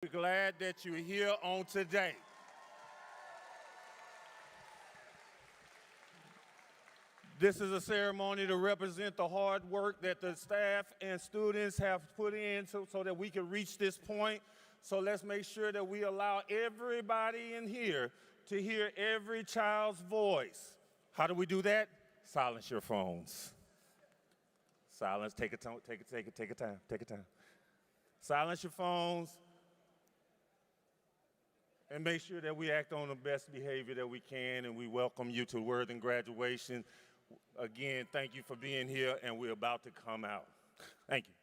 We're glad that you're here on today. This is a ceremony to represent the hard work that the staff and students have put in so that we can reach this point. So let's make sure that we allow everybody in here to hear every child's voice. How do we do that? Silence your phones. Silence, take a time. Silence your phones and make sure that we act on the best behavior that we can, and we welcome you to Worthing graduation. Again, thank you for being here, and we're about to come out. Thank you.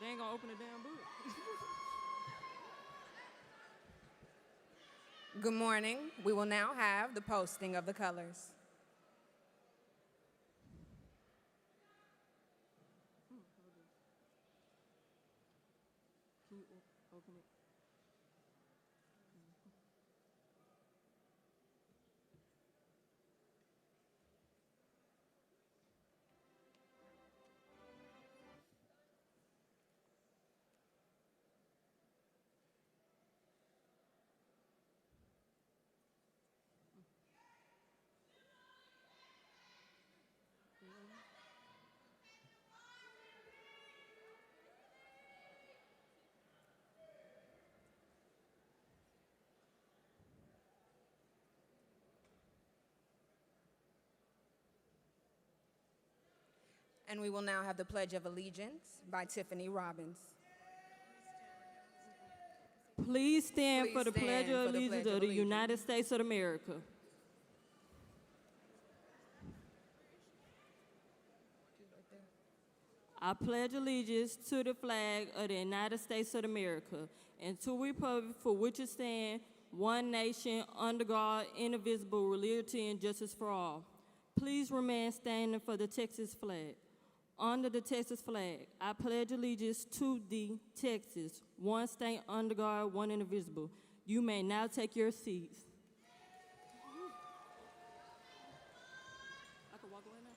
They ain't gonna open the damn book. Good morning. We will now have the posting of the colors. Can you open it? And we will now have the Pledge of Allegiance by Tiffany Robbins. Please stand Please for the Pledge stand of for the Allegiance Pledge of of the Allegiance. United States of America. I pledge allegiance to the flag of the United States of America and to the republic for which it stands, one nation, under God, indivisible, with liberty and justice for all. Please remain standing for the Texas flag. Under the Texas flag, I pledge allegiance to the Texas, one state under God, one indivisible. You may now take your seats. I can walk away now?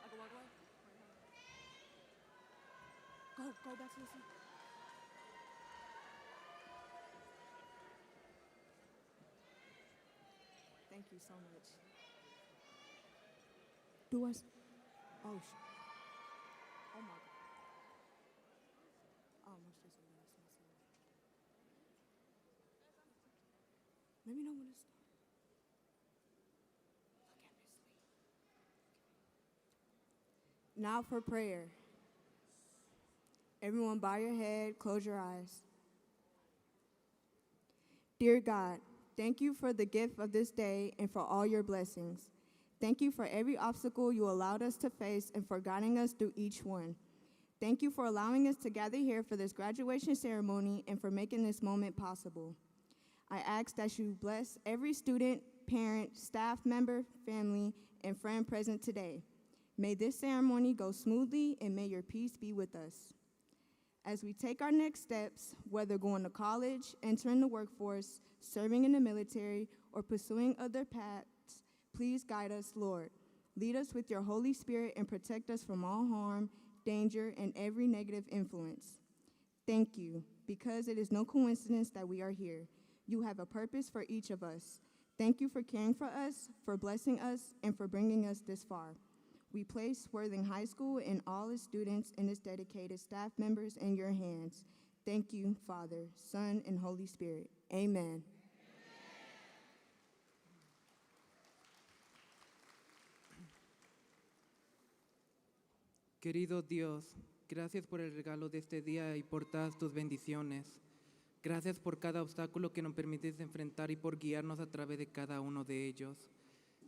I can walk away? Go back to your seat. Thank you so much. Do I? Oh, oh my God. Oh, my just embarrassed myself. Let me know when it's starts. Look at Miss Lee. Now for prayer. Everyone, bow your head, close your eyes. Dear God, thank you for the gift of this day and for all your blessings. Thank you for every obstacle you allowed us to face and for guiding us through each one. Thank you for allowing us to gather here for this graduation ceremony and for making this moment possible. I ask that you bless every student, parent, staff member, family, and friend present today. May this ceremony go smoothly and may your peace be with us. As we take our next steps, whether going to college, entering the workforce, serving in the military, or pursuing other paths, please guide us, Lord. Lead us with your Holy Spirit and protect us from all harm, danger, and every negative influence. Thank you, because it is no coincidence that we are here. You have a purpose for each of us. Thank you for caring for us, for blessing us, and for bringing us this far. We place Worthing High School and all its students and its dedicated staff members in your hands. Thank you, Father, Son, and Holy Spirit. Amen. Querido Dios, gracias por el regalo de este día y por todas tus bendiciones. Gracias por cada obstáculo que nos permites enfrentar y por guiarnos a través de cada uno de ellos.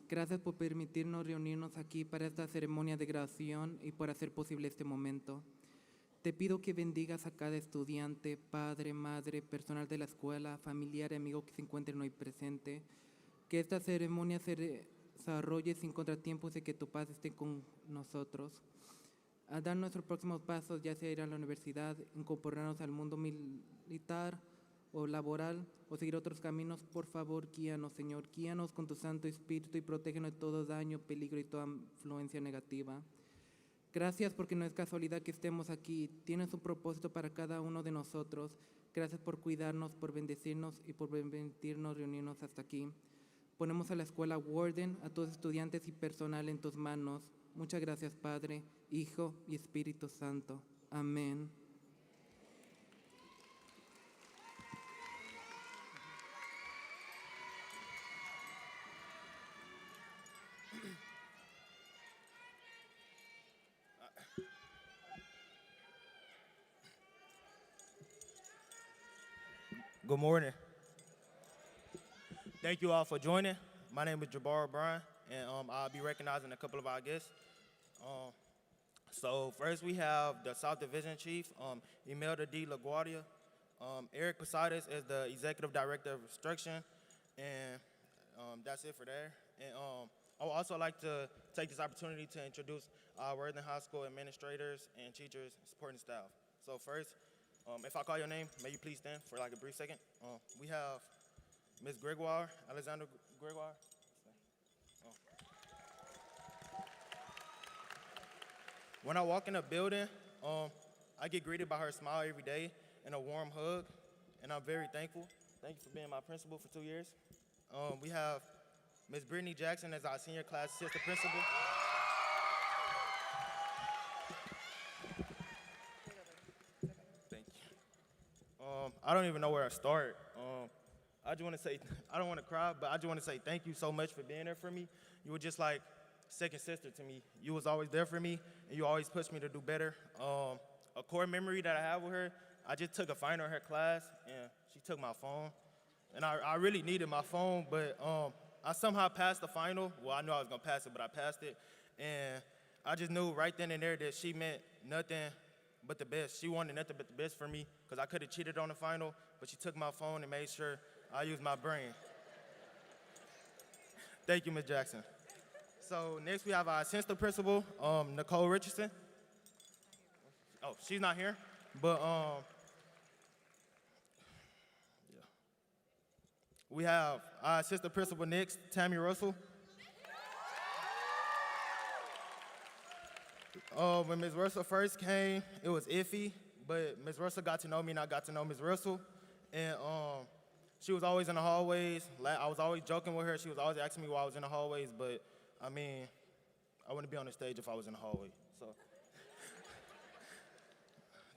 Gracias por permitirnos reunirnos aquí para esta ceremonia de graduación y por hacer posible este momento. Te pido que bendigas a cada estudiante, padre, madre, personal de la escuela, familiar y amigo que se encuentren hoy presente. Que esta ceremonia se desarrolle sin contratiempos y que tu paz esté con nosotros. A dar nuestros próximos pasos, ya sea ir a la universidad, incorporarnos al mundo militar o laboral, o seguir otros caminos, por favor, guíanos, Señor. Guíanos con tu Santo Espíritu y protégenos de todo daño, peligro y toda influencia negativa. Gracias porque no es casualidad que estemos aquí. Tienes un propósito para cada uno de nosotros. Gracias por cuidarnos, por bendecirnos y por permitirnos reunirnos hasta aquí. Ponemos a la escuela Warden, a todos estudiantes y personal en tus manos. Muchas gracias, Padre, Hijo y Espíritu Santo. Amén. Good morning. Thank you all for joining. My name is Jabbar O'Brien, and I'll be recognizing a couple of our guests. So first we have the South Division Chief, Imelda D. LaGuardia. Eric Posadas is the Executive Director of Instruction, and that's it for there. And I would also like to take this opportunity to introduce our Worthing High School administrators and teachers, supporting staff. So first, if I call your name, may you please stand for like a brief second. We have Ms. Gregoire, Alexander Gregoire. When I walk in a building, I get greeted by her smile every day and a warm hug, and I'm very thankful. Thank you for being my principal for 2 years. We have Ms. Brittany Jackson as our senior class assistant principal. Thank you. I don't even know where to start. I just want to say, I don't want to cry, but I just want to say thank you so much for being there for me. You were just like second sister to me. You was always there for me, and you always pushed me to do better. A core memory that I have with her, I just took a final in her class, and she took my phone. And I really needed my phone, but I somehow passed the final. Well, I knew I was going to pass it, but I passed it. And I just knew right then and there that she meant nothing but the best. She wanted nothing but the best for me, because I could have cheated on the final, but she took my phone and made sure I used my brain. Thank you, Ms. Jackson. So next we have our assistant principal, Nicole Richardson. Oh, she's not here, but yeah. We have our assistant principal next, Tammy Russell. When Ms. Russell first came, it was iffy, but Ms. Russell got to know me and I got to know Ms. Russell. And she was always in the hallways. I was always joking with her. She was always asking me why I was in the hallways, but I mean, I wouldn't be on the stage if I was in the hallway, so.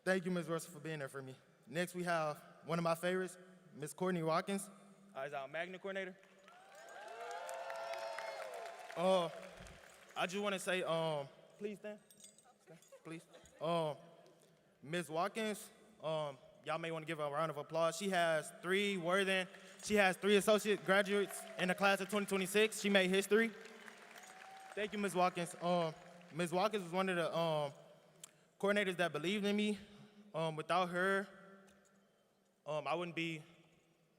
Thank you, Ms. Russell, for being there for me. Next, we have one of my favorites, Ms. Courtney Watkins, is our magnet coordinator. I just want to say, please stand, please. Ms. Watkins, y'all may want to give her a round of applause. She has three associate graduates in the class of 2026. She made history. Thank you, Ms. Watkins. Ms. Watkins was one of the coordinators that believed in me. Without her, I wouldn't be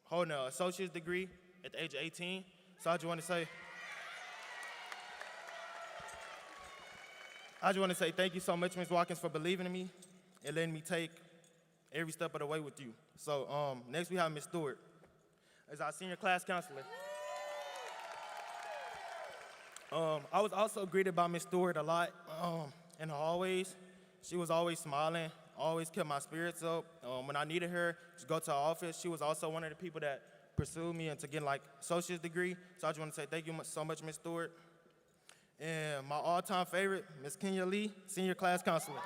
holding an associate's degree at the age of 18. So I just want to say thank you so much, Ms. Watkins, for believing in me and letting me take every step of the way with you. So next we have Ms. Stewart as our senior class counselor. I was also greeted by Ms. Stewart a lot in the hallways. She was always smiling, always kept my spirits up. When I needed her to go to her office, she was also one of the people that pursued me into getting like associate's degree. So I just want to say thank you so much, Ms. Stewart. And my all-time favorite, Ms. Kenya Lee, senior class counselor.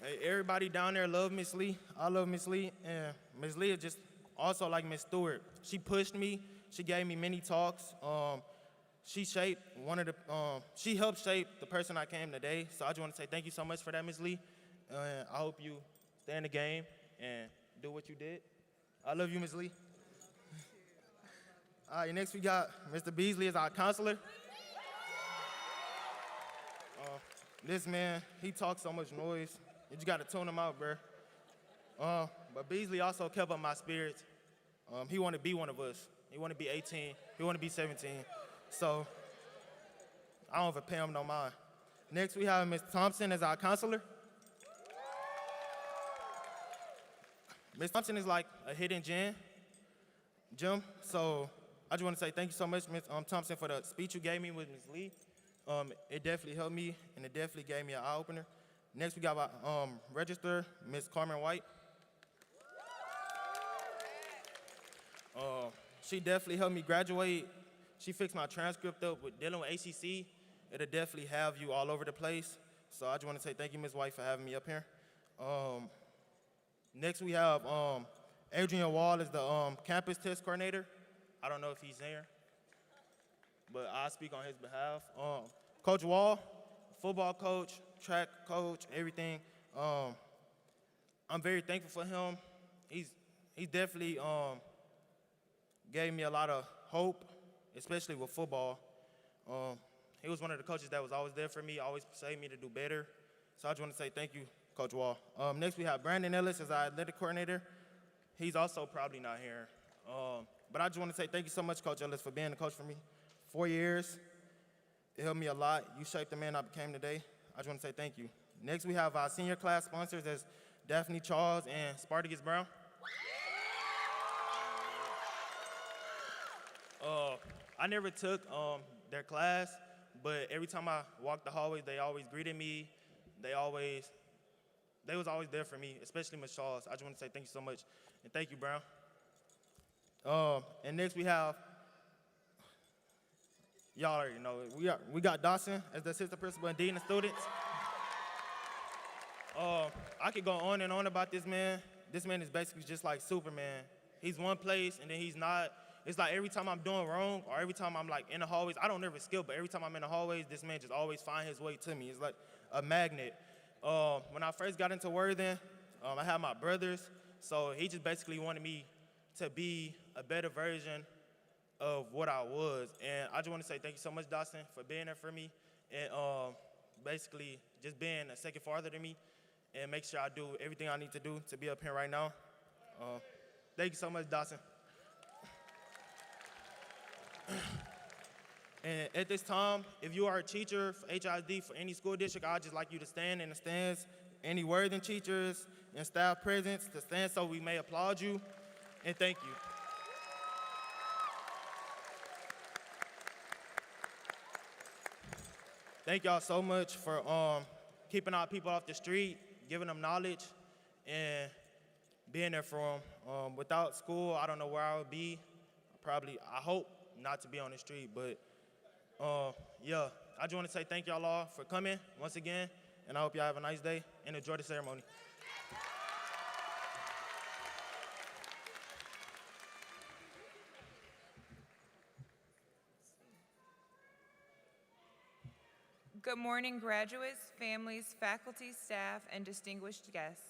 Hey, everybody down there love Ms. Lee. I love Ms. Lee, and Ms. Lee is just also like Ms. Stewart. She pushed me. She gave me many talks. She helped shape the person I came today. So I just want to say thank you so much for that, Ms. Lee. I hope you stay in the game and do what you did. I love you, Ms. Lee. All right, next we got Mr. Beasley as our counselor. This man, he talks so much noise. You just got to tune him out, bro. But Beasley also kept up my spirits. He wanted to be one of us. He wanted to be 18. He wanted to be 17. So I don't even pay him no mind. Next, we have Ms. Thompson as our counselor. Ms. Thompson is like a hidden gem. So I just want to say thank you so much, Ms. Thompson, for the speech you gave me with Ms. Lee. It definitely helped me, and it definitely gave me an eye-opener. Next, we got our register, Ms. Carmen White. She definitely helped me graduate. She fixed my transcript up with dealing with ACC. It'll definitely have you all over the place. So I just want to say thank you, Ms. White, for having me up here. Next, we have Adrian Wall is the campus test coordinator. I don't know if he's here, but I speak on his behalf. Coach Wall, football coach, track coach, everything. I'm very thankful for him. He definitely gave me a lot of hope, especially with football. He was one of the coaches that was always there for me, always persuaded me to do better. So I just want to say thank you, Coach Wall. Next, we have Brandon Ellis as our athletic coordinator. He's also probably not here. But I just want to say thank you so much, Coach Ellis, for being the coach for me. 4 years, it helped me a lot. You shaped the man I became today. I just want to say thank you. Next, we have our senior class sponsors as Daphne Charles and Spartacus Brown. I never took their class, but every time I walked the hallways, they always greeted me. They was always there for me, especially Ms. Charles. I just want to say thank you so much, and thank you, Brown. And next we have, y'all already know it. We got Dawson as the assistant principal and dean of students. I could go on and on about this man. This man is basically just like Superman. He's one place and then he's not. It's like every time I'm doing wrong or every time I'm like in the hallways, I don't never skip, but every time I'm in the hallways, this man just always find his way to me. It's like a magnet. When I first got into Worthing, I had my brothers, so he just basically wanted me to be a better version of what I was. And I just want to say thank you so much, Dawson, for being there for me and basically just being a second father to me and make sure I do everything I need to do to be up here right now. Thank you so much, Dawson. And at this time, if you are a teacher for HISD for any school district, I'd just like you to stand in the stands. Any Worthing teachers and staff presence to stand so we may applaud you. And thank you. Thank y'all so much for keeping our people off the street, giving them knowledge, and being there for them. Without school, I don't know where I would be. I hope not to be on the street, but yeah, I just want to say thank y'all all for coming once again, and I hope y'all have a nice day and enjoy the ceremony. Good morning, graduates, families, faculty, staff, and distinguished guests.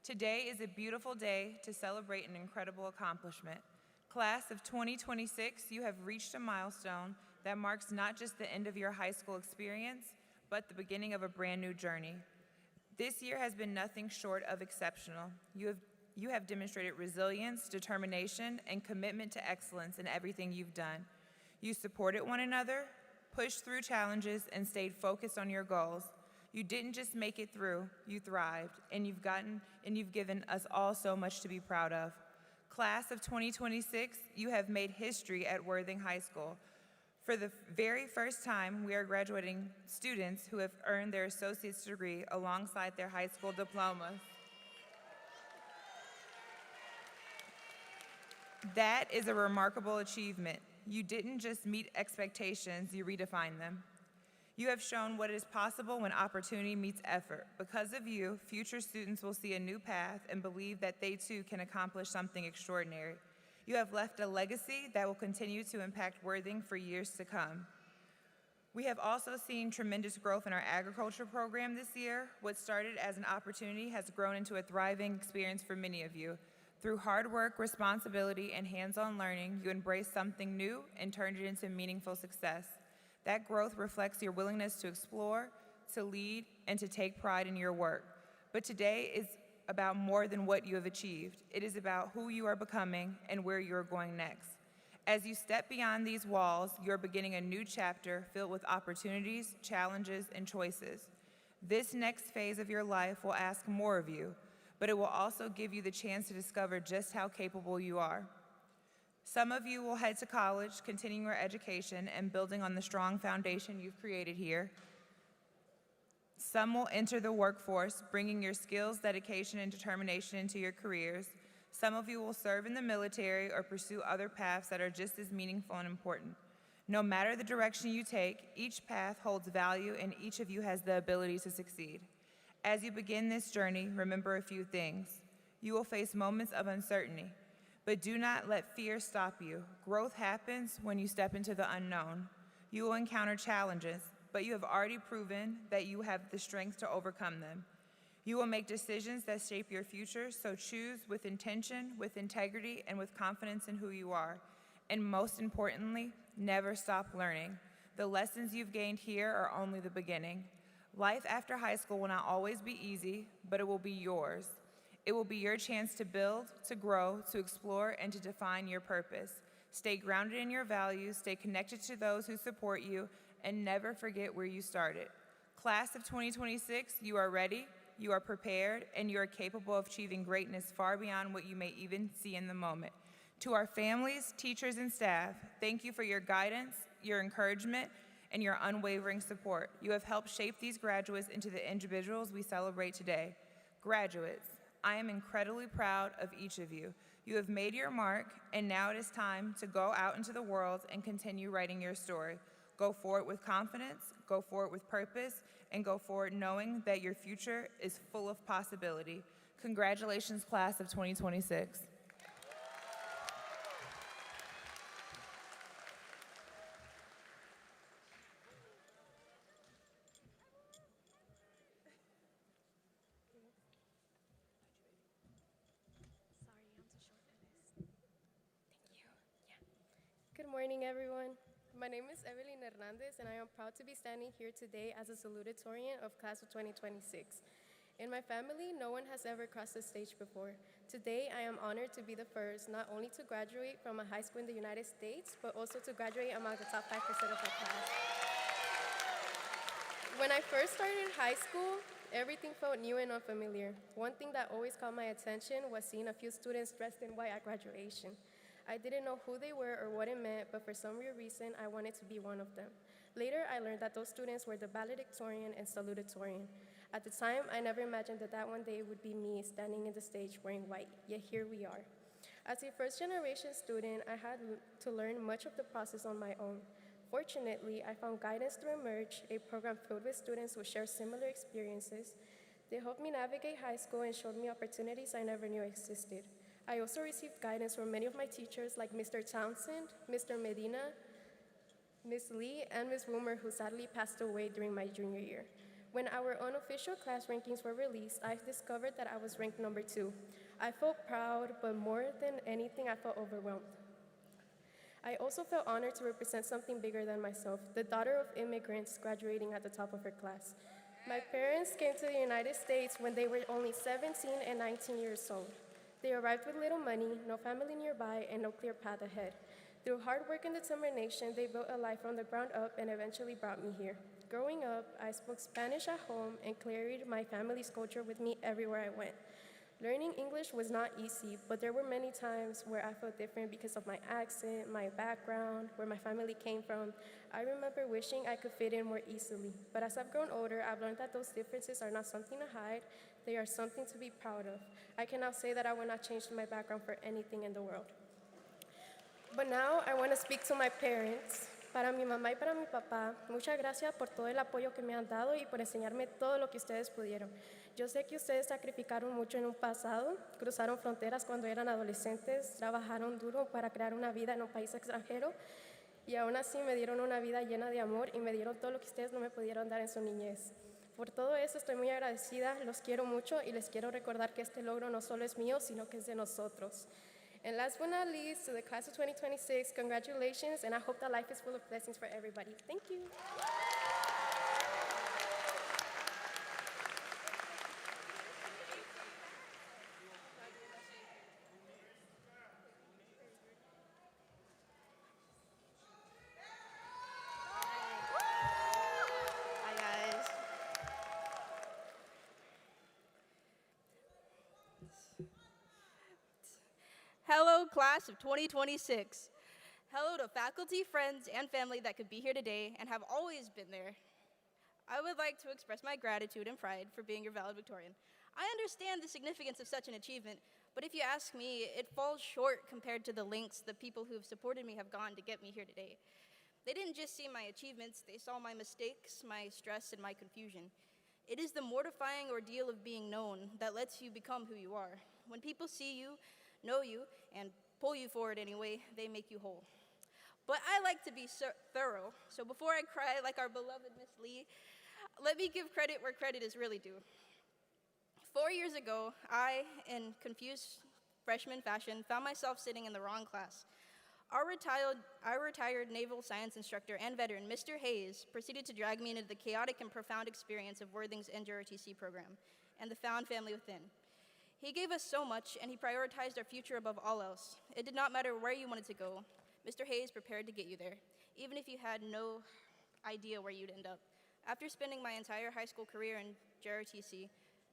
Today is a beautiful day to celebrate an incredible accomplishment. Class of 2026, you have reached a milestone that marks not just the end of your high school experience, but the beginning of a brand new journey. This year has been nothing short of exceptional. You have demonstrated resilience, determination, and commitment to excellence in everything you've done. You supported one another, pushed through challenges, and stayed focused on your goals. You didn't just make it through, you thrived, and you've given us all so much to be proud of. Class of 2026, you have made history at Worthing High School. For the very first time, we are graduating students who have earned their associate's degree alongside their high school diplomas. That is a remarkable achievement. You didn't just meet expectations, you redefined them. You have shown what is possible when opportunity meets effort. Because of you, future students will see a new path and believe that they too can accomplish something extraordinary. You have left a legacy that will continue to impact Worthing for years to come. We have also seen tremendous growth in our agriculture program this year. What started as an opportunity has grown into a thriving experience for many of you. Through hard work, responsibility, and hands-on learning, you embraced something new and turned it into meaningful success. That growth reflects your willingness to explore, to lead, and to take pride in your work. But today is about more than what you have achieved. It is about who you are becoming and where you are going next. As you step beyond these walls, you are beginning a new chapter filled with opportunities, challenges, and choices. This next phase of your life will ask more of you, but it will also give you the chance to discover just how capable you are. Some of you will head to college, continuing your education and building on the strong foundation you've created here. Some will enter the workforce, bringing your skills, dedication, and determination into your careers. Some of you will serve in the military or pursue other paths that are just as meaningful and important. No matter the direction you take, each path holds value and each of you has the ability to succeed. As you begin this journey, remember a few things. You will face moments of uncertainty, but do not let fear stop you. Growth happens when you step into the unknown. You will encounter challenges, but you have already proven that you have the strength to overcome them. You will make decisions that shape your future, so choose with intention, with integrity, and with confidence in who you are. And most importantly, never stop learning. The lessons you've gained here are only the beginning. Life after high school will not always be easy, but it will be yours. It will be your chance to build, to grow, to explore, and to define your purpose. Stay grounded in your values, stay connected to those who support you, and never forget where you started. Class of 2026, you are ready, you are prepared, and you are capable of achieving greatness far beyond what you may even see in the moment. To our families, teachers, and staff, thank you for your guidance, your encouragement, and your unwavering support. You have helped shape these graduates into the individuals we celebrate today. Graduates, I am incredibly proud of each of you. You have made your mark, and now it is time to go out into the world and continue writing your story. Go forward with confidence, go forward with purpose, and go forward knowing that your future is full of possibility. Congratulations, class of 2026. Good morning, everyone. My name is Evelyn Hernandez, and I am proud to be standing here today as a salutatorian of Class of 2026. In my family, no one has ever crossed the stage before. Today, I am honored to be the first, not only to graduate from a high school in the United States, but also to graduate among the top 5% of my class. When I first started high school, everything felt new and unfamiliar. One thing that always caught my attention was seeing a few students dressed in white at graduation. I didn't know who they were or what it meant, but for some weird reason, I wanted to be one of them. Later, I learned that those students were the valedictorian and salutatorian. At the time, I never imagined that one day would be me standing in the stage wearing white, yet here we are. As a first-generation student, I had to learn much of the process on my own. Fortunately, I found guidance through Emerge, a program filled with students who share similar experiences. They helped me navigate high school and showed me opportunities I never knew existed. I also received guidance from many of my teachers like Mr. Townsend, Mr. Medina, Ms. Lee, and Ms. Woomer, who sadly passed away during my junior year. When our unofficial class rankings were released, I discovered that I was ranked number 2. I felt proud, but more than anything, I felt overwhelmed. I also felt honored to represent something bigger than myself, the daughter of immigrants graduating at the top of her class. My parents came to the United States when they were only 17 and 19 years old. They arrived with little money, no family nearby, and no clear path ahead. Through hard work and determination, they built a life from the ground up and eventually brought me here. Growing up, I spoke Spanish at home and carried my family's culture with me everywhere I went. Learning English was not easy, but there were many times where I felt different because of my accent, my background, where my family came from. I remember wishing I could fit in more easily, but as I've grown older, I've learned that those differences are not something to hide, they are something to be proud of. I can now say that I would not change my background for anything in the world. But now I want to speak to my parents. Para mi mamá y para mi papá, muchas gracias por todo el apoyo que me han dado y por enseñarme todo lo que ustedes pudieron. Yo sé que ustedes sacrificaron mucho en un pasado, cruzaron fronteras cuando eran adolescentes, trabajaron duro para crear una vida en un país extranjero y aún así me dieron una vida llena de amor y me dieron todo lo que ustedes no me pudieron dar en su niñez. Por todo eso estoy muy agradecida, los quiero mucho y les quiero recordar que este logro no solo es mío, sino que es de nosotros. And last but not least, to the class of 2026, congratulations, and I hope that life is full of blessings for everybody. Thank you. Hi, guys. Hello, class of 2026. Hello to faculty, friends, and family that could be here today and have always been there. I would like to express my gratitude and pride for being your valedictorian. I understand the significance of such an achievement, but if you ask me, it falls short compared to the lengths the people who have supported me have gone to get me here today. They didn't just see my achievements, they saw my mistakes, my stress, and my confusion. It is the mortifying ordeal of being known that lets you become who you are. When people see you, know you, and pull you forward anyway, they make you whole. But I like to be thorough, so before I cry like our beloved Miss Lee, let me give credit where credit is really due. 4 years ago, I, in confused freshman fashion, found myself sitting in the wrong class. Our retired naval science instructor and veteran, Mr. Hayes, proceeded to drag me into the chaotic and profound experience of Worthing's NJROTC program and the found family within. He gave us so much, and he prioritized our future above all else. It did not matter where you wanted to go. Mr. Hayes prepared to get you there, even if you had no idea where you'd end up. After spending my entire high school career in JROTC,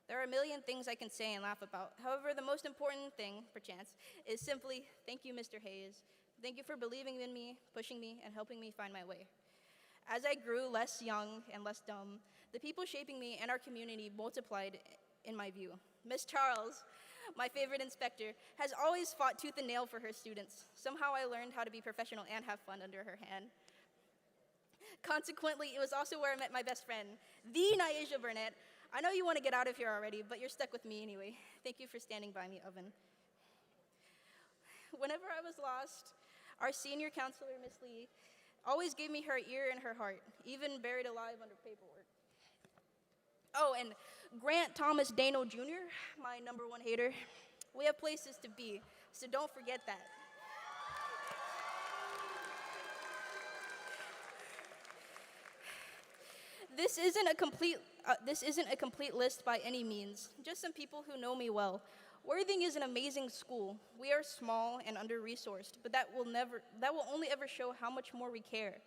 there are a million things I can say and laugh about. However, the most important thing, perchance, is simply thank you, Mr. Hayes. Thank you for believing in me, pushing me, and helping me find my way. As I grew less young and less dumb, the people shaping me and our community multiplied in my view. Miss Charles, my favorite inspector, has always fought tooth and nail for her students. Somehow I learned how to be professional and have fun under her hand. Consequently, it was also where I met my best friend, the Naisha Burnett. I know you want to get out of here already, but you're stuck with me anyway. Thank you for standing by me, Oven. Whenever I was lost, our senior counselor, Miss Lee, always gave me her ear and her heart, even buried alive under paperwork. Oh, and Grant Thomas Dano Jr., my #1 hater. We have places to be, so don't forget that. This isn't a complete list by any means, just some people who know me well. Worthing is an amazing school. We are small and under-resourced, but that will only ever show how much more we care.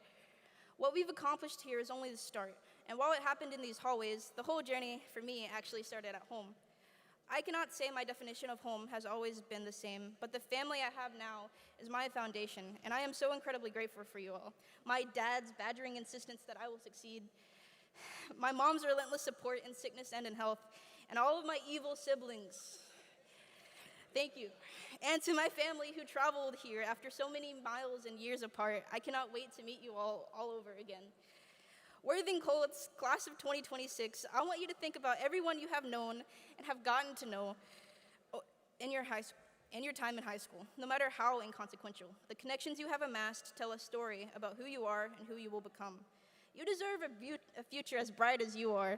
What we've accomplished here is only the start, and while it happened in these hallways, the whole journey for me actually started at home. I cannot say my definition of home has always been the same, but the family I have now is my foundation, and I am so incredibly grateful for you all. My dad's badgering insistence that I will succeed, my mom's relentless support in sickness and in health, and all of my evil siblings. Thank you. And to my family who traveled here after so many miles and years apart, I cannot wait to meet you all over again. Worthing Colts, class of 2026, I want you to think about everyone you have known and have gotten to know in your time in high school, no matter how inconsequential. The connections you have amassed tell a story about who you are and who you will become. You deserve a future as bright as you are.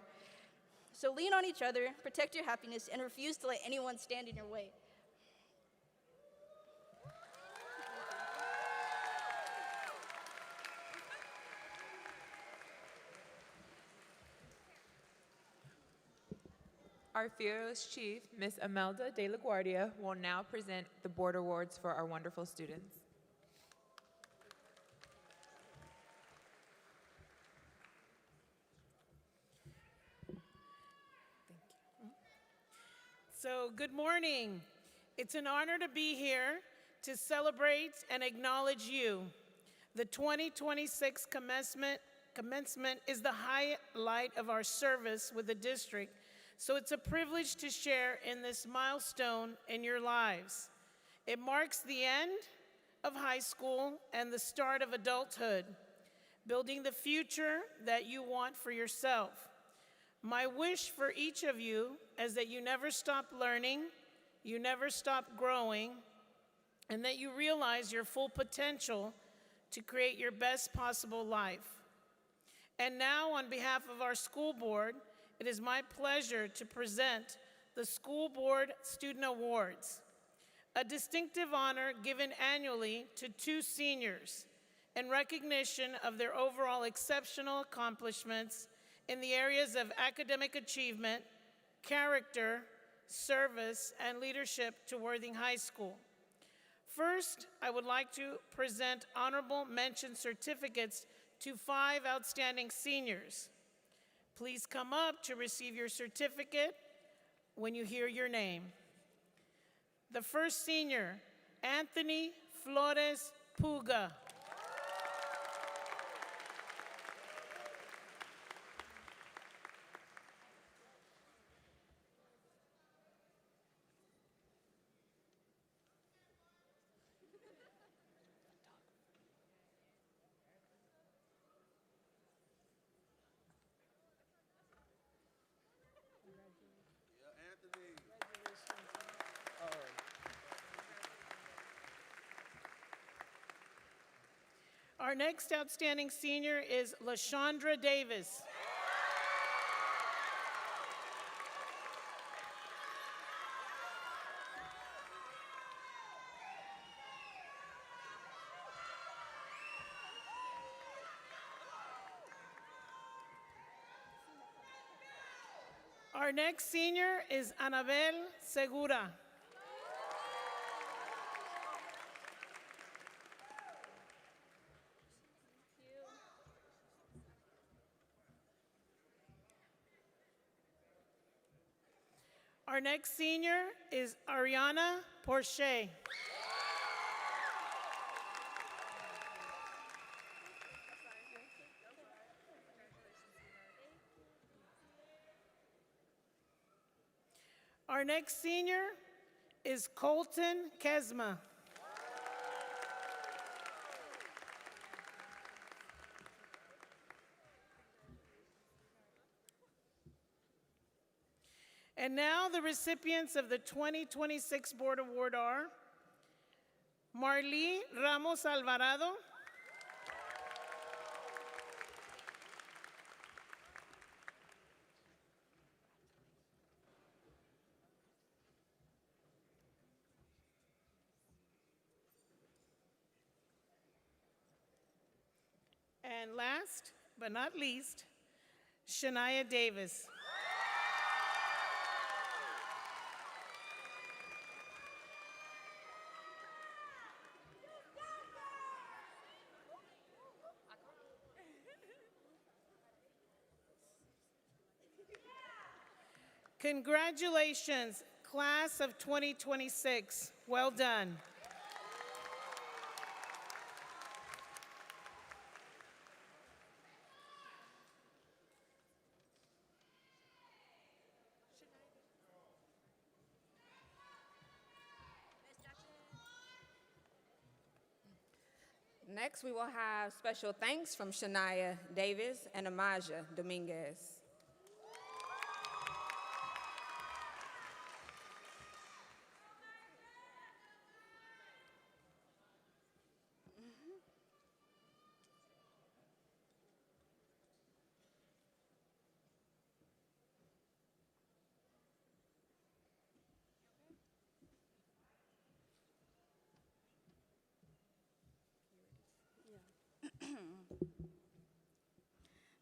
So lean on each other, protect your happiness, and refuse to let anyone stand in your way. Our fearless chief, Ms. Imelda de la Guardia, will now present the board awards for our wonderful students. So, good morning. It's an honor to be here to celebrate and acknowledge you. The 2026 commencement is the highlight of our service with the district, so it's a privilege to share in this milestone in your lives. It marks the end of high school and the start of adulthood, building the future that you want for yourself. My wish for each of you is that you never stop learning, you never stop growing, and that you realize your full potential to create your best possible life. And now, on behalf of our school board, it is my pleasure to present the School Board Student Awards, a distinctive honor given annually to 2 seniors in recognition of their overall exceptional accomplishments in the areas of academic achievement, character, service, and leadership to Worthing High School. First, I would like to present honorable mention certificates to 5 outstanding seniors. Please come up to receive your certificate when you hear your name. The first senior, Anthony Flores Puga. Our next outstanding senior is LaShondra Davis. Our next senior is Anabel Segura. Our next senior is Ariana Porche. Our next senior is Colton Kesma. And now the recipients of the 2026 Board Award are Marlee Ramos Alvarado, and last but not least, Shania Davis. Congratulations, class of 2026. Well done. Next, we will have special thanks from Shania Davis and Amaja Dominguez.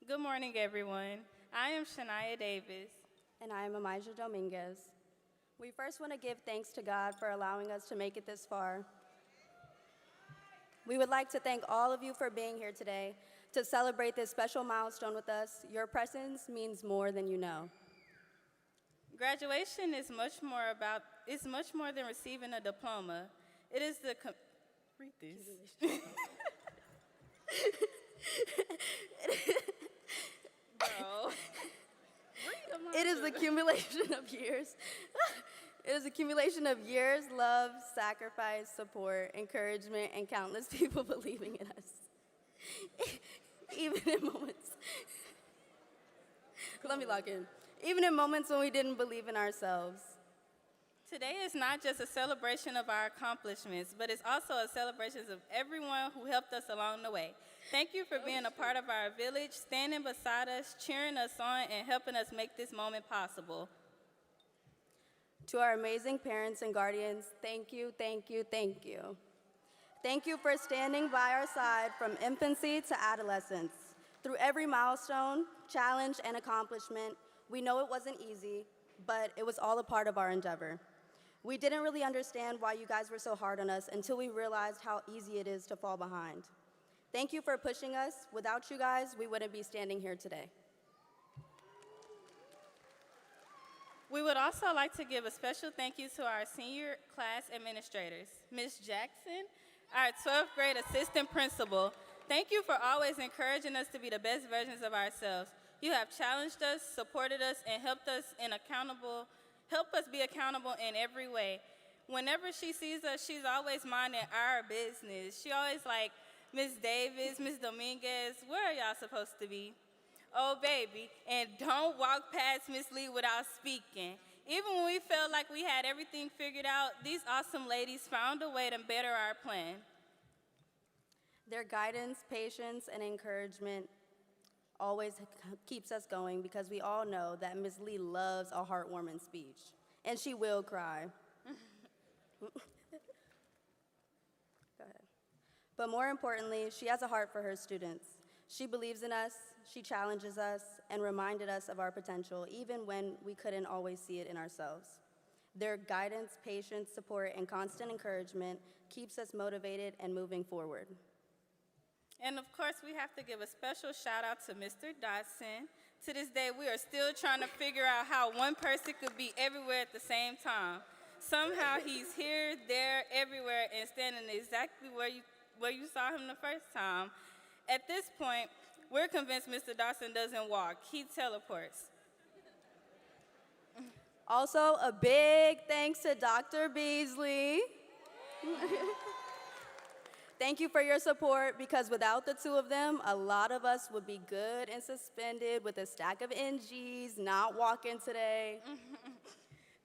Good morning, everyone. I am Shania Davis. And I am Amaja Dominguez. We first want to give thanks to God for allowing us to make it this far. We would like to thank all of you for being here today to celebrate this special milestone with us. Your presence means more than you know. Graduation is much more than receiving a diploma. It is the read this. Bro. It is the accumulation of years. It is accumulation of years, love, sacrifice, support, encouragement, and countless people believing in us. Even in moments. Let me log in. Even in moments when we didn't believe in ourselves. Today is not just a celebration of our accomplishments, but it's also a celebration of everyone who helped us along the way. Thank you for being a part of our village, standing beside us, cheering us on, and helping us make this moment possible. To our amazing parents and guardians, thank you, thank you, thank you. Thank you for standing by our side from infancy to adolescence. Through every milestone, challenge, and accomplishment, we know it wasn't easy, but it was all a part of our endeavor. We didn't really understand why you guys were so hard on us until we realized how easy it is to fall behind. Thank you for pushing us. Without you guys, we wouldn't be standing here today. We would also like to give a special thank you to our senior class administrators. Ms. Jackson, our 12th grade assistant principal, thank you for always encouraging us to be the best versions of ourselves. You have challenged us, supported us, and helped us be accountable in every way. Whenever she sees us, she's always minding our business. She always like, Ms. Davis, Ms. Dominguez, where are y'all supposed to be? Oh, baby, and don't walk past Ms. Lee without speaking. Even when we felt like we had everything figured out, these awesome ladies found a way to better our plan. Their guidance, patience, and encouragement always keeps us going because we all know that Ms. Lee loves a heartwarming speech, and she will cry. Go ahead. But more importantly, she has a heart for her students. She believes in us, she challenges us, and reminded us of our potential, even when we couldn't always see it in ourselves. Their guidance, patience, support, and constant encouragement keeps us motivated and moving forward. And of course, we have to give a special shout out to Mr. Dodson. To this day, we are still trying to figure out how one person could be everywhere at the same time. Somehow he's here, there, everywhere, and standing exactly where you saw him the first time. At this point, we're convinced Mr. Dawson doesn't walk, he teleports. Also, a big thanks to Dr. Beasley. Thank you for your support, because without the two of them, a lot of us would be good and suspended with a stack of NGs, not walking today.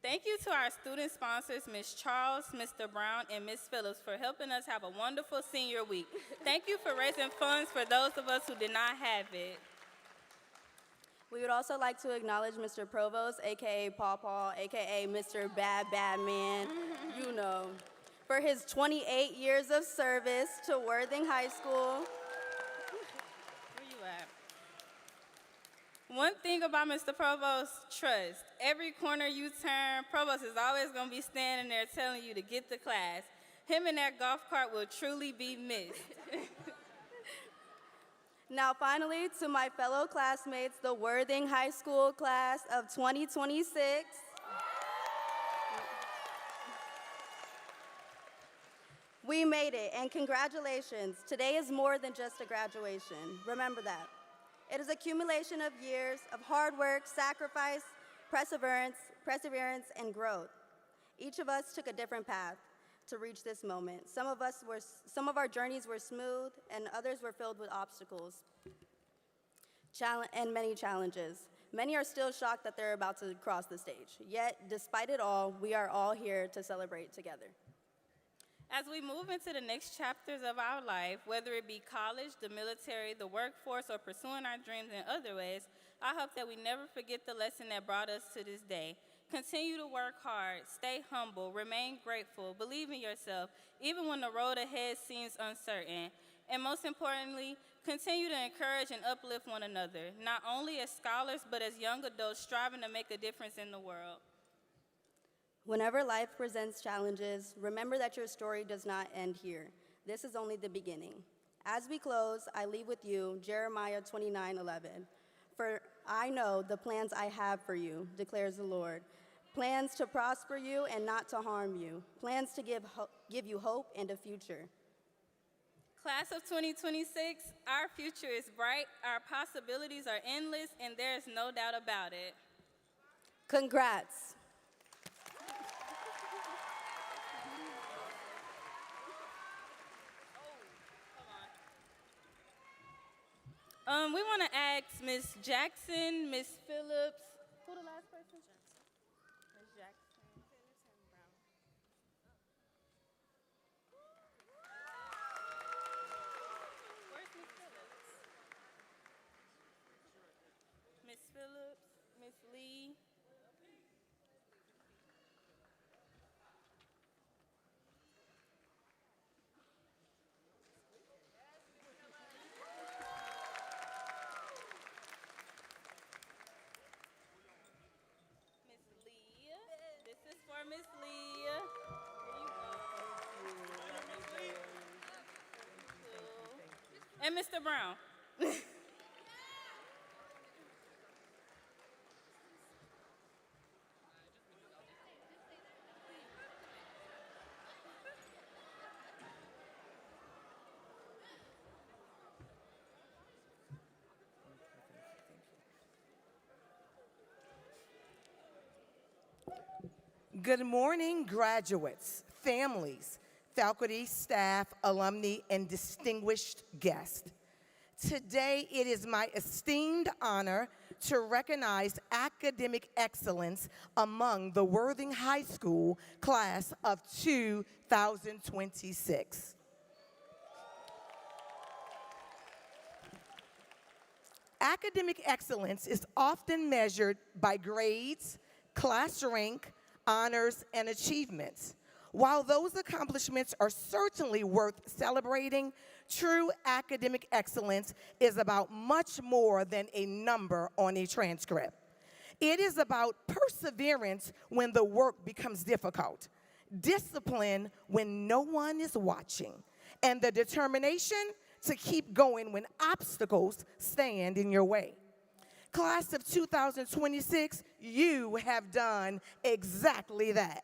Thank you to our student sponsors, Ms. Charles, Mr. Brown, and Ms. Phillips, for helping us have a wonderful senior week. Thank you for raising funds for those of us who did not have it. We would also like to acknowledge Mr. Provost, AKA Paw Paw, AKA Mr. Bad Bad Man, you know, for his 28 years of service to Worthing High School. Where you at? One thing about Mr. Provost, trust. Every corner you turn, Provost is always going to be standing there telling you to get to class. Him and that golf cart will truly be missed. Now, finally, to my fellow classmates, the Worthing High School class of 2026. We made it, and congratulations. Today is more than just a graduation. Remember that. It is accumulation of years of hard work, sacrifice, perseverance, and growth. Each of us took a different path to reach this moment. Some of our journeys were smooth, and others were filled with obstacles and many challenges. Many are still shocked that they're about to cross the stage. Yet, despite it all, we are all here to celebrate together. As we move into the next chapters of our life, whether it be college, the military, the workforce, or pursuing our dreams in other ways, I hope that we never forget the lesson that brought us to this day. Continue to work hard, stay humble, remain grateful, believe in yourself, even when the road ahead seems uncertain. And most importantly, continue to encourage and uplift one another, not only as scholars, but as young adults striving to make a difference in the world. Whenever life presents challenges, remember that your story does not end here. This is only the beginning. As we close, I leave with you Jeremiah 29:11. For I know the plans I have for you, declares the Lord. Plans to prosper you and not to harm you. Plans to give you hope and a future. Class of 2026, our future is bright, our possibilities are endless, and there is no doubt about it. Congrats. We want to ask Ms. Jackson, Ms. Phillips. Who the last person? Ms. Jackson. Phillips and Brown. Where's Ms. Phillips? Ms. Phillips, Ms. Lee. This is for Miss Lee. Here you go. And Mr. Brown. Good morning, graduates, families, faculty, staff, alumni, and distinguished guests. Today, it is my esteemed honor to recognize academic excellence among the Worthing High School class of 2026. Academic excellence is often measured by grades, class rank, honors, and achievements. While those accomplishments are certainly worth celebrating, true academic excellence is about much more than a number on a transcript. It is about perseverance when the work becomes difficult, discipline when no one is watching, and the determination to keep going when obstacles stand in your way. Class of 2026, you have done exactly that.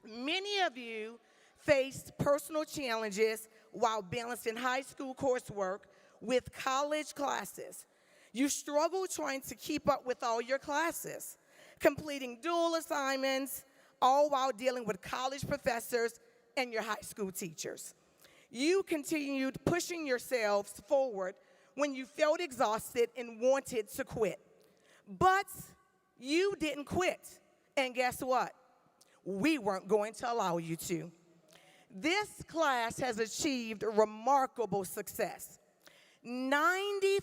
Many of you faced personal challenges while balancing high school coursework with college classes. You struggled trying to keep up with all your classes, completing dual assignments, all while dealing with college professors and your high school teachers. You continued pushing yourselves forward when you felt exhausted and wanted to quit. But you didn't quit. And guess what? We weren't going to allow you to. This class has achieved remarkable success. 94%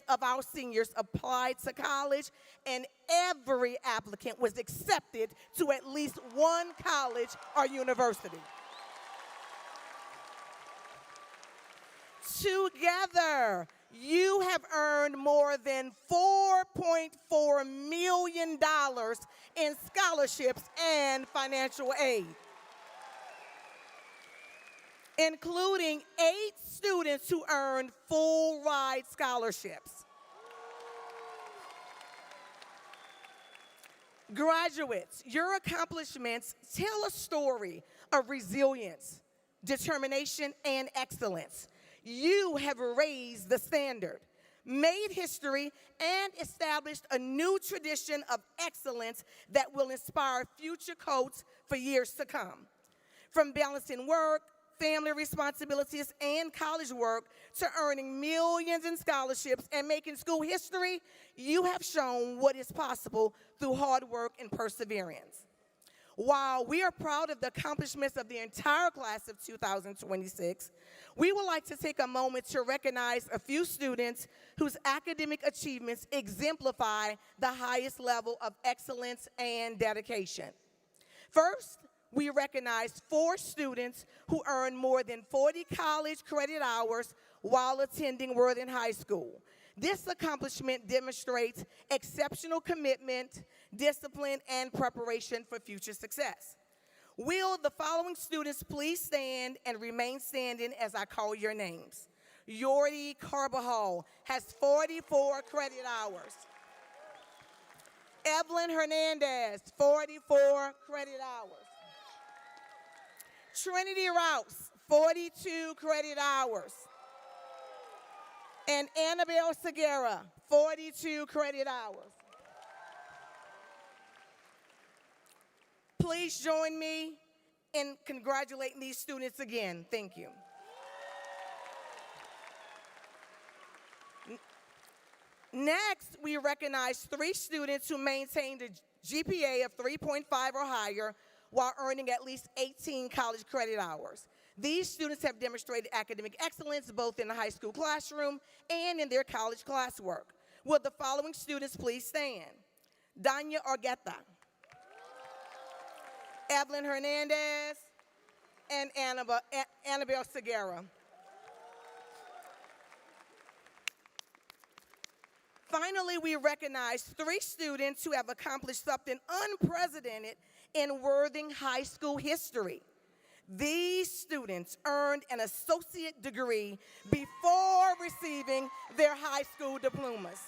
of our seniors applied to college, and every applicant was accepted to at least one college or university. Together, you have earned more than $4.4 million in scholarships and financial aid, including 8 students who earned full ride scholarships. Graduates, your accomplishments tell a story of resilience, determination, and excellence. You have raised the standard, made history, and established a new tradition of excellence that will inspire future coats for years to come. From balancing work, family responsibilities, and college work to earning millions in scholarships and making school history, you have shown what is possible through hard work and perseverance. While we are proud of the accomplishments of the entire class of 2026, we would like to take a moment to recognize a few students whose academic achievements exemplify the highest level of excellence and dedication. First, we recognize 4 students who earned more than 40 college credit hours while attending Worthing High School. This accomplishment demonstrates exceptional commitment, discipline, and preparation for future success. Will the following students please stand and remain standing as I call your names? Yordi Carbajal has 44 credit hours. Evelyn Hernandez, 44 credit hours. Trinity Rouse, 42 credit hours. And Annabelle Segura, 42 credit hours. Please join me in congratulating these students again. Thank you. Next, we recognize 3 students who maintained a GPA of 3.5 or higher while earning at least 18 college credit hours. These students have demonstrated academic excellence both in the high school classroom and in their college classwork. Will the following students please stand? Danya Argueta, Evelyn Hernandez, and Annabelle Segura. Finally, we recognize 3 students who have accomplished something unprecedented in Worthing High School history. These students earned an associate degree before receiving their high school diplomas.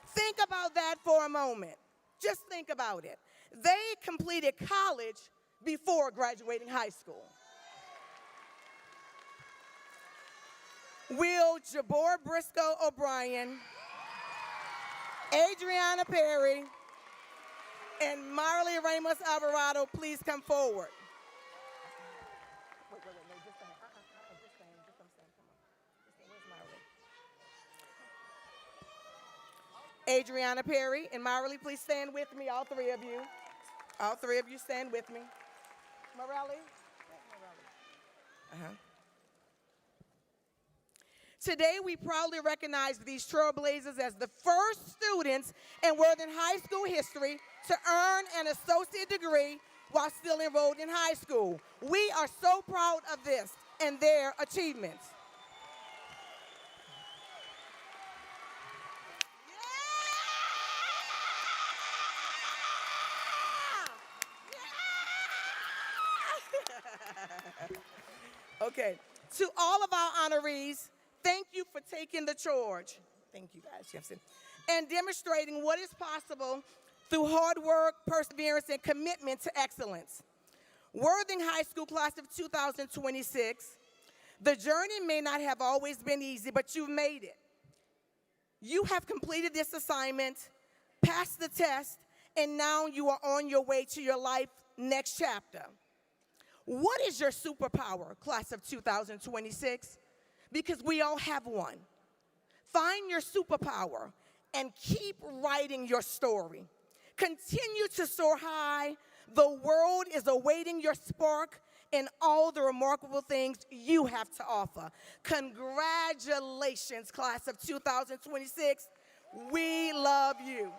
Think about that for a moment. Just think about it. They completed college before graduating high school. Will Jabor Briscoe O'Brien, Adriana Perry, and Marley Ramos Alvarado please come forward? Wait, no, just stand. Just stand. Just come stand. Come on. Just stand. Where's Marley? Adriana Perry and Marley, please stand with me, all 3 of you. All 3 of you stand with me. Morelli? Today, we proudly recognize these trailblazers as the first students in Worthing High School history to earn an associate degree while still enrolled in high school. We are so proud of this and their achievements. Okay, to all of our honorees, thank you for taking the charge. Thank you guys, Jefferson. And demonstrating what is possible through hard work, perseverance, and commitment to excellence. Worthing High School class of 2026, the journey may not have always been easy, but you've made it. You have completed this assignment, passed the test, and now you are on your way to your life next chapter. What is your superpower, class of 2026? Because we all have one. Find your superpower and keep writing your story. Continue to soar high. The world is awaiting your spark and all the remarkable things you have to offer. Congratulations, class of 2026. We love you.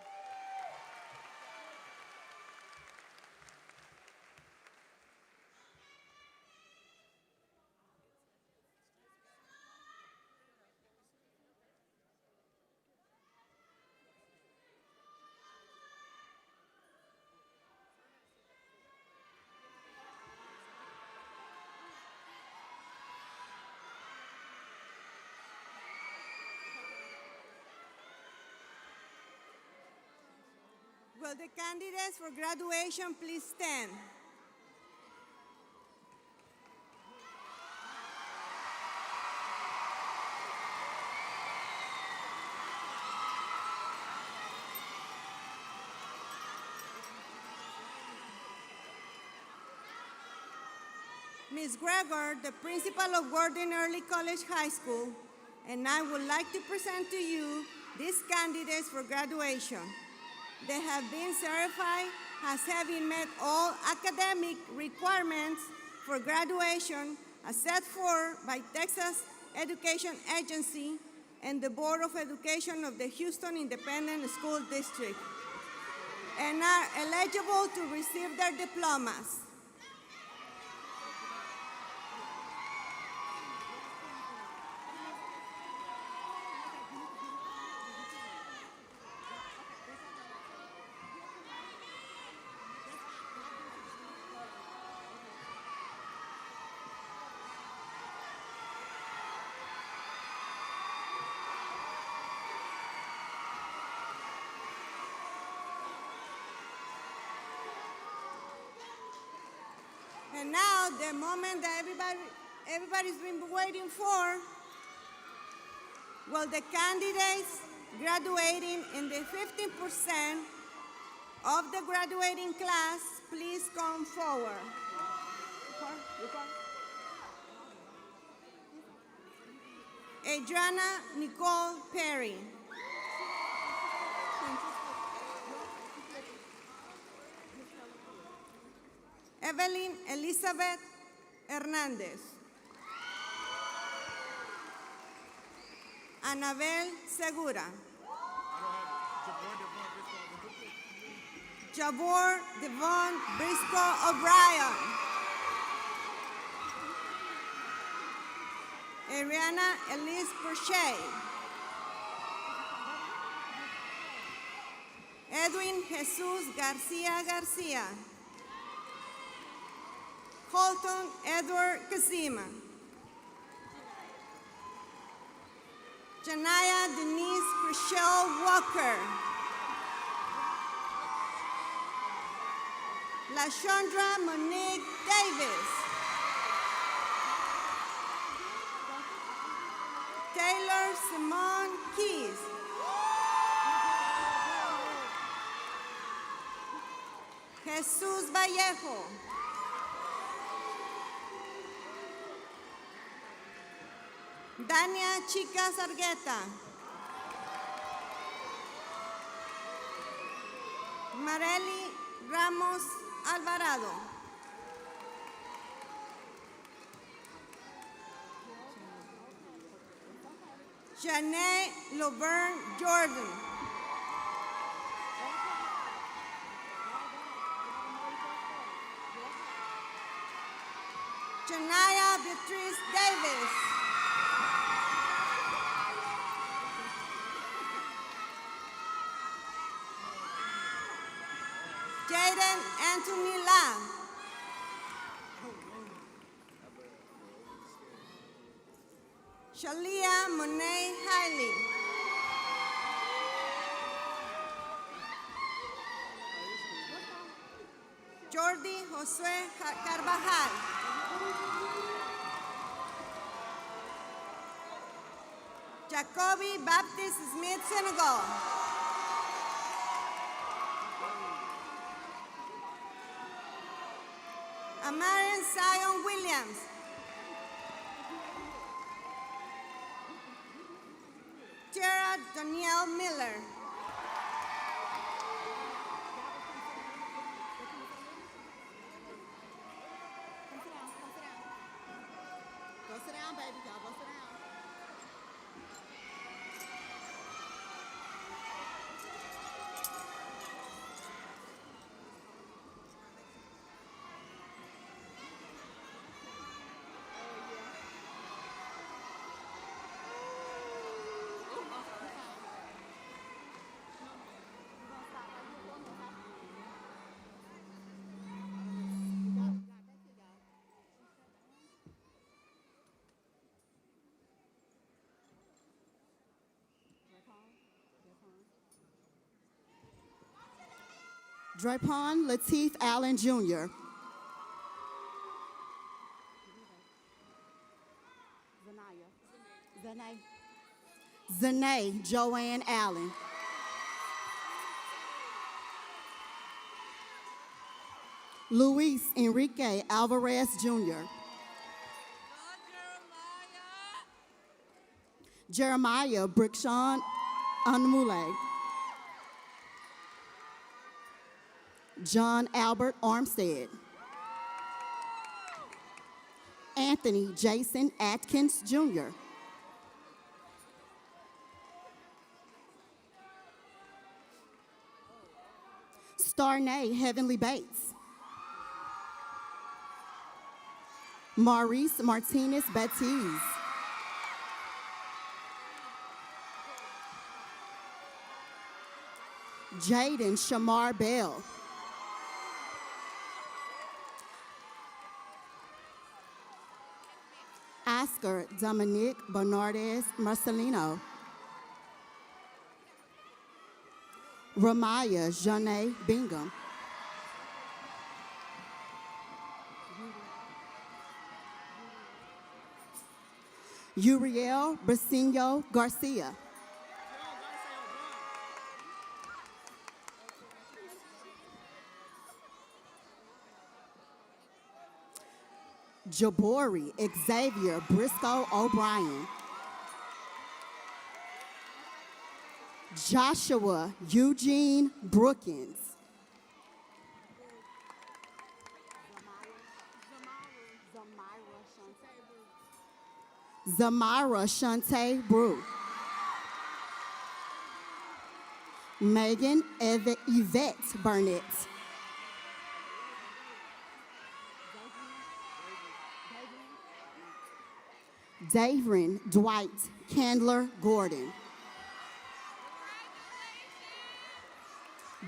Will the candidates for graduation please stand? Ms. Gregor, the principal of Gordon Early College High School, and I would like to present to you these candidates for graduation. They have been certified as having met all academic requirements for graduation as set forth by Texas Education Agency and the Board of Education of the Houston Independent School District, and are eligible to receive their diplomas. And now, the moment that everybody's been waiting for, will the candidates graduating in the 15% of the graduating class please come forward? Adriana Nicole Perry. Evelyn Elizabeth Hernandez. Anabel Segura. Jabor Devon Briscoe O'Brien. Ariana Elise Prochet. Edwin Jesus Garcia Garcia. Colton Edward Kazima. Janaya Denise Chriselle Walker. LaShondra Monique Davis. Taylor Simone Keys. Jesus Vallejo. Dania Chica Sargueta. Marely Ramos Alvarado. Janae Laverne Jordan. Janaya Beatrice Davis. Jaden Anthony Lam. Shalia Monet Hailey. Jordi Josue Carvajal. Jacoby Baptist Smith Senegal. Amarian Zion Williams. Tara Danielle Miller. Go sit down, baby. Y'all go sit down. Drapon Lateef Allen Jr. Zanae Joanne Allen. Luis Enrique Alvarez Jr. Jeremiah Brickshawn Anmule. John Albert Armstead. Anthony Jason Atkins Jr. Starnay Heavenly Bates. Maurice Martinez Batiz. Jaden Shamar Bell. Oscar Dominic Bernardez Marcelino. Ramaya Janae Bingham. Uriel Brasinho Garcia. Jabori Xavier Briscoe O'Brien. Joshua Eugene Brookins. Zamira Shante Brew. Megan Yvette Burnett. Davrin Dwight Candler Gordon.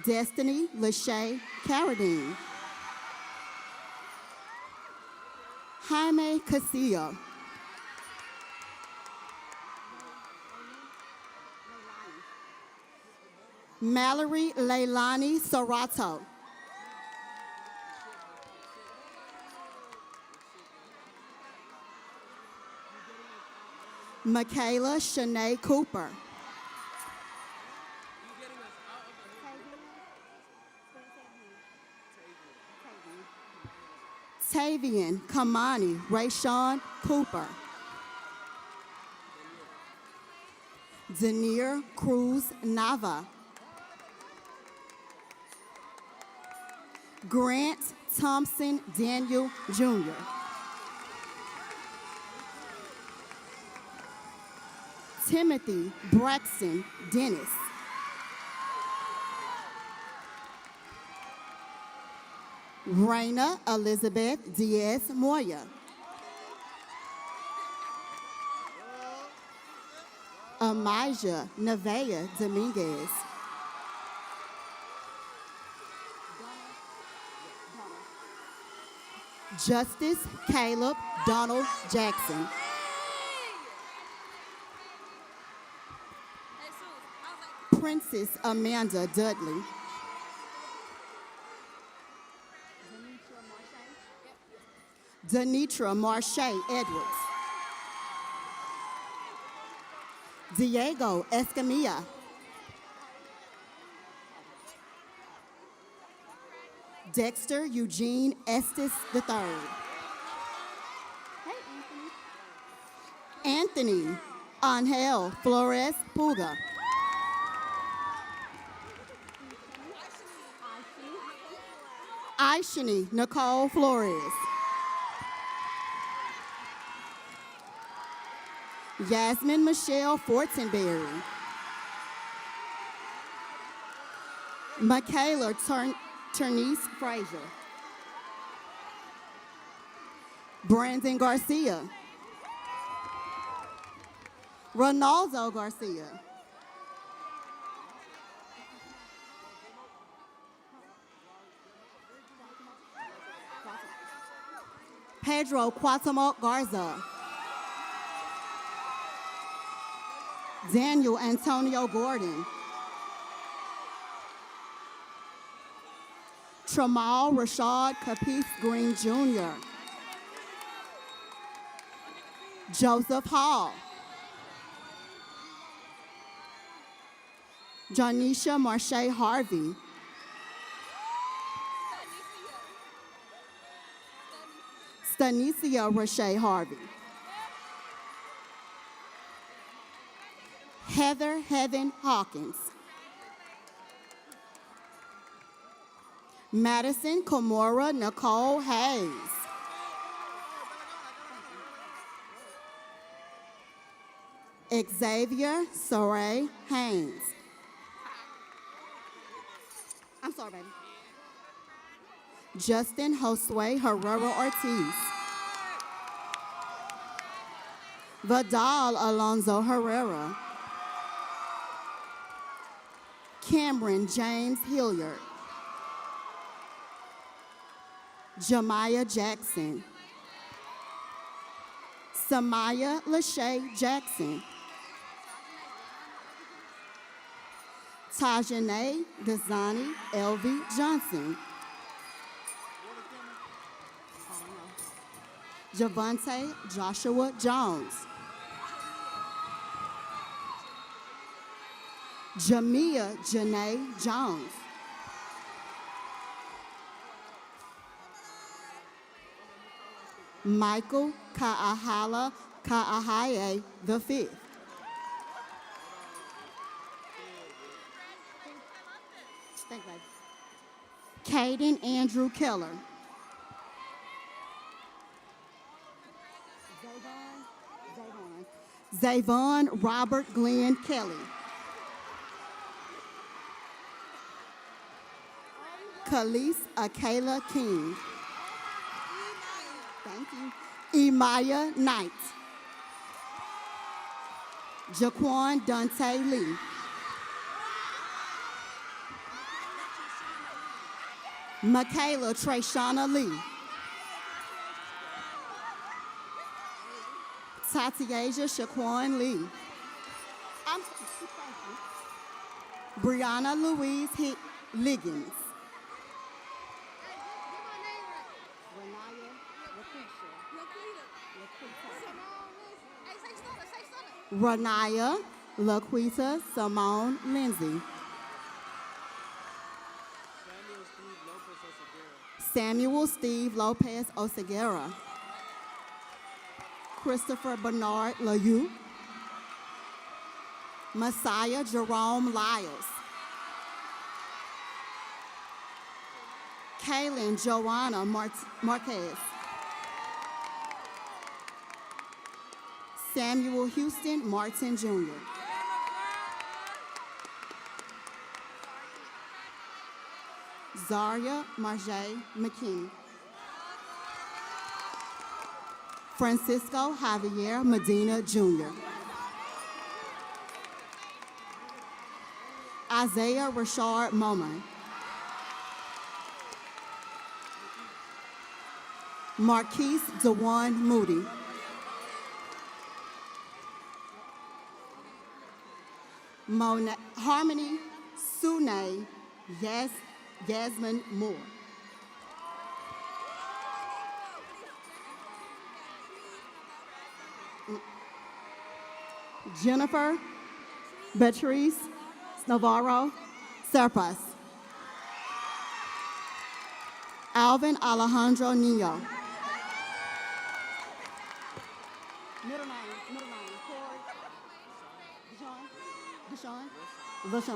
Destiny Lachey Carradine. Jaime Casillo. Mallory Leilani Sorato. Michaela Shanae Cooper. Tavian Kamani Rayshawn Cooper. Denier Cruz Nava. Grant Thompson Daniel Jr. Timothy Braxton Dennis. Raina Elizabeth Diaz Moya. Amijah Nevaeh Dominguez. Justice Caleb Donald Jackson. Princess Amanda Dudley. Denitra Marche Edwards. Diego Escamilla. Dexter Eugene Estes III. Anthony Angel Flores Puga. Aishani Nicole Flores. Yasmin Michelle Fortenberry. Michaela Ternice Frazier. Brandon Garcia. Ronaldo Garcia. Pedro Cuauhtemoc Garza. Daniel Antonio Gordon. Tramal Rashad Capiz Green Jr. Joseph Hall. Janisha Marche Harvey. Stanicia Rashay Harvey. Heather Heaven Hawkins. Madison Komora Nicole Hayes. Xavier Saray Haynes. I'm sorry, baby. Justin Josue Herrera Ortiz. Vidal Alonzo Herrera. Cameron James Hilliard. Jemiah Jackson. Samaya Lachey Jackson. Tajane Gazani Elvie Johnson. Javante Joshua Jones. Jamia Janae Jones. Michael Ka'ahala Ka'ahaye the fifth. Thank you, baby. Caden Andrew Keller. Zavon Robert Glenn Kelly. Khalees Akela King. Thank you. Emaya Knight. Jaquan Dante Lee. Michaela Trayshana Lee. Tatiasia Shaquan Lee. Brianna Louise Liggins. Renaya Laquita Simone Lindsay. Samuel Steve Lopez Oseguera. Christopher Bernard LaYou. Messiah Jerome Lyles. Kaylin Joanna Marquez. Samuel Houston Martin Jr. Zaria Marjay McKinney. Francisco Javier Medina Jr. Isaiah Rashard Moman. Marquise DeJuan Moody. Harmony Sune Yasmin Moore. Jennifer Beatrice Navarro Serpas. Alvin Alejandro Nino. Middle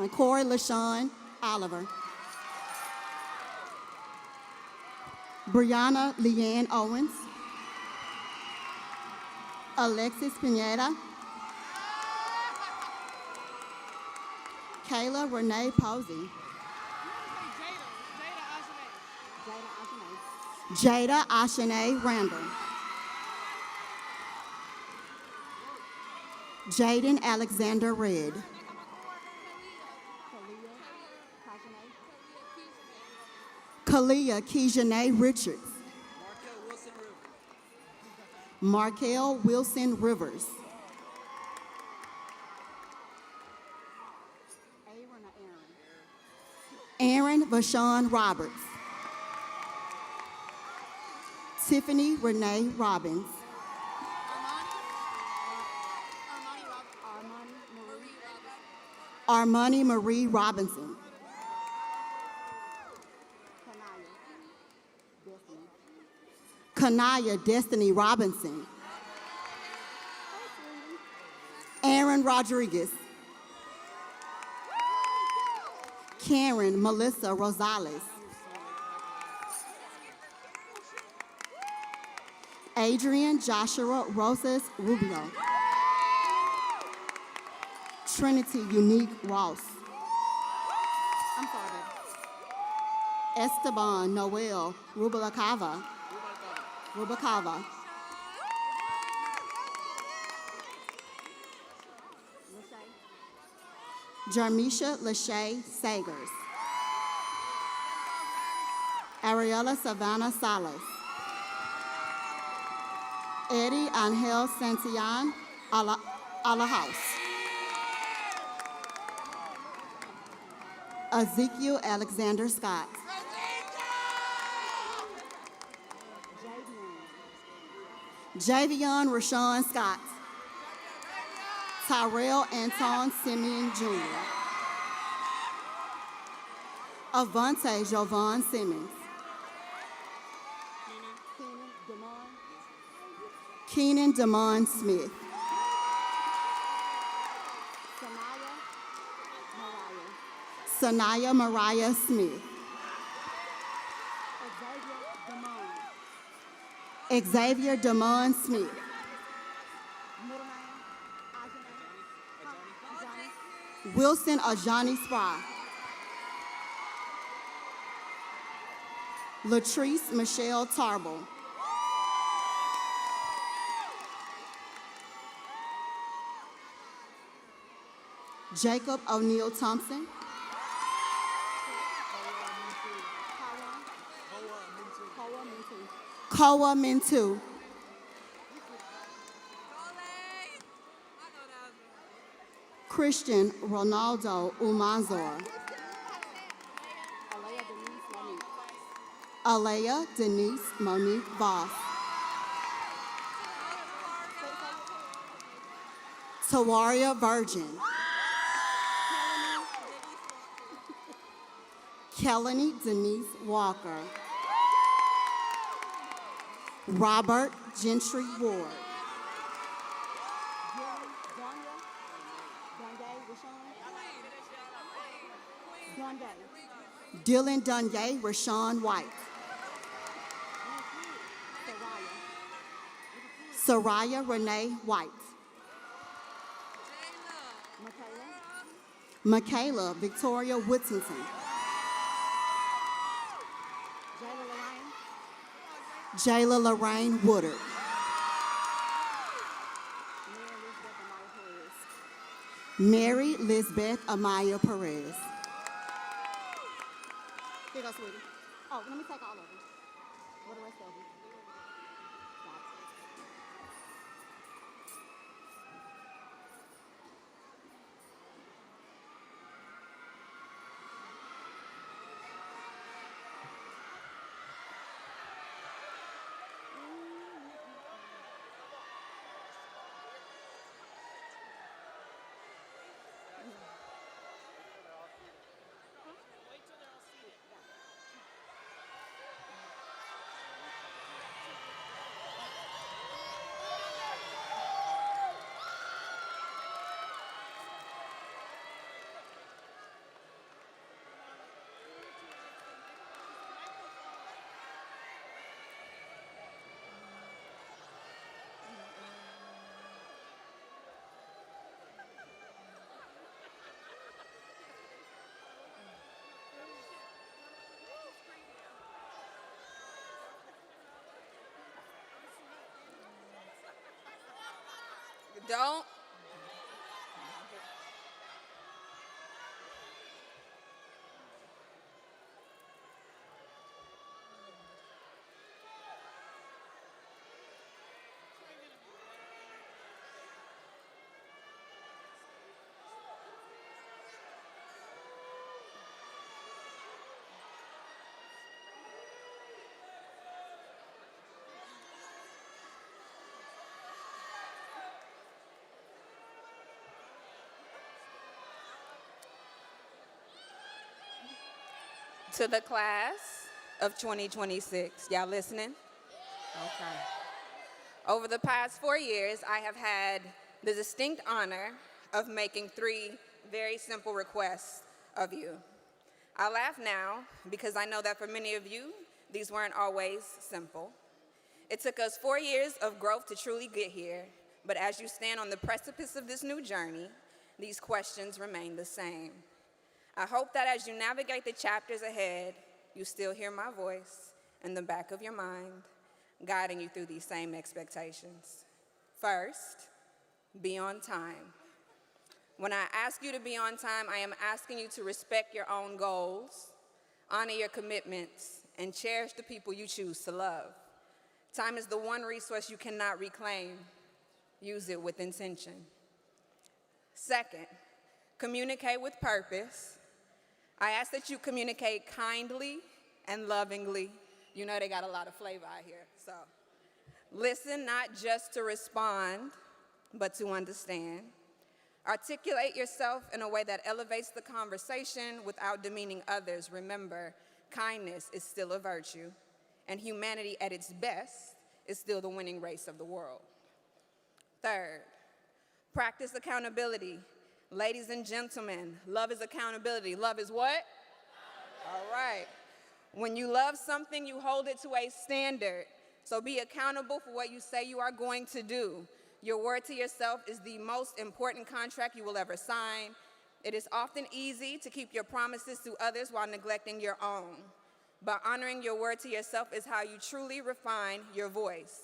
name, Corey LaShawn Oliver. Brianna Leanne Owens. Alexis Pineda. Kayla Renee Posey. Jada Ashane Randall. Jaden Alexander Red. Kalia Kijane Richards. Markel Wilson Rivers. Aaron Vashon Roberts. Tiffany Renee Robbins. Armani Marie Robinson. Kanaya Destiny Robinson. Aaron Rodriguez. Karen Melissa Rosales. Adrian Joshua Rosas Rubio. Trinity Unique Ross. I'm sorry. Esteban Noel Rubalcava. Jarmisha Lachey Sagers. Ariella Savannah Salas. Eddie Angel Santillan Alahouse. Ezekiel Alexander Scott. Javion Rashawn Scott. Tyrell Anton Simeon Jr. Avante Jovan Simmons. Keenan Damon Smith. Sanaya Mariah Smith. Xavier Damon Smith. Wilson Ajani Spry. Latrice Michelle Tarble. Jacob O'Neill Thompson. Koa Mintu. Christian Ronaldo Umanzor. Alea Denise Monique Voss. Tawaria Virgin. Kelly Denise Walker. Robert Gentry Ward. Dylan Dunye Rashawn White. Soraya Renee White. Michaela Victoria Whittington. Jayla Lorraine Woodard. Mary Lisbeth Amaya Perez. Here you go, sweetie. Oh, let me take all of them. What the rest of them? Don't. To the class of 2026. Y'all listening? Okay. Over the past 4 years, I have had the distinct honor of making 3 very simple requests of you. I laugh now because I know that for many of you, these weren't always simple. It took us 4 years of growth to truly get here, but as you stand on the precipice of this new journey, these questions remain the same. I hope that as you navigate the chapters ahead, you still hear my voice in the back of your mind, guiding you through these same expectations. First, be on time. When I ask you to be on time, I am asking you to respect your own goals, honor your commitments, and cherish the people you choose to love. Time is the one resource you cannot reclaim. Use it with intention. Second, communicate with purpose. I ask that you communicate kindly and lovingly. You know they got a lot of flavor out here, so. Listen not just to respond, but to understand. Articulate yourself in a way that elevates the conversation without demeaning others. Remember, kindness is still a virtue, and humanity at its best is still the winning race of the world. Third, practice accountability. Ladies and gentlemen, love is accountability. Love is what? All right. When you love something, you hold it to a standard. So be accountable for what you say you are going to do. Your word to yourself is the most important contract you will ever sign. It is often easy to keep your promises to others while neglecting your own. But honoring your word to yourself is how you truly refine your voice.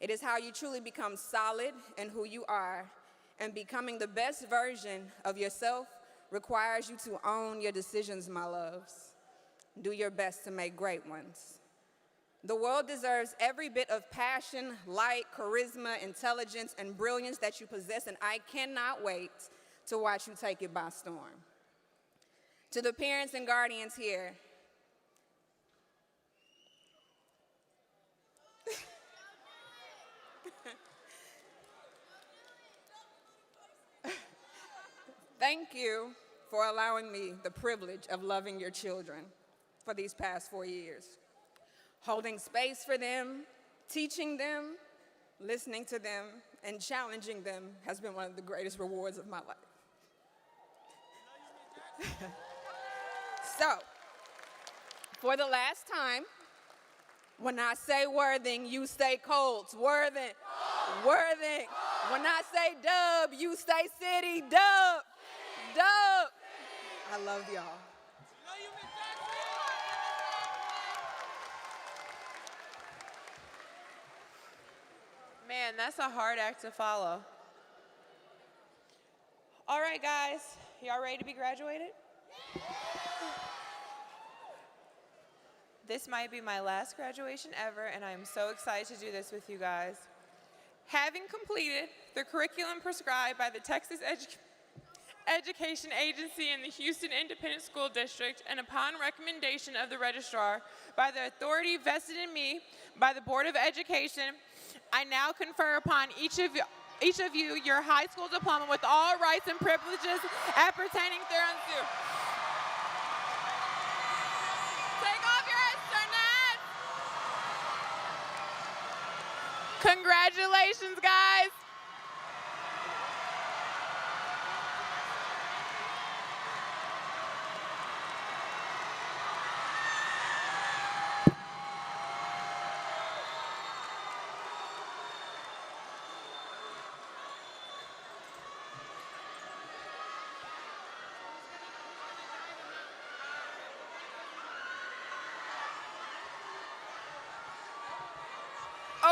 It is how you truly become solid in who you are. And becoming the best version of yourself requires you to own your decisions, my loves. Do your best to make great ones. The world deserves every bit of passion, light, charisma, intelligence, and brilliance that you possess, and I cannot wait to watch you take it by storm. To the parents and guardians here, thank you for allowing me the privilege of loving your children for these past 4 years. Holding space for them, teaching them, listening to them, and challenging them has been one of the greatest rewards of my life. So, for the last time, when I say Worthing, you say Colts. Worthing, Worthing. When I say Dub, you say City. Dub, Dub. I love y'all. Man, that's a hard act to follow. All right, guys, y'all ready to be graduated? This might be my last graduation ever, and I am so excited to do this with you guys. Having completed the curriculum prescribed by the Texas Education Agency and the Houston Independent School District, and upon recommendation of the registrar, by the authority vested in me by the Board of Education, I now confer upon each of you your high school diploma with all rights and privileges appertaining thereunto. Take off your Esternet. Congratulations, guys.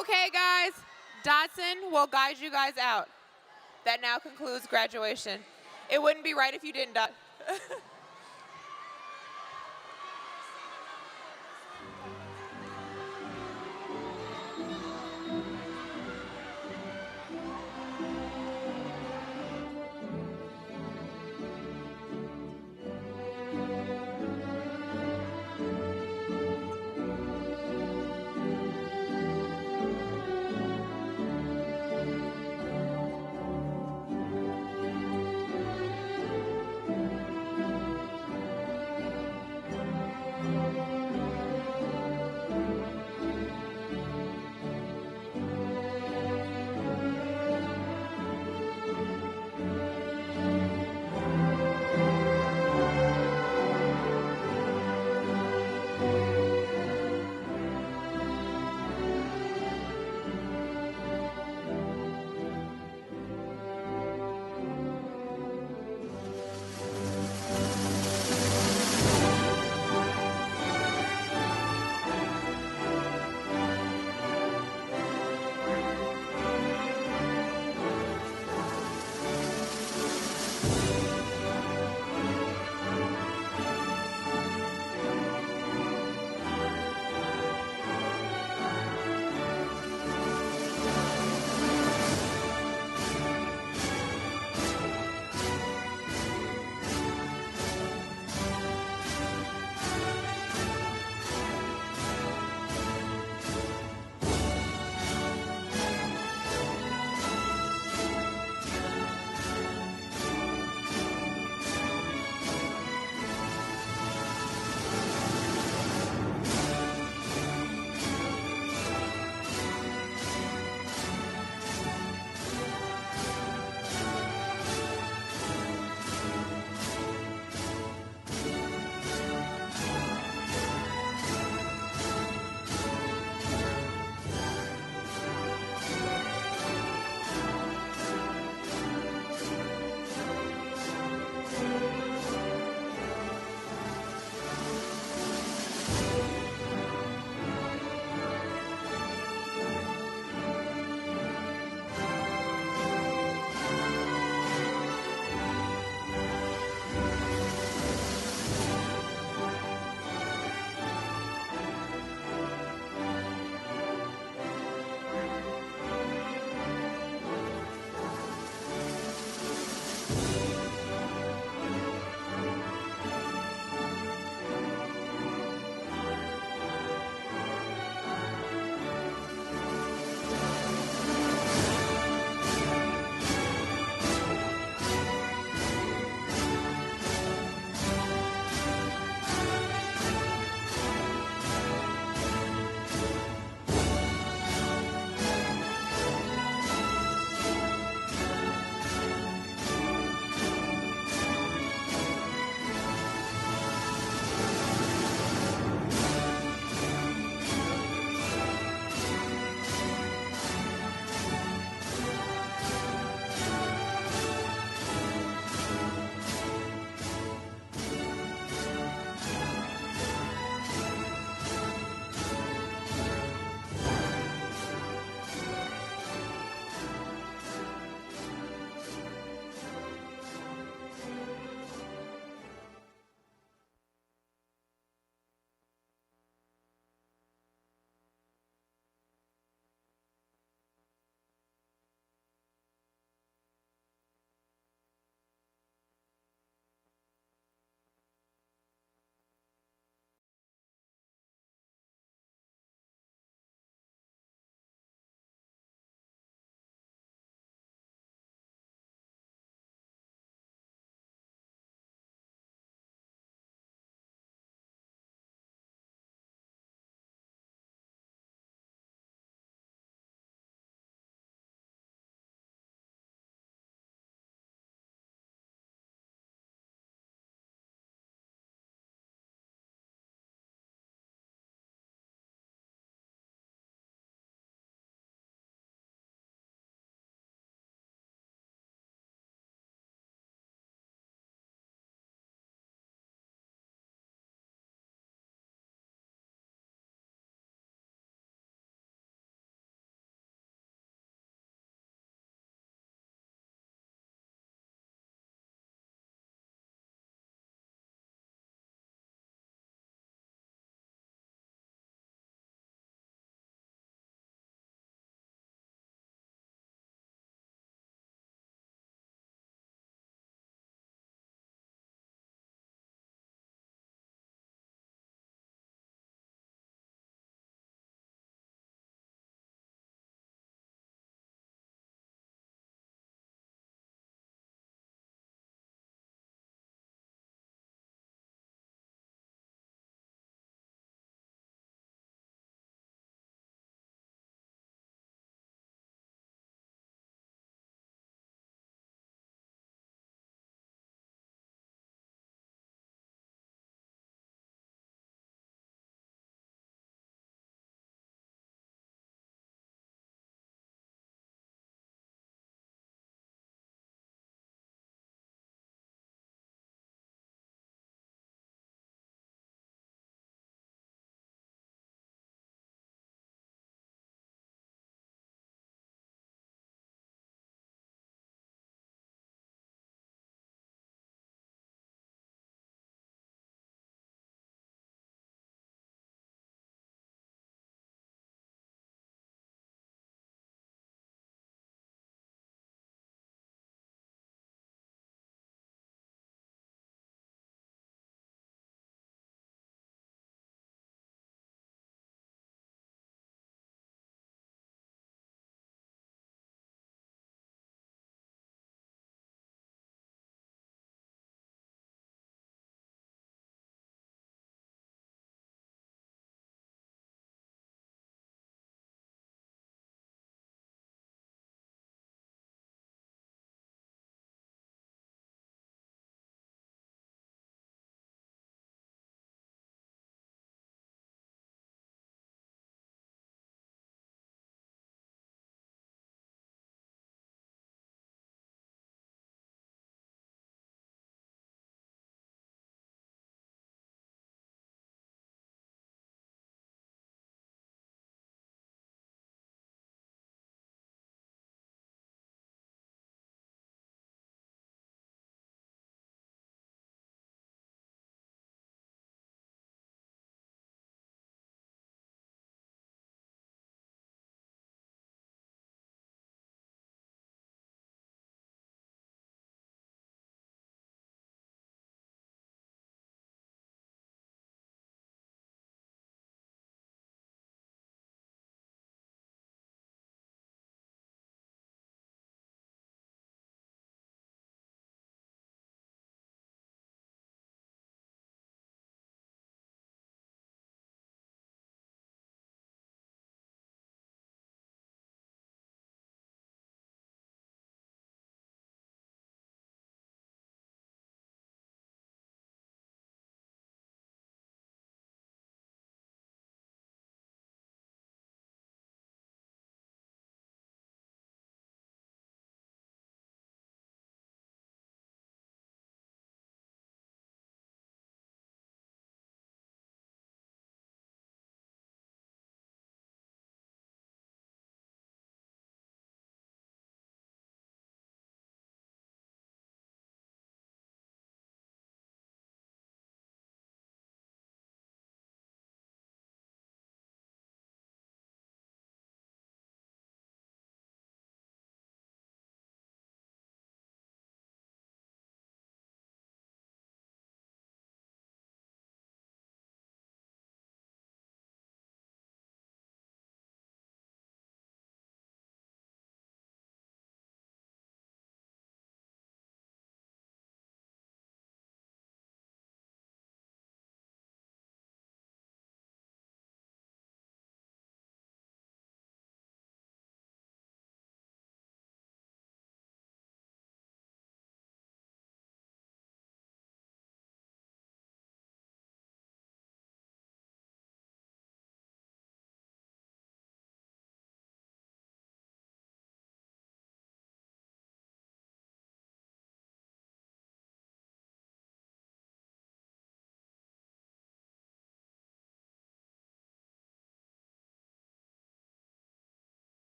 Okay, guys, Dotson will guide you guys out. That now concludes graduation. It wouldn't be right if you didn't, Dot.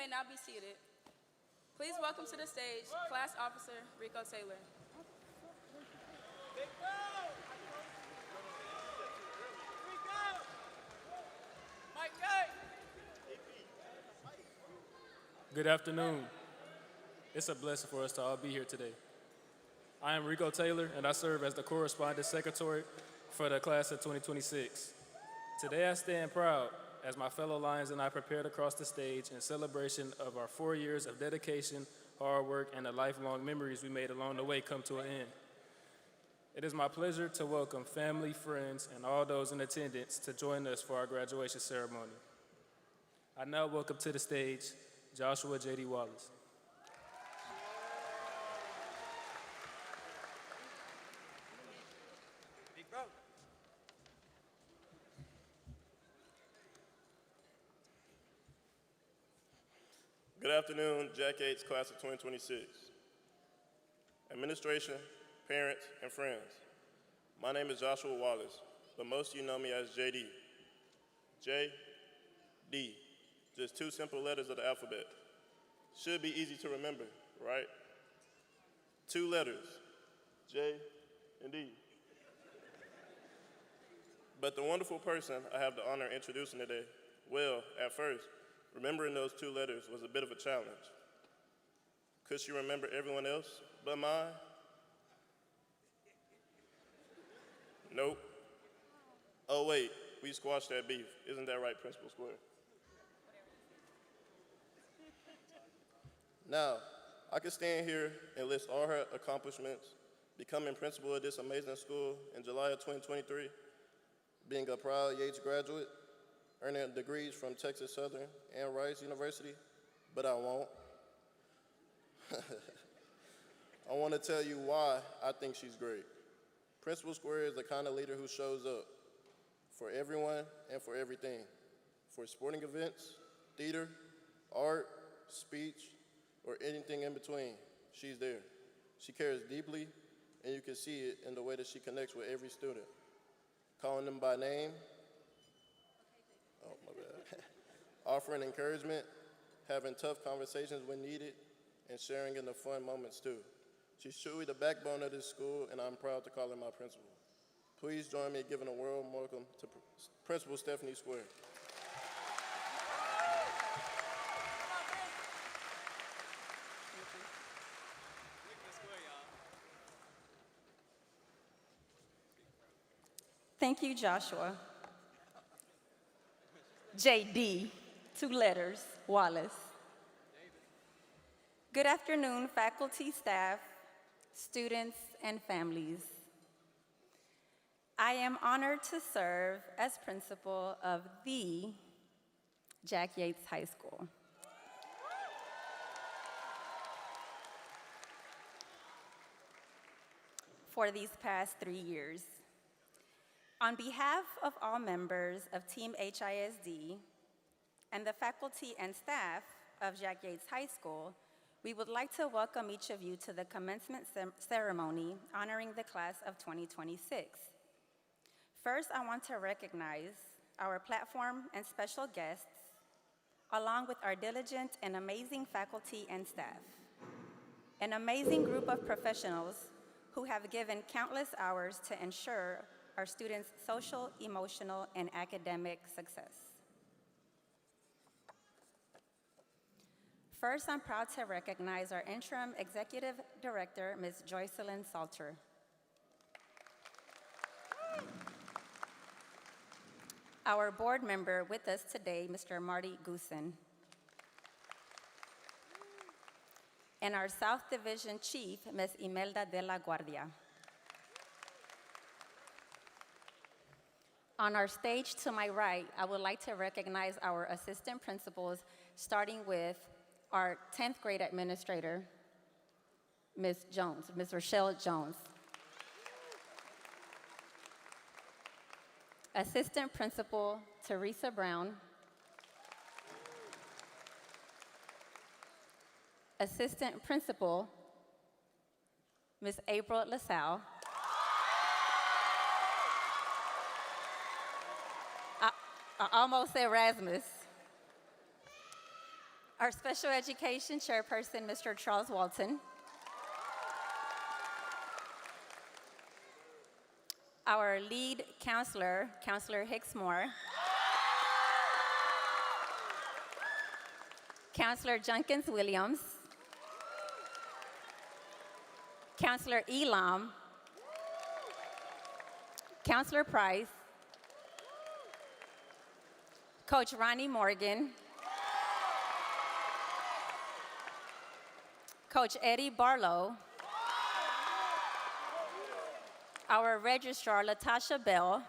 may now be seated. Please welcome to the stage Class Officer Rico Taylor. Good afternoon. It's a blessing for us to all be here today. I am Rico Taylor, and I serve as the Correspondence Secretary for the class of 2026. Today I stand proud as my fellow Lions and I prepare to cross the stage in celebration of our 4 years of dedication, hard work, and the lifelong memories we made along the way come to an end. It is my pleasure to welcome family, friends, and all those in attendance to join us for our graduation ceremony. I now welcome to the stage Joshua J.D. Wallace. Good afternoon, Jack Yates, class of 2026. Administration, parents, and friends. My name is Joshua Wallace, but most of you know me as JD. J-D, just 2 simple letters of the alphabet. Should be easy to remember, right? 2 letters, J and D. But the wonderful person I have the honor of introducing today, well, at first, remembering those 2 letters was a bit of a challenge. Could she remember everyone else but mine? Nope. Oh wait, we squashed that beef. Isn't that right, Principal Square? Now, I could stand here and list all her accomplishments, becoming principal of this amazing school in July of 2023, being a proud Yates graduate, earning degrees from Texas Southern and Rice University, but I won't. I want to tell you why I think she's great. Principal Square is the kind of leader who shows up for everyone and for everything. For sporting events, theater, art, speech, or anything in between, she's there. She cares deeply, and you can see it in the way that she connects with every student. Calling them by name, oh, my bad. Offering encouragement, having tough conversations when needed, and sharing in the fun moments too. She's truly the backbone of this school, and I'm proud to call her my principal. Please join me in giving a warm welcome to Principal Stephanie Square. Thank you, Joshua. JD, 2 letters, Wallace. Good afternoon, faculty, staff, students, and families. I am honored to serve as principal of the Jack Yates High School. For these past 3 years. On behalf of all members of Team HISD and the faculty and staff of Jack Yates High School, we would like to welcome each of you to the commencement ceremony honoring the class of 2026. First, I want to recognize our platform and special guests, along with our diligent and amazing faculty and staff, an amazing group of professionals who have given countless hours to ensure our students' social, emotional, and academic success. First, I'm proud to recognize our interim executive director, Ms. Joycelyn Salter. Our board member with us today, Mr. Marty Goosen. And our South Division Chief, Ms. Imelda de la Guardia. On our stage to my right, I would like to recognize our assistant principals, starting with our 10th grade administrator, Ms. Jones, Ms. Rochelle Jones. Assistant Principal, Teresa Brown. Assistant Principal, Ms. April LaSalle. I almost said Rasmus. Our special education chairperson, Mr. Charles Walton. Our lead counselor, Counselor Hicks Moore. Counselor Junkins Williams. Counselor Elam. Counselor Price. Coach Ronnie Morgan. Coach Eddie Barlow. Our registrar, Latasha Bell.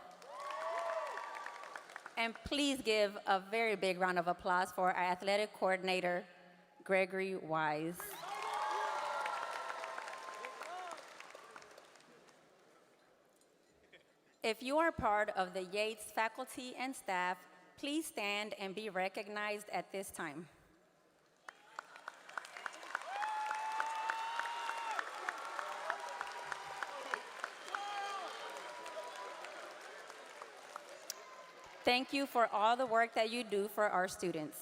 And please give a very big round of applause for our athletic coordinator, Gregory Wise. If you are part of the Yates faculty and staff, please stand and be recognized at this time. Thank you for all the work that you do for our students.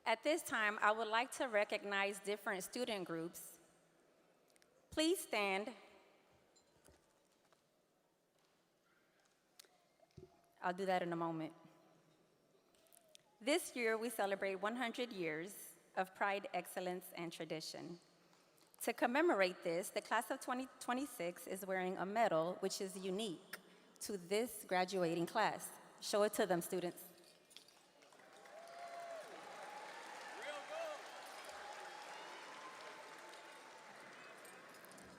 At this time, I would like to recognize different student groups. Please stand. I'll do that in a moment. This year, we celebrate 100 years of pride, excellence, and tradition. To commemorate this, the class of 2026 is wearing a medal which is unique to this graduating class. Show it to them, students.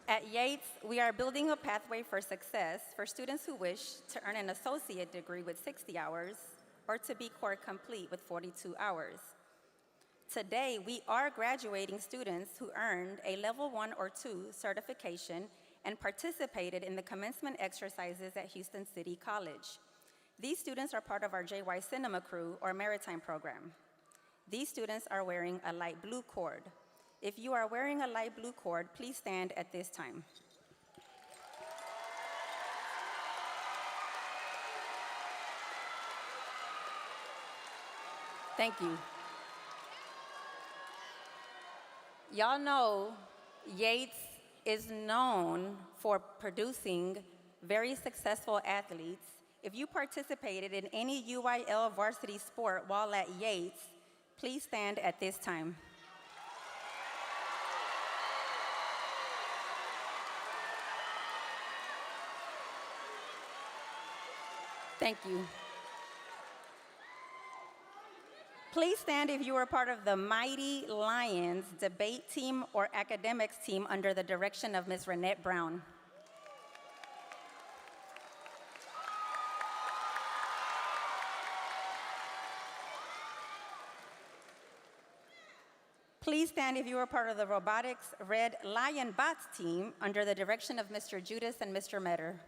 At Yates, we are building a pathway for success for students who wish to earn an associate degree with 60 hours or to be core complete with 42 hours. Today, we are graduating students who earned a level 1 or 2 certification and participated in the commencement exercises at Houston City College. These students are part of our JY Cinema Crew or Maritime program. These students are wearing a light blue cord. If you are wearing a light blue cord, please stand at this time. Thank you. Y'all know Yates is known for producing very successful athletes. If you participated in any UIL varsity sport while at Yates, please stand at this time. Thank you. Please stand if you were part of the Mighty Lions debate team or academics team under the direction of Ms. Renette Brown. Please stand if you were part of the robotics Red Lion Bots team under the direction of Mr. Judas and Mr. Metter.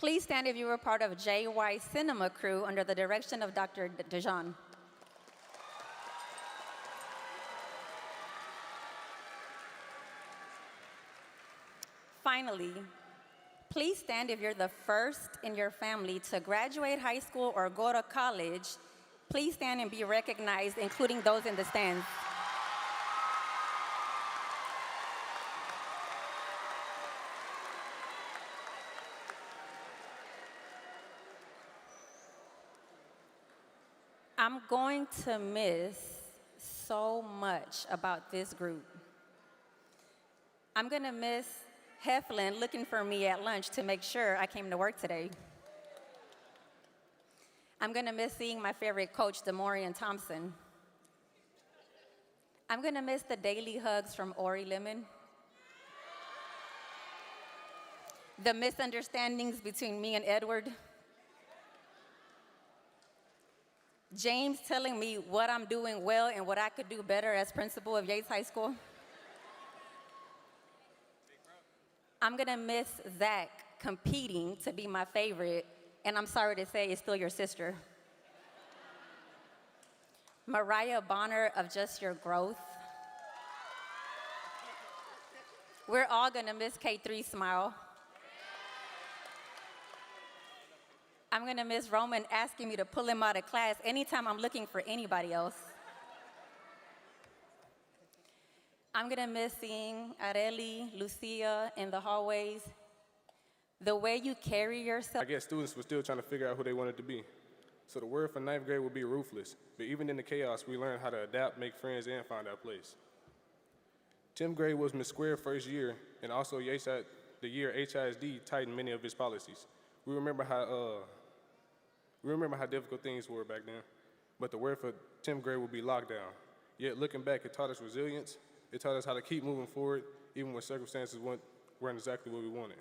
Please stand if you were part of JY Cinema Crew under the direction of Dr. Dejan. Finally, please stand if you're the first in your family to graduate high school or go to college. Please stand and be recognized, including those in the stands. I'm going to miss so much about this group. I'm gonna miss Heflin looking for me at lunch to make sure I came to work today. I'm gonna miss seeing my favorite coach, Demorian Thompson. I'm gonna miss the daily hugs from Ori Lemon. The misunderstandings between me and Edward. James telling me what I'm doing well and what I could do better as principal of Yates High School. I'm gonna miss Zach competing to be my favorite, and I'm sorry to say it's still your sister. Mariah Bonner of Just Your Growth. We're all gonna miss K3 Smile. I'm going to miss Roman asking me to pull him out of class anytime I'm looking for anybody else. I'm going to miss seeing Areli, Lucia in the hallways. The way you carry yourself. I guess students were still trying to figure out who they wanted to be. So the word for ninth grade would be ruthless. But even in the chaos, we learned how to adapt, make friends, and find our place. 10th grade was Miss Square first year, and also the year HISD tightened many of its policies. We remember how difficult things were back then, but the word for 10th grade would be lockdown. Yet looking back, it taught us resilience. It taught us how to keep moving forward, even when circumstances weren't exactly what we wanted.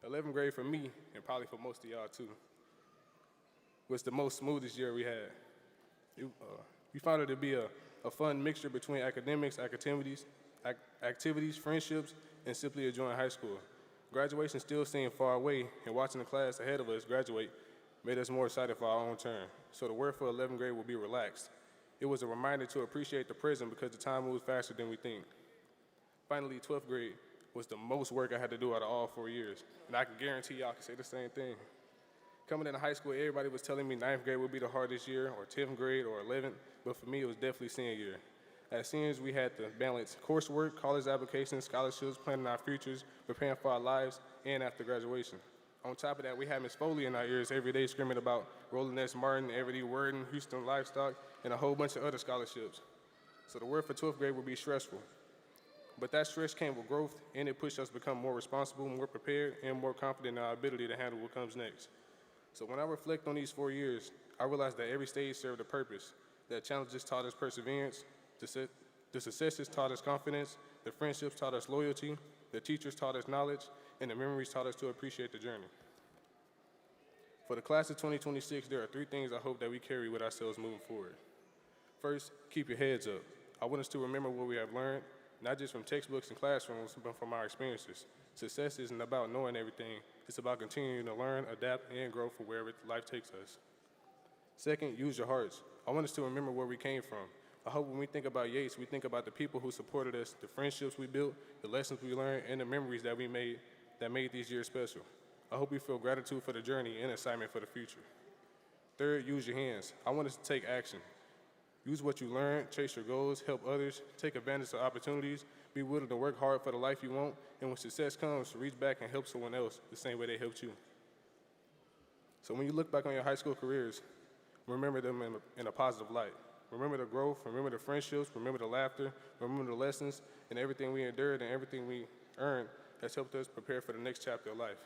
11th grade for me, and probably for most of y'all too, was the most smoothest year we had. We found it to be a fun mixture between academics, activities, friendships, and simply enjoying high school. Graduation still seemed far away, and watching the class ahead of us graduate made us more excited for our own turn. So the word for 11th grade will be relaxed. It was a reminder to appreciate the present because the time moves faster than we think. Finally, 12th grade was the most work I had to do out of all 4 years, and I can guarantee y'all can say the same thing. Coming into high school, everybody was telling me 9th grade would be the hardest year, or 10th grade, or 11th, but for me, it was definitely senior year. As seniors, we had to balance coursework, college applications, scholarships, planning our futures, preparing for our lives, and after graduation. On top of that, we had Miss Foley in our ears every day screaming about Roland S. Martin, Everett Worden, Houston Livestock, and a whole bunch of other scholarships. So the word for 12th grade would be stressful. But that stress came with growth, and it pushed us to become more responsible, more prepared, and more confident in our ability to handle what comes next. So when I reflect on these 4 years, I realize that every stage served a purpose, that challenges taught us perseverance, the successes taught us confidence, the friendships taught us loyalty, the teachers taught us knowledge, and the memories taught us to appreciate the journey. For the class of 2026, there are 3 things I hope that we carry with ourselves moving forward. First, keep your heads up. I want us to remember what we have learned, not just from textbooks and classrooms, but from our experiences. Success isn't about knowing everything. It's about continuing to learn, adapt, and grow for wherever life takes us. Second, use your hearts. I want us to remember where we came from. I hope when we think about Yates, we think about the people who supported us, the friendships we built, the lessons we learned, and the memories that we made that made these years special. I hope we feel gratitude for the journey and excitement for the future. Third, use your hands. I want us to take action. Use what you learned, chase your goals, help others, take advantage of opportunities, be willing to work hard for the life you want, and when success comes, reach back and help someone else the same way they helped you. So when you look back on your high school careers, remember them in a positive light. Remember the growth, remember the friendships, remember the laughter, remember the lessons, and everything we endured and everything we earned has helped us prepare for the next chapter of life.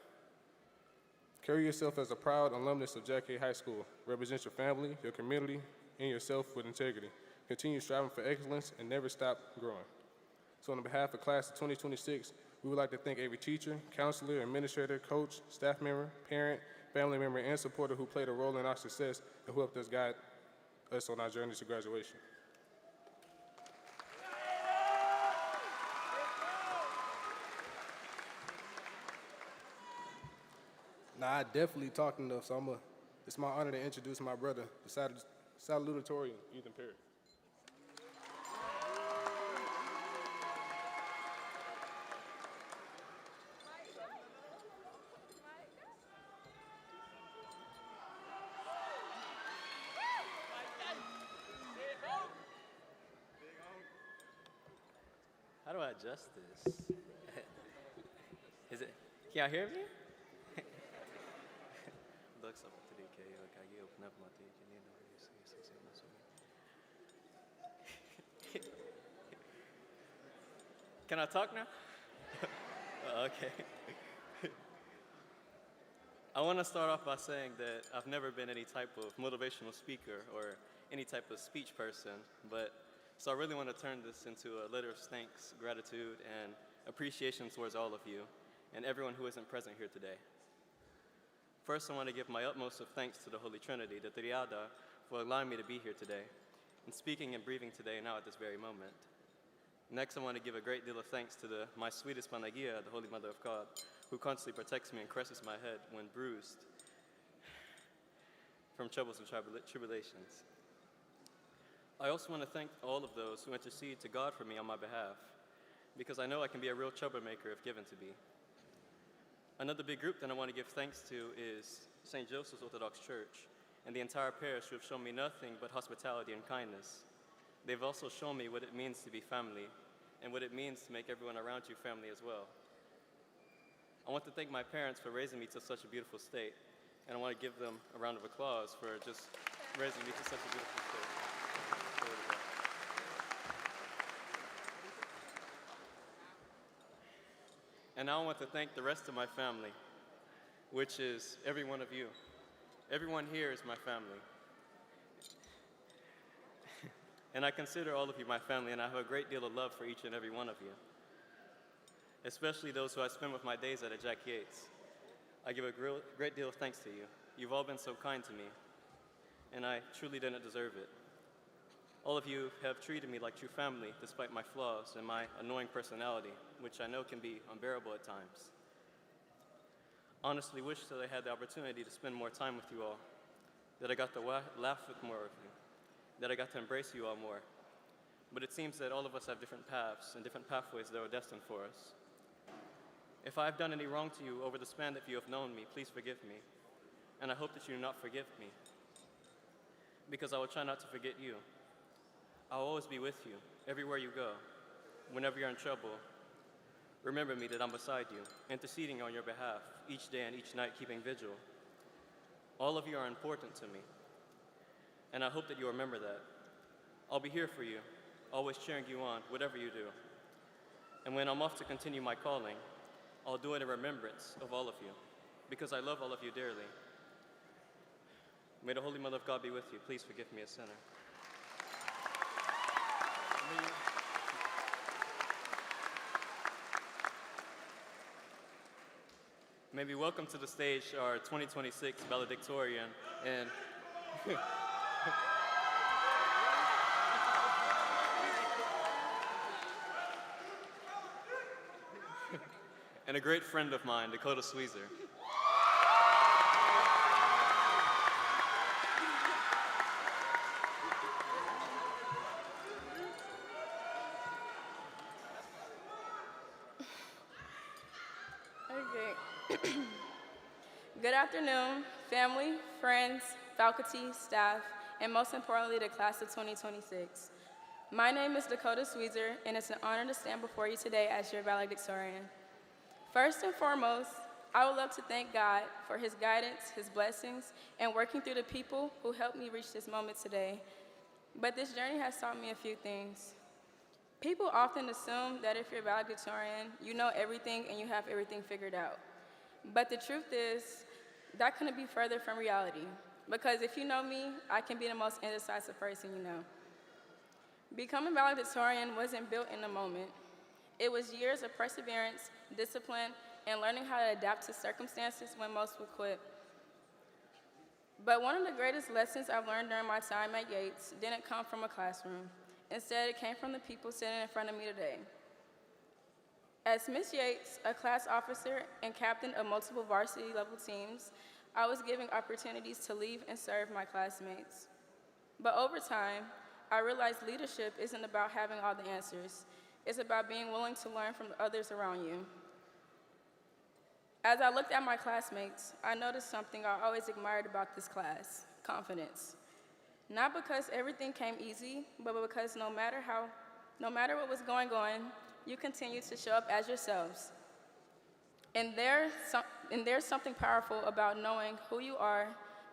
Carry yourself as a proud alumnus of Jack A. High School. Represent your family, your community, and yourself with integrity. Continue striving for excellence and never stop growing. So on behalf of class of 2026, we would like to thank every teacher, counselor, administrator, coach, staff member, parent, family member, and supporter who played a role in our success and who helped us guide us on our journey to graduation. Now, I definitely talked enough, so it's my honor to introduce my brother, the salutatorian, Ethan Perry. How do I adjust this? Is it? Can y'all hear me? Can I talk now? Okay. I want to start off by saying that I've never been any type of motivational speaker or any type of speech person, so I really want to turn this into a letter of thanks, gratitude, and appreciation towards all of you and everyone who isn't present here today. First, I want to give my utmost of thanks to the Holy Trinity, the Triada, for allowing me to be here today and speaking and breathing today now at this very moment. Next, I want to give a great deal of thanks to my sweetest Panagia, the Holy Mother of God, who constantly protects me and caresses my head when bruised from troubles and tribulations. I also want to thank all of those who intercede to God for me on my behalf, because I know I can be a real troublemaker if given to be. Another big group that I want to give thanks to is St. Joseph's Orthodox Church and the entire parish who have shown me nothing but hospitality and kindness. They've also shown me what it means to be family and what it means to make everyone around you family as well. I want to thank my parents for raising me to such a beautiful state, and I want to give them a round of applause for just raising me to such a beautiful state. And now I want to thank the rest of my family, which is every one of you. Everyone here is my family. And I consider all of you my family, and I have a great deal of love for each and every one of you, especially those who I spend with my days at Jack Yates. I give a great deal of thanks to you. You've all been so kind to me, and I truly didn't deserve it. All of you have treated me like true family despite my flaws and my annoying personality, which I know can be unbearable at times. Honestly wish that I had the opportunity to spend more time with you all, that I got to laugh with more of you, that I got to embrace you all more. But it seems that all of us have different paths and different pathways that are destined for us. If I have done any wrong to you over the span that you have known me, please forgive me. And I hope that you do not forgive me, because I will try not to forget you. I'll always be with you, everywhere you go. Whenever you're in trouble, remember me that I'm beside you, interceding on your behalf, each day and each night keeping vigil. All of you are important to me, and I hope that you remember that. I'll be here for you, always cheering you on, whatever you do. And when I'm off to continue my calling, I'll do it in remembrance of all of you, because I love all of you dearly. May the Holy Mother of God be with you. Please forgive me, a sinner. May we welcome to the stage our 2026 valedictorian and and a great friend of mine, Dakota Sweezer. Okay. Good afternoon, family, friends, faculty, staff, and most importantly, the class of 2026. My name is Dakota Sweezer, and it's an honor to stand before you today as your valedictorian. First and foremost, I would love to thank God for his guidance, his blessings, and working through the people who helped me reach this moment today. But this journey has taught me a few things. People often assume that if you're a valedictorian, you know everything and you have everything figured out. But the truth is, that couldn't be further from reality. Because if you know me, I can be the most indecisive person you know. Becoming valedictorian wasn't built in a moment. It was years of perseverance, discipline, and learning how to adapt to circumstances when most would quit. But one of the greatest lessons I've learned during my time at Yates didn't come from a classroom. Instead, it came from the people sitting in front of me today. As Miss Yates, a class officer and captain of multiple varsity level teams, I was given opportunities to lead and serve my classmates. But over time, I realized leadership isn't about having all the answers. It's about being willing to learn from the others around you. As I looked at my classmates, I noticed something I always admired about this class: confidence. Not because everything came easy, but because no matter what was going on, you continued to show up as yourselves. And there's something powerful about knowing who you are,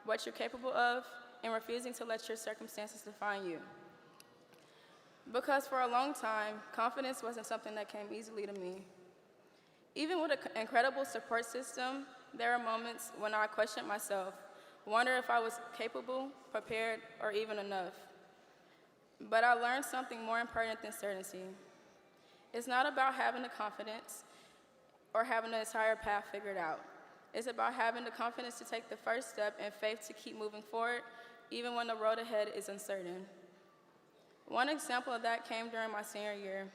what you're capable of, and refusing to let your circumstances define you. Because for a long time, confidence wasn't something that came easily to me. Even with an incredible support system, there are moments when I questioned myself, wonder if I was capable, prepared, or even enough. But I learned something more important than certainty. It's not about having the confidence or having the entire path figured out. It's about having the confidence to take the first step and faith to keep moving forward, even when the road ahead is uncertain. One example of that came during my senior year.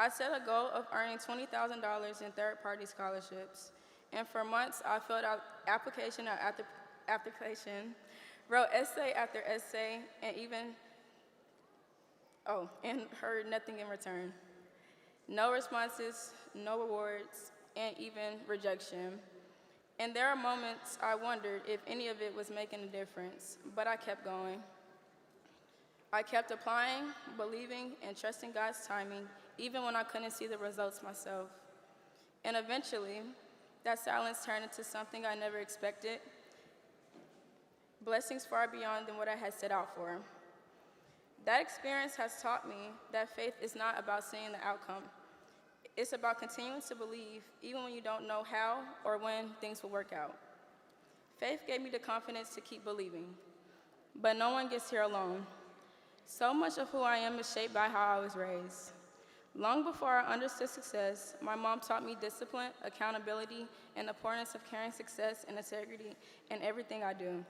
I set a goal of earning $20,000 in third-party scholarships, and for months I filled out application after application, wrote essay after essay, and heard nothing in return. No responses, no rewards, and even rejection. And there are moments I wondered if any of it was making a difference, but I kept going. I kept applying, believing, and trusting God's timing, even when I couldn't see the results myself. And eventually, that silence turned into something I never expected, blessings far beyond than what I had set out for. That experience has taught me that faith is not about seeing the outcome. It's about continuing to believe even when you don't know how or when things will work out. Faith gave me the confidence to keep believing, but no one gets here alone. So much of who I am is shaped by how I was raised. Long before I understood success, my mom taught me discipline, accountability, and the importance of carrying success and integrity in everything I do.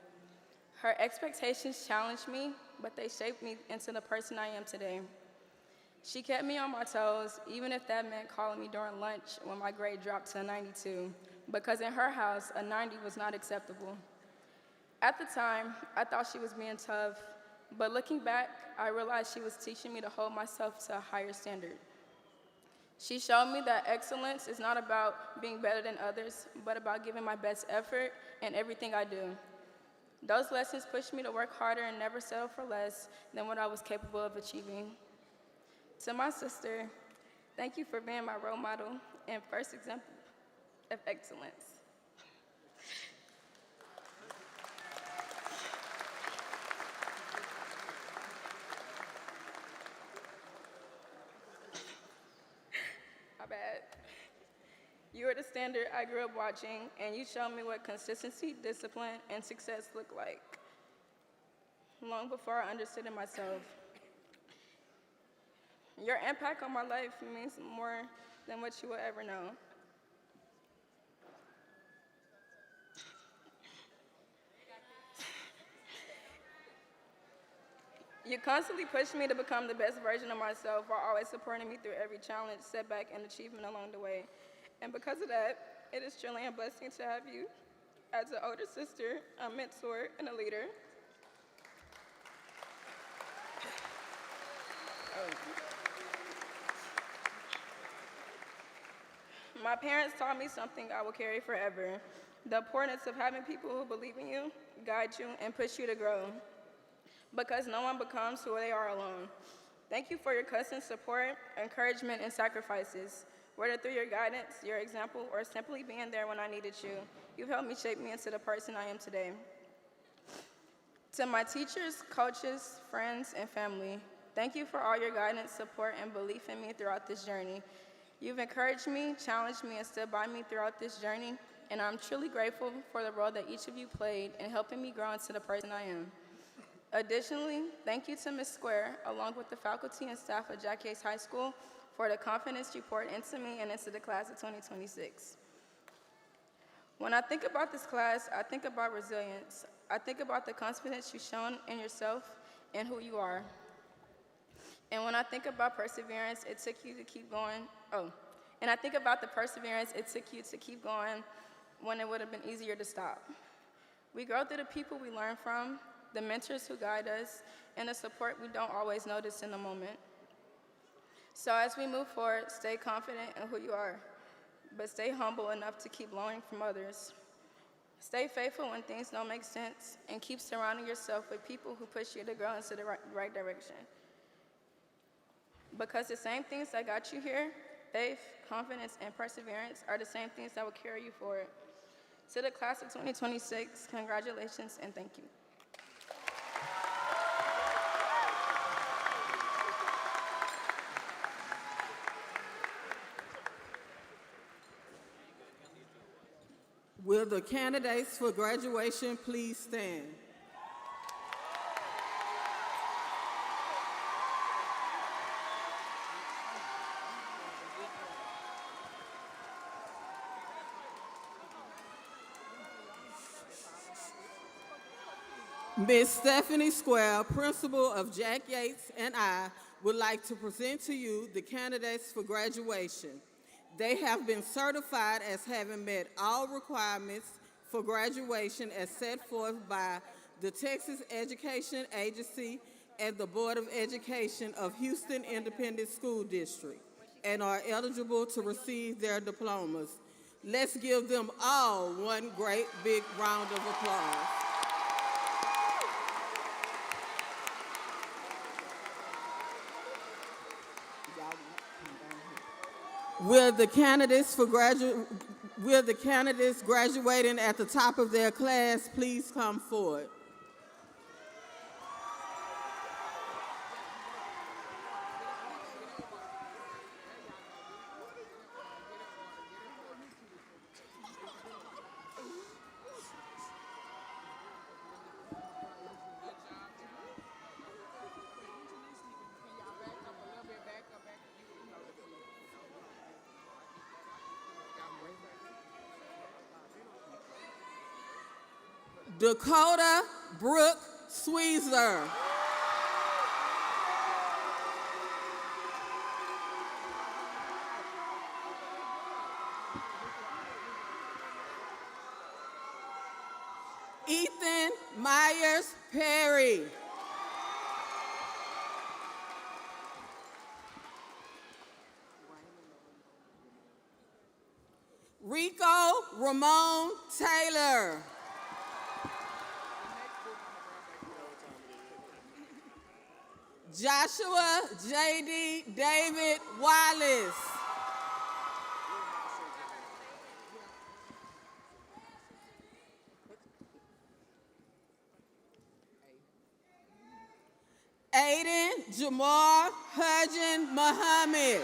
Her expectations challenged me, but they shaped me into the person I am today. She kept me on my toes, even if that meant calling me during lunch when my grade dropped to a 92, because in her house, a 90 was not acceptable. At the time, I thought she was being tough, but looking back, I realized she was teaching me to hold myself to a higher standard. She showed me that excellence is not about being better than others, but about giving my best effort in everything I do. Those lessons pushed me to work harder and never settle for less than what I was capable of achieving. To my sister, thank you for being my role model and first example of excellence. My bad. You are the standard I grew up watching, and you showed me what consistency, discipline, and success look like, long before I understood it myself. Your impact on my life means more than what you will ever know. You constantly push me to become the best version of myself while always supporting me through every challenge, setback, and achievement along the way. And because of that, it is truly a blessing to have you as an older sister, a mentor, and a leader. My parents taught me something I will carry forever: the importance of having people who believe in you, guide you, and push you to grow, because no one becomes who they are alone. Thank you for your constant support, encouragement, and sacrifices. Whether through your guidance, your example, or simply being there when I needed you, you've helped me shape me into the person I am today. To my teachers, coaches, friends, and family, thank you for all your guidance, support, and belief in me throughout this journey. You've encouraged me, challenged me, and stood by me throughout this journey, and I'm truly grateful for the role that each of you played in helping me grow into the person I am. Additionally, thank you to Ms. Square, along with the faculty and staff of Jack Yates High School, for the confidence you poured into me and into the class of 2026. When I think about this class, I think about resilience. I think about the confidence you've shown in yourself and who you are. And when I think about perseverance, it took you to keep going. And I think about the perseverance it took you to keep going when it would have been easier to stop. We grow through the people we learn from, the mentors who guide us, and the support we don't always notice in the moment. So as we move forward, stay confident in who you are, but stay humble enough to keep learning from others. Stay faithful when things don't make sense, and keep surrounding yourself with people who push you to grow into the right direction. Because the same things that got you here, faith, confidence, and perseverance, are the same things that will carry you forward. To the class of 2026, congratulations and thank you. Will the candidates for graduation please stand? Ms. Stephanie Square, principal of Jack Yates, and I would like to present to you the candidates for graduation. They have been certified as having met all requirements for graduation as set forth by the Texas Education Agency and the Board of Education of Houston Independent School District, and are eligible to receive their diplomas. Let's give them all one great big round of applause. Will the candidates graduating at the top of their class please come forward? Dakota Brooke Sweezer. Ethan Myers Perry. Rico Ramon Taylor. Joshua J.D. David Wallace. Aiden Jamar Hudgen Muhammad.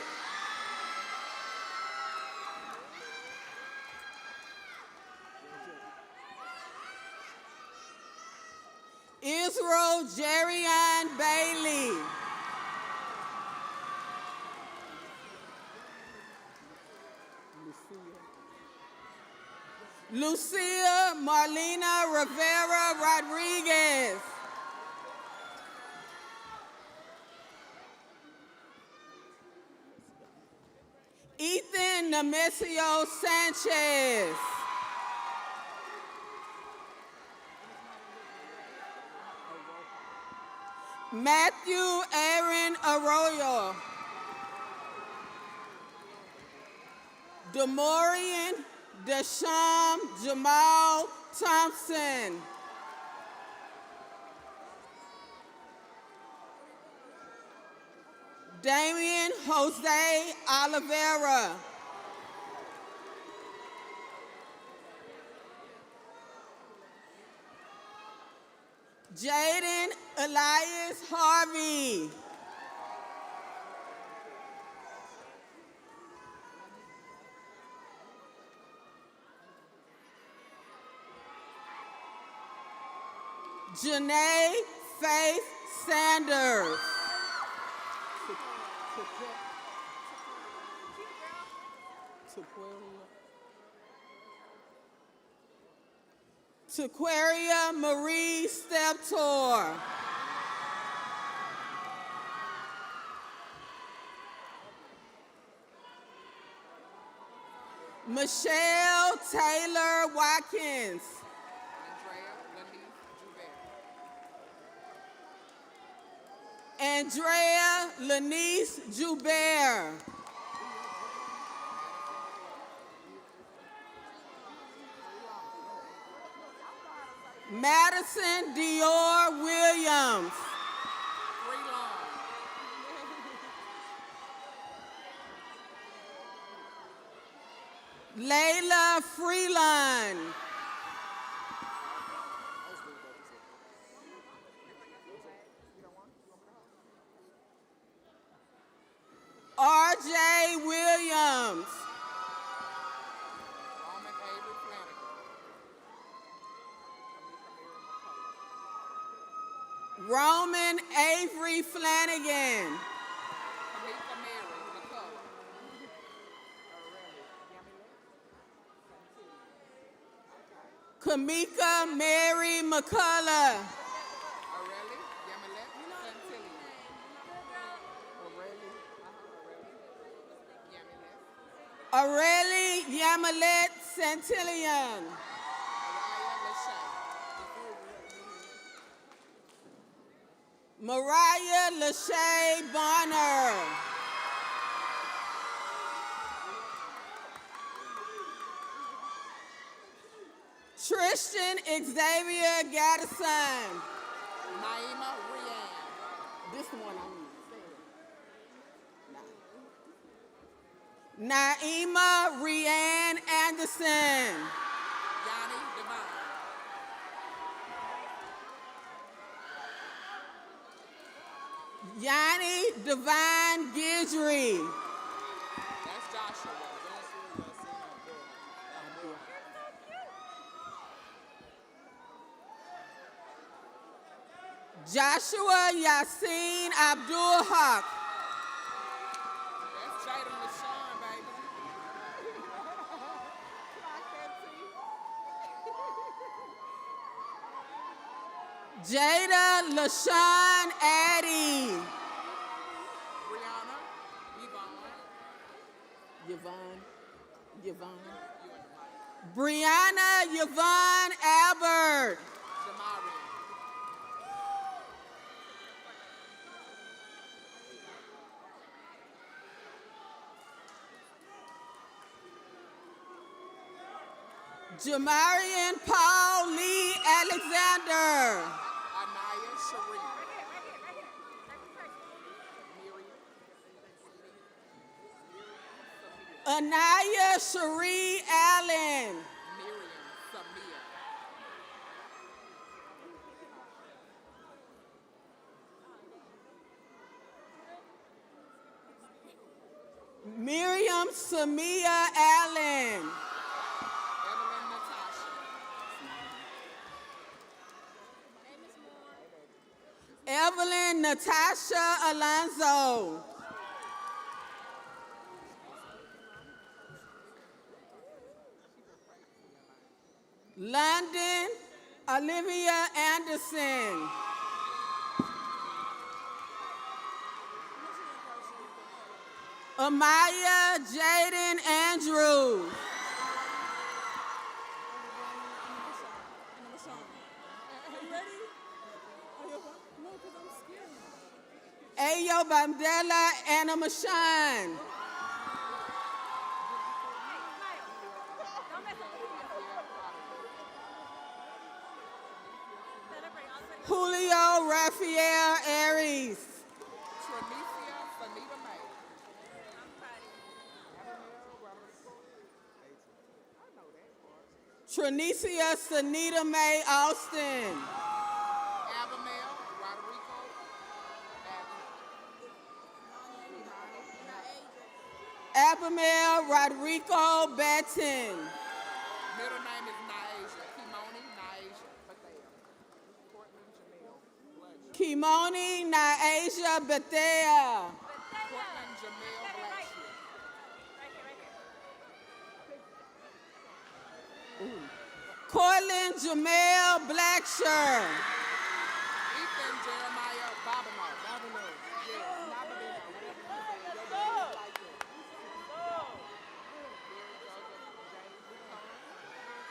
Israel Jerian Bailey. Lucia Marlena Rivera Rodriguez. Ethan Nemesio Sanchez. Matthew Aaron Arroyo. Demorian Desham Jamal Thompson. Damian Jose Oliveira. Jaden Elias Harvey. Janae Faith Sanders. Tequaria Marie Steptor. Michelle Taylor Watkins. Andrea Lanice Joubert. Madison Dior Williams. Layla Freeland. R.J. Williams. Roman Avery Flanagan. Kamika Mary McCullough. Aurelie Yamilet Santillion. Mariah Lachey Bonner. Tristan Xavier Gaddison. Naima Rianne. This the one I need. Naima Rianne Anderson. Yanni Divine. Yanni Divine Gidry. That's Joshua. Joshua Yassine Abdul Haq. That's Jada LaShawn, baby. Jada LaShawn Addy. Brianna, Yvonne. Brianna Yvonne Albert. Jamarian Paul Lee Alexander. Anaya Cherie. Anaya Cherie Allen. Miriam Samia. Miriam Samia Allen. Evelyn Natasha Alonso. London Olivia Anderson. Amaya Jaden Andrews. Ayo Bandela Anna Mashan. Julio Rafael Aries. Trinicia Sanita Mae Austin. Abamel Rodrigo Batten. Middle name is Naisha. Kimoni Naisha Bethea. Portland Jamel Blackshear. Cortland Jamel Blackshear. Ethan Jeremiah Bobineau.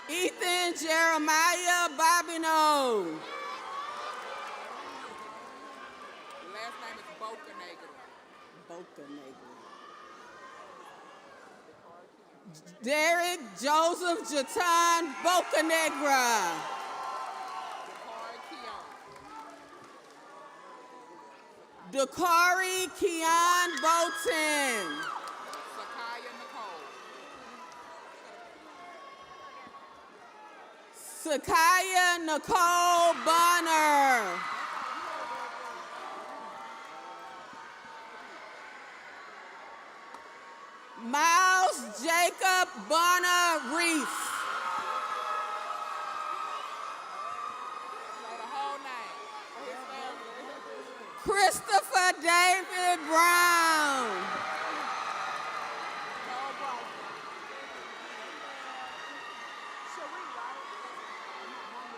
Ethan Jeremiah Bobineau. Last name is Bocanegra. Derek Joseph Jatan Bocanegra. Dakari Keon Bolton. Sakaya Nicole Bonner. Miles Jacob Bonner Reese. Christopher David Brown.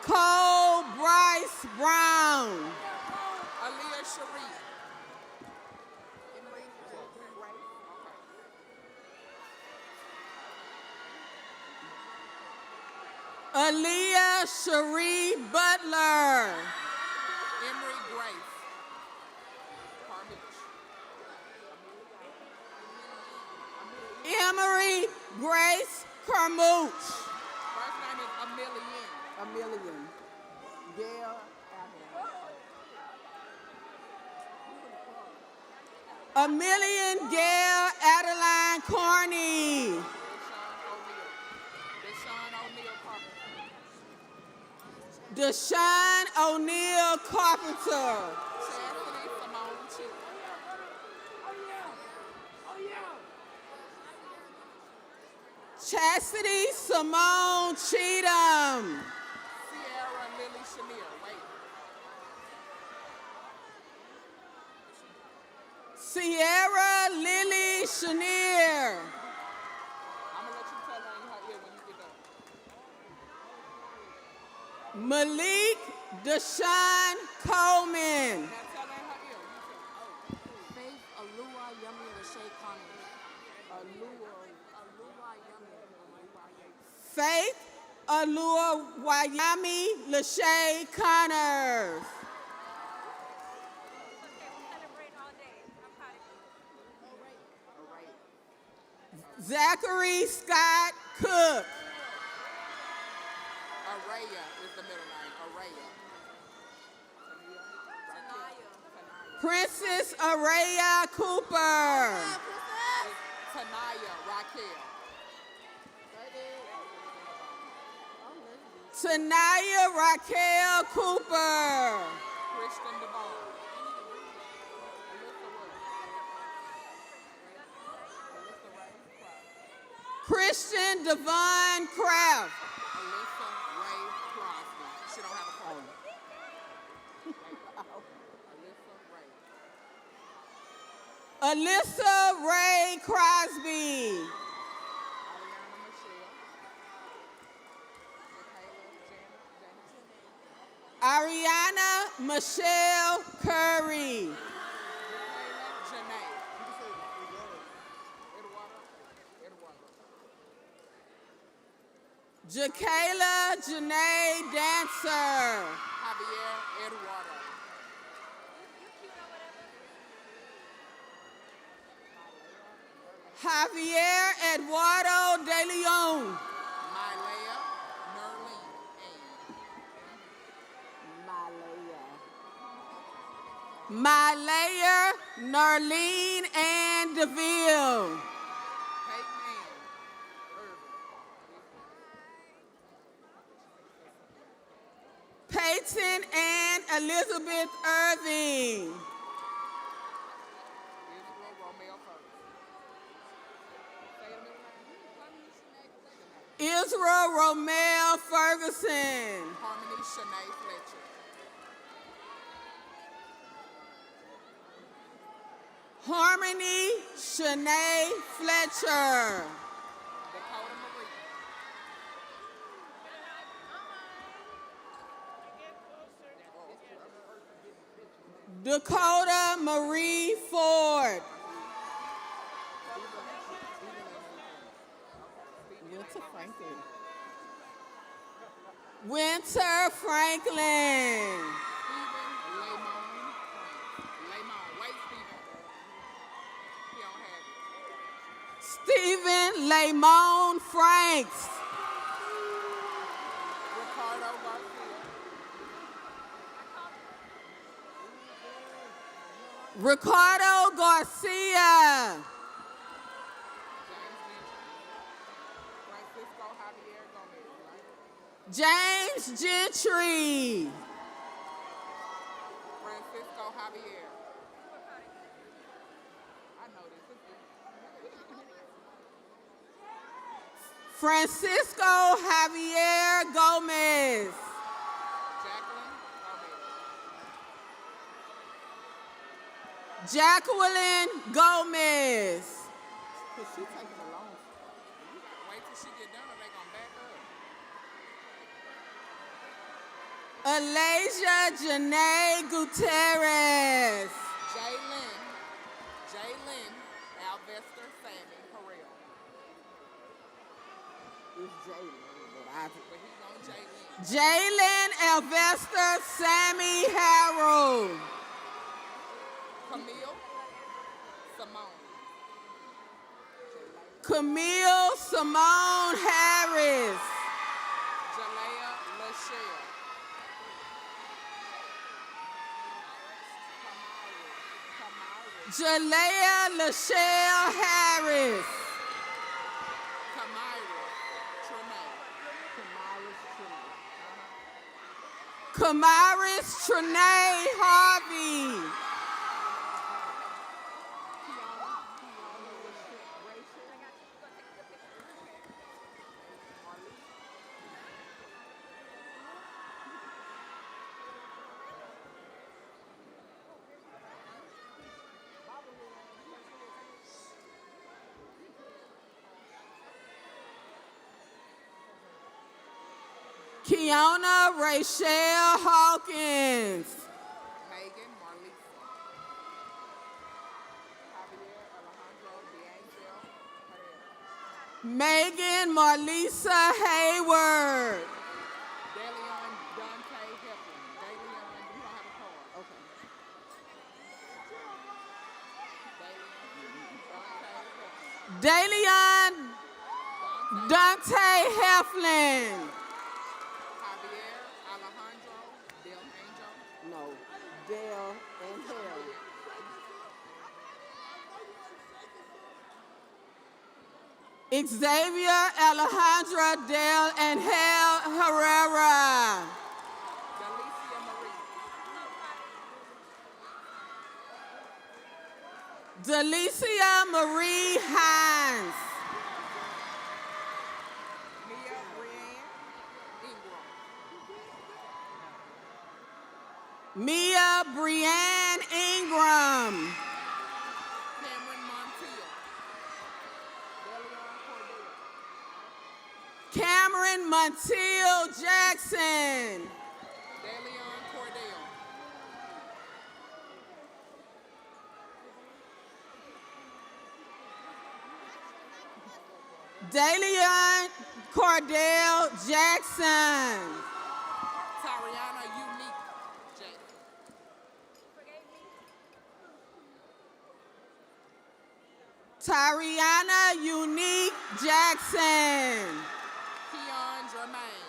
Cole Bryce Brown. Aaliyah Cherie. Aaliyah Cherie Butler. Emery Grace. Emery Grace Carmouche. First name is Amelia. A million. Gail Adeline. A million. Gail Adeline Carney. Deshaun O'Neill Carpenter. Chastity Simone Cheatham. Sierra Lily Chenier. Wait. Sierra Lily Chenier. I'm gonna let you tell her in her ear when you get done. Malik Deshaun Coleman. Now tell her in her ear. Faith Alua Yummy Lachey Connor. Alua Faith Alua Wyami Lachey Connors. Zachary Scott Cook. Araya is the middle name. Araya. Princess Araya Cooper. Tanaya Raquel. Tanaya Raquel Cooper. Christian Devon. Christian Devon Craft. Alyssa Ray Crosby. She don't have a phone. Alyssa Ray Crosby. Ariana Michelle Curry. Jakayla Janae Dancer. Javier Eduardo. Javier Eduardo De Leon. Mylea Nerlene. Mylea Narlene Ann DeVille. Peyton Ann Elizabeth Irving. Israel Romel Ferguson. Harmony Shanae Fletcher. Harmony Shanae Fletcher. Dakota Marie. Dakota Marie Ford. Winter Franklin. Winter Franklin. Stephen Lamon. Lamon. Wait, Stephen. He don't have it. Stephen Lamon Franks. Ricardo Garcia. Ricardo Garcia. Francisco Javier Gomez. Right? James Gentry. Francisco Javier. I know this. Francisco Javier Gomez. Jacqueline Gomez. Cause she taking a long. Wait till she get done or they gonna back up. Alasia Janae Gutierrez. Jalen Alvester Sammy Harrell. It's Jalen, but he on Jalen. Jalen Alvester Sammy Harold. Camille Simone. Camille Simone Harris. Jalea Lachelle. Jalea Lachelle Harris. Kamira Tremaine. Kamaris Trinae Harvey. Kiana Rachelle Hawkins. Megan Marlisa. Javier Alejandro D'Angelo Herrera. Megan Marlisa Hayward. Deleon Dante Heflin. Deleon, you don't have a card. Okay. Daleon Dante Heflin. Javier Alejandro Del Angel. No, Dale and Hale. Xavier Alejandra Dale and Hale Herrera. Delicia Marie. Delicia Marie Hines. Mia Brianne Ingram. Mia Brianne Ingram. Cameron Montiel. Cameron Montiel Jackson. Deleon Cordell. Daleon Cordell Jackson. Tariana Unique Jackson. Tariana Unique Jackson. Keon Germain.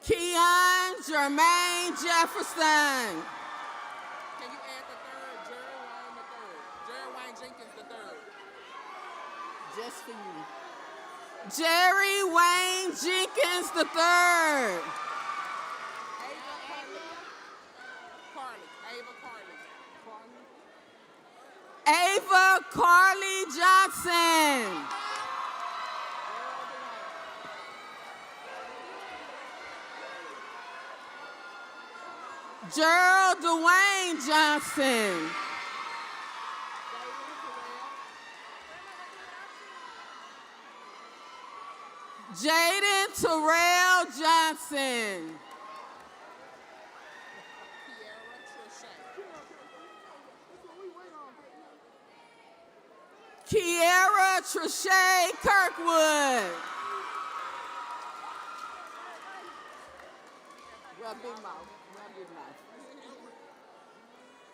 Keon Jermaine Jefferson. Can you add the third? Jerry Wayne the third. Jerry Wayne Jenkins the third. Just for you. Jerry Wayne Jenkins the third. Ava Carly. Ava Carly. Ava Carly Johnson. Gerald Dwayne Johnson. Jaden Terrell Johnson. Kiera Trichet Kirkwood. Rub big mouth. Rub big mouth.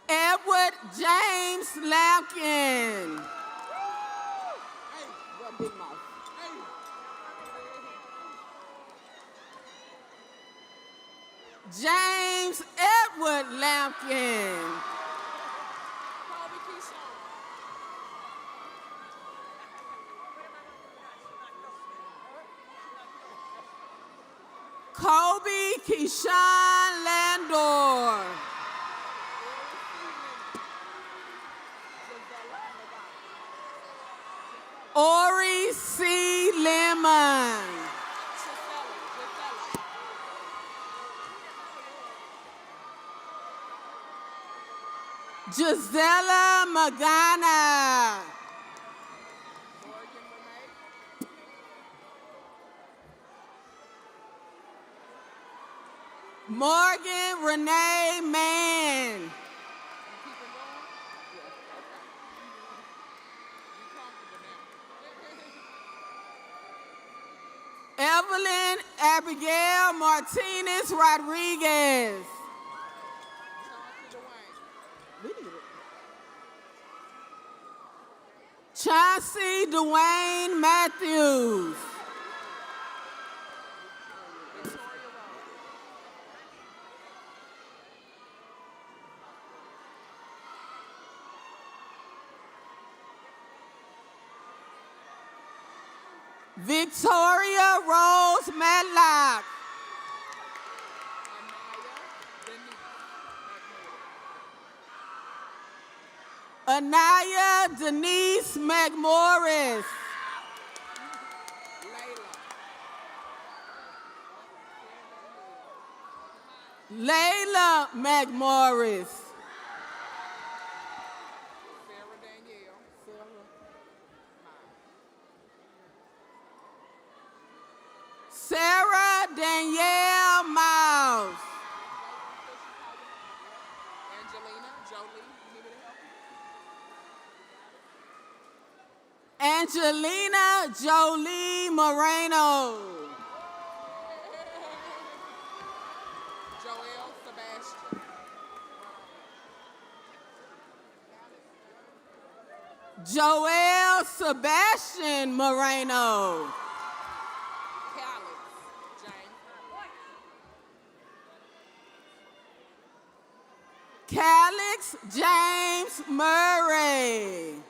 Edward James Lampkin. Rub big mouth. James Edward Lampkin. Kobe Keyshawn Landor. Ori C. Lemon. Gisela Magana. Morgan Renee Mann. Evelyn Abigail Martinez Rodriguez. Chauncey Dwayne Matthews. Victoria Rose Matlock. Anaya Denise McMorris. Layla McMorris. Sarah Danielle Miles. Angelina Jolie Moreno. Joel Sebastian. Joel Sebastian Moreno. Calix James Murray.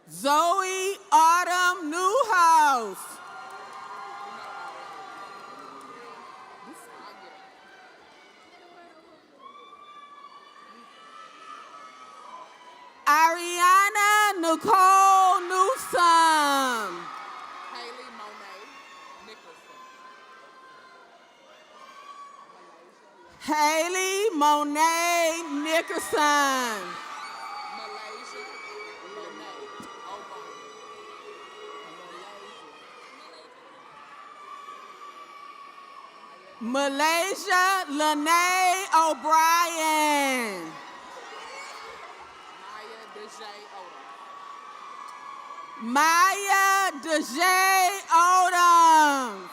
Zoe Autumn Newhouse. Ariana Nicole Newsome. Haley Monet Nickerson. Haley Monet Nickerson. Malaysia Lene Obama. Malaysia Lene O'Brien. Maya DeJay Odom.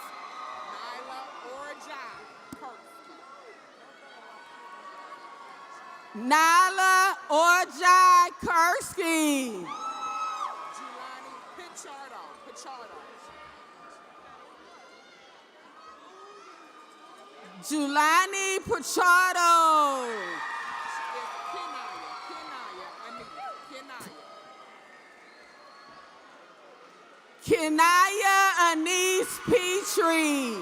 Nyla Orjai Kursky. Julani Pichardo. Kenaya Anise Petrie.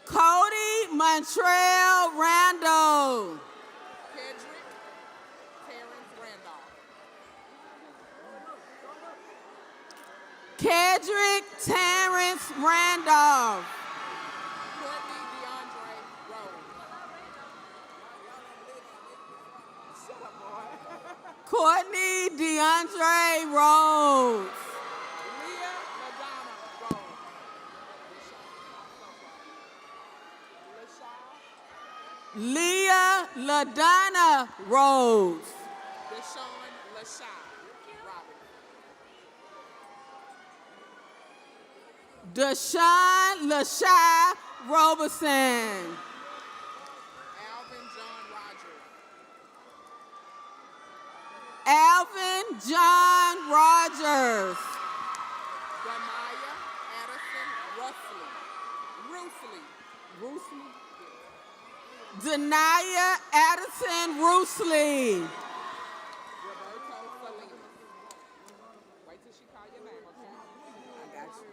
Cody Montreal Randall. Kedrick Terrence Randolph. Courtney DeAndre Rhodes. Leah LaDonna Rhodes. Deshaun Lashai Robinson. Deshaun Lashai Roberson. Alvin John Rogers. Danaya Addison Rusley. Denaya Addison Roosley. Roberto Salinas. Wait till she call your name, okay? I got you.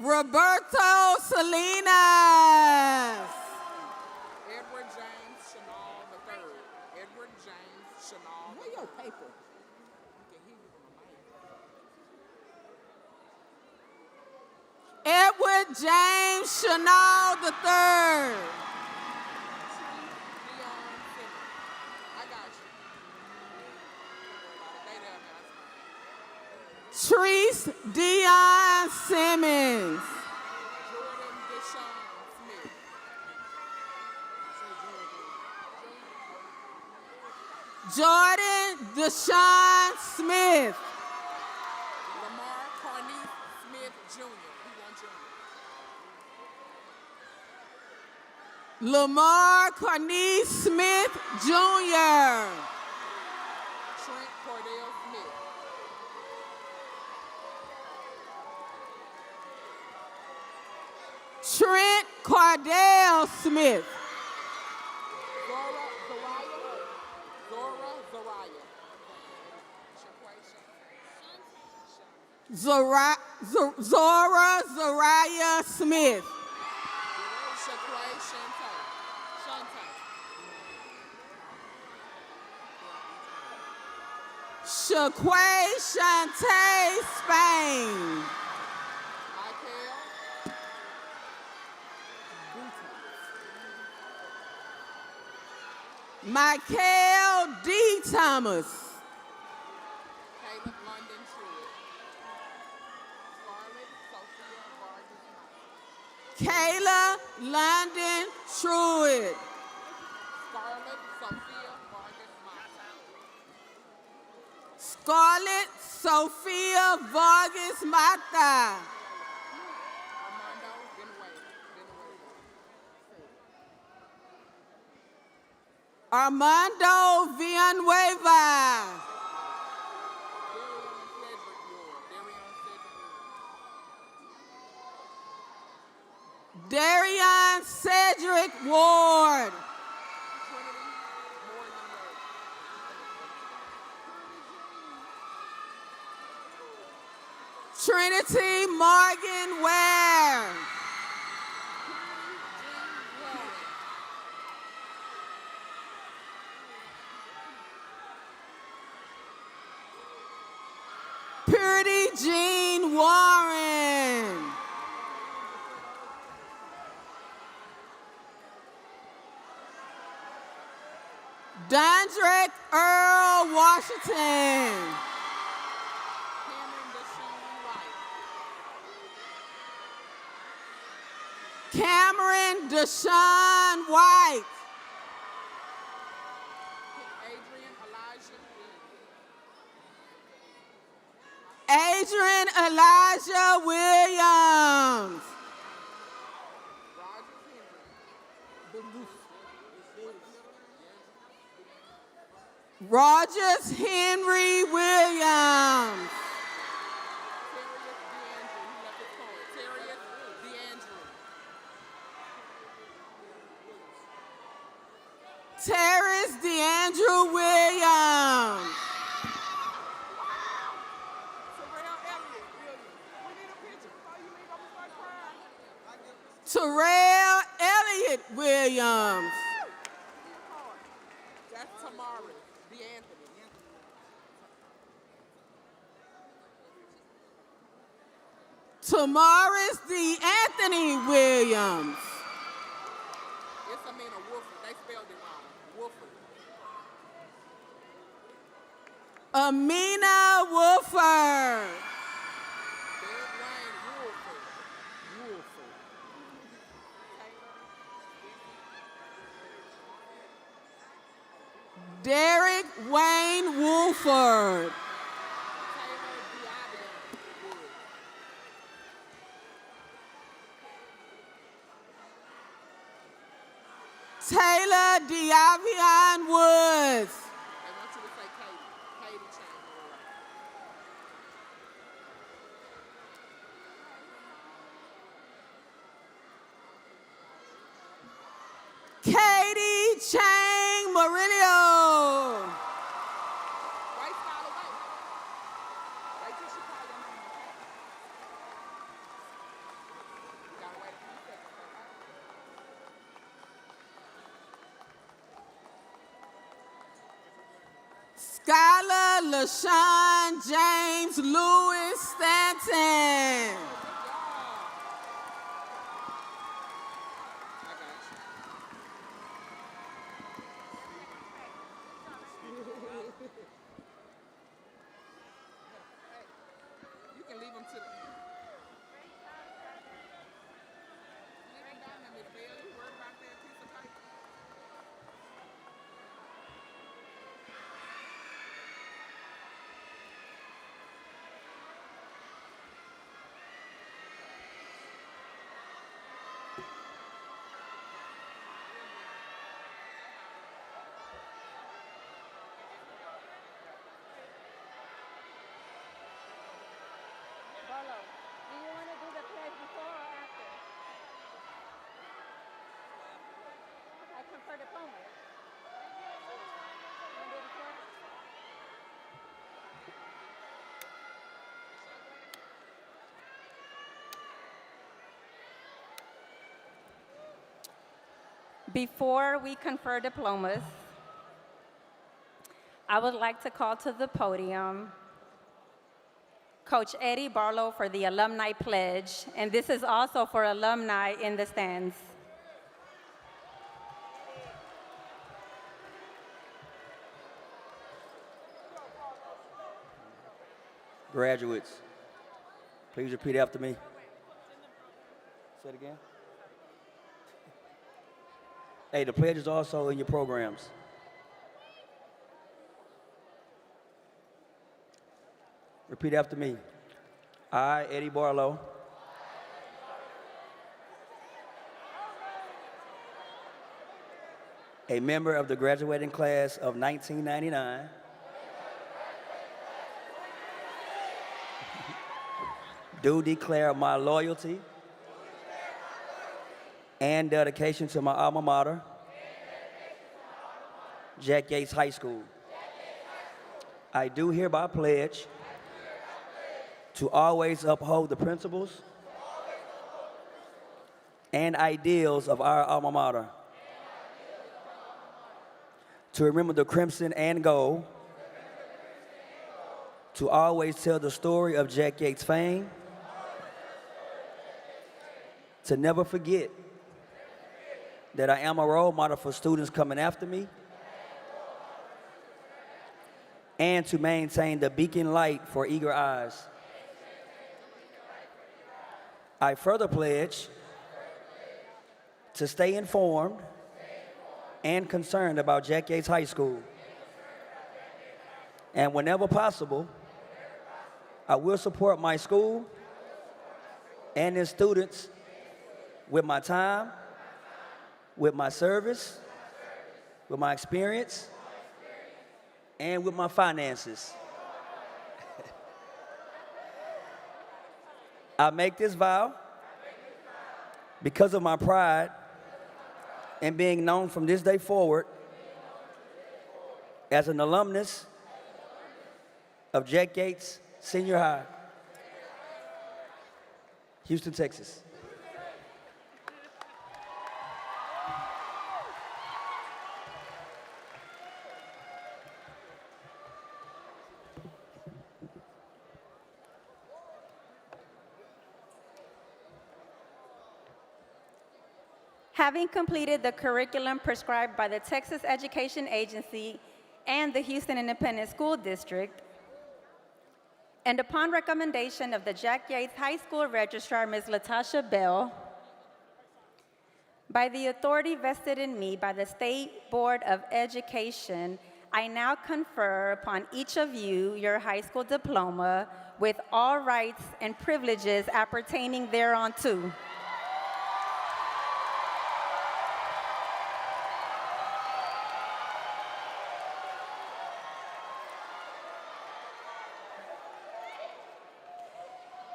Roberto Salinas. Edward James Chanel III. Edward James Chanel. Where your paper? Edward James Chanel III. Treese Dion Simmons. Jordan Deshaun Smith. Junior. He won Junior. Lamar Carney Smith Jr. Trent Cordell Smith. Trent Cardell Smith. Zora Zariah. Zora Zariah Smith. Shaquay Shante. Shaquay Shante Spain. Michael D. Thomas. Caleb London Truitt. Kayla London Truitt. Scarlett Sophia Vargas Mata. Scarlett Sophia Vargas Mata. Armando Villanueva. Darion Cedric Ward. Trinity Morgan Ware. Purity Jean Warren. Dondrick Earl Washington. Cameron Deshaun White. Adrian Elijah Williams. Rogers Henry Williams. Terrence DeAndrew Williams. Terrell Elliott Williams. That's Tamaris DeAnthony. Tamaris DeAnthony Williams. It's Amina Wolford. They spelled it wrong. Wolford. Amina Wolford. Derek Wayne Wolford. Taylor Diavion Woods. They want you to say Katie. Katie Chamberlain. Katie Chang Murillo. Wait, Skylar, wait. Wait till she call your name, okay? You gotta wait a few seconds, okay? Skylar LaShawn James Lewis Stanton. You can leave them to the leave them down there, Miss Bell. You worried about that piece of paper? Before we confer diplomas, I would like to call to the podium Coach Eddie Barlow for the Alumni Pledge, and this is also for alumni in the stands. Graduates, please repeat after me. Say it again. Hey, the pledge is also in your programs. Repeat after me. I, Eddie Barlow, a member of the graduating class of 1999, do declare my loyalty and dedication to my alma mater, Jack Yates High School. I do hereby pledge to always uphold the principles and ideals of our alma mater, to remember the crimson and gold, to always tell the story of Jack Yates' fame, to never forget that I am a role model for students coming after me, and to maintain the beacon light for eager eyes. I further pledge to stay informed and concerned about Jack Yates High School. And whenever possible, I will support my school and its students with my time, with my service, with my experience, and with my finances. I make this vow because of my pride in being known from this day forward as an alumnus of Jack Yates Senior High, Houston, Texas. Having completed the curriculum prescribed by the Texas Education Agency and the Houston Independent School District, and upon recommendation of the Jack Yates High School Registrar, Ms. Latasha Bell, by the authority vested in me by the State Board of Education, I now confer upon each of you your high school diploma with all rights and privileges appertaining thereunto.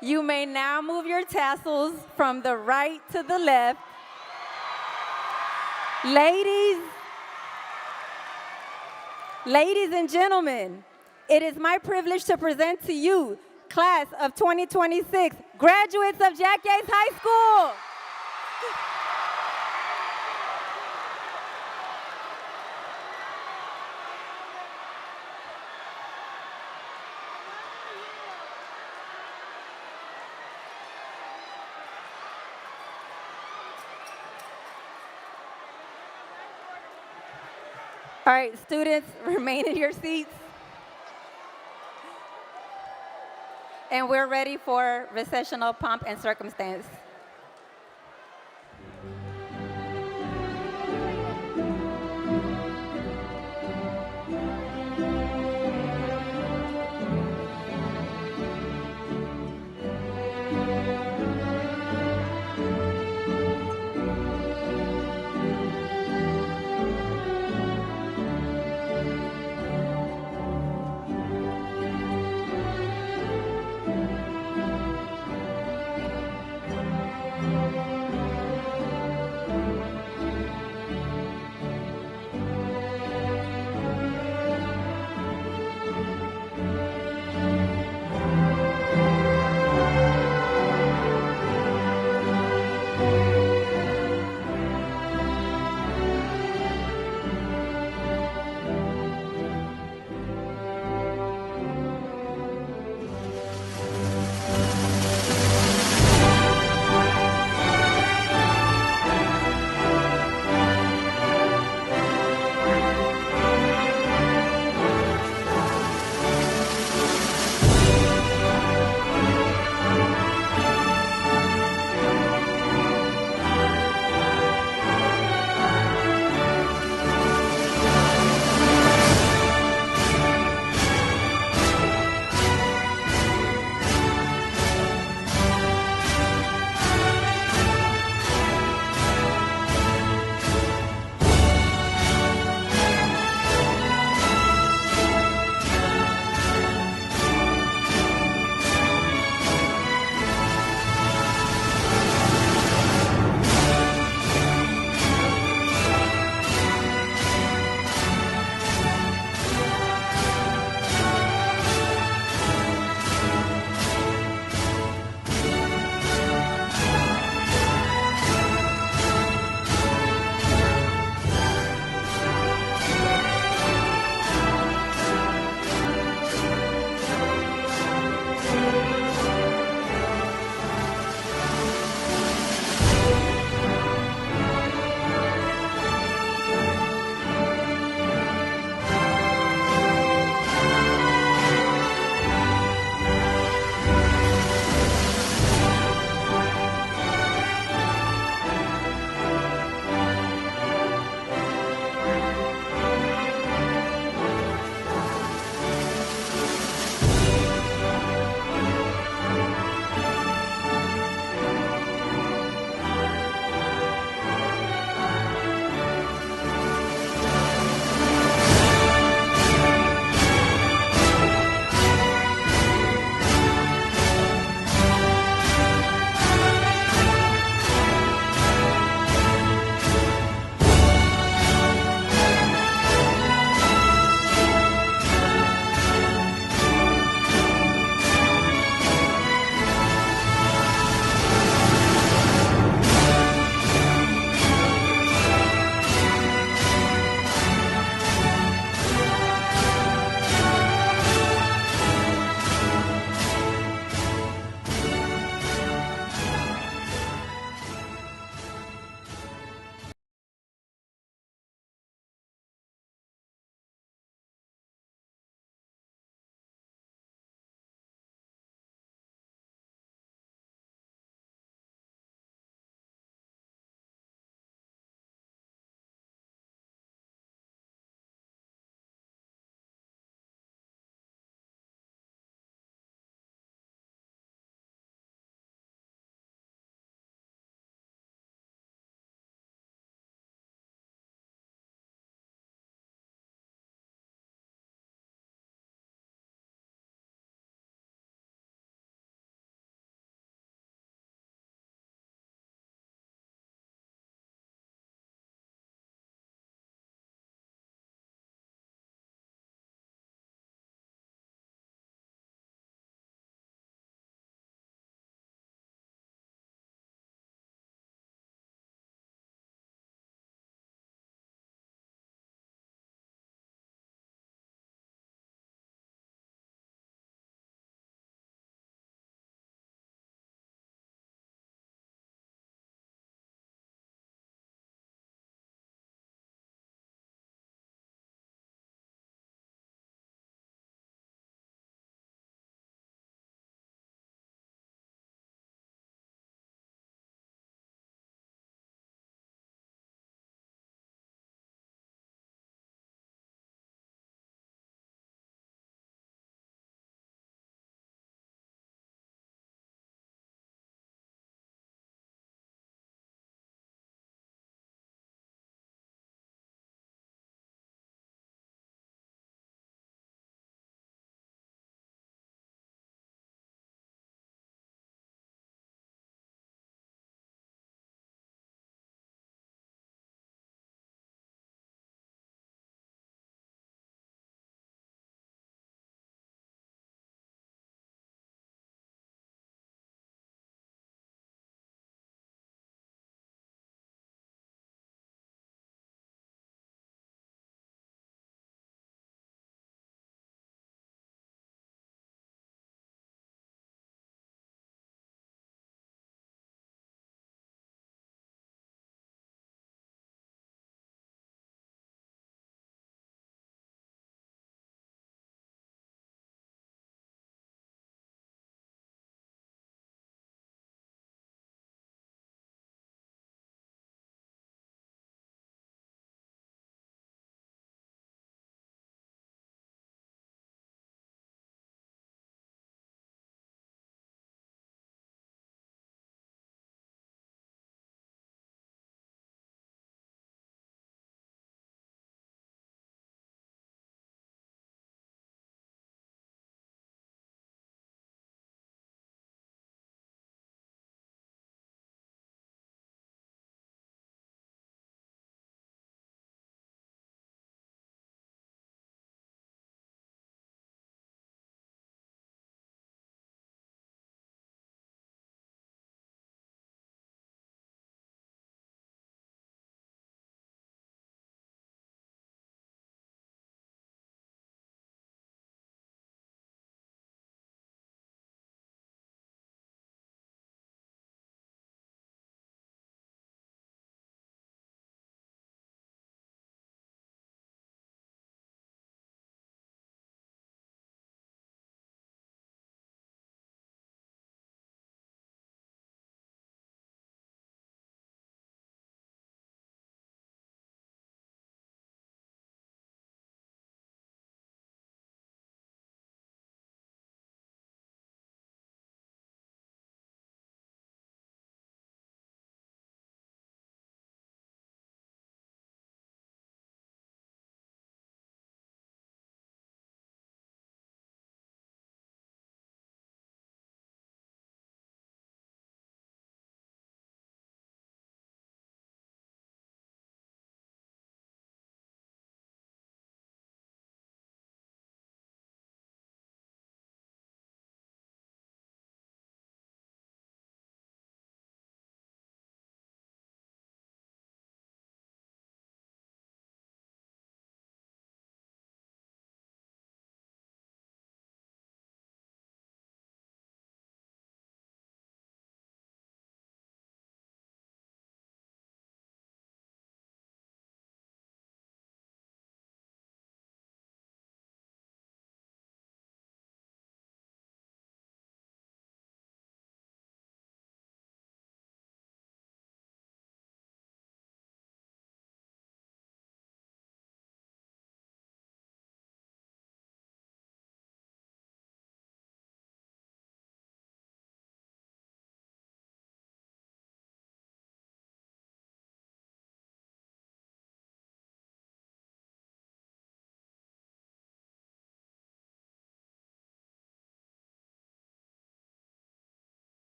You may now move your tassels from the right to the left. Ladies and gentlemen, it is my privilege to present to you, class of 2026, graduates of Jack Yates High School. All right, students, remain in your seats. And we're ready for recessional pomp and circumstance.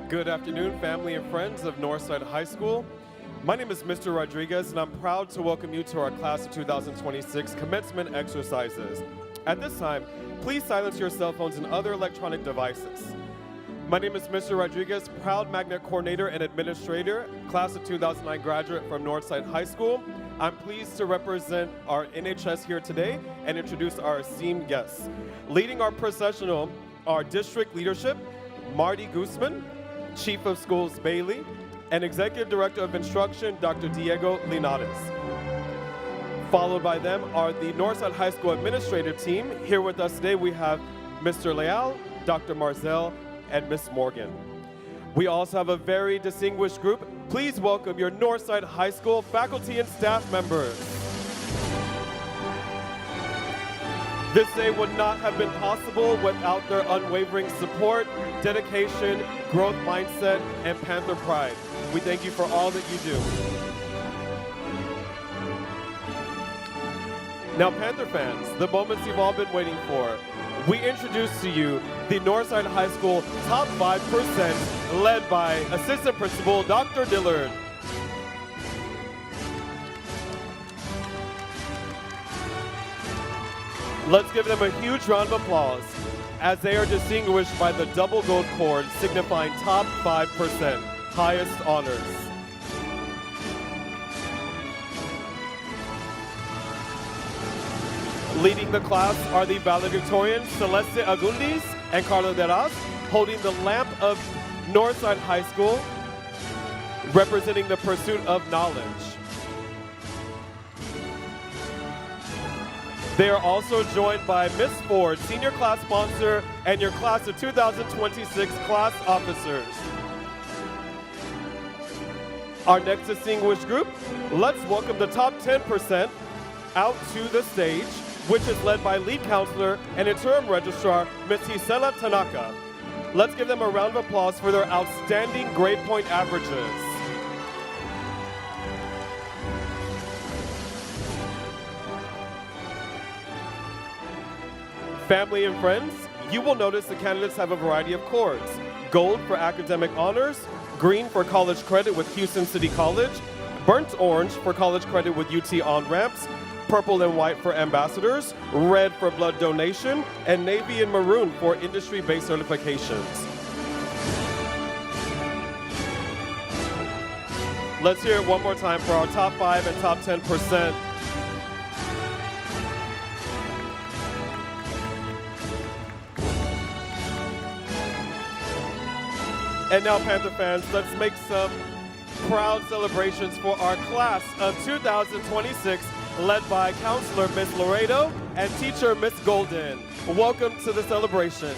Good afternoon, family and friends of Northside High School. My name is Mr. Rodriguez, and I'm proud to welcome you to our Class of 2026 commencement exercises. At this time, please silence your cell phones and other electronic devices. My name is Mr. Rodriguez, proud magnet coordinator and administrator, Class of 2009 graduate from Northside High School. I'm pleased to represent our NHS here today and introduce our esteemed guests. Leading our processional, our district leadership, Marty Guzman, Chief of Schools Bailey, and Executive Director of Instruction, Dr. Diego Linares. Followed by them are the Northside High School administrative team. Here with us today we have Mr. Leal, Dr. Marzell, and Ms. Morgan. We also have a very distinguished group. Please welcome your Northside High School faculty and staff members. This day would not have been possible without their unwavering support, dedication, growth mindset, and Panther pride. We thank you for all that you do. Now, Panther fans, the moments you've all been waiting for. We introduce to you the Northside High School Top 5%, led by Assistant Principal Dr. Dillard. Let's give them a huge round of applause as they are distinguished by the double gold cord signifying top 5%, highest honors. Leading the class are the valedictorians Celeste Agundis and Carla Deras, holding the lamp of Northside High School, representing the pursuit of knowledge. They are also joined by Ms. Ford, senior class sponsor, and your class of 2026 class officers. Our next distinguished group, let's welcome the top 10% out to the stage, which is led by lead counselor and interim registrar, Ms. Hisela Tanaka. Let's give them a round of applause for their outstanding grade point averages. Family and friends, you will notice the candidates have a variety of cords. Gold for academic honors, green for college credit with Houston City College, burnt orange for college credit with UT on-ramps, purple and white for ambassadors, red for blood donation, and navy and maroon for industry-based certifications. Let's hear it one more time for our top 5 and top 10%. And now, Panther fans, let's make some proud celebrations for our class of 2026, led by Counselor Ms. Laredo and teacher Ms. Golden. Welcome to the celebration.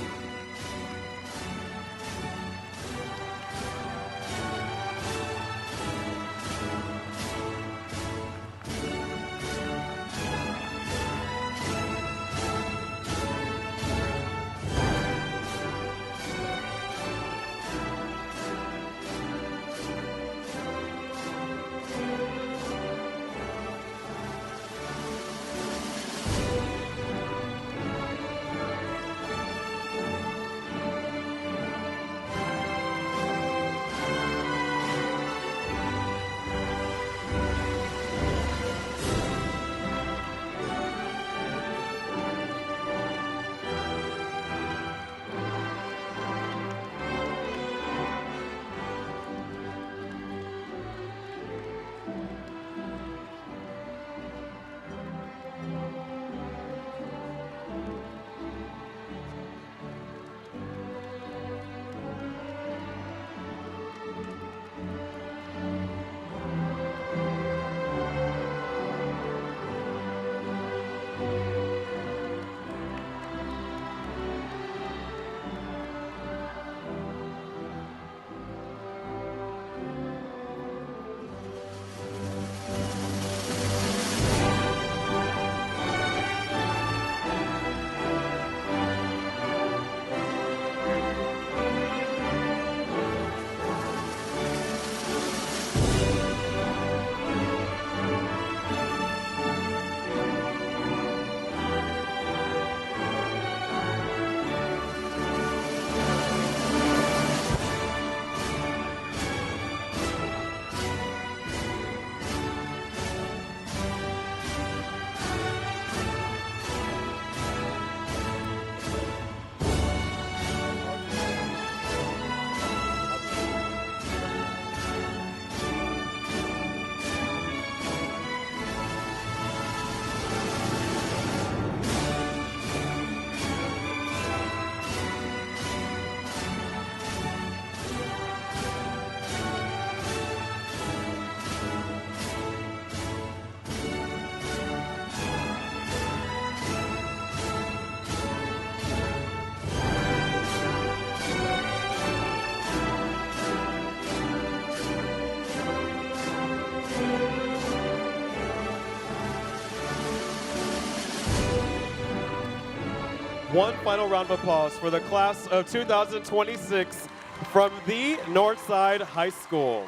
One final round of applause for the class of 2026 from the Northside High School.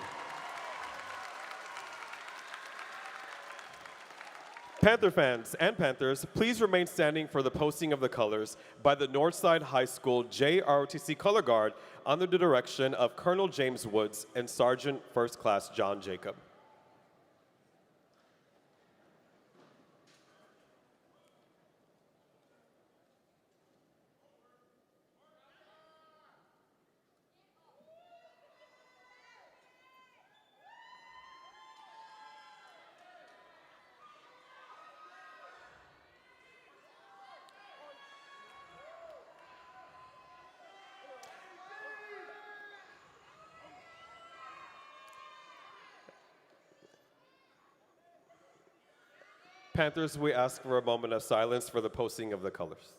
Panther fans and Panthers, please remain standing for the posting of the colors by the Northside High School JROTC Color Guard under the direction of Colonel James Woods and Sergeant First Class John Jacob. Panthers, we ask for a moment of silence for the posting of the colors.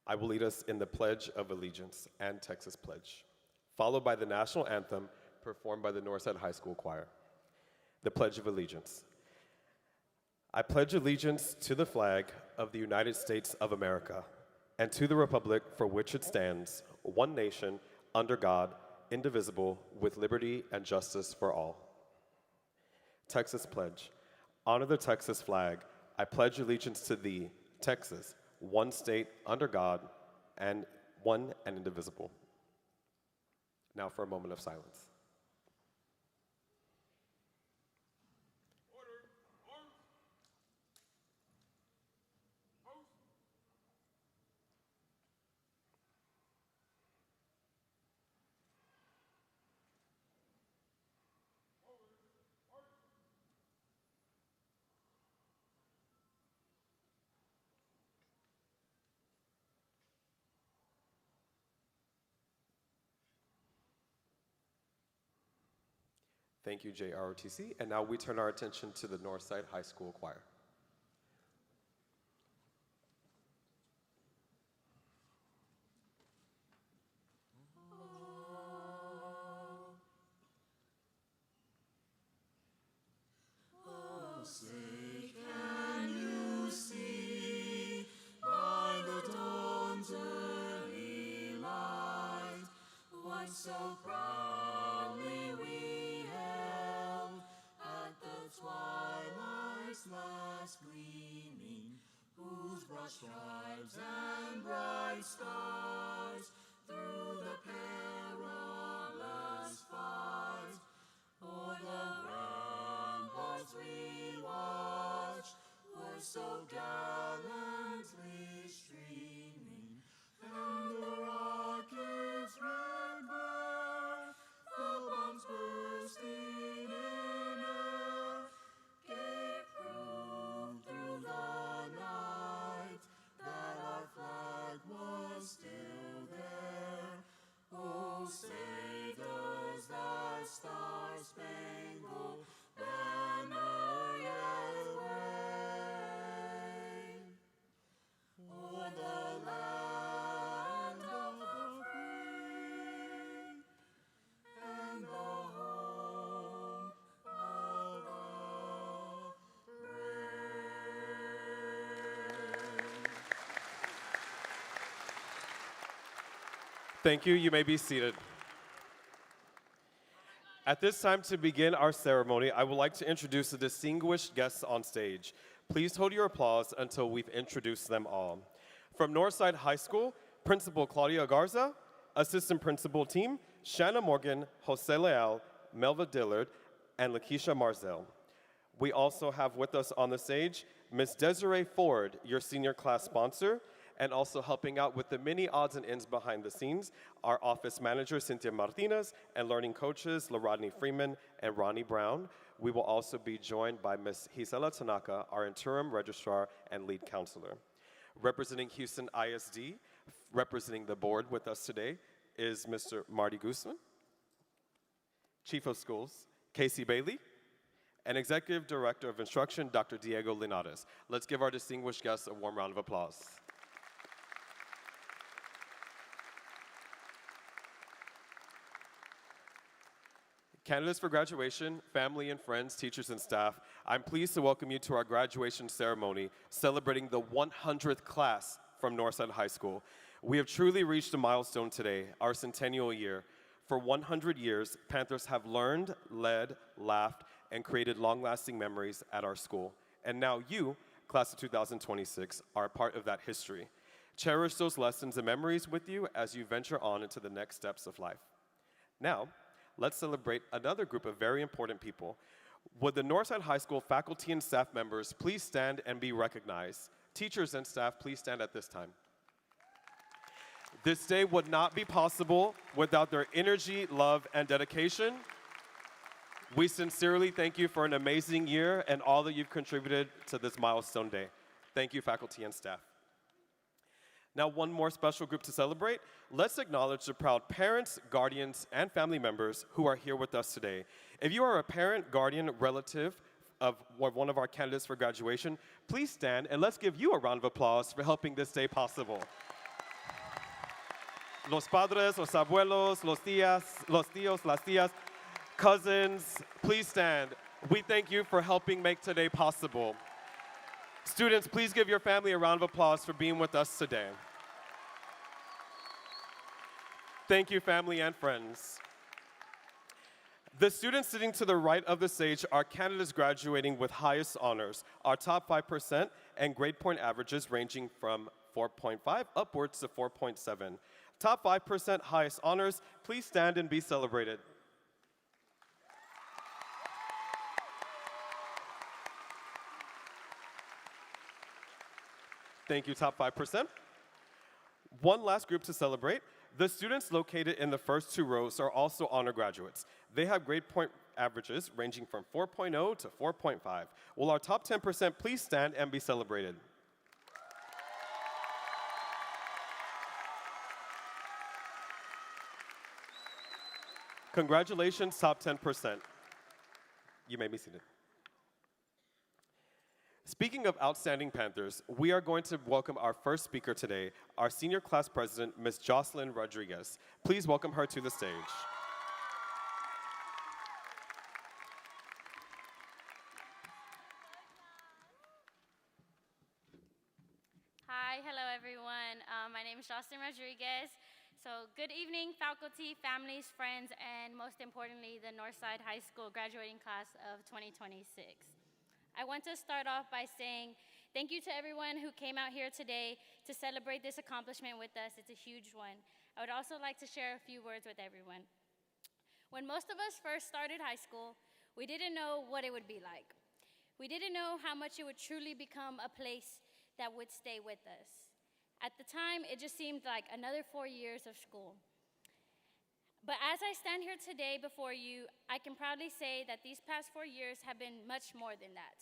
I will lead us in the Pledge of Allegiance and Texas Pledge, followed by the national anthem performed by the Northside High School Choir. The Pledge of Allegiance. I pledge allegiance to the flag of the United States of America and to the republic for which it stands, one nation, under God, indivisible, with liberty and justice for all. Texas Pledge. Honor the Texas flag. I pledge allegiance to thee, Texas, one state, under God, and one and indivisible. Now for a moment of silence. Thank you, JROTC. And now we turn our attention to the Northside High School Choir. Say, can you see by the dawn's early light what so proudly we held at the twilight's last gleaming, whose broad stripes and bright stars through the perilous fight o'er the ramparts we watched were so gallantly streaming, and the rockets' red glare, the bombs bursting in air, gave proof through the night that our flag was still there. Oh, say does that star-spangled banner yet wave o'er the land of the free and the home of the brave? Thank you. You may be seated. At this time, to begin our ceremony, I would like to introduce the distinguished guests on stage. Please hold your applause until we've introduced them all. From Northside High School, Principal Claudia Garza, Assistant Principal Team, Shanna Morgan, Jose Leal, Melva Dillard, and Lakeisha Marzell. We also have with us on the stage Ms. Desiree Ford, your senior class sponsor, and also helping out with the many odds and ends behind the scenes, our office manager, Cynthia Martinez, and learning coaches, LaRodney Freeman and Ronnie Brown. We will also be joined by Ms. Gisela Tanaka, our interim registrar and lead counselor. Representing Houston ISD, representing the board with us today, is Mr. Marty Guzman, Chief of Schools, Casey Bailey, and Executive Director of Instruction, Dr. Diego Linares. Let's give our distinguished guests a warm round of applause. Candidates for graduation, family and friends, teachers and staff, I'm pleased to welcome you to our graduation ceremony celebrating the 100th class from Northside High School. We have truly reached a milestone today, our centennial year. For 100 years, Panthers have learned, led, laughed, and created long-lasting memories at our school. And now you, class of 2026, are a part of that history. Cherish those lessons and memories with you as you venture on into the next steps of life. Now, let's celebrate another group of very important people. Would the Northside High School faculty and staff members please stand and be recognized? Teachers and staff, please stand at this time. This day would not be possible without their energy, love, and dedication. We sincerely thank you for an amazing year and all that you've contributed to this milestone day. Thank you, faculty and staff. Now, one more special group to celebrate. Let's acknowledge the proud parents, guardians, and family members who are here with us today. If you are a parent, guardian, relative of one of our candidates for graduation, please stand and let's give you a round of applause for helping this day possible. Los padres, los abuelos, los tíos, las tías, cousins, please stand. We thank you for helping make today possible. Students, please give your family a round of applause for being with us today. Thank you, family and friends. The students sitting to the right of the stage are candidates graduating with highest honors, our top 5% and grade point averages ranging from 4.5 upwards to 4.7. Top 5% highest honors, please stand and be celebrated. Thank you, top 5%. One last group to celebrate. The students located in the first two rows are also honor graduates. They have grade point averages ranging from 4.0 to 4.5. Will our top 10% please stand and be celebrated? Congratulations, top 10%. You may be seated. Speaking of outstanding Panthers, we are going to welcome our first speaker today, our senior class president, Ms. Jocelyn Rodriguez. Please welcome her to the stage. Hi, hello everyone. My name is Jocelyn Rodriguez. So good evening, faculty, families, friends, and most importantly, the Northside High School graduating class of 2026. I want to start off by saying thank you to everyone who came out here today to celebrate this accomplishment with us. It's a huge one. I would also like to share a few words with everyone. When most of us first started high school, we didn't know what it would be like. We didn't know how much it would truly become a place that would stay with us. At the time, it just seemed like another 4 years of school. But as I stand here today before you, I can proudly say that these past 4 years have been much more than that.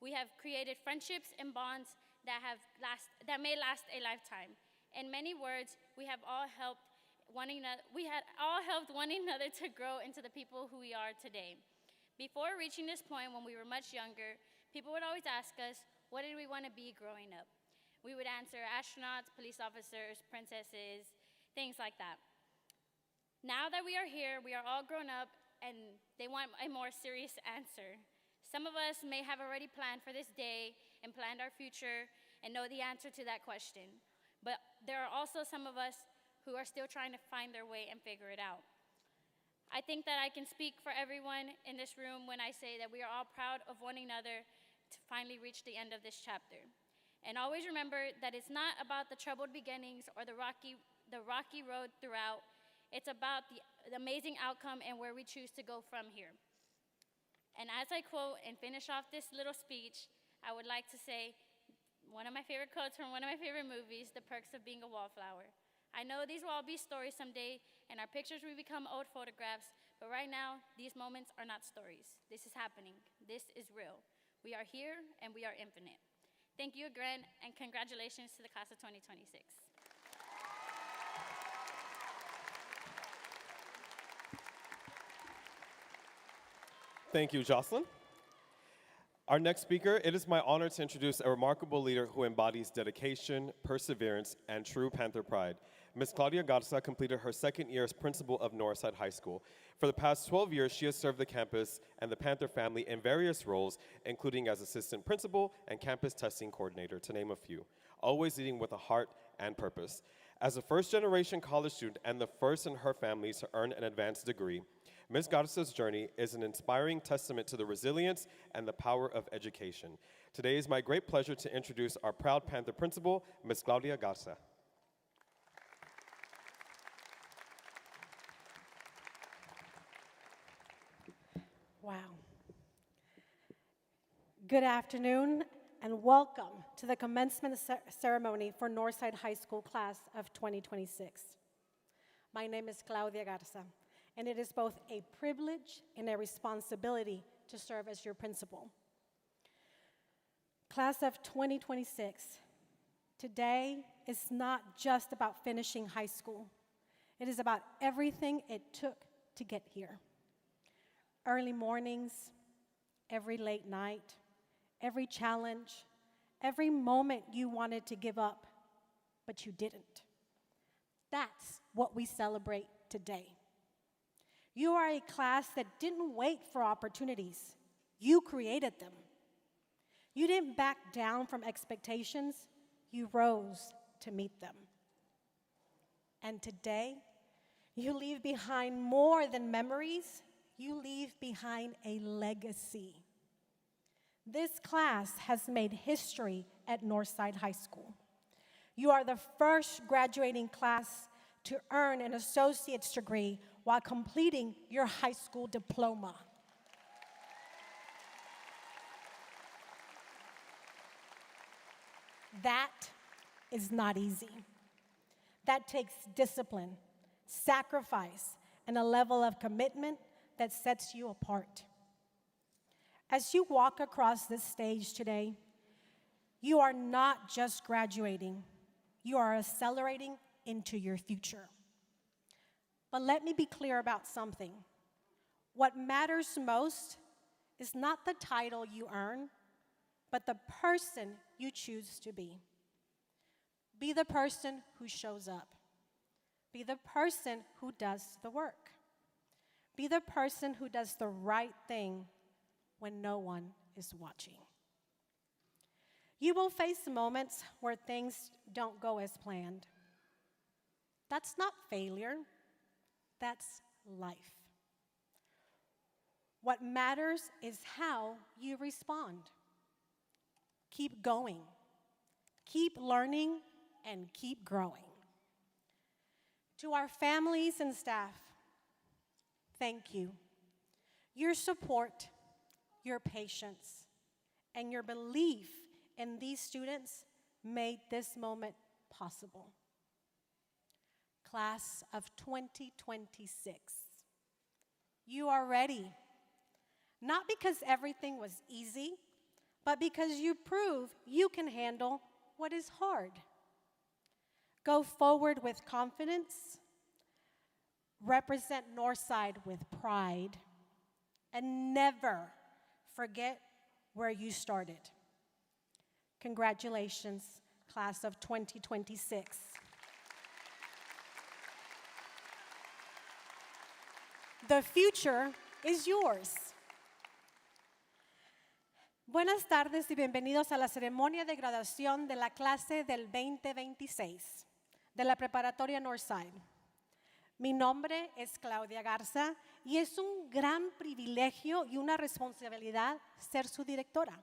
We have created friendships and bonds that may last a lifetime. In many words, we have all helped one another to grow into the people who we are today. Before reaching this point when we were much younger, people would always ask us, what did we want to be growing up? We would answer astronauts, police officers, princesses, things like that. Now that we are here, we are all grown up, and they want a more serious answer. Some of us may have already planned for this day and planned our future and know the answer to that question. But there are also some of us who are still trying to find their way and figure it out. I think that I can speak for everyone in this room when I say that we are all proud of one another to finally reach the end of this chapter. And always remember that it's not about the troubled beginnings or the rocky road throughout. It's about the amazing outcome and where we choose to go from here. And as I quote and finish off this little speech, I would like to say one of my favorite quotes from one of my favorite movies, The Perks of Being a Wallflower. I know these will all be stories someday, and our pictures will become old photographs, but right now, these moments are not stories. This is happening. This is real. We are here, and we are infinite. Thank you again, and congratulations to the class of 2026. Thank you, Jocelyn. Our next speaker, it is my honor to introduce a remarkable leader who embodies dedication, perseverance, and true Panther pride. Ms. Claudia Garza completed her second year as principal of Northside High School. For the past 12 years, she has served the campus and the Panther family in various roles, including as assistant principal and campus testing coordinator, to name a few, always leading with a heart and purpose. As a first-generation college student and the first in her family to earn an advanced degree, Ms. Garza's journey is an inspiring testament to the resilience and the power of education. Today is my great pleasure to introduce our proud Panther principal, Ms. Claudia Garza. Wow. Good afternoon and welcome to the commencement ceremony for Northside High School class of 2026. My name is Claudia Garza, and it is both a privilege and a responsibility to serve as your principal. Class of 2026, today is not just about finishing high school. It is about everything it took to get here. Early mornings, every late night, every challenge, every moment you wanted to give up, but you didn't. That's what we celebrate today. You are a class that didn't wait for opportunities. You created them. You didn't back down from expectations. You rose to meet them. And today, you leave behind more than memories. You leave behind a legacy. This class has made history at Northside High School. You are the first graduating class to earn an associate's degree while completing your high school diploma. That is not easy. That takes discipline, sacrifice, and a level of commitment that sets you apart. As you walk across this stage today, you are not just graduating, you are accelerating into your future. But let me be clear about something. What matters most is not the title you earn, but the person you choose to be. Be the person who shows up. Be the person who does the work. Be the person who does the right thing when no one is watching. You will face moments where things don't go as planned. That's not failure, that's life. What matters is how you respond. Keep going, keep learning, and keep growing. To our families and staff, thank you. Your support, your patience, and your belief in these students made this moment possible. Class of 2026, you are ready. Not because everything was easy, but because you prove you can handle what is hard. Go forward with confidence, represent Northside with pride, and never forget where you started. Congratulations, class of 2026. The future is yours. Buenas tardes y bienvenidos a la ceremonia de graduación de la clase del 2026 de la preparatoria Northside. Mi nombre es Claudia Garza y es un gran privilegio y una responsabilidad ser su directora.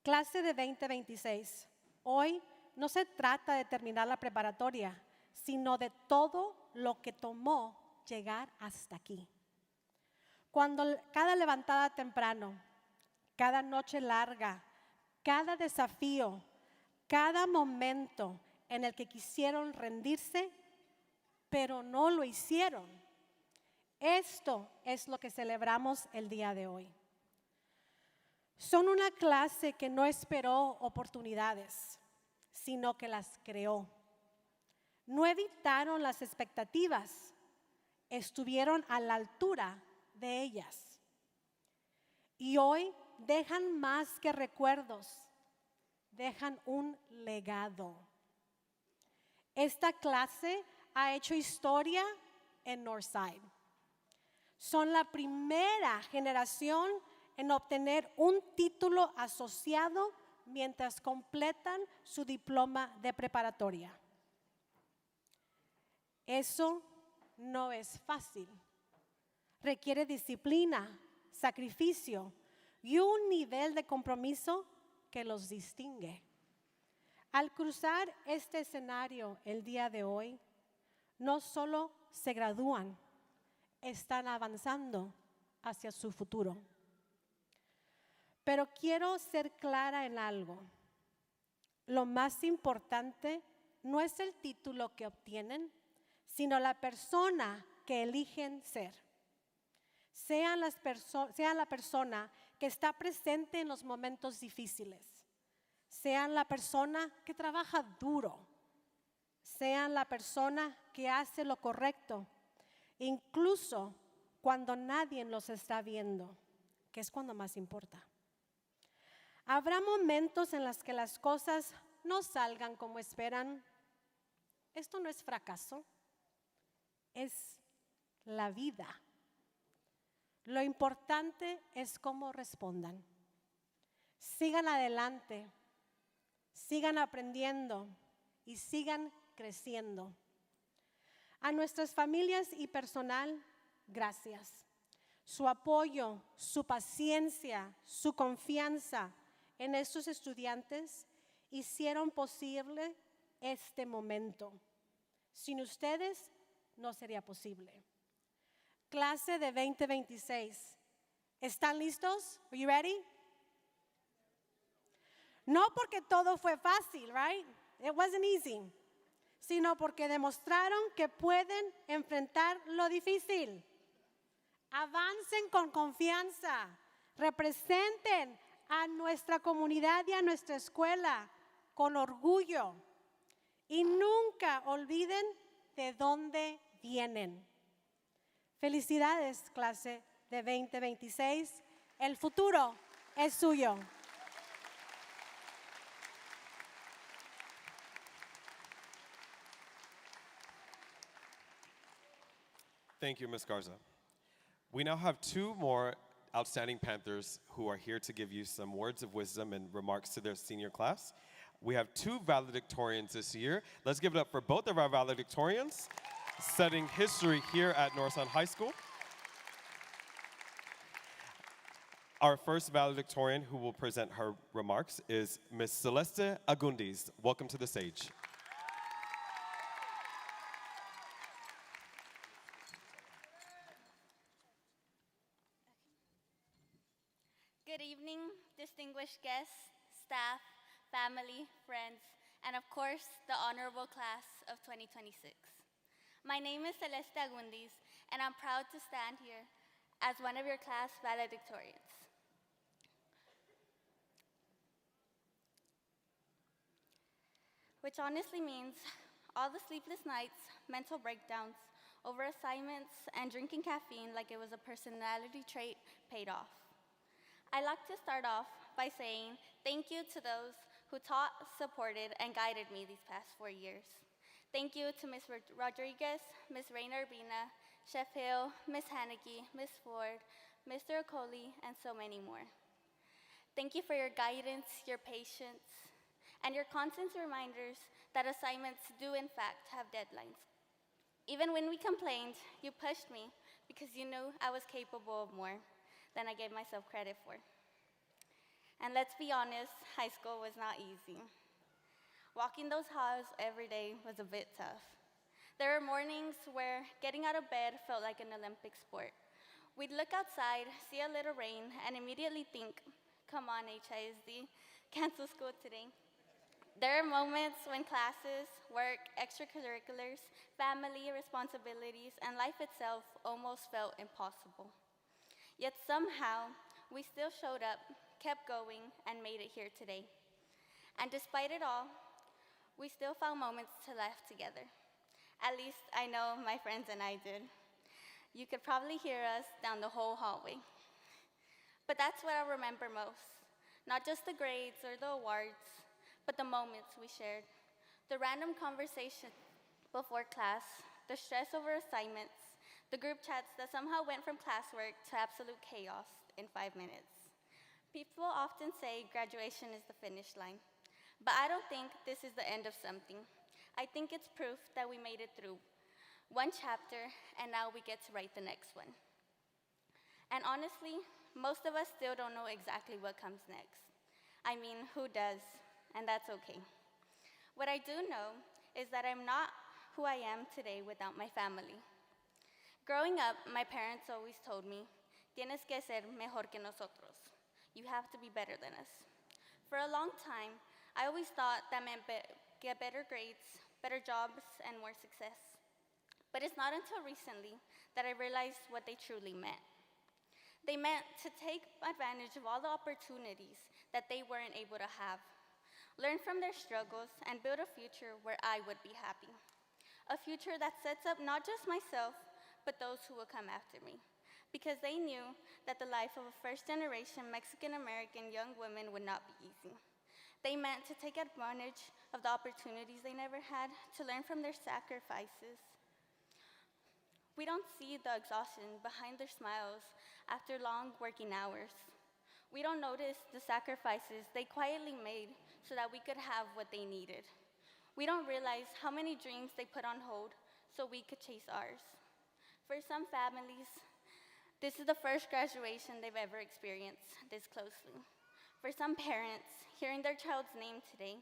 Clase de 2026. Hoy no se trata de terminar la preparatoria, sino de todo lo que tomó llegar hasta aquí. Cuando cada levantada temprano, cada noche larga, cada desafío, cada momento en el que quisieron rendirse, pero no lo hicieron. Esto es lo que celebramos el día de hoy. Son una clase que no esperó oportunidades, sino que las creó. No evitaron las expectativas, estuvieron a la altura de ellas. Y hoy dejan más que recuerdos, dejan un legado. Esta clase ha hecho historia en Northside. Son la primera generación en obtener un título asociado mientras completan su diploma de preparatoria. Eso no es fácil. Requiere disciplina, sacrificio y un nivel de compromiso que los distingue. Al cruzar este escenario el día de hoy, no solo se gradúan, están avanzando hacia su futuro. Pero quiero ser clara en algo. Lo más importante no es el título que obtienen, sino la persona que eligen ser. Sea la persona que está presente en los momentos difíciles. Sean la persona que trabaja duro. Sean la persona que hace lo correcto, incluso cuando nadie los está viendo, que es cuando más importa. Habrá momentos en los que las cosas no salgan como esperan. Esto no es fracaso, es la vida. Lo importante es cómo respondan. Sigan adelante, sigan aprendiendo y sigan creciendo. A nuestras familias y personal, gracias. Su apoyo, su paciencia, su confianza en estos estudiantes hicieron posible este momento. Sin ustedes no sería posible. Clase de 2026. ¿Están listos? Are you ready? No porque todo fue fácil, right? It wasn't easy. Sino porque demostraron que pueden enfrentar lo difícil. Avancen con confianza. Representen a nuestra comunidad y a nuestra escuela con orgullo. Y nunca olviden de dónde vienen. Felicidades, clase de 2026. El futuro es suyo. Thank you, Ms. Garza. We now have two more outstanding Panthers who are here to give you some words of wisdom and remarks to their senior class. We have two valedictorians this year. Let's give it up for both of our valedictorians, setting history here at Northside High School. Our first valedictorian who will present her remarks is Ms. Celeste Agundis. Welcome to the stage. Good evening, distinguished guests, staff, family, friends, and of course, the honorable class of 2026. My name is Celeste Agundis, and I'm proud to stand here as one of your class valedictorians. Which honestly means all the sleepless nights, mental breakdowns, over assignments, and drinking caffeine like it was a personality trait paid off. I'd like to start off by saying thank you to those who taught, supported, and guided me these past 4 years. Thank you to Ms. Rodriguez, Ms. Rayner Urbina, Chef Hill, Ms. Haneke, Ms. Ford, Mr. Okoli, and so many more. Thank you for your guidance, your patience, and your constant reminders that assignments do in fact have deadlines. Even when we complained, you pushed me because you knew I was capable of more than I gave myself credit for. And let's be honest, high school was not easy. Walking those halls every day was a bit tough. There were mornings where getting out of bed felt like an Olympic sport. We'd look outside, see a little rain, and immediately think, come on, HISD, cancel school today. There are moments when classes, work, extracurriculars, family responsibilities, and life itself almost felt impossible. Yet somehow, we still showed up, kept going, and made it here today. And despite it all, we still found moments to laugh together. At least I know my friends and I did. You could probably hear us down the whole hallway. But that's what I remember most. Not just the grades or the awards, but the moments we shared. The random conversation before class, the stress over assignments, the group chats that somehow went from classwork to absolute chaos in 5 minutes. People often say graduation is the finish line, but I don't think this is the end of something. I think it's proof that we made it through one chapter and now we get to write the next one. And honestly, most of us still don't know exactly what comes next. I mean, who does? And that's okay. What I do know is that I'm not who I am today without my family. Growing up, my parents always told me, tienes que ser mejor que nosotros. You have to be better than us. For a long time, I always thought that meant get better grades, better jobs, and more success. But it's not until recently that I realized what they truly meant. They meant to take advantage of all the opportunities that they weren't able to have, learn from their struggles, and build a future where I would be happy. A future that sets up not just myself, but those who will come after me. Because they knew that the life of a first-generation Mexican-American young woman would not be easy. They meant to take advantage of the opportunities they never had, to learn from their sacrifices. We don't see the exhaustion behind their smiles after long working hours. We don't notice the sacrifices they quietly made so that we could have what they needed. We don't realize how many dreams they put on hold so we could chase ours. For some families, this is the first graduation they've ever experienced this closely. For some parents, hearing their child's name today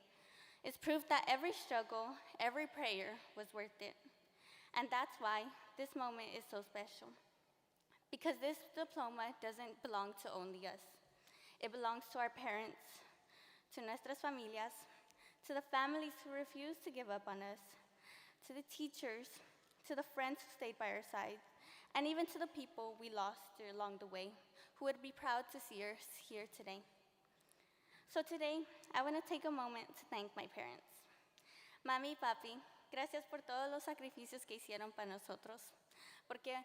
is proof that every struggle, every prayer was worth it. And that's why this moment is so special. Because this diploma doesn't belong to only us. It belongs to our parents, to nuestras familias, to the families who refuse to give up on us, to the teachers, to the friends who stayed by our side, and even to the people we lost along the way, who would be proud to see us here today. So today, I want to take a moment to thank my parents. Mami y papi, gracias por todos los sacrificios que hicieron para nosotros, porque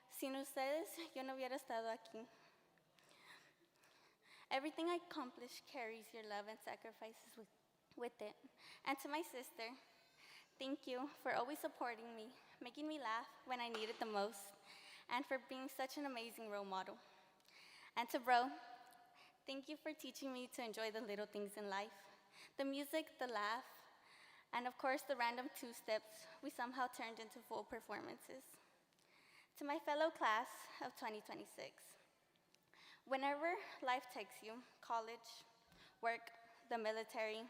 sin ustedes yo no hubiera estado aquí. Everything I accomplished carries your love and sacrifices with it. And to my sister, thank you for always supporting me, making me laugh when I needed the most, and for being such an amazing role model. And to bro, thank you for teaching me to enjoy the little things in life, the music, the laugh, and of course the random two-steps we somehow turned into full performances. To my fellow class of 2026, whenever life takes you, college, work, the military,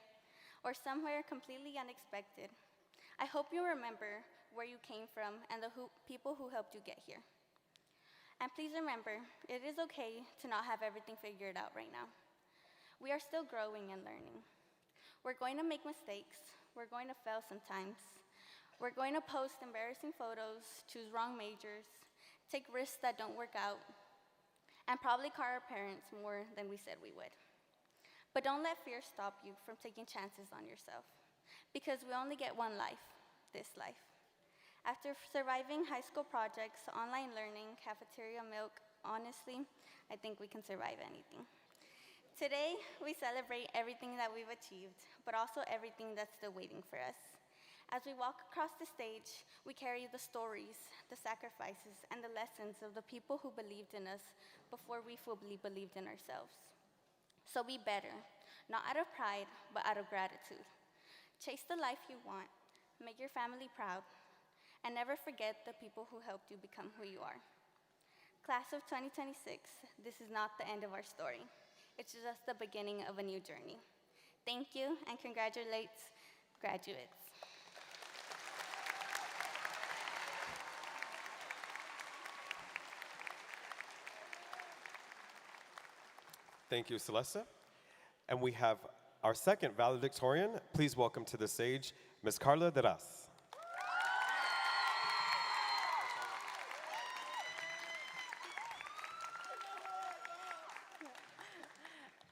or somewhere completely unexpected, I hope you remember where you came from and the people who helped you get here. And please remember, it is okay to not have everything figured out right now. We are still growing and learning. We're going to make mistakes. We're going to fail sometimes. We're going to post embarrassing photos, choose wrong majors, take risks that don't work out, and probably call our parents more than we said we would. But don't let fear stop you from taking chances on yourself, because we only get one life, this life. After surviving high school projects, online learning, cafeteria milk, honestly, I think we can survive anything. Today, we celebrate everything that we've achieved, but also everything that's still waiting for us. As we walk across the stage, we carry the stories, the sacrifices, and the lessons of the people who believed in us before we fully believed in ourselves. So be better, not out of pride, but out of gratitude. Chase the life you want, make your family proud, and never forget the people who helped you become who you are. Class of 2026, this is not the end of our story. It's just the beginning of a new journey. Thank you, and congratulations, graduates. Thank you, Celeste. And we have our second valedictorian. Please welcome to the stage, Ms. Carla Deras.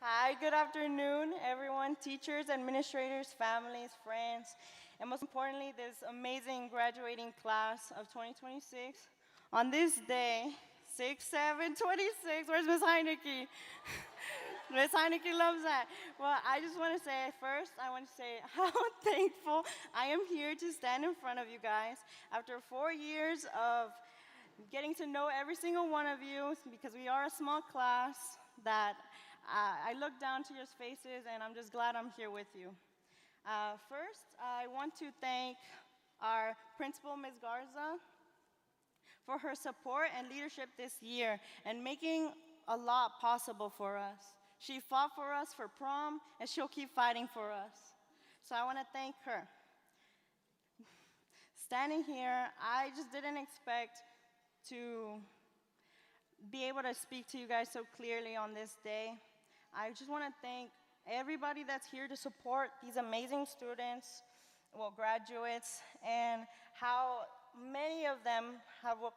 Hi, good afternoon, everyone, teachers, administrators, families, friends, and most importantly, this amazing graduating class of 2026. On this day, 6, 7, 26. Where's Miss Heineke? Miss Heineke loves that. Well, I just want to say first, I want to say how thankful I am here to stand in front of you guys after 4 years of getting to know every single one of you, because we are a small class, that I look down to your faces and I'm just glad I'm here with you. First, I want to thank our principal, Ms. Garza, for her support and leadership this year and making a lot possible for us. She fought for us for prom, and she'll keep fighting for us. So I want to thank her. Standing here, I just didn't expect to be able to speak to you guys so clearly on this day. I just want to thank everybody that's here to support these amazing students, well, graduates, and how many of them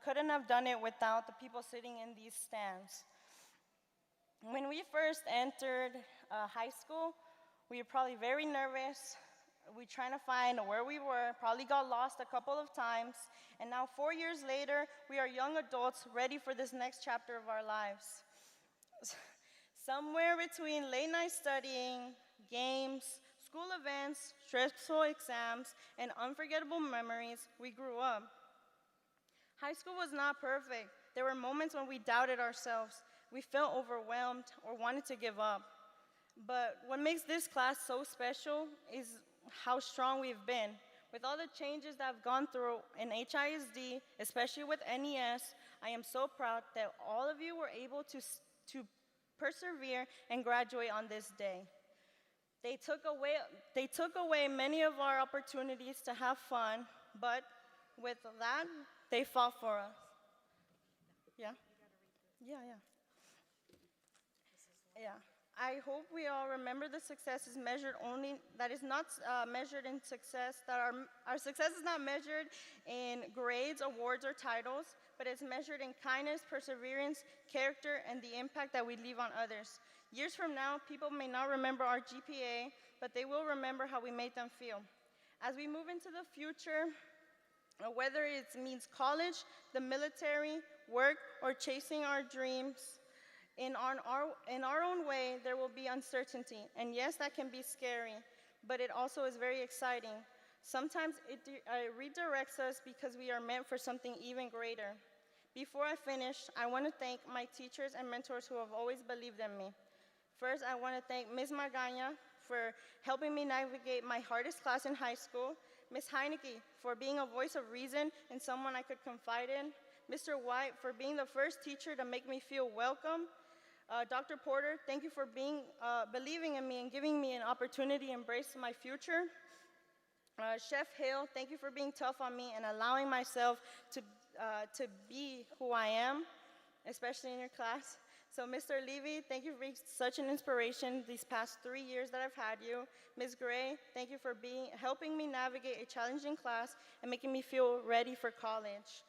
couldn't have done it without the people sitting in these stands. When we first entered high school, we were probably very nervous. We were trying to find where we were, probably got lost a couple of times, and now 4 years later, we are young adults ready for this next chapter of our lives. Somewhere between late night studying, games, school events, stressful exams, and unforgettable memories, we grew up. High school was not perfect. There were moments when we doubted ourselves. We felt overwhelmed or wanted to give up. But what makes this class so special is how strong we've been. With all the changes that I've gone through in HISD, especially with NES, I am so proud that all of you were able to persevere and graduate on this day. They took away many of our opportunities to have fun, but with that, they fought for us. Yeah? Yeah. I hope we all remember the success is measured that is not measured in success, that our success is not measured in grades, awards, or titles, but it's measured in kindness, perseverance, character, and the impact that we leave on others. Years from now, people may not remember our GPA, but they will remember how we made them feel. As we move into the future, whether it means college, the military, work, or chasing our dreams, in our own way, there will be uncertainty. And yes, that can be scary, but it also is very exciting. Sometimes it redirects us because we are meant for something even greater. Before I finish, I want to thank my teachers and mentors who have always believed in me. First, I want to thank Ms. Magaña for helping me navigate my hardest class in high school, Ms. Heineke for being a voice of reason and someone I could confide in, Mr. White for being the first teacher to make me feel welcome, Dr. Porter, thank you for believing in me and giving me an opportunity to embrace my future. Chef Hill, thank you for being tough on me and allowing myself to be who I am, especially in your class. So Mr. Levy, thank you for being such an inspiration these past 3 years that I've had you. Ms. Gray, thank you for helping me navigate a challenging class and making me feel ready for college.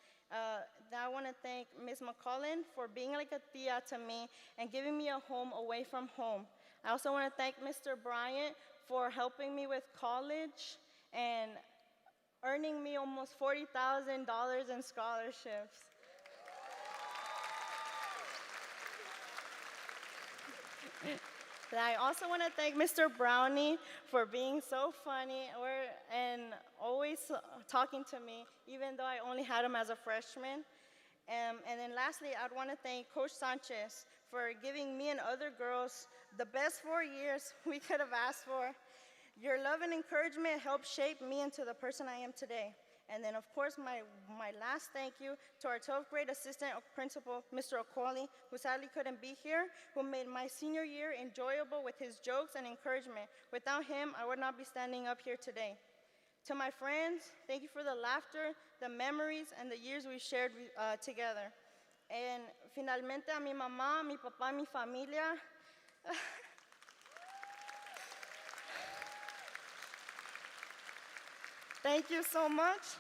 Now I want to thank Ms. McCullen for being like a tia to me and giving me a home away from home. I also want to thank Mr. Bryant for helping me with college and earning me almost $40,000 in scholarships. And I also want to thank Mr. Brownie for being so funny and always talking to me, even though I only had him as a freshman. And then lastly, I'd want to thank Coach Sanchez for giving me and other girls the best 4 years we could have asked for. Your love and encouragement helped shape me into the person I am today. And then, of course, my last thank you to our 12th grade assistant principal, Mr. Okoli, who sadly couldn't be here, who made my senior year enjoyable with his jokes and encouragement. Without him, I would not be standing up here today. To my friends, thank you for the laughter, the memories, and the years we shared together. And finalmente, a mi mamá, mi papá, mi familia. Thank you so much.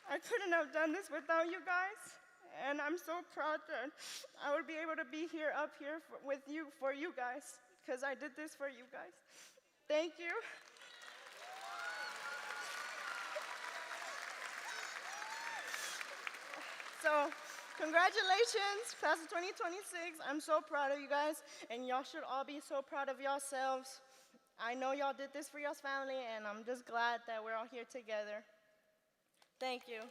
I couldn't have done this without you guys, and I'm so proud that I would be able to be here up here for you guys, because I did this for you guys. Thank you. So Congratulations, class of 2026. I'm so proud of you guys, and y'all should all be so proud of yourselves. I know y'all did this for y'all's family, and I'm just glad that we're all here together. Thank you.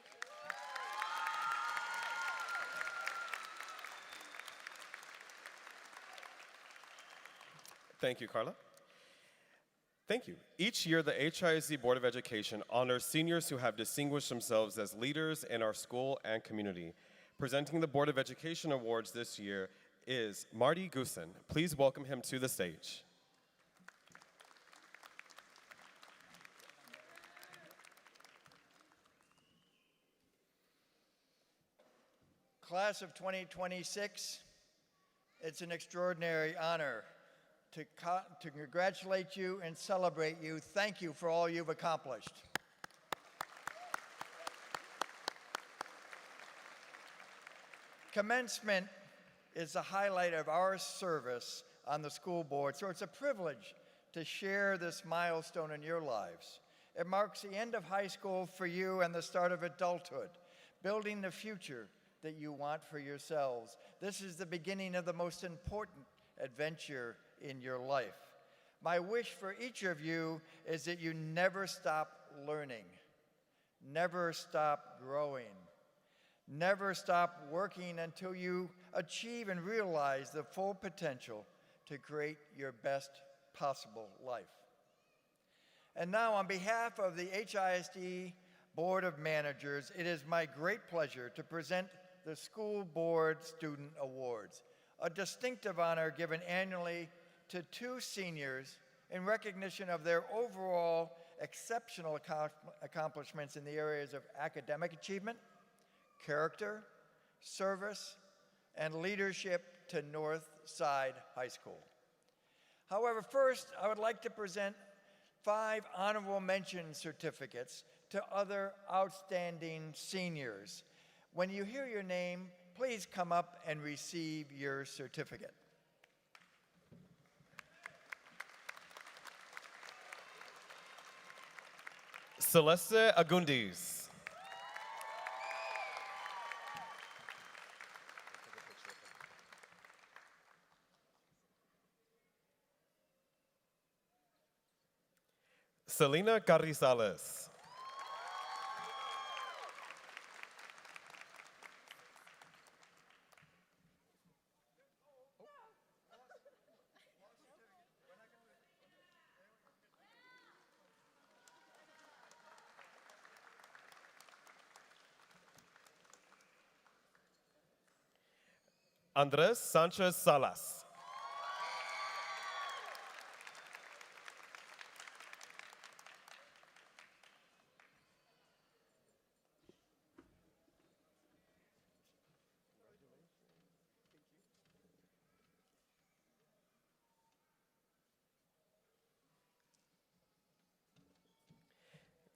Thank you, Carla. Thank you. Each year, the HISD Board of Education honors seniors who have distinguished themselves as leaders in our school and community. Presenting the Board of Education Awards this year is Marty Goosen. Please welcome him to the stage. Class of 2026, it's an extraordinary honor to congratulate you and celebrate you. Thank you for all you've accomplished. Commencement is the highlight of our service on the school board, so it's a privilege to share this milestone in your lives. It marks the end of high school for you and the start of adulthood, building the future that you want for yourselves. This is the beginning of the most important adventure in your life. My wish for each of you is that you never stop learning, never stop growing, never stop working until you achieve and realize the full potential to create your best possible life. And now, on behalf of the HISD Board of Managers, it is my great pleasure to present the School Board Student Awards, a distinctive honor given annually to two seniors in recognition of their overall exceptional accomplishments in the areas of academic achievement, character, service, and leadership to Northside High School. However, first, I would like to present 5 honorable mention certificates to other outstanding seniors. When you hear your name, please come up and receive your certificate. Celeste Agundis. Selena Carrizales. Andres Sanchez Salas.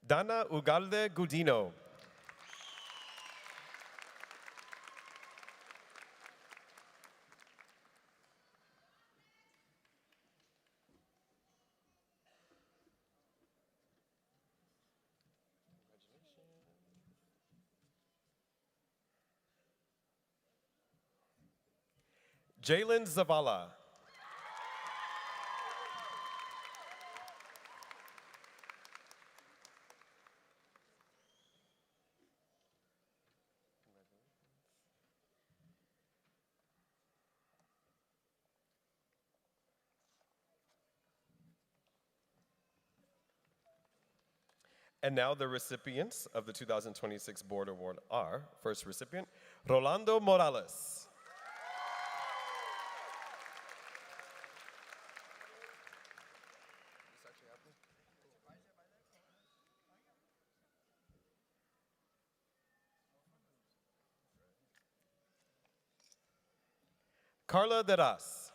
Dana Ugalde Gudino. Jalen Zavala. And now the recipients of the 2026 Board Award are, first recipient, Rolando Morales. Carla Deras.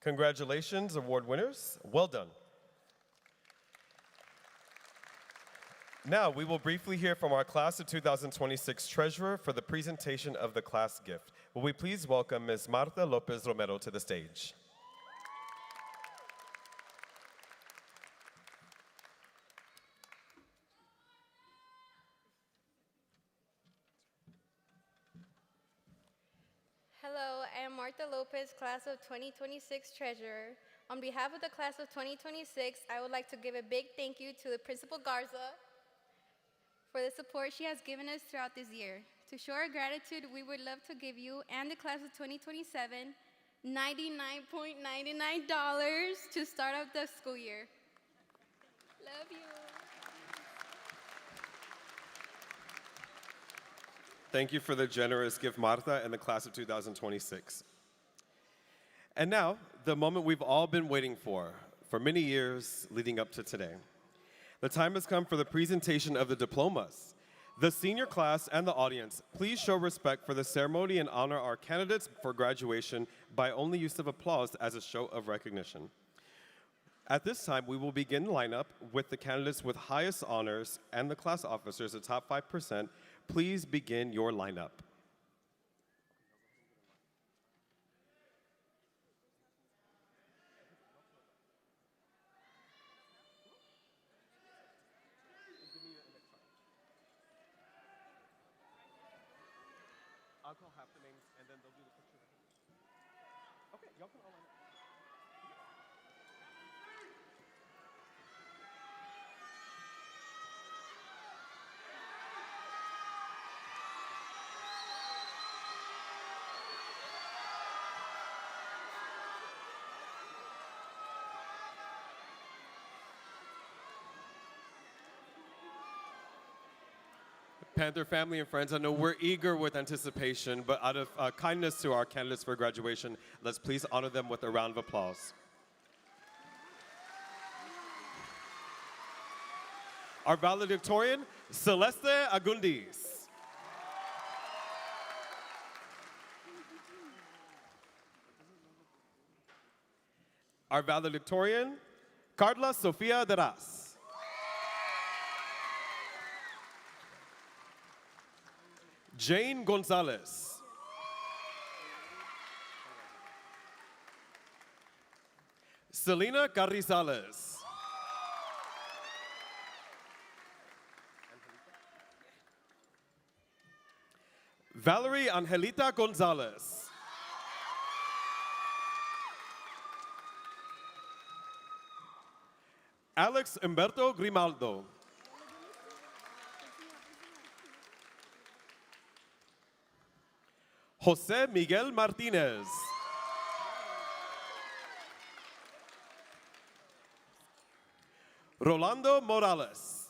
Congratulations, award winners. Well done. Now, we will briefly hear from our class of 2026 treasurer for the presentation of the class gift. Will we please welcome Ms. Marta Lopez Romero to the stage? Hello, I am Marta Lopez, class of 2026 treasurer. On behalf of the class of 2026, I would like to give a big thank you to the Principal Garza for the support she has given us throughout this year. To show our gratitude, we would love to give you and the class of 2027 $99.99 to start off the school year. Love you. Thank you for the generous gift, Marta, and the class of 2026. And now, the moment we've all been waiting for many years leading up to today. The time has come for the presentation of the diplomas. The senior class and the audience, please show respect for the ceremony and honor our candidates for graduation by only use of applause as a show of recognition. At this time, we will begin the lineup with the candidates with highest honors and the class officers, the top 5%. Please begin your lineup. I'll call half the names, and then they'll do the picture. Okay, y'all can all line up. Panther family and friends, I know we're eager with anticipation, but out of kindness to our candidates for graduation, let's please honor them with a round of applause. Our valedictorian, Celeste Agundis. Our valedictorian, Carla Sofia Deras. Jane Gonzalez. Selena Carrizales. Valerie Angelita Gonzalez. Alex Humberto Grimaldo. Jose Miguel Martinez. Rolando Morales.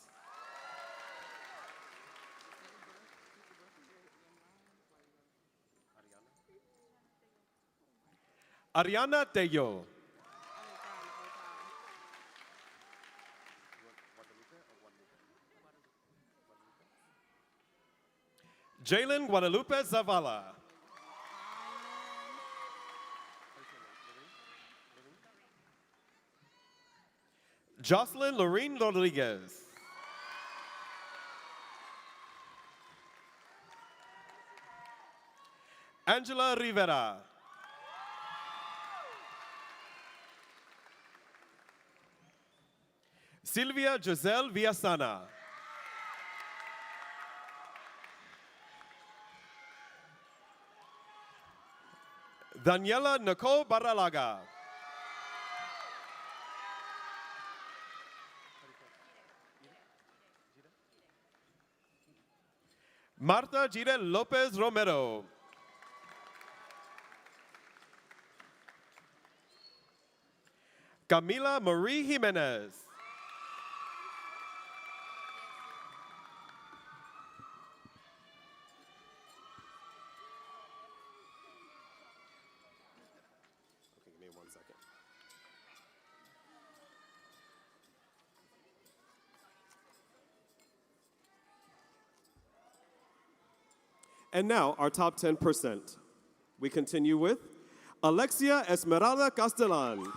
Ariana Tello. Jalen Guadalupe Zavala. Jocelyn Lorene Rodriguez. Angela Rivera. Silvia Giselle Villasana. Daniela Nicole Barralaga. Marta Gira Lopez Romero. Camila Marie Jimenez. Okay, give me 1 second. And now, our top 10%. We continue with Alexia Esmeralda Castellan.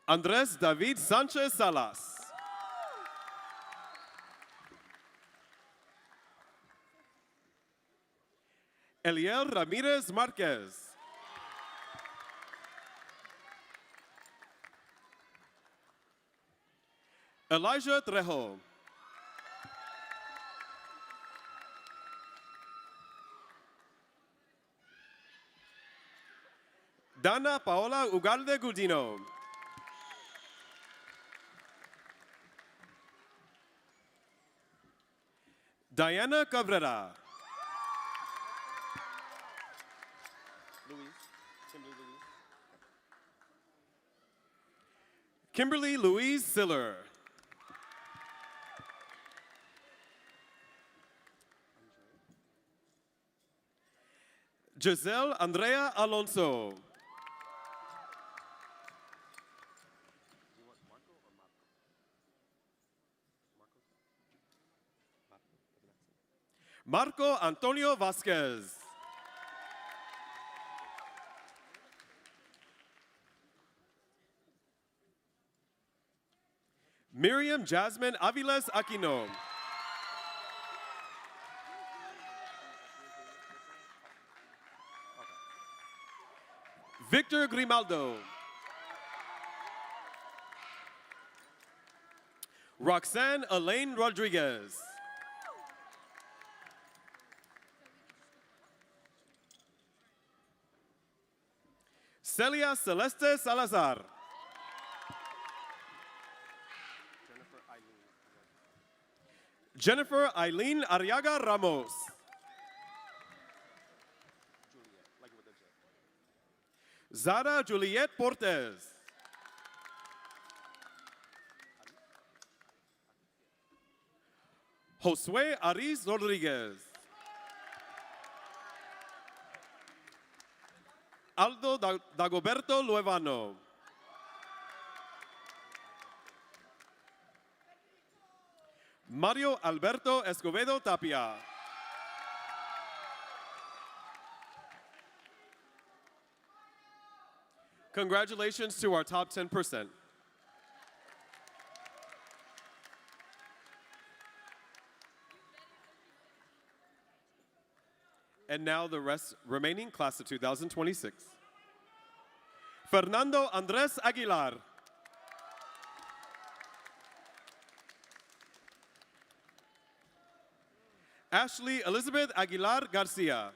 Andres David Sanchez Salas. Eliel Ramirez Marquez. Elijah Trejo. Dana Paola Ugalde Gudino. Diana Cabrera. Kimberly Louise Siller. Giselle Andrea Alonso. Marco Antonio Vasquez. Miriam Jasmine Aviles Aquino. Victor Grimaldo. Roxanne Elaine Rodriguez. Celia Celeste Salazar. Jennifer Eileen Arriaga Ramos. Zara Juliet Portes. Josue Aris Rodriguez. Aldo Dagoberto Luevano. Mario Alberto Escobedo Tapia. Congratulations to our top 10%. And now the remaining class of 2026. Fernando Andres Aguilar. Ashley Elizabeth Aguilar Garcia.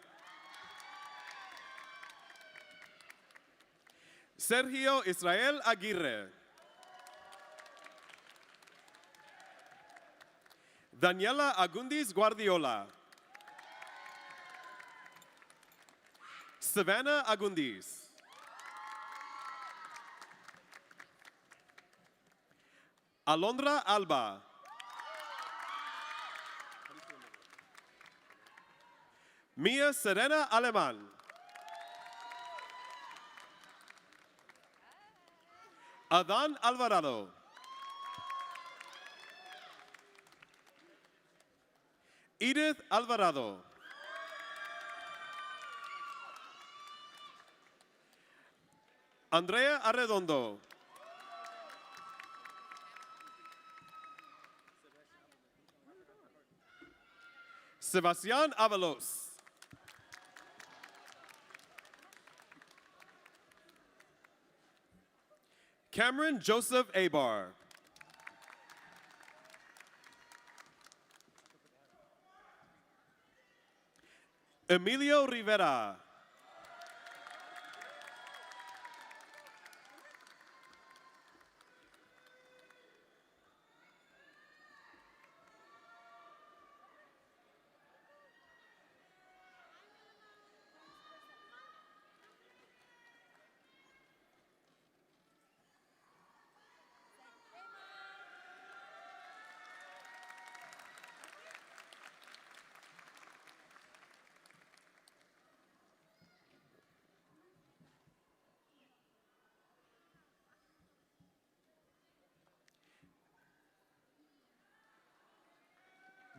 Sergio Israel Aguirre. Daniela Agundis Guardiola. Savannah Agundis. Alondra Alba. Mia Serena Aleman. Adan Alvarado. Edith Alvarado. Andrea Arredondo. Sebastián Avalos. Cameron Joseph Abar. Emilio Rivera.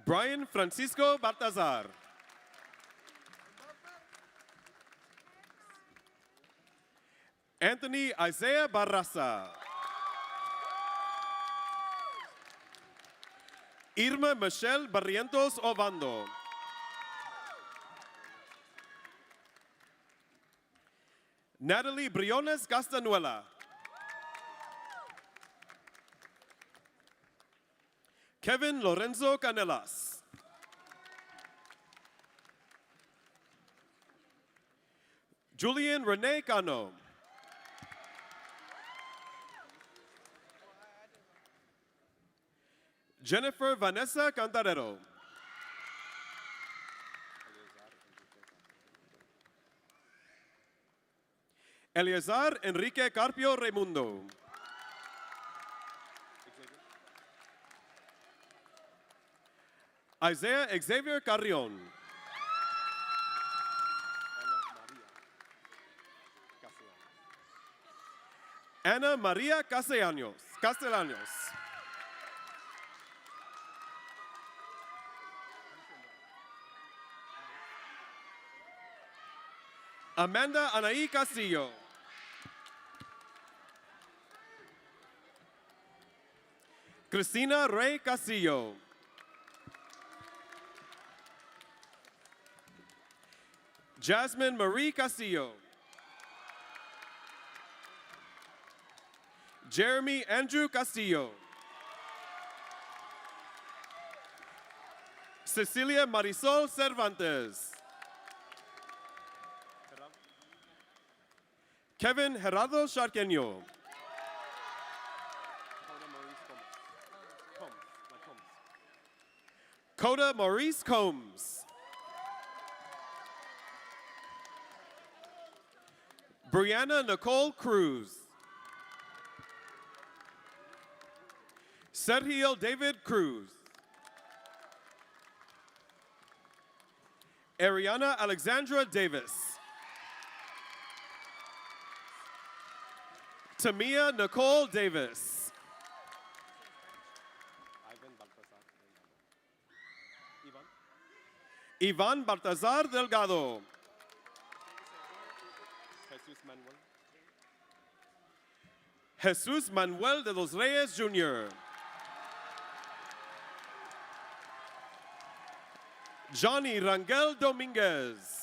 Brian Francisco Baltazar. Anthony Isaiah Barraza. Irma Michelle Barrientos Ovando. Natalie Briones Castanuela. Kevin Lorenzo Canelas. Julian Rene Cano. Jennifer Vanessa Cantarero. Eleazar Enrique Carpio Raimundo. Isaiah Xavier Carrion. Ana Maria Castellanos. Amanda Anaí Castillo. Cristina Rey Castillo. Jasmine Marie Castillo. Jeremy Andrew Castillo. Cecilia Marisol Cervantes. Kevin Gerardo Charqueño. Coda Maurice Combs. Brianna Nicole Cruz. Sergio David Cruz. Ariana Alexandra Davis. Tamia Nicole Davis. Ivan Baltazar Delgado. Jesus Manuel de los Reyes Jr. Johnny Rangel Dominguez.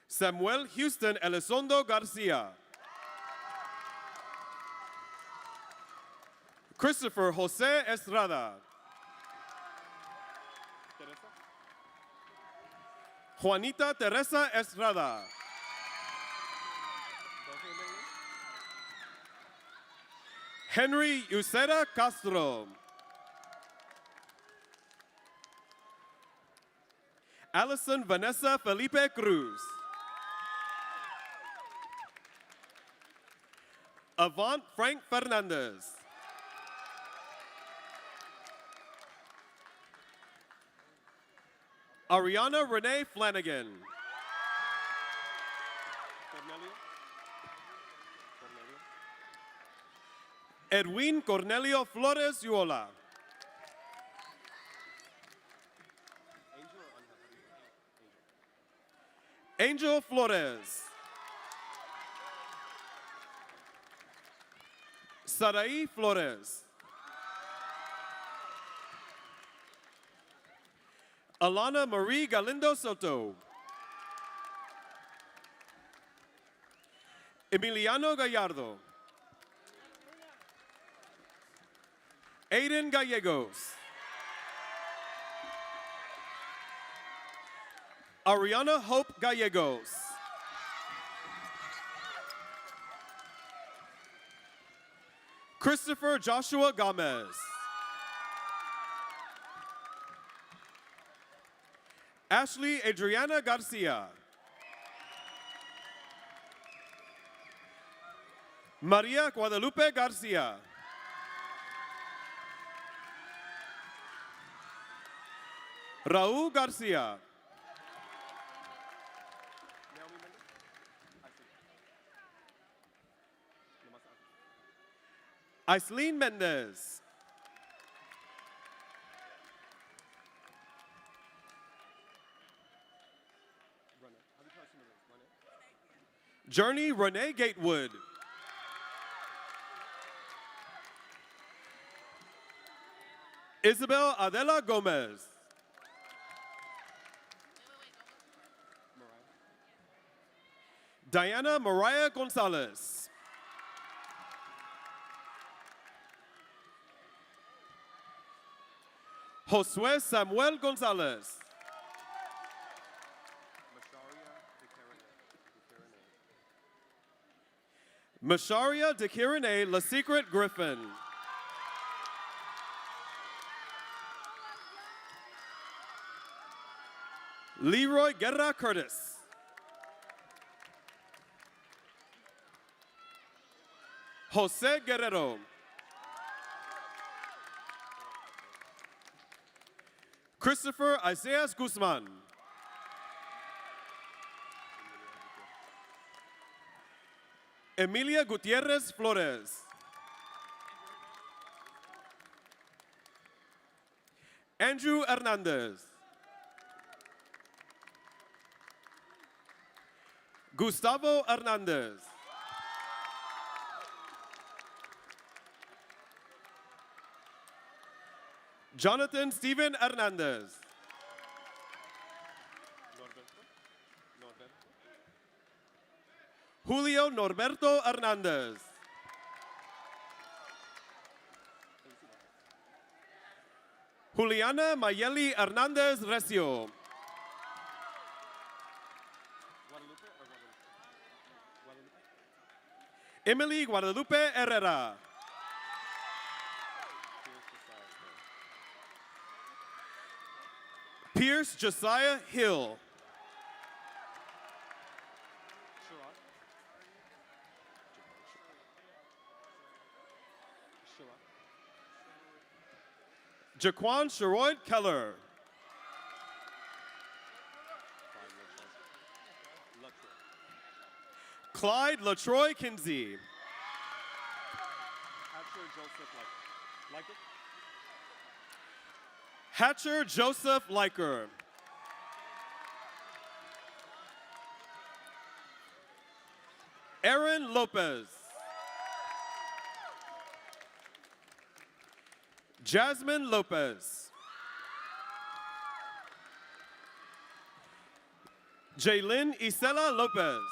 Samuel Houston Elizondo Garcia. Christopher Jose Estrada. Juanita Teresa Estrada. Henry Uceda Castro. Allison Vanessa Felipe Cruz. Avant Frank Fernandez. Ariana Renee Flanagan. Edwin Cornelio Flores Yuola. Angel Flores. Sarai Flores. Alana Marie Galindo Soto. Emiliano Gallardo. Aiden Gallegos. Ariana Hope Gallegos. Christopher Joshua Gomez. Ashley Adriana Garcia. Maria Guadalupe Garcia. Raúl Garcia. Aislene Mendez. Journey Renee Gatewood. Isabel Adela Gomez. Diana Mariah Gonzalez. Josue Samuel Gonzalez. Masharia DeKirene La Secret Griffin. Leroy Guerra Curtis. Jose Guerrero. Christopher Isaias Guzman. Emilia Gutierrez Flores. Andrew Hernandez. Gustavo Hernandez. Jonathan Steven Hernandez. Julio Norberto Hernandez. Juliana Mayeli Hernandez Recio. Emily Guadalupe Herrera. Pierce Josiah Hill. Jaquan Sherroyd Keller. Clyde LaTroy Kinsey. Hatcher Joseph Liker. Aaron Lopez. Jasmine Lopez. Jaylin Isela Lopez.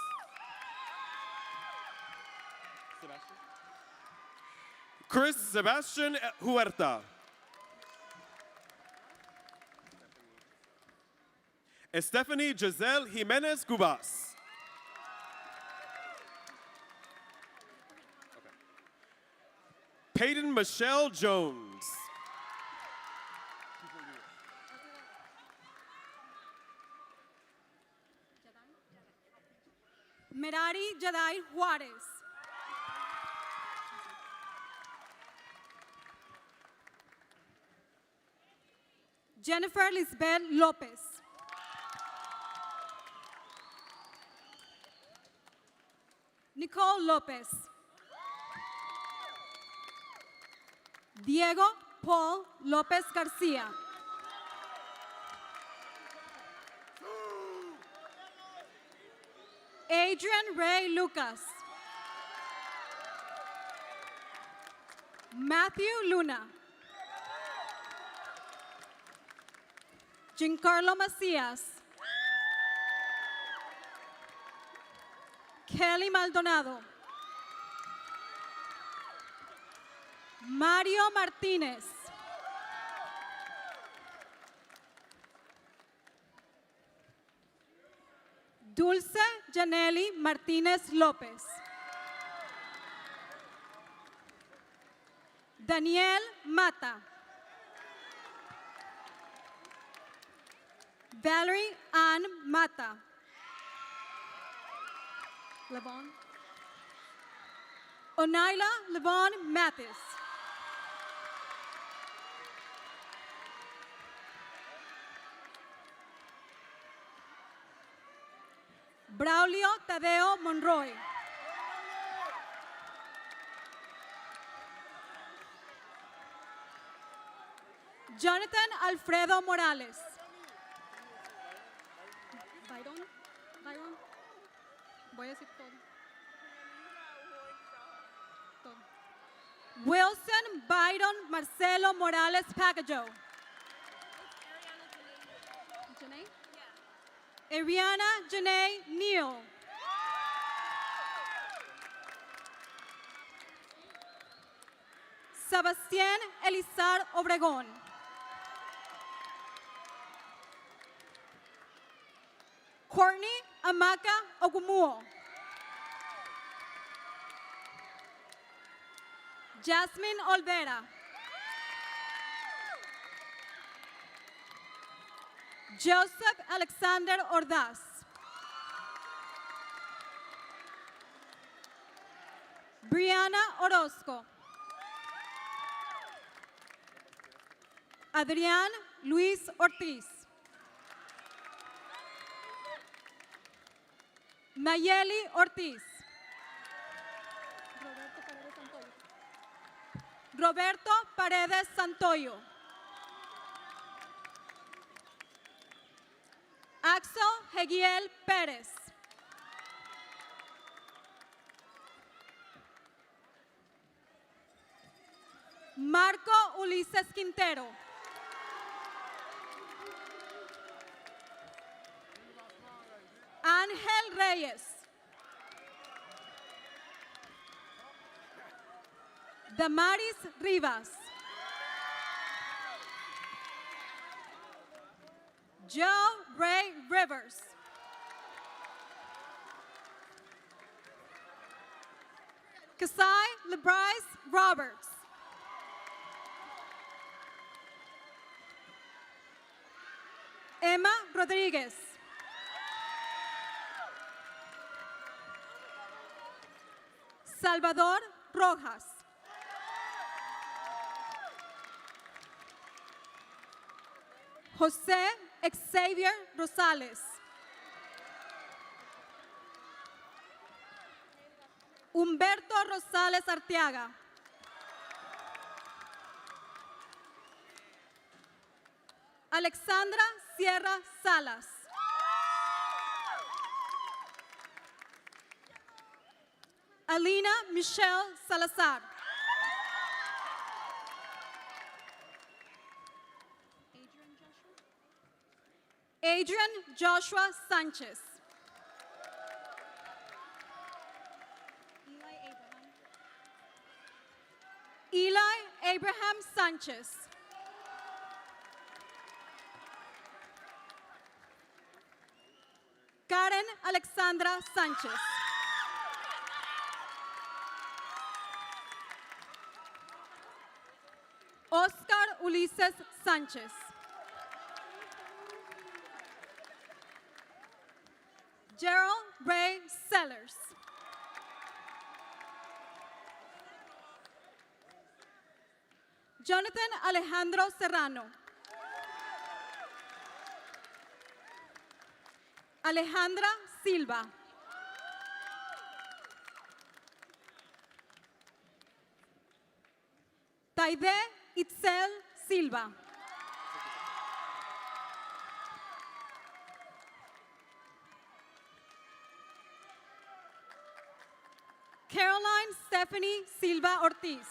Chris Sebastian Huerta. Stephanie Giselle Jimenez Cubas. Peyton Michelle Jones. Merari Jadai Juarez. Jennifer Lisbeth Lopez. Nicole Lopez. Diego Paul Lopez Garcia. Adrian Ray Lucas. Matthew Luna. Giancarlo Macias. Kelly Maldonado. Mario Martinez. Dulce Janely Martinez López. Daniel Mata. Valerie Ann Mata. Levon. Onaila Levon Mathis. Braulio Tadeo Monroy. Jonathan Alfredo Morales. Byron. Voy a decir todo. Wilson Byron Marcelo Morales Pagajo. Ariana Janae Neal. Sebastián Elizar Obregón. Courtney Amaka Ogumuo. Jasmine Olvera. Joseph Alexander Ordaz. Brianna Orozco. Adrián Luis Ortiz. Mayeli Ortiz. Roberto Paredes Santoyo. Axel Hegiel Pérez. Marco Ulises Quintero. Ángel Reyes. Damaris Rivas. Joe Ray Rivers. Kasai LeBryce Roberts. Emma Rodriguez. Salvador Rojas. José Xavier Rosales. Humberto Rosales Arteaga. Alexandra Sierra Salas. Alina Michelle Salazar. Adrian Joshua Sanchez. Eli Abraham Sanchez. Karen Alexandra Sanchez. Oscar Ulises Sanchez. Gerald Ray Sellers. Jonathan Alejandro Serrano. Alejandra Silva. Taide Itzel Silva. Caroline Stephanie Silva Ortiz.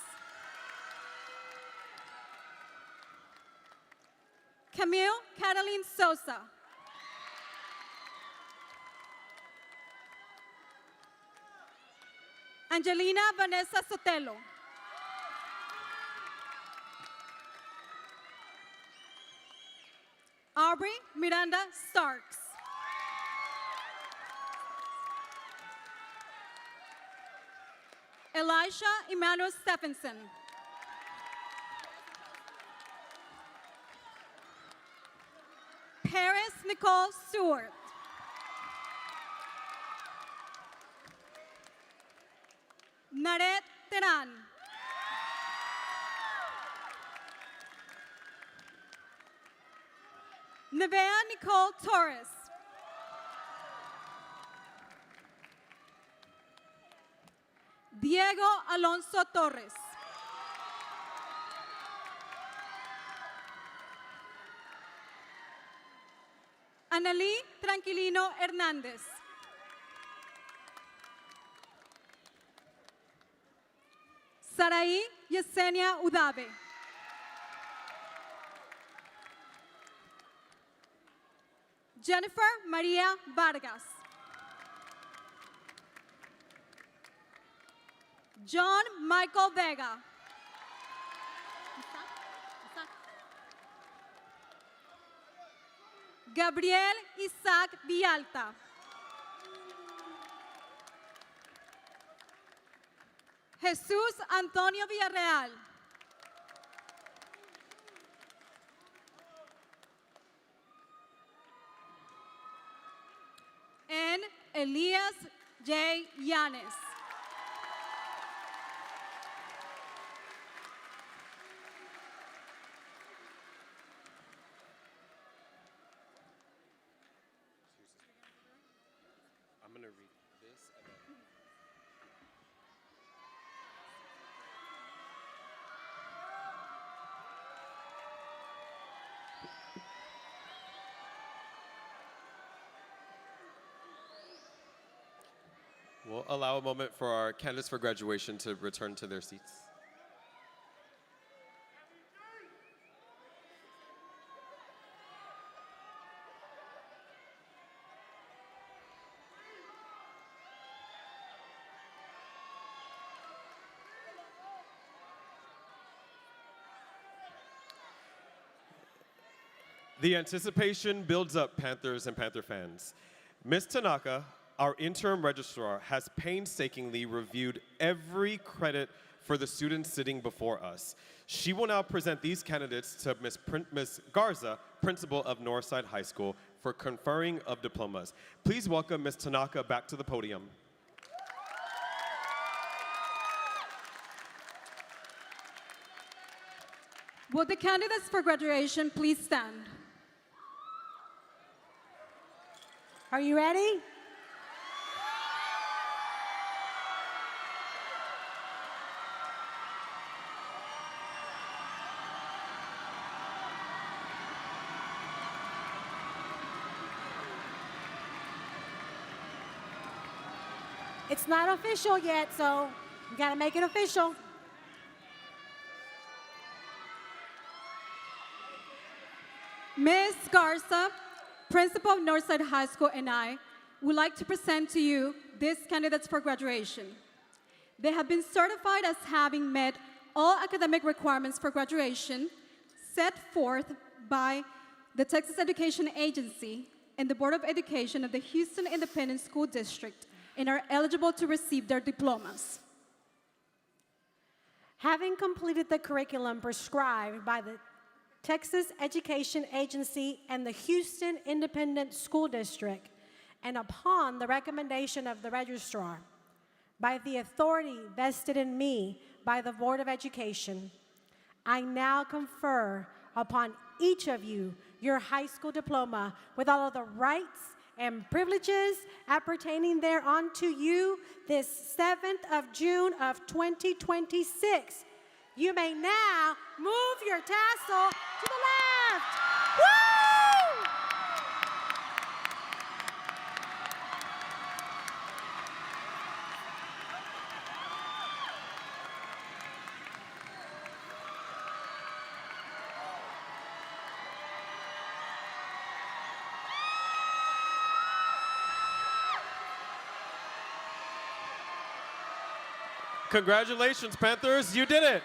Camille Cataline Sosa. Angelina Vanessa Sotelo. Aubrey Miranda Starks. Elisha Emmanuel Stephenson. Paris Nicole Stewart. Naret Teran. Nevea Nicole Torres. Diego Alonso Torres. Analí Tranquilino Hernández. Saraí Yesenia Udabe. Jennifer Maria Vargas. John Michael Vega. Gabriel Isaac Villalta. Jesús Antonio Villarreal. And Elias J. Yanes. I'm going to read this and then. We'll allow a moment for our candidates for graduation to return to their seats. The anticipation builds up, Panthers and Panther fans. Ms. Tanaka, our interim registrar, has painstakingly reviewed every credit for the students sitting before us. She will now present these candidates to Ms. Garza, principal of Northside High School, for conferring of diplomas. Please welcome Ms. Tanaka back to the podium. Will the candidates for graduation please stand? Are you ready? It's not official yet, so you gotta make it official. Ms. Garza, principal of Northside High School, and I would like to present to you these candidates for graduation. They have been certified as having met all academic requirements for graduation set forth by the Texas Education Agency and the Board of Education of the Houston Independent School District and are eligible to receive their diplomas. Having completed the curriculum prescribed by the Texas Education Agency and the Houston Independent School District, and upon the recommendation of the registrar, by the authority vested in me by the Board of Education, I now confer upon each of you your high school diploma with all of the rights and privileges appertaining thereunto you this 7th of June of 2026. You may now move your tassel to the left. Woo! Congratulations, Panthers, you did it.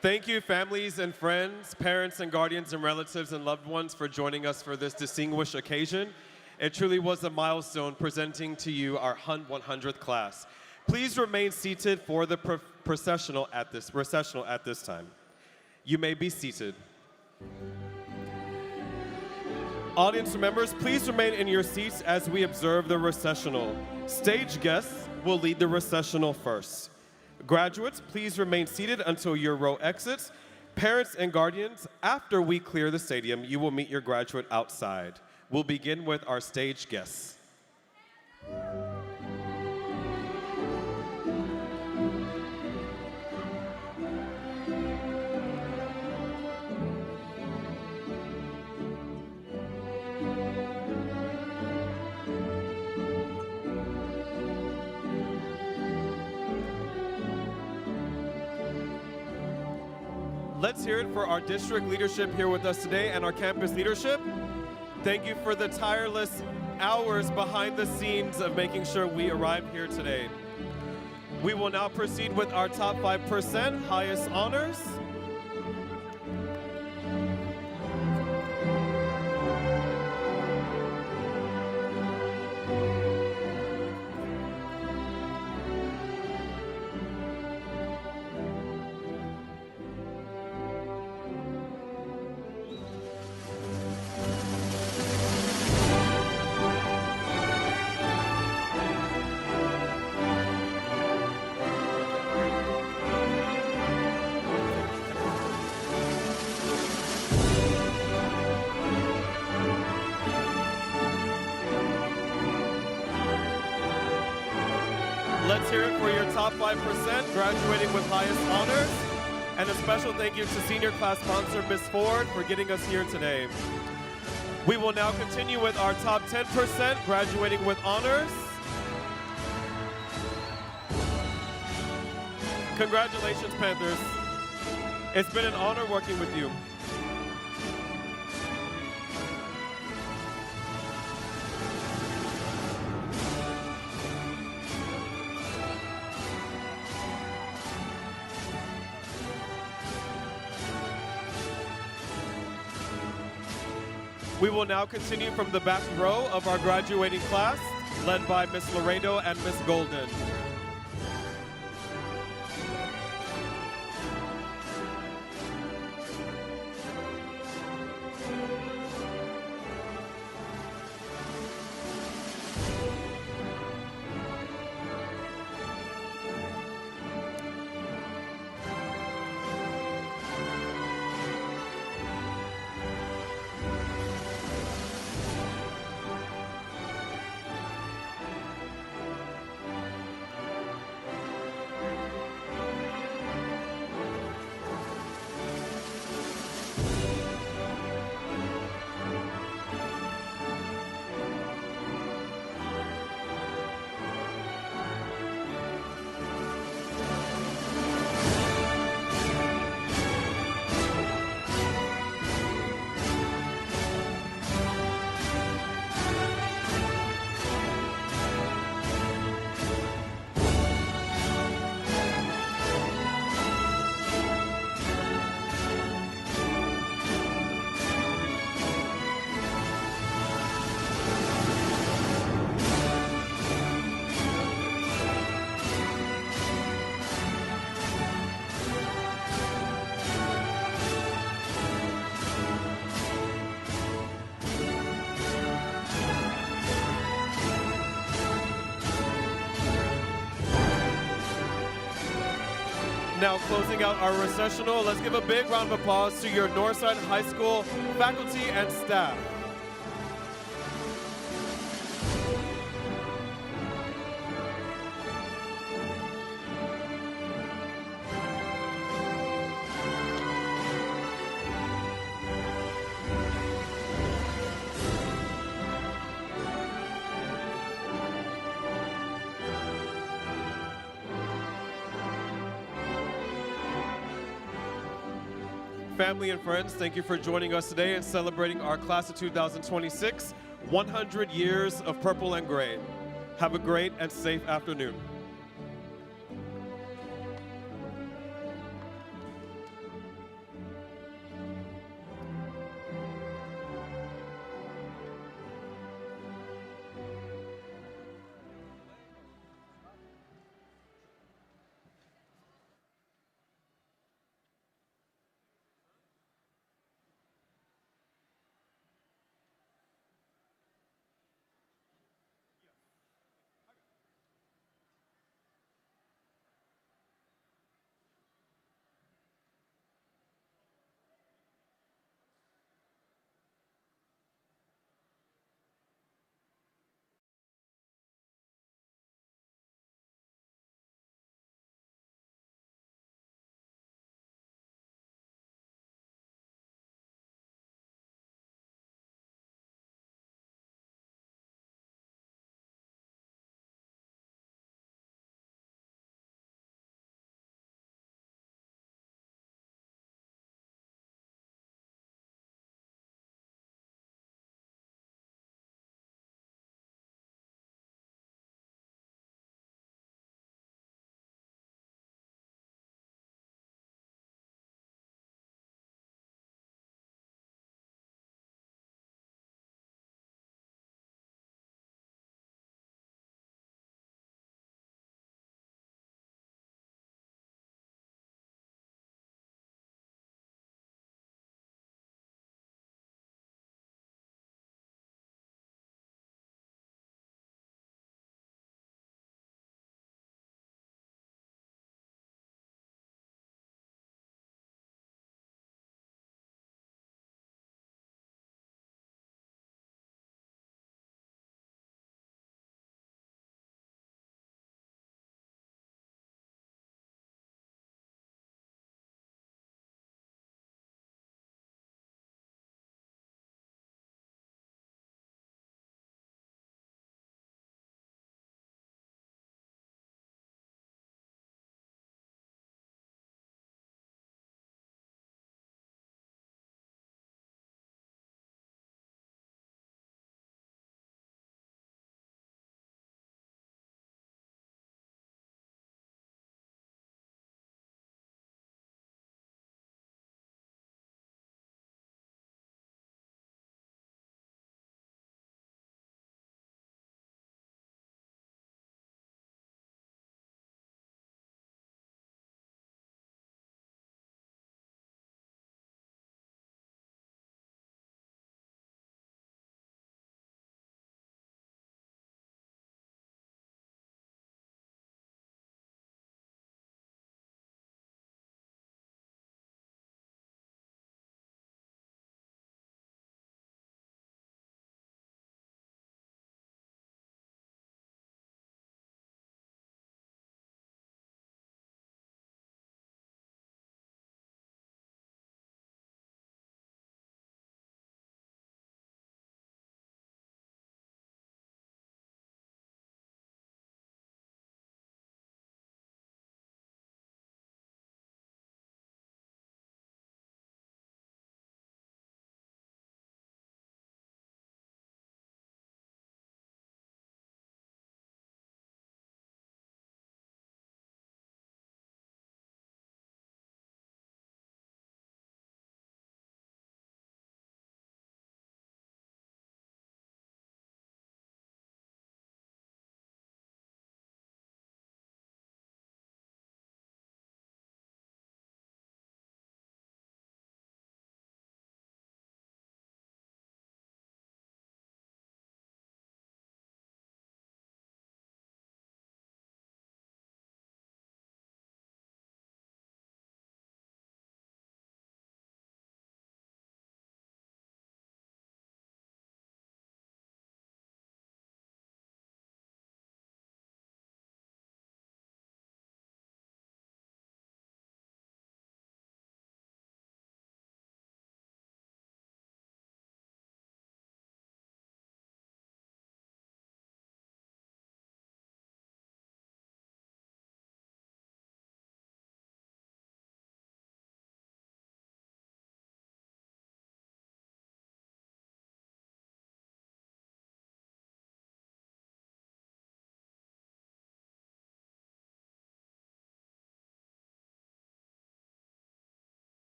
Thank you, families and friends, parents and guardians and relatives and loved ones, for joining us for this distinguished occasion. It truly was a milestone presenting to you our 100th class. Please remain seated for the recessional at this time. You may be seated. Audience members, please remain in your seats as we observe the recessional. Stage guests will lead the recessional first. Graduates, please remain seated until your row exits. Parents and guardians, after we clear the stadium, you will meet your graduate outside. We'll begin with our stage guests. Let's hear it for our district leadership here with us today and our campus leadership. Thank you for the tireless hours behind the scenes of making sure we arrive here today. We will now proceed with our top 5% highest honors. Let's hear it for your top 5% graduating with highest honors. And a special thank you to senior class sponsor, Ms. Ford, for getting us here today. We will now continue with our top 10% graduating with honors. Congratulations, Panthers. It's been an honor working with you. We will now continue from the back row of our graduating class, led by Ms. Laredo and Ms. Golden. Now closing out our recessional, let's give a big round of applause to your Northside High School faculty and staff. Family and friends, thank you for joining us today and celebrating our class of 2026, 100 years of purple and gray. Have a great and safe afternoon.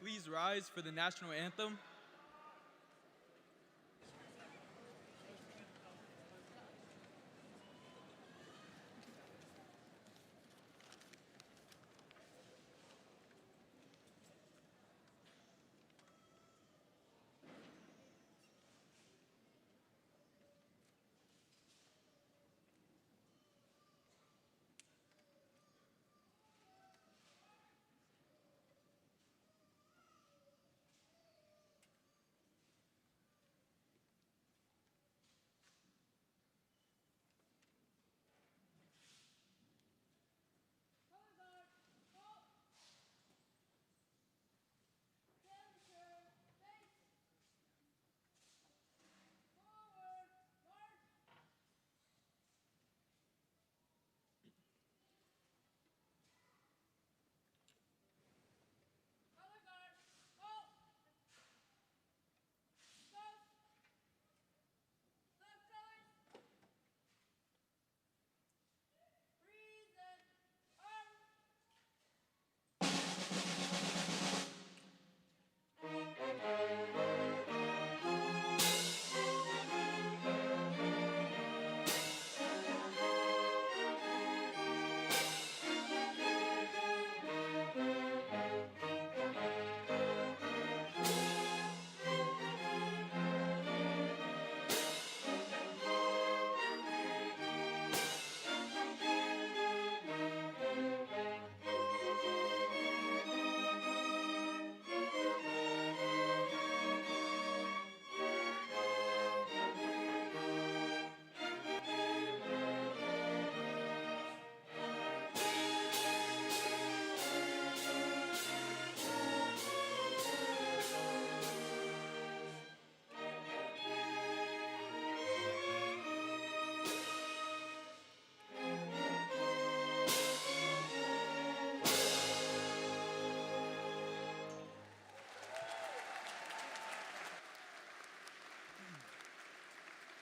Please rise for the national anthem.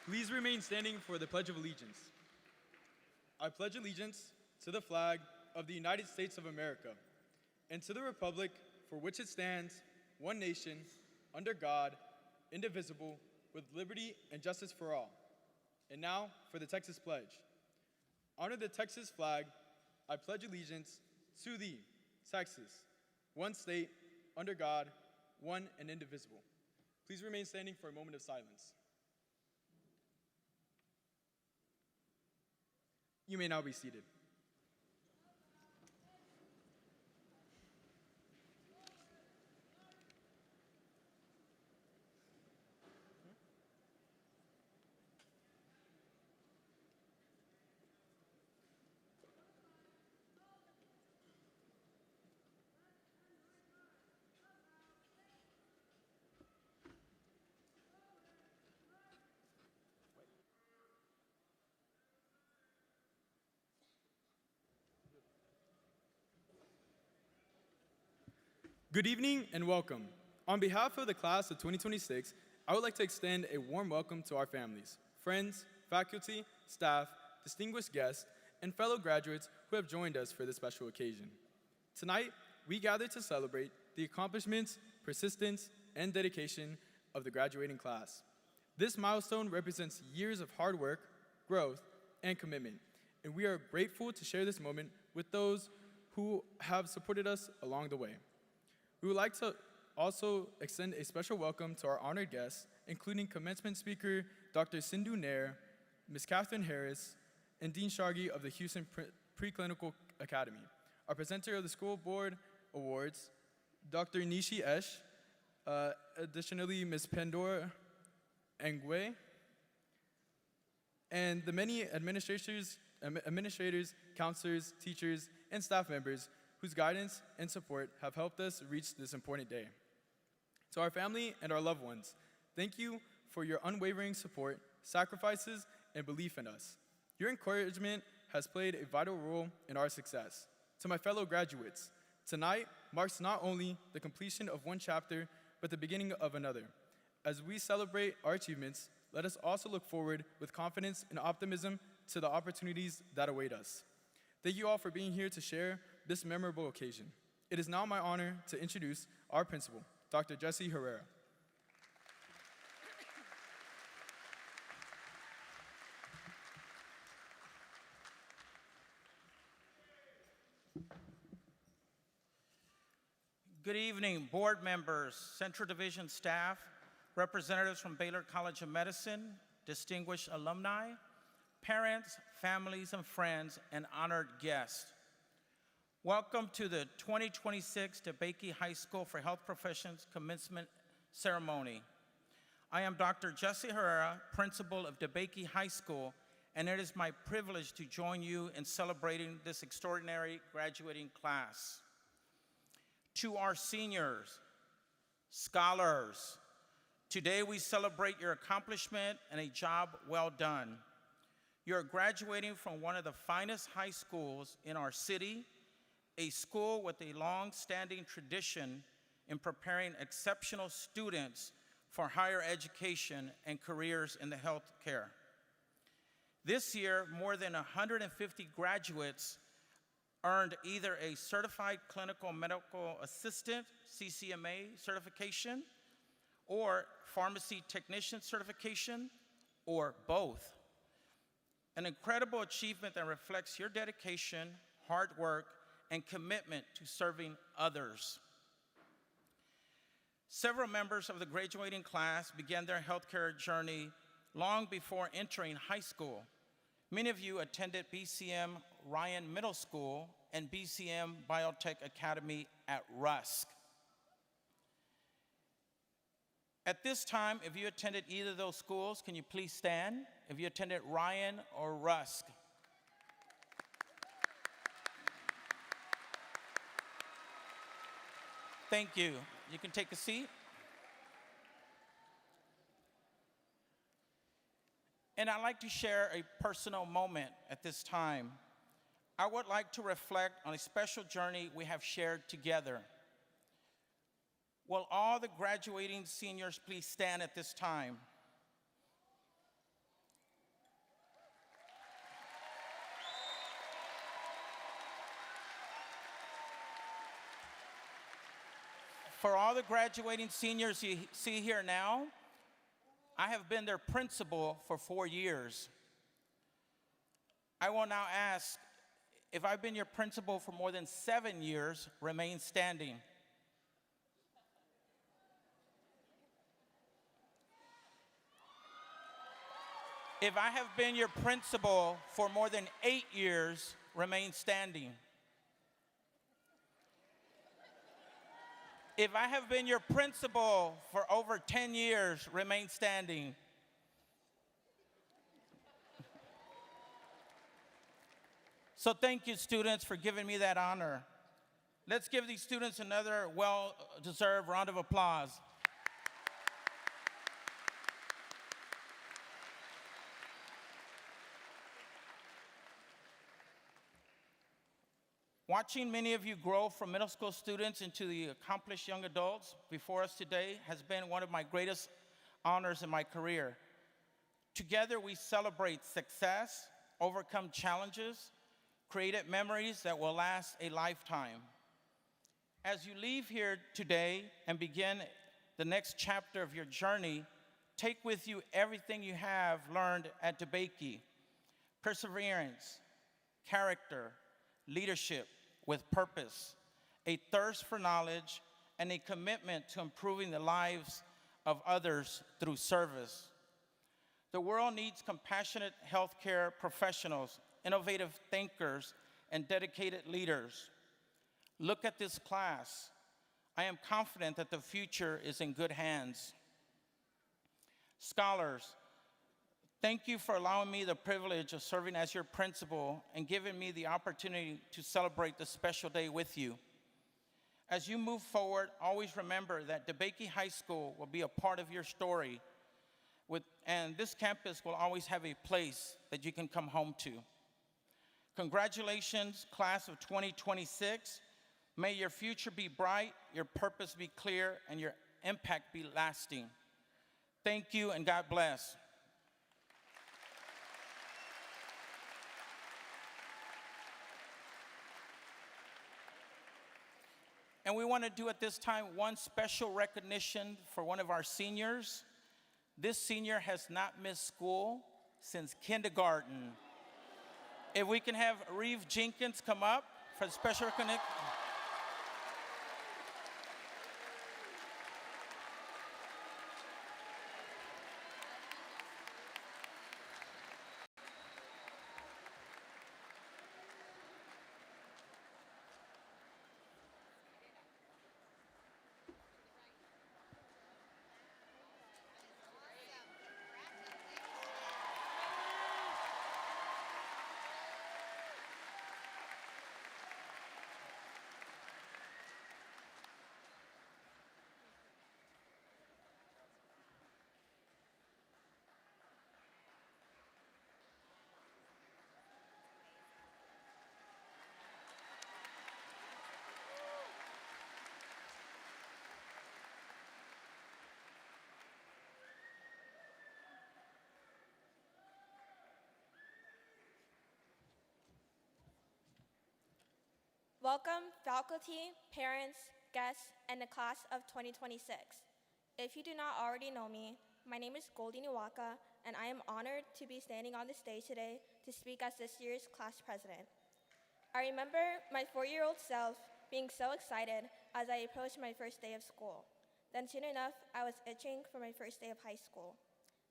Please remain standing for the Pledge of Allegiance. I pledge allegiance to the flag of the United States of America and to the republic for which it stands, one nation, under God, indivisible, with liberty and justice for all. And now for the Texas Pledge. Honor the Texas flag. I pledge allegiance to thee, Texas, one state, under God, one and indivisible. Please remain standing for a moment of silence. You may now be seated. Good evening and welcome. On behalf of the class of 2026, I would like to extend a warm welcome to our families, friends, faculty, staff, distinguished guests, and fellow graduates who have joined us for this special occasion. Tonight, we gather to celebrate the accomplishments, persistence, and dedication of the graduating class. This milestone represents years of hard work, growth, and commitment, and we are grateful to share this moment with those who have supported us along the way. We would like to also extend a special welcome to our honored guests, including commencement speaker Dr. Sindhu Nair, Ms. Catherine Harris, and Dean Shargi of the Houston Preclinical Academy. Our presenter of the School Board Awards, Dr. Nishi Esh, additionally Ms. Pandora Angwe, and the many administrators, counselors, teachers, and staff members whose guidance and support have helped us reach this important day. To our family and our loved ones, thank you for your unwavering support, sacrifices, and belief in us. Your encouragement has played a vital role in our success. To my fellow graduates, tonight marks not only the completion of one chapter, but the beginning of another. As we celebrate our achievements, let us also look forward with confidence and optimism to the opportunities that await us. Thank you all for being here to share this memorable occasion. It is now my honor to introduce our principal, Dr. Jesse Herrera. Good evening, board members, Central Division staff, representatives from Baylor College of Medicine, distinguished alumni, parents, families, and friends, and honored guests. Welcome to the 2026 DeBakey High School for Health Professions Commencement Ceremony. I am Dr. Jesse Herrera, principal of DeBakey High School, and it is my privilege to join you in celebrating this extraordinary graduating class. To our seniors, scholars, today we celebrate your accomplishment and a job well done. You're graduating from one of the finest high schools in our city, a school with a long-standing tradition in preparing exceptional students for higher education and careers in the healthcare. This year, more than 150 graduates earned either a Certified Clinical Medical Assistant, CCMA certification, or Pharmacy Technician certification, or both. An incredible achievement that reflects your dedication, hard work, and commitment to serving others. Several members of the graduating class began their healthcare journey long before entering high school. Many of you attended BCM Ryan Middle School and BCM Biotech Academy at Rusk. At this time, if you attended either of those schools, can you please stand? If you attended Ryan or Rusk. Thank you. You can take a seat. And I'd like to share a personal moment at this time. I would like to reflect on a special journey we have shared together. Will all the graduating seniors please stand at this time? For all the graduating seniors you see here now, I have been their principal for 4 years. I will now ask, if I've been your principal for more than 7 years, remain standing. If I have been your principal for more than 8 years, remain standing. If I have been your principal for over 10 years, remain standing. So thank you, students, for giving me that honor. Let's give these students another well-deserved round of applause. Watching many of you grow from middle school students into the accomplished young adults before us today has been one of my greatest honors in my career. Together, we celebrate success, overcome challenges, created memories that will last a lifetime. As you leave here today and begin the next chapter of your journey, take with you everything you have learned at DeBakey: perseverance, character, leadership with purpose, a thirst for knowledge, and a commitment to improving the lives of others through service. The world needs compassionate healthcare professionals, innovative thinkers, and dedicated leaders. Look at this class. I am confident that the future is in good hands. Scholars, thank you for allowing me the privilege of serving as your principal and giving me the opportunity to celebrate this special day with you. As you move forward, always remember that DeBakey High School will be a part of your story, and this campus will always have a place that you can come home to. Congratulations, class of 2026. May your future be bright, your purpose be clear, and your impact be lasting. Thank you, and God bless. And we want to do at this time one special recognition for one of our seniors. This senior has not missed school since kindergarten. If we can have Reeve Jenkins come up for the special recognition. Welcome, faculty, parents, guests, and the class of 2026. If you do not already know me, my name is Goldie Nwaka, and I am honored to be standing on the stage today to speak as this year's class president. I remember my 4-year-old self being so excited as I approached my first day of school. Then soon enough, I was itching for my first day of high school.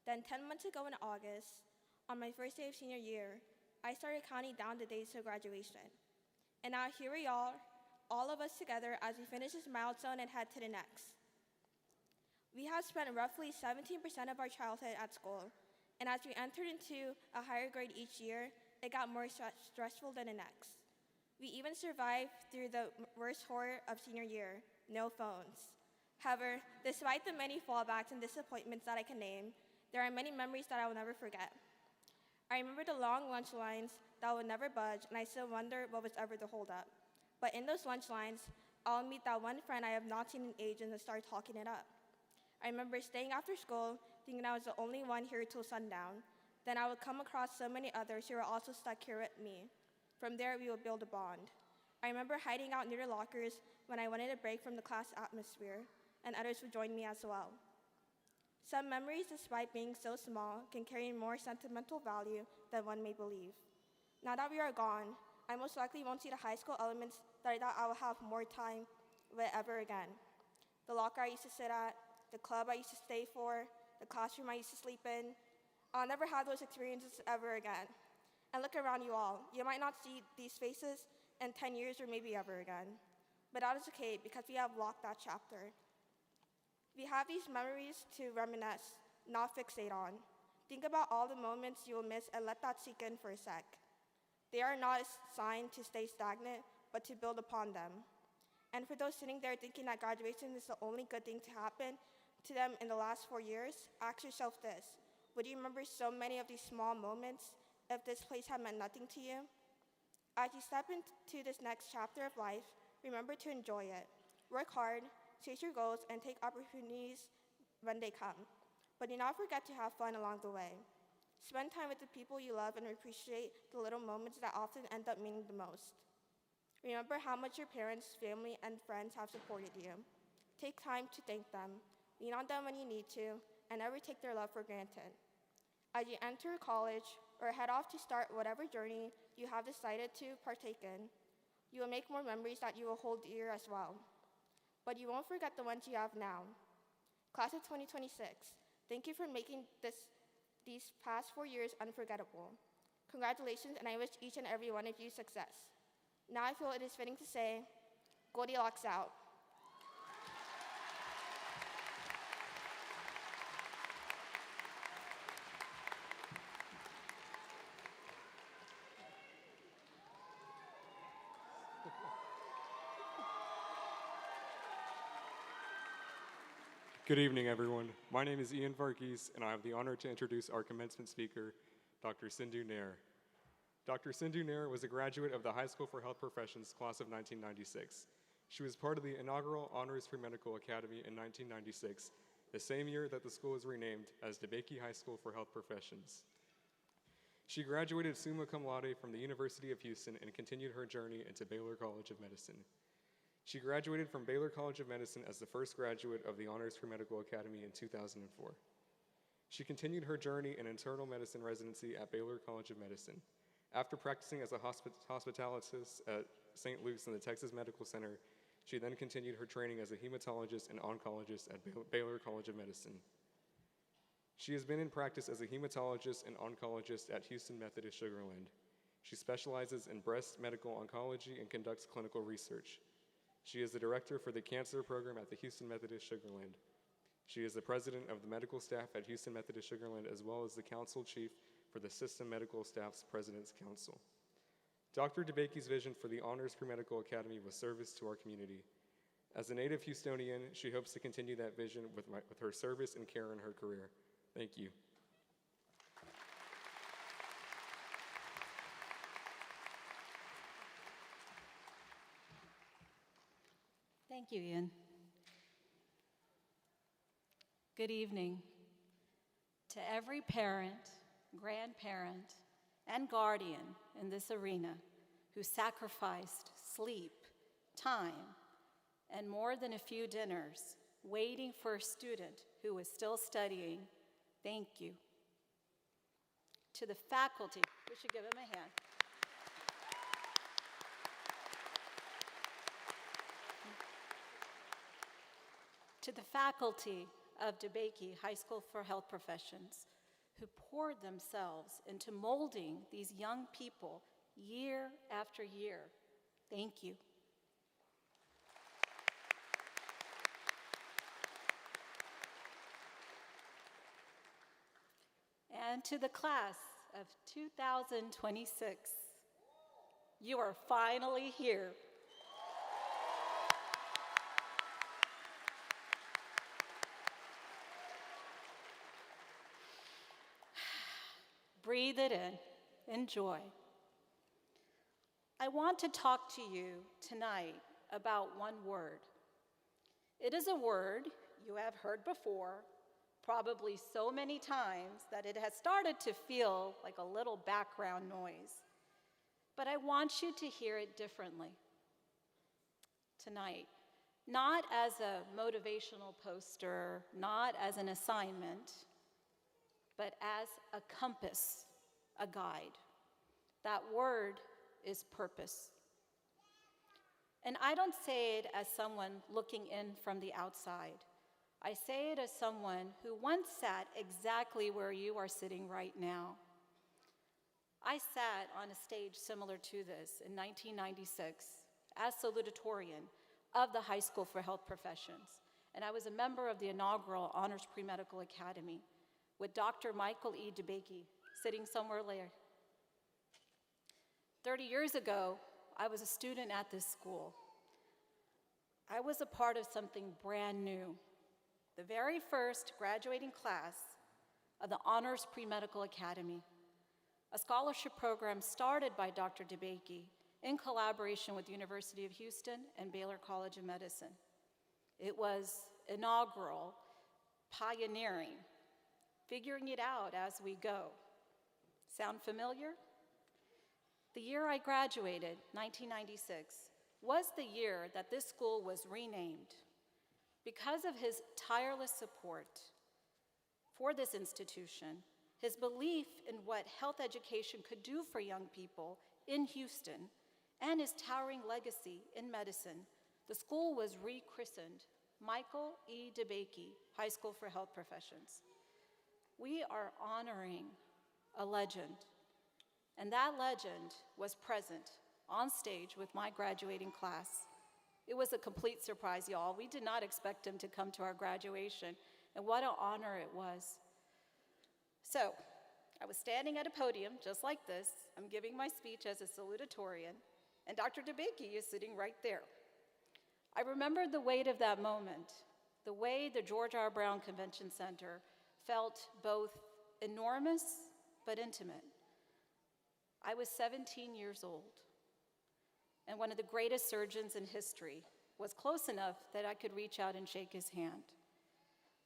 Then 10 months ago in August, on my first day of senior year, I started counting down the days to graduation. And now here we are, all of us together as we finish this milestone and head to the next. We have spent roughly 17% of our childhood at school, and as we entered into a higher grade each year, it got more stressful than the next. We even survived through the worst horror of senior year, no phones. However, despite the many fallbacks and disappointments that I can name, there are many memories that I will never forget. I remember the long lunch lines that would never budge, and I still wonder what was ever the holdup. But in those lunch lines, I'll meet that one friend I have not seen in ages and start talking it up. I remember staying after school, thinking I was the only one here till sundown. Then I would come across so many others who were also stuck here with me. From there, we would build a bond. I remember hiding out near the lockers when I wanted a break from the class atmosphere, and others would join me as well. Some memories, despite being so small, can carry more sentimental value than one may believe. Now that we are gone, I most likely won't see the high school elements that I thought I would have more time with ever again. The locker I used to sit at, the club I used to stay for, the classroom I used to sleep in. I'll never have those experiences ever again. And look around you all. You might not see these faces in 10 years or maybe ever again. But that is okay because we have locked that chapter. We have these memories to reminisce, not fixate on. Think about all the moments you will miss and let that sink in for a sec. They are not a sign to stay stagnant, but to build upon them. And for those sitting there thinking that graduation is the only good thing to happen to them in the last 4 years, ask yourself this. Would you remember so many of these small moments if this place had meant nothing to you? As you step into this next chapter of life, remember to enjoy it. Work hard, chase your goals, and take opportunities when they come. But do not forget to have fun along the way. Spend time with the people you love and appreciate the little moments that often end up meaning the most. Remember how much your parents, family, and friends have supported you. Take time to thank them, lean on them when you need to, and never take their love for granted. As you enter college or head off to start whatever journey you have decided to partake in, you will make more memories that you will hold dear as well. But you won't forget the ones you have now. Class of 2026, thank you for making these past 4 years unforgettable. Congratulations, and I wish each and every one of you success. Now I feel it is fitting to say, Goldilocks out. Good evening, everyone. My name is Ian Varghese, and I have the honor to introduce our commencement speaker, Dr. Sindhu Nair. Dr. Sindhu Nair was a graduate of the High School for Health Professions class of 1996. She was part of the inaugural Honors Pre-Medical Academy in 1996, the same year that the school was renamed as DeBakey High School for Health Professions. She graduated summa cum laude from the University of Houston and continued her journey into Baylor College of Medicine. She graduated from Baylor College of Medicine as the first graduate of the Honors Pre-Medical Academy in 2004. She continued her journey in internal medicine residency at Baylor College of Medicine. After practicing as a hospitalist at St. Luke's in the Texas Medical Center, she then continued her training as a hematologist and oncologist at Baylor College of Medicine. She has been in practice as a hematologist and oncologist at Houston Methodist Sugar Land. She specializes in breast medical oncology and conducts clinical research. She is the director for the cancer program at the Houston Methodist Sugar Land. She is the president of the medical staff at Houston Methodist Sugar Land, as well as the council chief for the System Medical Staff's President's Council. Dr. DeBakey's vision for the Honors Pre-Medical Academy was service to our community. As a native Houstonian, she hopes to continue that vision with her service and care in her career. Thank you. Thank you, Ian. Good evening to every parent, grandparent, and guardian in this arena who sacrificed sleep, time, and more than a few dinners waiting for a student who was still studying. Thank you. To the faculty, we should give them a hand. To the faculty of DeBakey High School for Health Professions, who poured themselves into molding these young people year after year. Thank you. And to the class of 2026, you are finally here. Breathe it in, enjoy. I want to talk to you tonight about one word. It is a word you have heard before, probably so many times that it has started to feel like a little background noise. But I want you to hear it differently tonight, not as a motivational poster, not as an assignment, but as a compass, a guide. That word is purpose. And I don't say it as someone looking in from the outside. I say it as someone who once sat exactly where you are sitting right now. I sat on a stage similar to this in 1996 as salutatorian of the High School for Health Professions, and I was a member of the inaugural Honors Pre-Medical Academy with Dr. Michael E. DeBakey, sitting somewhere there. 30 years ago, I was a student at this school. I was a part of something brand new, the very first graduating class of the Honors Pre-Medical Academy, a scholarship program started by Dr. DeBakey in collaboration with the University of Houston and Baylor College of Medicine. It was inaugural, pioneering, figuring it out as we go. Sound familiar? The year I graduated, 1996, was the year that this school was renamed. Because of his tireless support for this institution, his belief in what health education could do for young people in Houston, and his towering legacy in medicine, the school was rechristened Michael E. DeBakey High School for Health Professions. We are honoring a legend, and that legend was present on stage with my graduating class. It was a complete surprise, y'all. We did not expect him to come to our graduation, and what an honor it was. So, I was standing at a podium just like this. I'm giving my speech as a salutatorian, and Dr. DeBakey is sitting right there. I remember the weight of that moment, the way the George R. Brown Convention Center felt both enormous but intimate. I was 17 years old, and one of the greatest surgeons in history was close enough that I could reach out and shake his hand.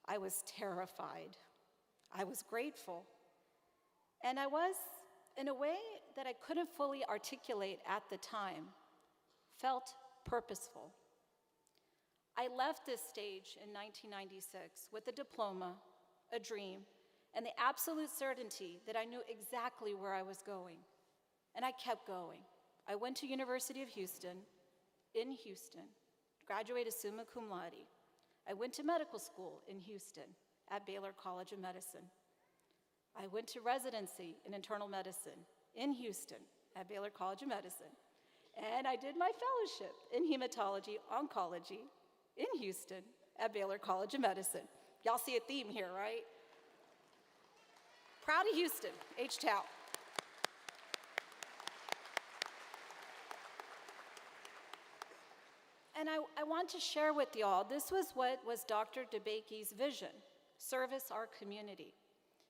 I was terrified. I was grateful. And I was, in a way that I couldn't fully articulate at the time, felt purposeful. I left this stage in 1996 with a diploma, a dream, and the absolute certainty that I knew exactly where I was going. And I kept going. I went to University of Houston, in Houston, graduated summa cum laude. I went to medical school in Houston at Baylor College of Medicine. I went to residency in internal medicine in Houston at Baylor College of Medicine. And I did my fellowship in hematology oncology in Houston at Baylor College of Medicine. Y'all see a theme here, right? Proud of Houston, H-Town. And I want to share with y'all, this was what was Dr. DeBakey's vision, service our community.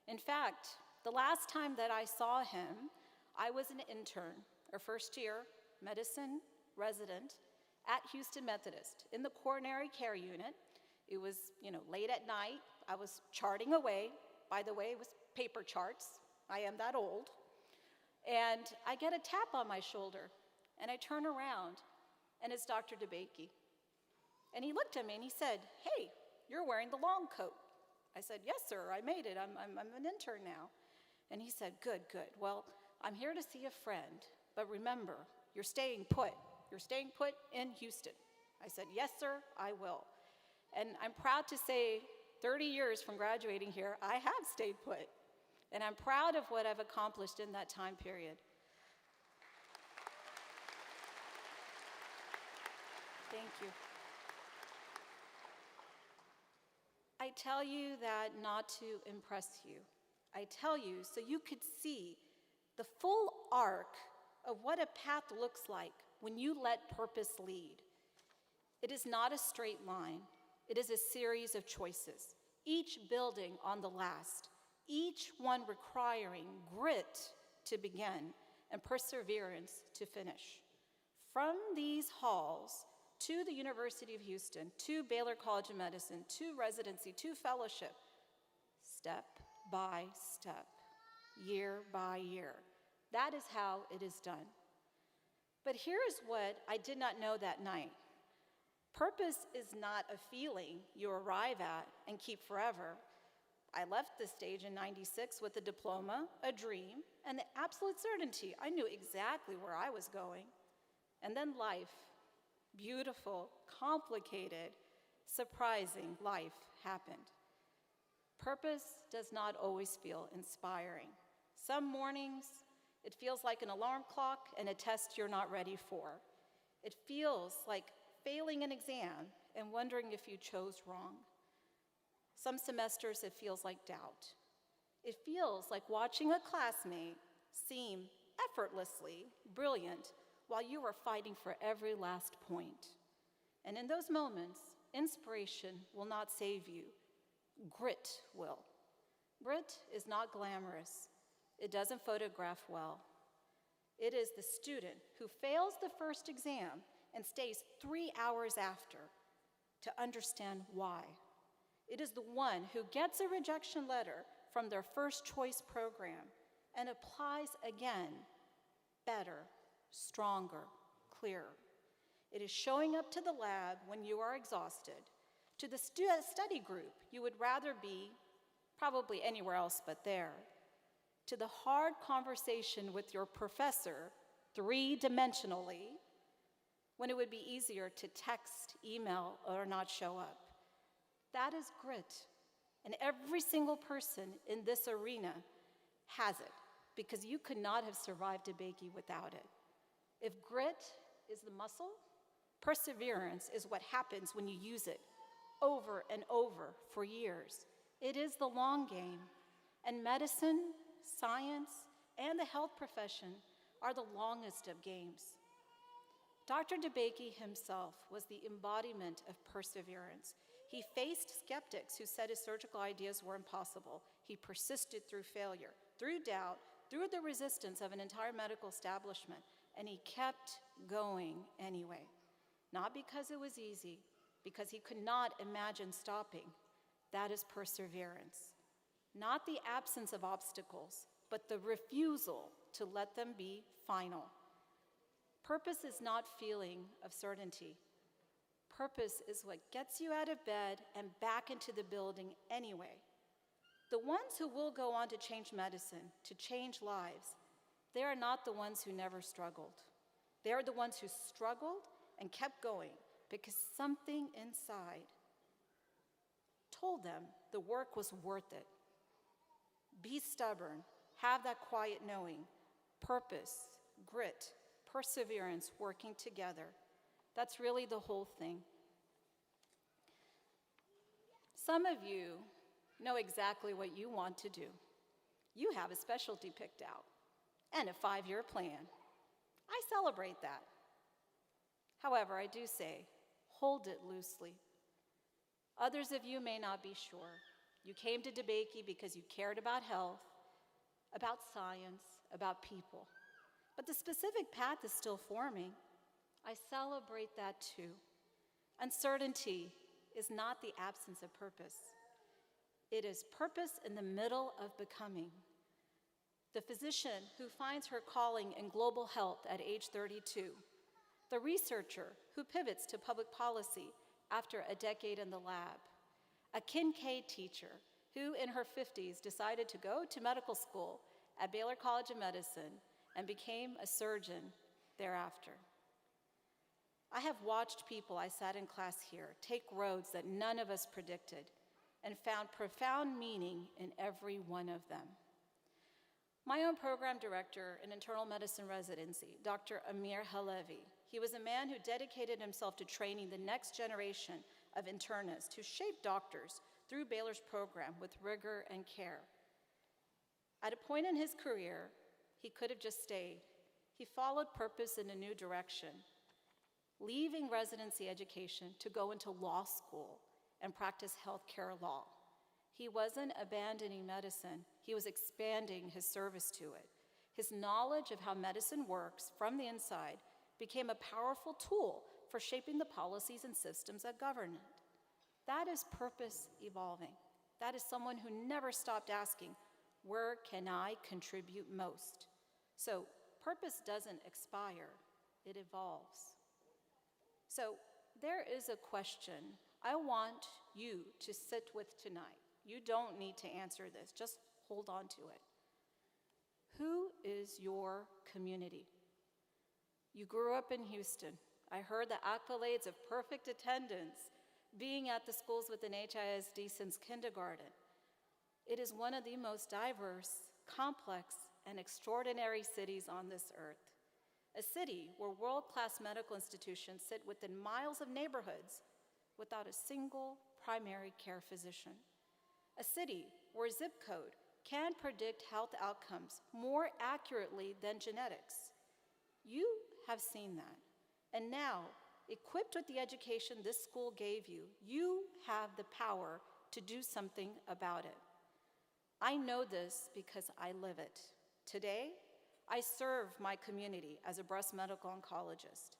In fact, the last time that I saw him, I was an intern, or first year medicine resident at Houston Methodist in the coronary care unit. It was, late at night. I was charting away. By the way, it was paper charts. I am that old. And I get a tap on my shoulder, and I turn around, and it's Dr. DeBakey. And he looked at me and he said, "Hey, you're wearing the long coat." I said, "Yes, sir, I made it. I'm an intern now." And he said, Good. Well, I'm here to see a friend, but remember, you're staying put. You're staying put in Houston. I said, "Yes, sir, I will." And I'm proud to say, 30 years from graduating here, I have stayed put. And I'm proud of what I've accomplished in that time period. Thank you. I tell you that not to impress you. I tell you so you could see the full arc of what a path looks like when you let purpose lead. It is not a straight line. It is a series of choices, each building on the last, each one requiring grit to begin and perseverance to finish. From these halls to the University of Houston, to Baylor College of Medicine, to residency, to fellowship, step by step, year by year. That is how it is done. But here is what I did not know that night. Purpose is not a feeling you arrive at and keep forever. I left the stage in '96 with a diploma, a dream, and the absolute certainty I knew exactly where I was going. And then life, beautiful, complicated, surprising life happened. Purpose does not always feel inspiring. Some mornings, it feels like an alarm clock and a test you're not ready for. It feels like failing an exam and wondering if you chose wrong. Some semesters, it feels like doubt. It feels like watching a classmate seem effortlessly brilliant while you are fighting for every last point. And in those moments, inspiration will not save you. Grit will. Grit is not glamorous. It doesn't photograph well. It is the student who fails the first exam and stays 3 hours after to understand why. It is the one who gets a rejection letter from their first choice program and applies again, better, stronger, clearer. It is showing up to the lab when you are exhausted, to the study group you would rather be probably anywhere else but there, to the hard conversation with your professor, three-dimensionally, when it would be easier to text, email, or not show up. That is grit, and every single person in this arena has it, because you could not have survived DeBakey without it. If grit is the muscle, perseverance is what happens when you use it over and over for years. It is the long game, and medicine, science, and the health profession are the longest of games. Dr. DeBakey himself was the embodiment of perseverance. He faced skeptics who said his surgical ideas were impossible. He persisted through failure, through doubt, through the resistance of an entire medical establishment, and he kept going anyway. Not because it was easy, because he could not imagine stopping. That is perseverance. Not the absence of obstacles, but the refusal to let them be final. Purpose is not feeling of certainty. Purpose is what gets you out of bed and back into the building anyway. The ones who will go on to change medicine, to change lives, they are not the ones who never struggled. They are the ones who struggled and kept going because something inside told them the work was worth it. Be stubborn, have that quiet knowing, purpose, grit, perseverance working together. That's really the whole thing. Some of you know exactly what you want to do. You have a specialty picked out and a 5-year plan. I celebrate that. However, I do say, hold it loosely. Others of you may not be sure. You came to DeBakey because you cared about health, about science, about people. But the specific path is still forming. I celebrate that too. Uncertainty is not the absence of purpose. It is purpose in the middle of becoming. The physician who finds her calling in global health at age 32. The researcher who pivots to public policy after a decade in the lab. A Kincaid teacher who in her 50s decided to go to medical school at Baylor College of Medicine and became a surgeon thereafter. I have watched people I sat in class here take roads that none of us predicted and found profound meaning in every one of them. My own program director in internal medicine residency, Dr. Amir Halevi, he was a man who dedicated himself to training the next generation of internists who shaped doctors through Baylor's program with rigor and care. At a point in his career, he could have just stayed. He followed purpose in a new direction, leaving residency education to go into law school and practice healthcare law. He wasn't abandoning medicine, he was expanding his service to it. His knowledge of how medicine works from the inside became a powerful tool for shaping the policies and systems that govern it. That is purpose evolving. That is someone who never stopped asking, where can I contribute most? So purpose doesn't expire, it evolves. So there is a question I want you to sit with tonight. You don't need to answer this, just hold on to it. Who is your community? You grew up in Houston. I heard the accolades of perfect attendance, being at the schools within HISD since kindergarten. It is one of the most diverse, complex, and extraordinary cities on this earth. A city where world-class medical institutions sit within miles of neighborhoods without a single primary care physician. A city where zip code can predict health outcomes more accurately than genetics. You have seen that. And now, equipped with the education this school gave you, you have the power to do something about it. I know this because I live it. Today, I serve my community as a breast medical oncologist.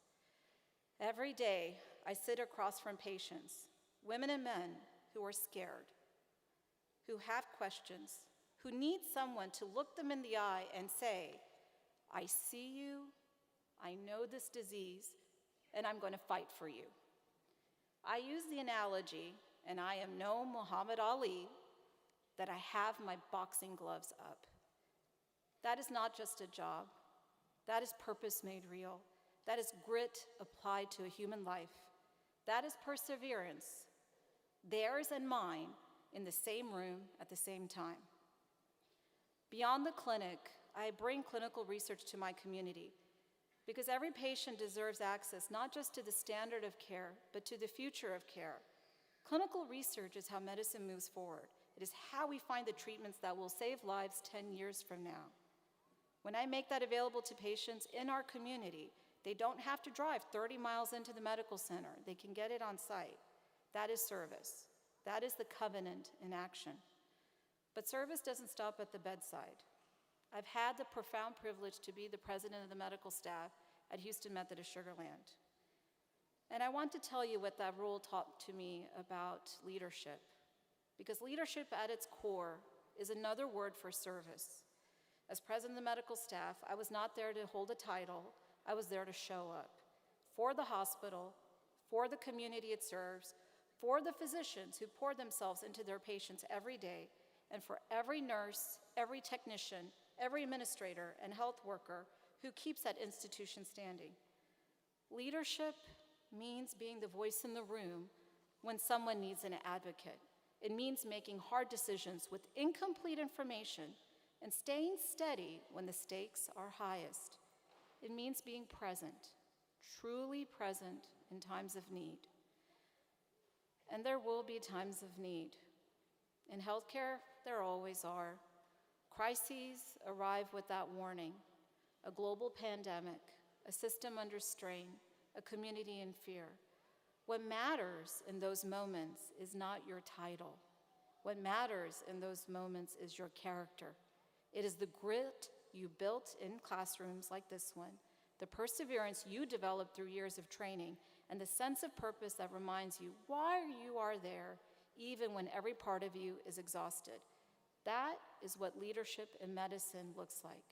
Every day, I sit across from patients, women and men who are scared, who have questions, who need someone to look them in the eye and say, I see you, I know this disease, and I'm going to fight for you. I use the analogy, and I am no Muhammad Ali, that I have my boxing gloves up. That is not just a job. That is purpose made real. That is grit applied to a human life. That is perseverance, theirs and mine, in the same room at the same time. Beyond the clinic, I bring clinical research to my community because every patient deserves access not just to the standard of care, but to the future of care. Clinical research is how medicine moves forward. It is how we find the treatments that will save lives 10 years from now. When I make that available to patients in our community, they don't have to drive 30 miles into the medical center. They can get it on site. That is service. That is the covenant in action. But service doesn't stop at the bedside. I've had the profound privilege to be the president of the medical staff at Houston Methodist Sugar Land. And I want to tell you what that role taught to me about leadership. Because leadership at its core is another word for service. As president of the medical staff, I was not there to hold a title, I was there to show up for the hospital, for the community it serves, for the physicians who pour themselves into their patients every day, and for every nurse, every technician, every administrator and health worker who keeps that institution standing. Leadership means being the voice in the room when someone needs an advocate. It means making hard decisions with incomplete information and staying steady when the stakes are highest. It means being present, truly present in times of need. And there will be times of need. In healthcare, there always are. Crises arrive with that warning: a global pandemic, a system under strain, a community in fear. What matters in those moments is not your title. What matters in those moments is your character. It is the grit you built in classrooms like this one, the perseverance you developed through years of training, and the sense of purpose that reminds you why you are there, even when every part of you is exhausted. That is what leadership in medicine looks like,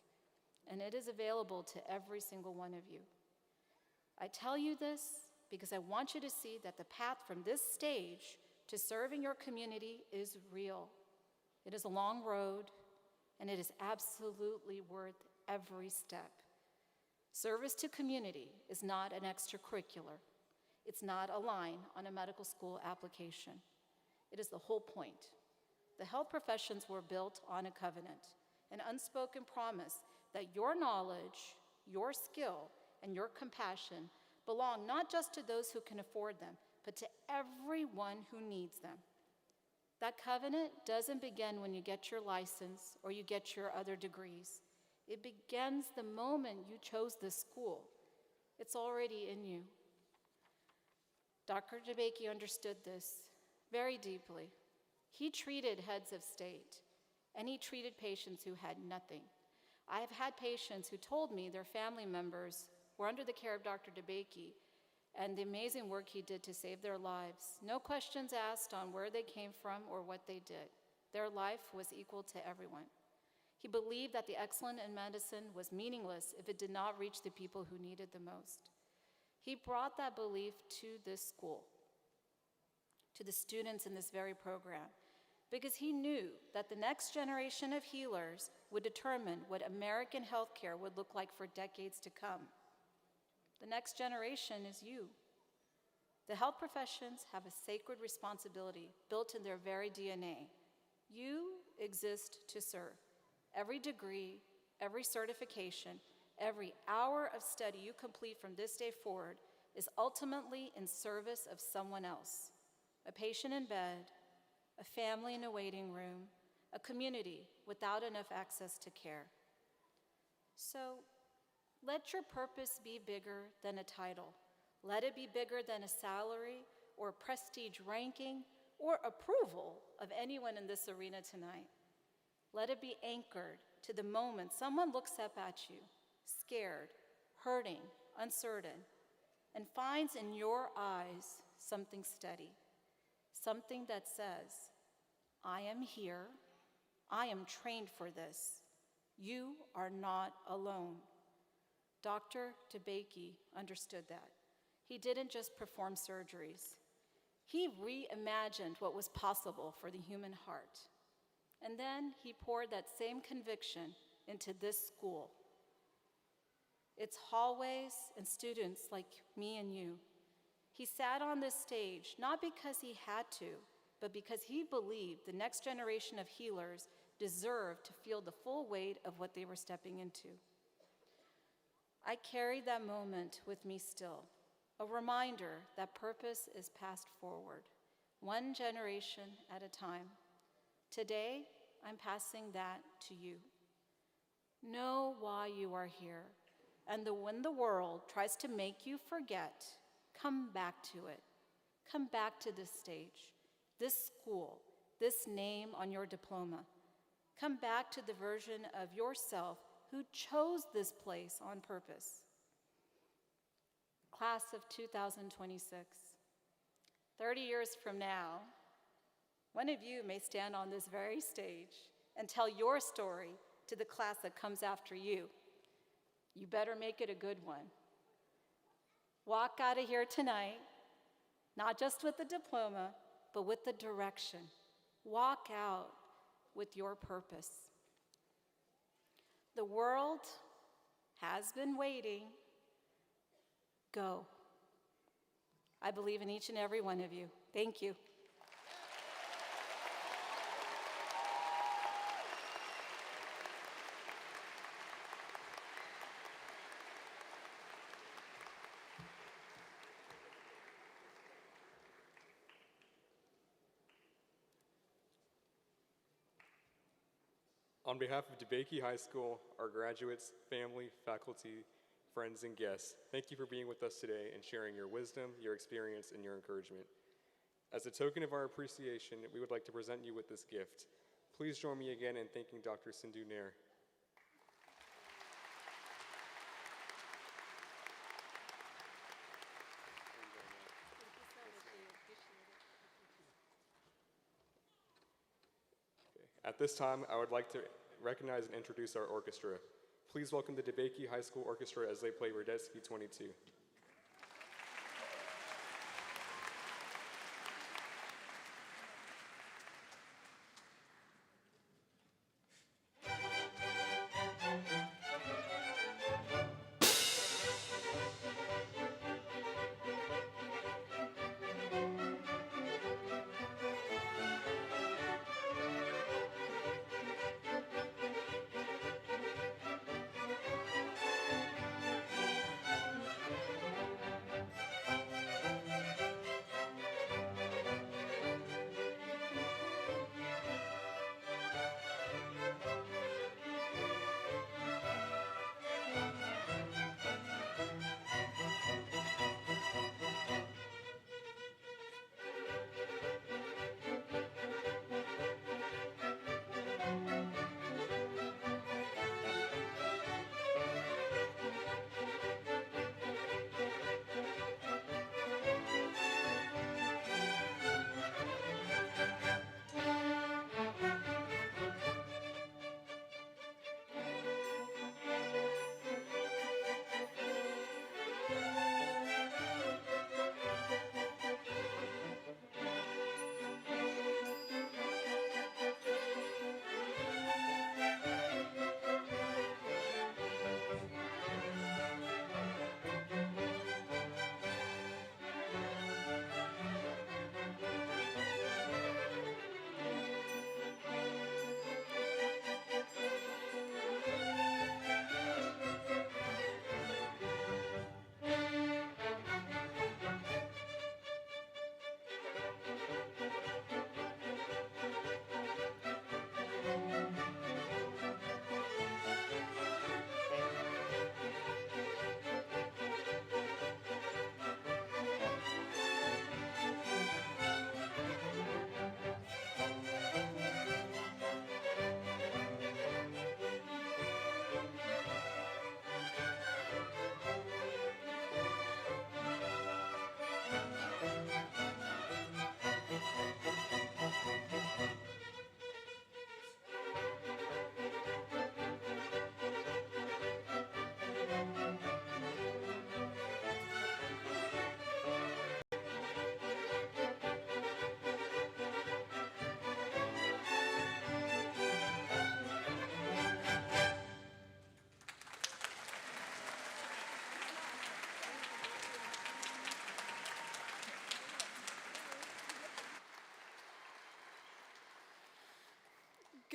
and it is available to every single one of you. I tell you this because I want you to see that the path from this stage to serving your community is real. It is a long road, and it is absolutely worth every step. Service to community is not an extracurricular. It's not a line on a medical school application. It is the whole point. The health professions were built on a covenant, an unspoken promise that your knowledge, your skill, and your compassion belong not just to those who can afford them, but to everyone who needs them. That covenant doesn't begin when you get your license or you get your other degrees. It begins the moment you chose this school. It's already in you. Dr. DeBakey understood this very deeply. He treated heads of state, and he treated patients who had nothing. I have had patients who told me their family members were under the care of Dr. DeBakey and the amazing work he did to save their lives. No questions asked on where they came from or what they did. Their life was equal to everyone. He believed that the excellence in medicine was meaningless if it did not reach the people who needed the most. He brought that belief to this school, to the students in this very program, because he knew that the next generation of healers would determine what American healthcare would look like for decades to come. The next generation is you. The health professions have a sacred responsibility built in their very DNA. You exist to serve. Every degree, every certification, every hour of study you complete from this day forward is ultimately in service of someone else. A patient in bed, a family in a waiting room, a community without enough access to care. So let your purpose be bigger than a title. Let it be bigger than a salary or prestige ranking or approval of anyone in this arena tonight. Let it be anchored to the moment someone looks up at you, scared, hurting, uncertain, and finds in your eyes something steady, something that says, I am here, I am trained for this. You are not alone. Dr. DeBakey understood that. He didn't just perform surgeries. He reimagined what was possible for the human heart. And then he poured that same conviction into this school. Its hallways and students like me and you. He sat on this stage not because he had to, but because he believed the next generation of healers deserved to feel the full weight of what they were stepping into. I carry that moment with me still, a reminder that purpose is passed forward, one generation at a time. Today, I'm passing that to you. Know why you are here, and when the world tries to make you forget, come back to it. Come back to this stage, this school, this name on your diploma. Come back to the version of yourself who chose this place on purpose. Class of 2026. 30 years from now, one of you may stand on this very stage and tell your story to the class that comes after you. You better make it a good one. Walk out of here tonight, not just with the diploma, but with the direction. Walk out with your purpose. The world has been waiting. Go. I believe in each and every one of you. Thank you. On behalf of DeBakey High School, our graduates, family, faculty, friends, and guests, thank you for being with us today and sharing your wisdom, your experience, and your encouragement. As a token of our appreciation, we would like to present you with this gift. Please join me again in thanking Dr. Sindhu Nair. At this time, I would like to recognize and introduce our orchestra. Please welcome the DeBakey High School Orchestra as they play Radetzky 22.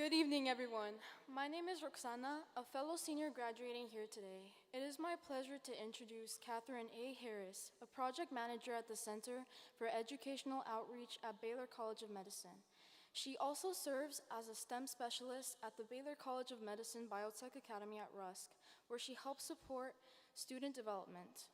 Good evening, everyone. My name is Roxana, a fellow senior graduating here today. It is my pleasure to introduce Catherine A. Harris, a project manager at the Center for Educational Outreach at Baylor College of Medicine. She also serves as a STEM specialist at the Baylor College of Medicine Biotech Academy at Rusk, where she helps support student development.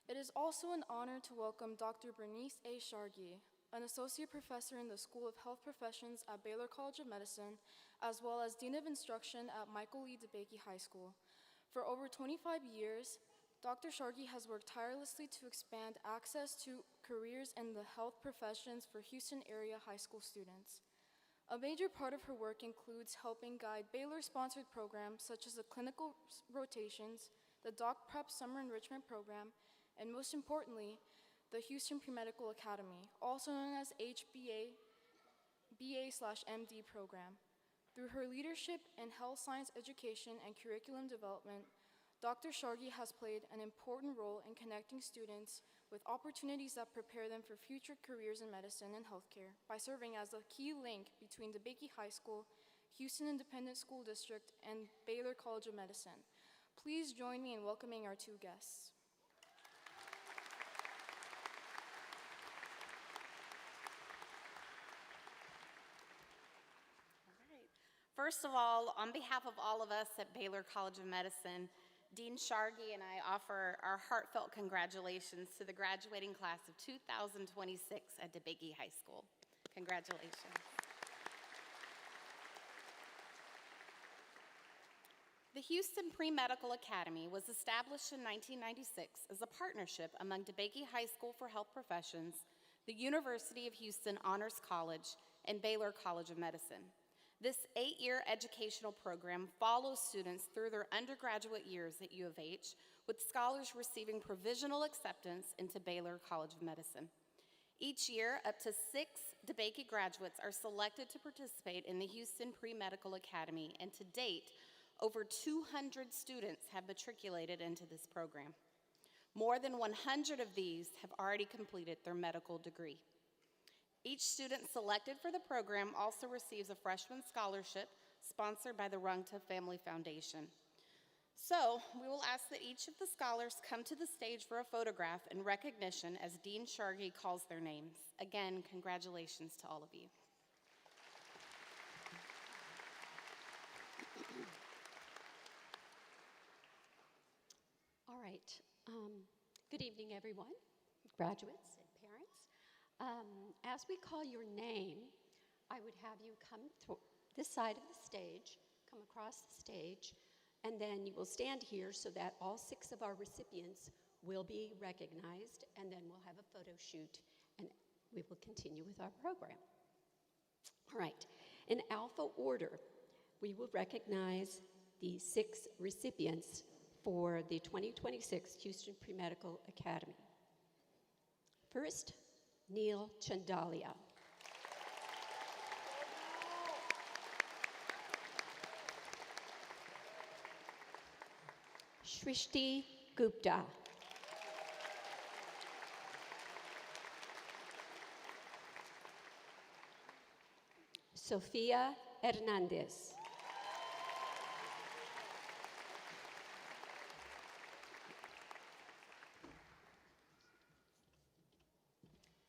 It is also an honor to welcome Dr. Bernice A. Shargi, an associate professor in the School of Health Professions at Baylor College of Medicine, as well as Dean of Instruction at Michael E. DeBakey High School. For over 25 years, Dr. Shargi has worked tirelessly to expand access to careers in the health professions for Houston area high school students. A major part of her work includes helping guide Baylor-sponsored programs such as the clinical rotations, the Doc Prep Summer Enrichment Program, and most importantly, the Houston Pre-Medical Academy, also known as HBA, BA/MD program. Through her leadership in health science education and curriculum development, Dr. Shargi has played an important role in connecting students with opportunities that prepare them for future careers in medicine and healthcare by serving as a key link between DeBakey High School, Houston Independent School District, and Baylor College of Medicine. Please join me in welcoming our two guests. First of all, on behalf of all of us at Baylor College of Medicine, Dean Shargi and I offer our heartfelt congratulations to the graduating class of 2026 at DeBakey High School. Congratulations. The Houston Pre-Medical Academy was established in 1996 as a partnership among DeBakey High School for Health Professions, the University of Houston Honors College, and Baylor College of Medicine. This 8-year educational program follows students through their undergraduate years at U of H, with scholars receiving provisional acceptance into Baylor College of Medicine. Each year, up to 6 DeBakey graduates are selected to participate in the Houston Pre-Medical Academy, and to date, over 200 students have matriculated into this program. More than 100 of these have already completed their medical degree. Each student selected for the program also receives a freshman scholarship sponsored by the Rungta Family Foundation. So, we will ask that each of the scholars come to the stage for a photograph in recognition as Dean Shargi calls their names. Again, congratulations to all of you. All right. Good evening, everyone, graduates and parents. As we call your name, I would have you come to this side of the stage, come across the stage, and then you will stand here so that all 6 of our recipients will be recognized, and then we'll have a photo shoot, and we will continue with our program. All right. In alpha order, we will recognize the 6 recipients for the 2026 Houston Pre-Medical Academy. First, Neil Chandalia. Shrishti Gupta. Sofia Hernandez.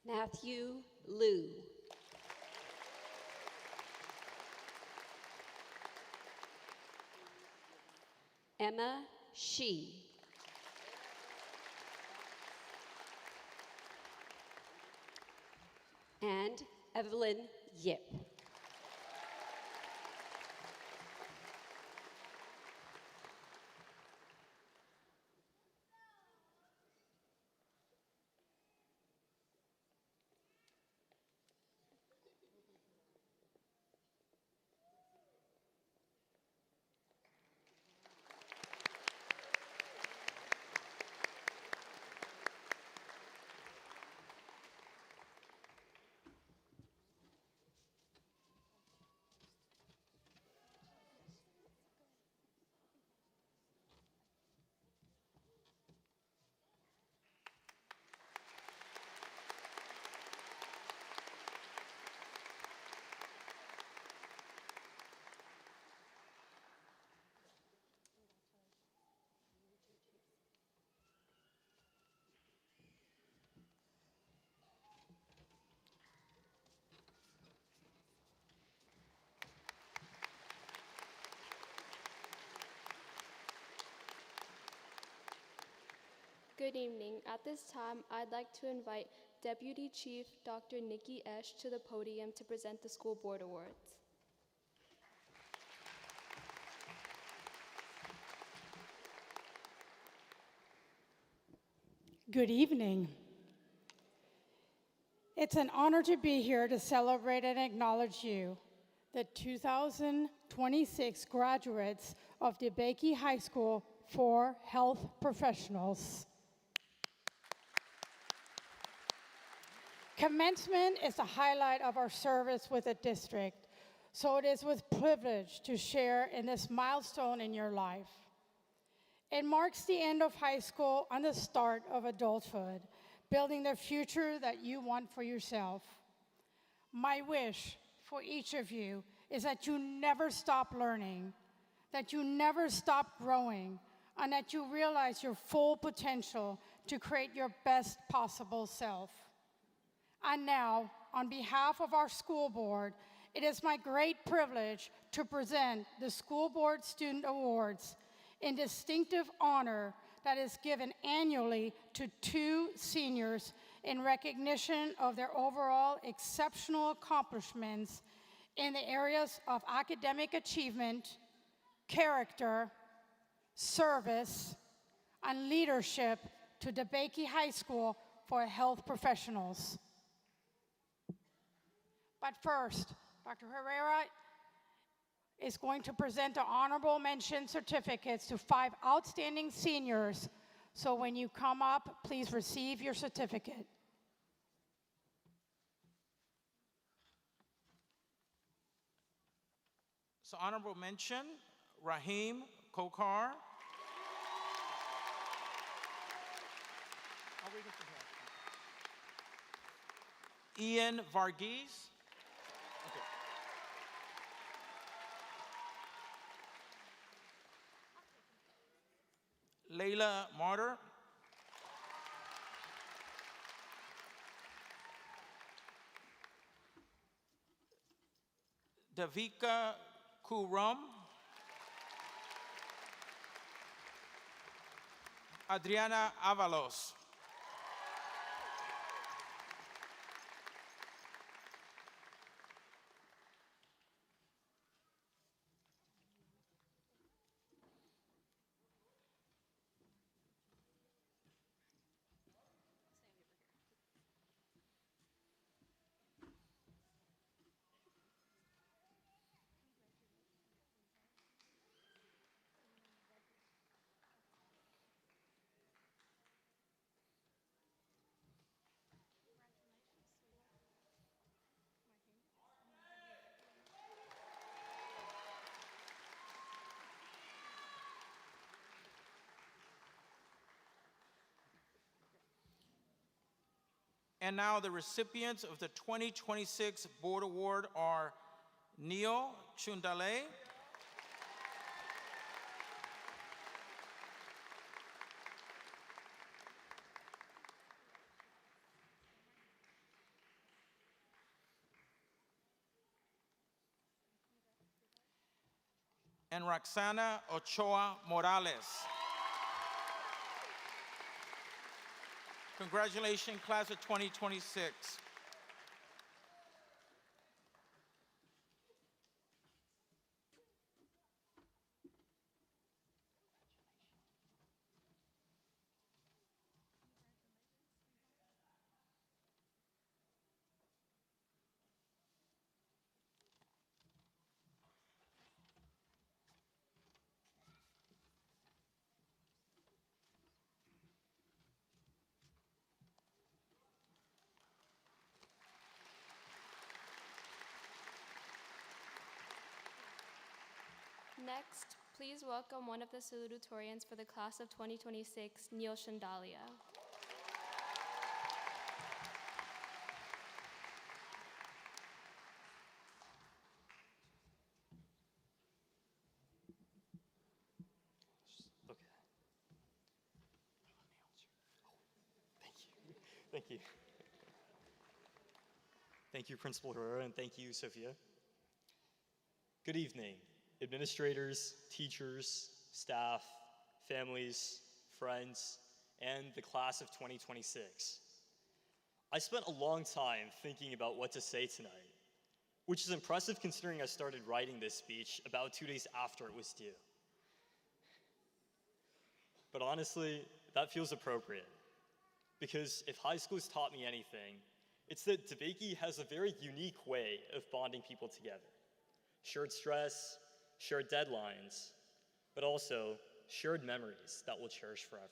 Matthew Liu. Emma Shi. And Evelyn Yip. Good evening. At this time, I'd like to invite Deputy Chief Dr. Nikki Esch to the podium to present the School Board Awards. Good evening. It's an honor to be here to celebrate and acknowledge you, the 2026 graduates of DeBakey High School for Health Professionals. Commencement is the highlight of our service with the district, so it is with privilege to share in this milestone in your life. It marks the end of high school and the start of adulthood, building the future that you want for yourself. My wish for each of you is that you never stop learning, that you never stop growing, and that you realize your full potential to create your best possible self. And now, on behalf of our school board, it is my great privilege to present the School Board Student Awards in distinctive honor that is given annually to 2 seniors in recognition of their overall exceptional accomplishments in the areas of academic achievement, character, service, and leadership to DeBakey High School for Health Professionals. But first, Dr. Herrera is going to present the honorable mention certificates to 5 outstanding seniors. So when you come up, please receive your certificate. So honorable mention, Raheem Kokar. Ian Varghese. Layla Martyr. Davika Kuram. Adriana Avalos. And now the recipients of the 2026 Board Award are Neil Chundale, and Roxana Ochoa Morales. Congratulations, class of 2026. Next, please welcome one of the salutatorians for the class of 2026, Neil Shandalia. Thank you. Thank you, Principal Herrera, and thank you, Sophia. Good evening, administrators, teachers, staff, families, friends, and the class of 2026. I spent a long time thinking about what to say tonight, which is impressive considering I started writing this speech about 2 days after it was due. But honestly, that feels appropriate, because if high school has taught me anything, it's that DeBakey has a very unique way of bonding people together. Shared stress, shared deadlines, but also shared memories that we'll cherish forever.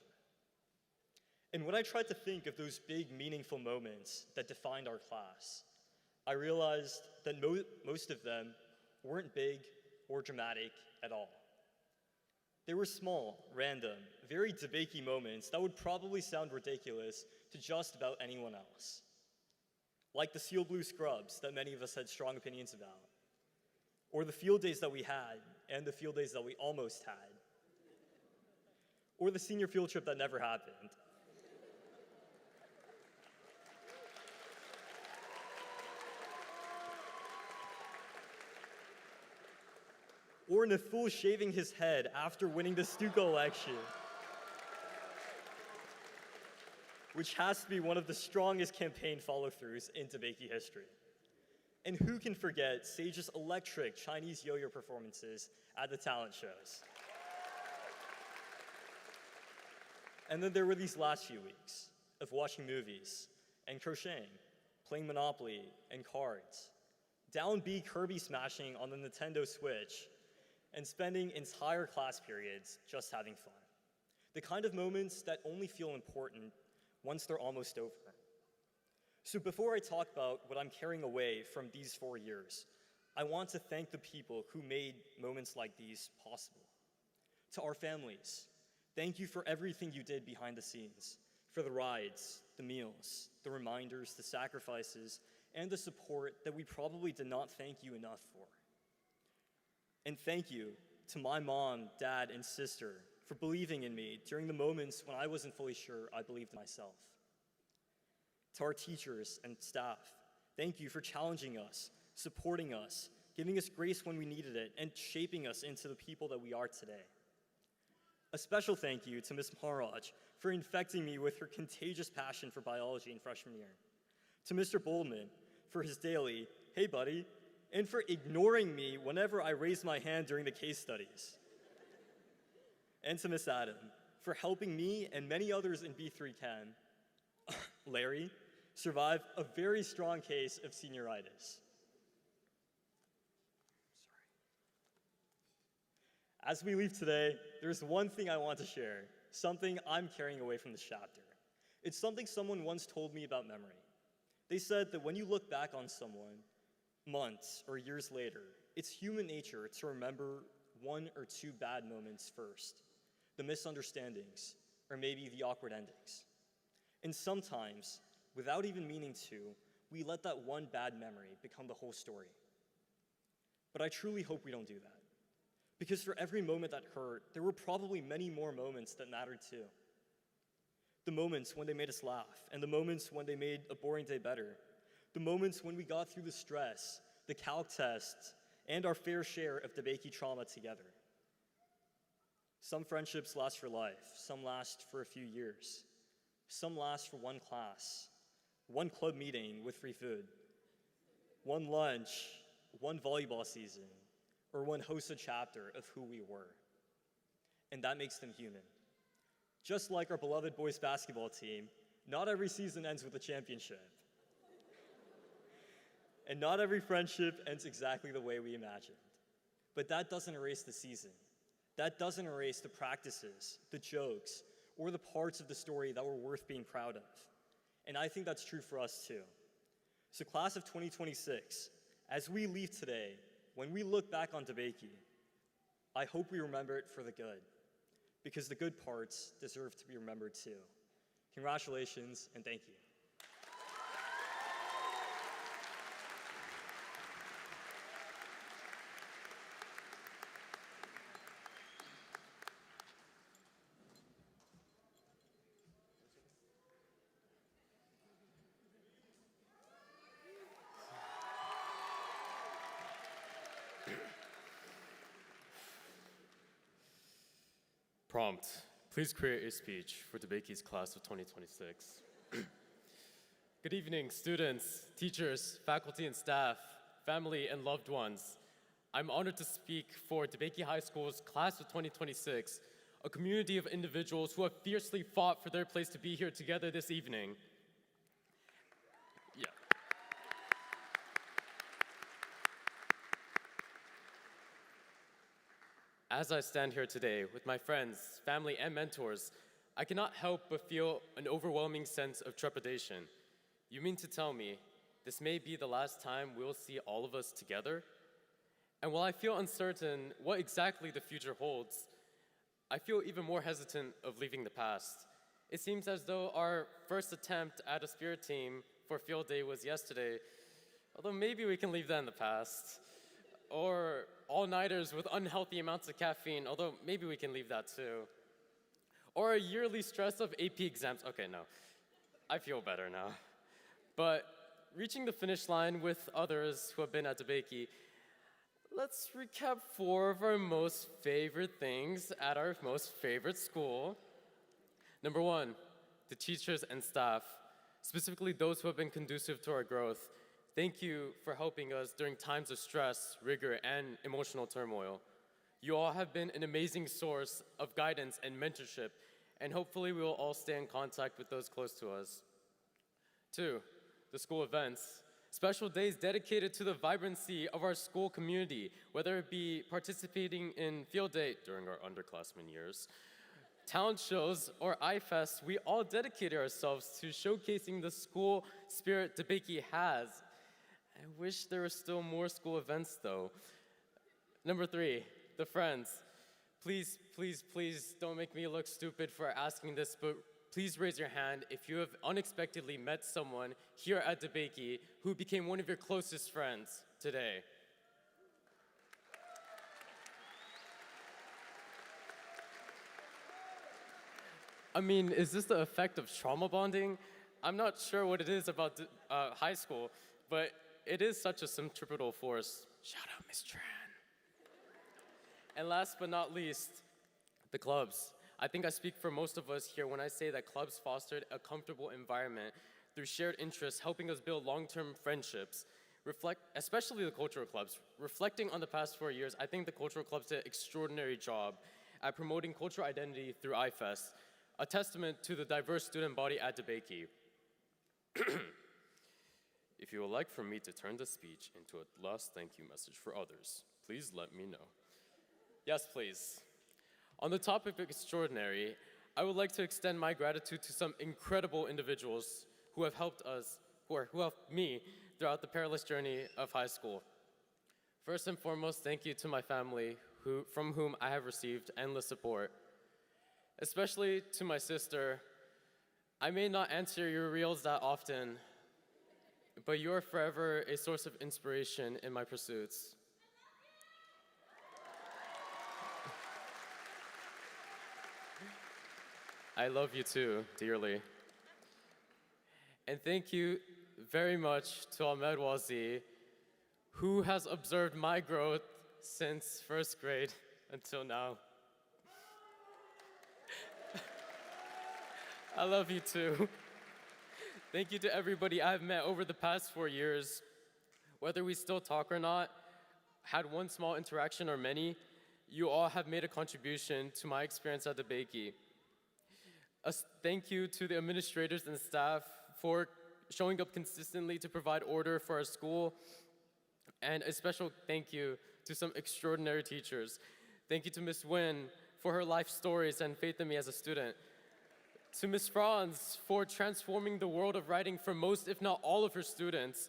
And when I tried to think of those big, meaningful moments that defined our class, I realized that most of them weren't big or dramatic at all. They were small, random, very DeBakey moments that would probably sound ridiculous to just about anyone else. Like the seal blue scrubs that many of us had strong opinions about, or the field days that we had and the field days that we almost had, or the senior field trip that never happened. Or Nathul shaving his head after winning the Stuco election, which has to be one of the strongest campaign follow-throughs in DeBakey history. And who can forget Sage's electric Chinese yo-yo performances at the talent shows? And then there were these last few weeks of watching movies and crocheting, playing Monopoly and cards, down B Kirby smashing on the Nintendo Switch, and spending entire class periods just having fun. The kind of moments that only feel important once they're almost over. So before I talk about what I'm carrying away from these 4 years, I want to thank the people who made moments like these possible. To our families, thank you for everything you did behind the scenes, for the rides, the meals, the reminders, the sacrifices, and the support that we probably did not thank you enough for. And thank you to my mom, dad, and sister for believing in me during the moments when I wasn't fully sure I believed in myself. To our teachers and staff, thank you for challenging us, supporting us, giving us grace when we needed it, and shaping us into the people that we are today. A special thank you to Ms. Maharaj for infecting me with her contagious passion for biology in freshman year. To Mr. Boldman for his daily, "Hey buddy," and for ignoring me whenever I raised my hand during the case studies. And to Miss Adam for helping me and many others in B3 Chem, Larry, survive a very strong case of senioritis. As we leave today, there's one thing I want to share, something I'm carrying away from this chapter. It's something someone once told me about memory. They said that when you look back on someone, months or years later, it's human nature to remember 1 or 2 bad moments first, the misunderstandings, or maybe the awkward endings. And sometimes, without even meaning to, we let that one bad memory become the whole story. But I truly hope we don't do that. Because for every moment that hurt, there were probably many more moments that mattered too. The moments when they made us laugh, and the moments when they made a boring day better. The moments when we got through the stress, the calc tests, and our fair share of DeBakey trauma together. Some friendships last for life, some last for a few years. Some last for one class, one club meeting with free food, one lunch, one volleyball season, or one hosted chapter of who we were. And that makes them human. Just like our beloved boys basketball team, not every season ends with a championship. And not every friendship ends exactly the way we imagined. But that doesn't erase the season. That doesn't erase the practices, the jokes, or the parts of the story that were worth being proud of. And I think that's true for us too. So class of 2026, as we leave today, when we look back on DeBakey, I hope we remember it for the good, because the good parts deserve to be remembered too. Congratulations, and thank you. Prompt. Please create a speech for DeBakey's class of 2026. Good evening, students, teachers, faculty and staff, family and loved ones. I'm honored to speak for DeBakey High School's class of 2026, a community of individuals who have fiercely fought for their place to be here together this evening. Yeah. As I stand here today with my friends, family, and mentors, I cannot help but feel an overwhelming sense of trepidation. You mean to tell me this may be the last time we'll see all of us together? And while I feel uncertain what exactly the future holds, I feel even more hesitant of leaving the past. It seems as though our first attempt at a spirit team for field day was yesterday, although maybe we can leave that in the past. Or all-nighters with unhealthy amounts of caffeine, although maybe we can leave that too. Or a yearly stress of AP exams. Okay, no, I feel better now. But reaching the finish line with others who have been at DeBakey, let's recap 4 of our most favorite things at our most favorite school. Number 1, the teachers and staff, specifically those who have been conducive to our growth. Thank you for helping us during times of stress, rigor, and emotional turmoil. You all have been an amazing source of guidance and mentorship, and hopefully we will all stay in contact with those close to us. 2, the school events. Special days dedicated to the vibrancy of our school community, whether it be participating in field day during our underclassmen years, talent shows, or iFest, we all dedicated ourselves to showcasing the school spirit DeBakey has. I wish there were still more school events though. Number 3, the friends. Please, please, please don't make me look stupid for asking this, but please raise your hand if you have unexpectedly met someone here at DeBakey who became one of your closest friends today. I mean, is this the effect of trauma bonding? I'm not sure what it is about high school, but it is such a centripetal force. Shout out, Miss Tran. And last but not least, the clubs. I think I speak for most of us here when I say that clubs fostered a comfortable environment through shared interests, helping us build long-term friendships, especially the cultural clubs. Reflecting on the past 4 years, I think the cultural clubs did an extraordinary job at promoting cultural identity through iFest, a testament to the diverse student body at DeBakey. If you would like for me to turn the speech into a last thank you message for others, please let me know. Yes, please. On the topic of extraordinary, I would like to extend my gratitude to some incredible individuals who have helped us, who helped me throughout the perilous journey of high school. First and foremost, thank you to my family, from whom I have received endless support. Especially to my sister. I may not answer your reels that often, but you are forever a source of inspiration in my pursuits. I love you too, dearly. And thank you very much to Ahmed Wazi, who has observed my growth since first grade until now. I love you too. Thank you to everybody I've met over the past 4 years. Whether we still talk or not, had one small interaction or many, you all have made a contribution to my experience at DeBakey. A thank you to the administrators and staff for showing up consistently to provide order for our school. And a special thank you to some extraordinary teachers. Thank you to Ms. Nguyen for her life stories and faith in me as a student. To Ms. Franz for transforming the world of writing for most, if not all, of her students.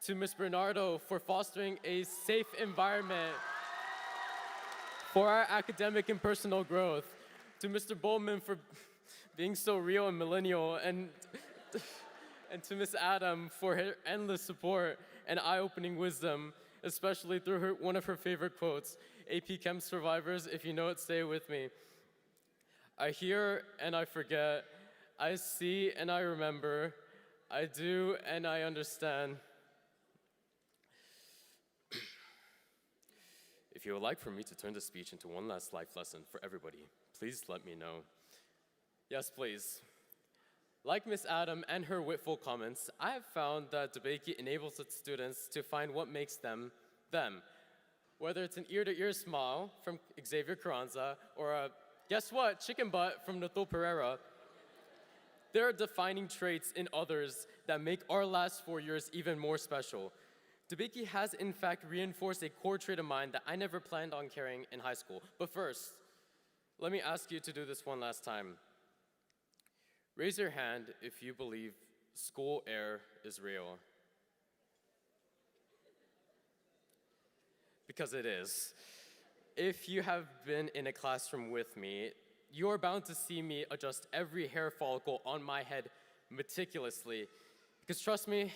To Ms. Bernardo for fostering a safe environment for our academic and personal growth. To Mr. Bowman for being so real and millennial, and to Ms. Adam for her endless support and eye-opening wisdom, especially through one of her favorite quotes, AP Chem survivors, if you know it, say it with me. I hear and I forget, I see and I remember, I do and I understand. If you would like for me to turn this speech into one last life lesson for everybody, please let me know. Yes, please. Like Miss Adam and her witful comments, I have found that DeBakey enables its students to find what makes them, them. Whether it's an ear-to-ear smile from Xavier Carranza or a, guess what, chicken butt from Nathul Pereira, there are defining traits in others that make our last 4 years even more special. DeBakey has in fact reinforced a core trait of mine that I never planned on carrying in high school. But first, let me ask you to do this one last time. Raise your hand if you believe school air is real. Because it is. If you have been in a classroom with me, you are bound to see me adjust every hair follicle on my head meticulously. Because trust me,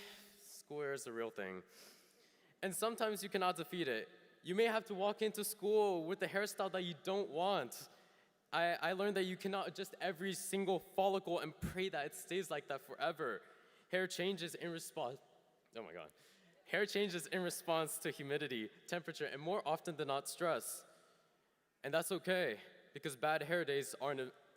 school air is a real thing. And sometimes you cannot defeat it. You may have to walk into school with the hairstyle that you don't want. I learned that you cannot adjust every single follicle and pray that it stays like that forever. Hair changes in response, oh my God. Hair changes in response to humidity, temperature, and more often than not, stress. And that's okay, because bad hair days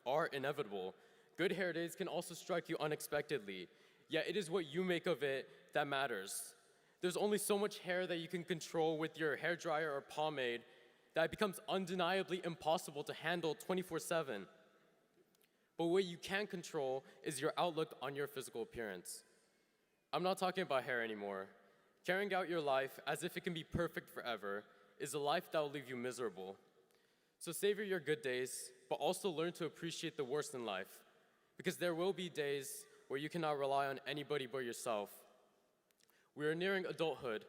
are inevitable. Good hair days can also strike you unexpectedly, yet it is what you make of it that matters. There's only so much hair that you can control with your hairdryer or pomade that it becomes undeniably impossible to handle 24/7. But what you can control is your outlook on your physical appearance. I'm not talking about hair anymore. Carrying out your life as if it can be perfect forever is a life that will leave you miserable. So savor your good days, but also learn to appreciate the worst in life, because there will be days where you cannot rely on anybody but yourself. We are nearing adulthood,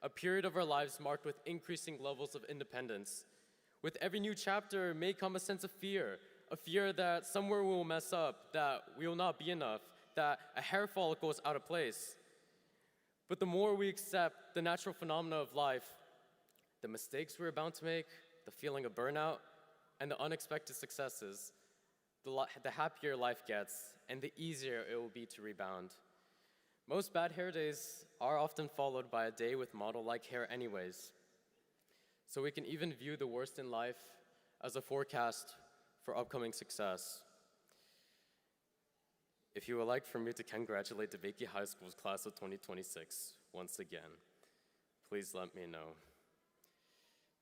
a period of our lives marked with increasing levels of independence. With every new chapter may come a sense of fear, a fear that somewhere we will mess up, that we will not be enough, that a hair follicle is out of place. But the more we accept the natural phenomena of life, the mistakes we're bound to make, the feeling of burnout, and the unexpected successes, the happier life gets, and the easier it will be to rebound. Most bad hair days are often followed by a day with model-like hair anyways. So we can even view the worst in life as a forecast for upcoming success. If you would like for me to congratulate DeBakey High School's class of 2026 once again, please let me know.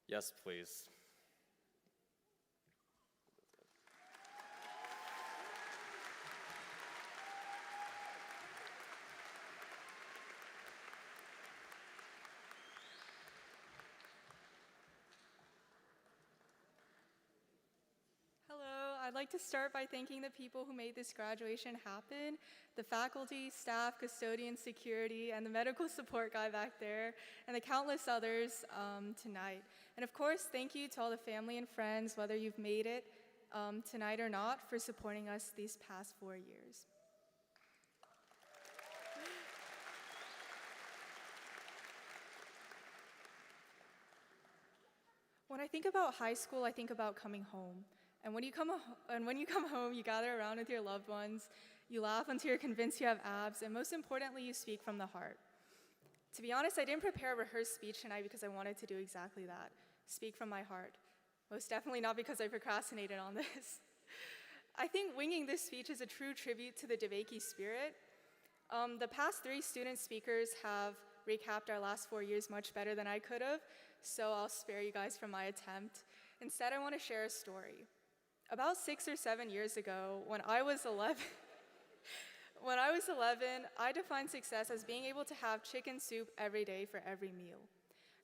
Yes, please. I'd like to start by thanking the people who made this graduation happen, the faculty, staff, custodians, security, and the medical support guy back there, and the countless others tonight. And of course, thank you to all the family and friends, whether you've made it tonight or not, for supporting us these past 4 years. When I think about high school, I think about coming home. And when you come home, you gather around with your loved ones, you laugh until you're convinced you have abs, and most importantly, you speak from the heart. To be honest, I didn't prepare a rehearsed speech tonight because I wanted to do exactly that, speak from my heart. Most definitely not because I procrastinated on this. I think winging this speech is a true tribute to the DeBakey spirit. The past 3 student speakers have recapped our last 4 years much better than I could have, so I'll spare you guys from my attempt. Instead, I want to share a story. About 6 or 7 years ago, when I was 11, I defined success as being able to have chicken soup every day for every meal.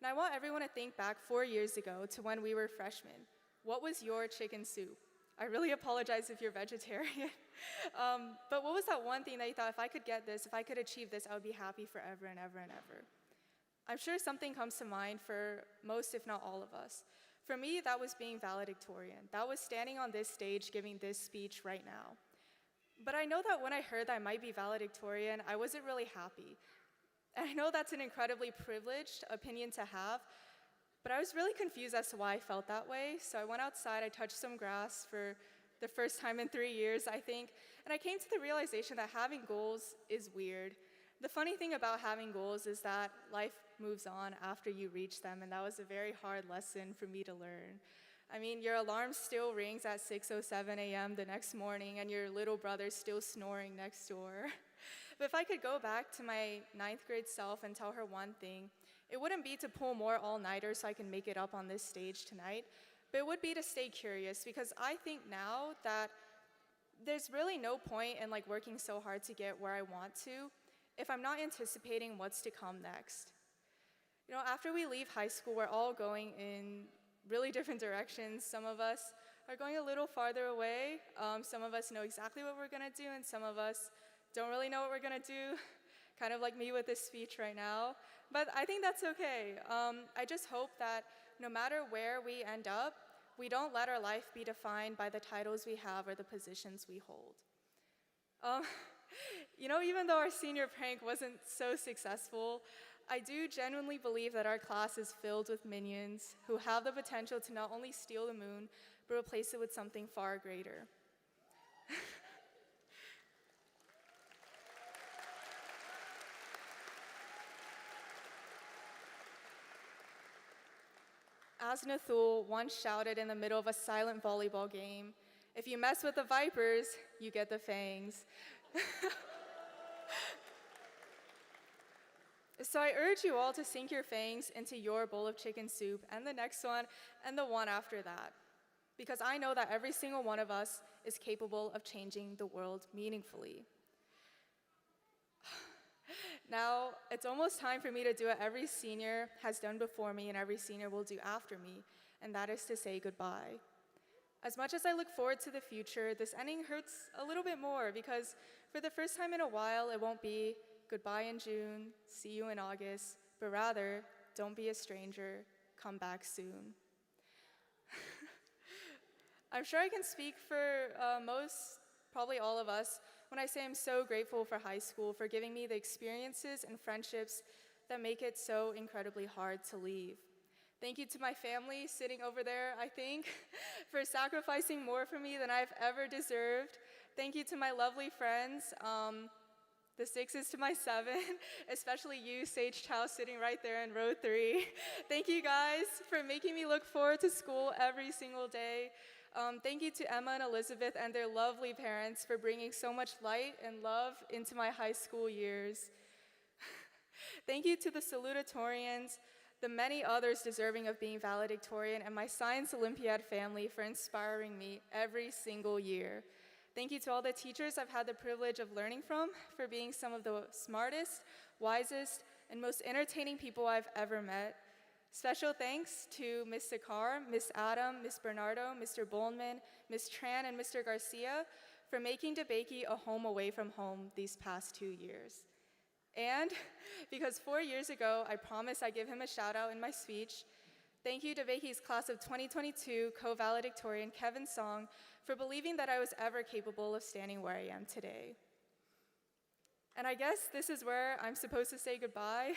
And I want everyone to think back 4 years ago to when we were freshmen. What was your chicken soup? I really apologize if you're vegetarian. But what was that one thing that you thought, if I could get this, if I could achieve this, I would be happy forever and ever and ever? I'm sure something comes to mind for most, if not all of us. For me, that was being valedictorian. That was standing on this stage giving this speech right now. But I know that when I heard that I might be valedictorian, I wasn't really happy. And I know that's an incredibly privileged opinion to have, but I was really confused as to why I felt that way. So I went outside, I touched some grass for the first time in 3 years, I think, and I came to the realization that having goals is weird. The funny thing about having goals is that life moves on after you reach them, and that was a very hard lesson for me to learn. I mean, your alarm still rings at 6:07 a.m. the next morning, and your little brother's still snoring next door. But if I could go back to my 9th grade self and tell her one thing, it wouldn't be to pull more all-nighters so I can make it up on this stage tonight, but it would be to stay curious, because I think now that there's really no point in working so hard to get where I want to if I'm not anticipating what's to come next. You know, after we leave high school, we're all going in really different directions. Some of us are going a little farther away. Some of us know exactly what we're gonna do, and some of us don't really know what we're gonna do, kind of like me with this speech right now. But I think that's okay. I just hope that no matter where we end up, we don't let our life be defined by the titles we have or the positions we hold. You know, even though our senior prank wasn't so successful, I do genuinely believe that our class is filled with minions who have the potential to not only steal the moon, but replace it with something far greater. As Nathul once shouted in the middle of a silent volleyball game, "If you mess with the vipers, you get the fangs." So I urge you all to sink your fangs into your bowl of chicken soup, and the next one, and the one after that. Because I know that every single one of us is capable of changing the world meaningfully. Now, it's almost time for me to do what every senior has done before me and every senior will do after me, and that is to say goodbye. As much as I look forward to the future, this ending hurts a little bit more, because for the first time in a while, it won't be goodbye in June, see you in August, but rather, don't be a stranger, come back soon. I'm sure I can speak for most, probably all of us, when I say I'm so grateful for high school, for giving me the experiences and friendships that make it so incredibly hard to leave. Thank you to my family sitting over there, I think, for sacrificing more for me than I've ever deserved. Thank you to my lovely friends, the 6s to my 7, especially you, Sage Chow, sitting right there in row 3. Thank you guys for making me look forward to school every single day. Thank you to Emma and Elizabeth and their lovely parents for bringing so much light and love into my high school years. Thank you to the salutatorians, the many others deserving of being valedictorian, and my Science Olympiad family for inspiring me every single year. Thank you to all the teachers I've had the privilege of learning from for being some of the smartest, wisest, and most entertaining people I've ever met. Special thanks to Ms. Sakar, Ms. Adam, Ms. Bernardo, Mr. Boldman, Ms. Tran, and Mr. Garcia for making DeBakey a home away from home these past 2 years. And because 4 years ago, I promised I'd give him a shout out in my speech, thank you to DeBakey's class of 2022 co-valedictorian Kevin Song for believing that I was ever capable of standing where I am today. And I guess this is where I'm supposed to say goodbye.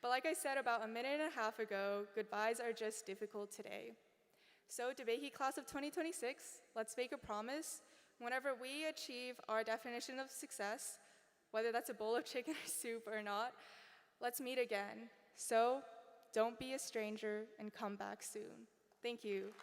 But like I said about a minute and a half ago, goodbyes are just difficult today. So DeBakey class of 2026, let's make a promise. Whenever we achieve our definition of success, whether that's a bowl of chicken or soup or not, let's meet again. So don't be a stranger and come back soon. Thank you.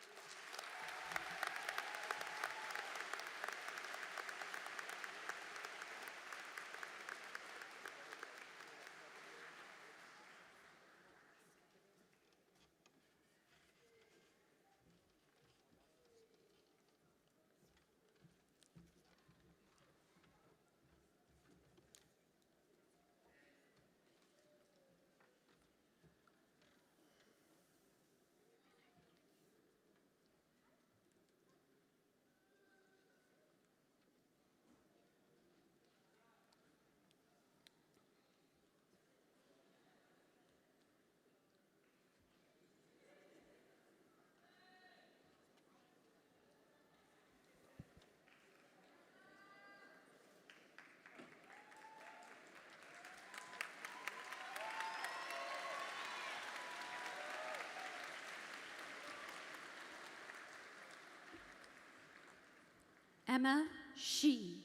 Emma Shi.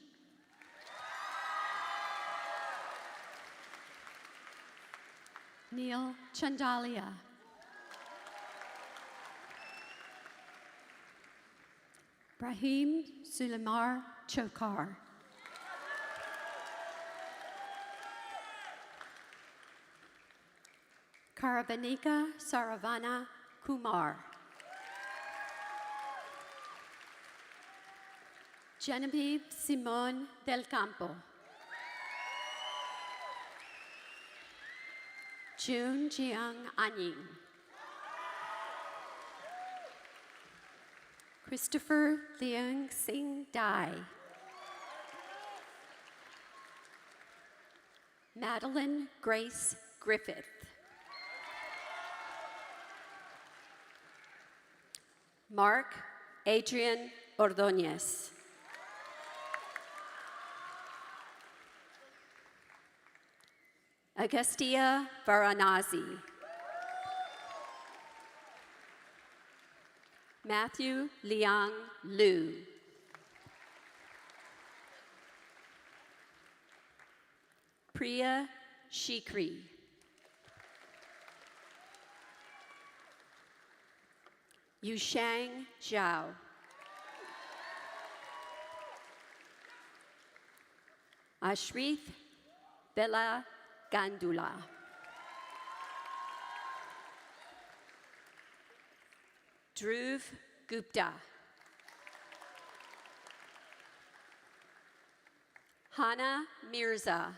Neil Chandalia. Brahim Sulemar Chokar. Karavanika Saravana Kumar. Genevieve Simone Del Campo. June Jiang Anying. Christopher Liang Sing Dai. Madeline Grace Griffith. Mark Adrian Ordonez. Agustia Varanasi. Matthew Liang Liu. Priya Shikri. Yushang Zhao. Ashrith Bella Gandula. Dhruv Gupta. Hana Mirza.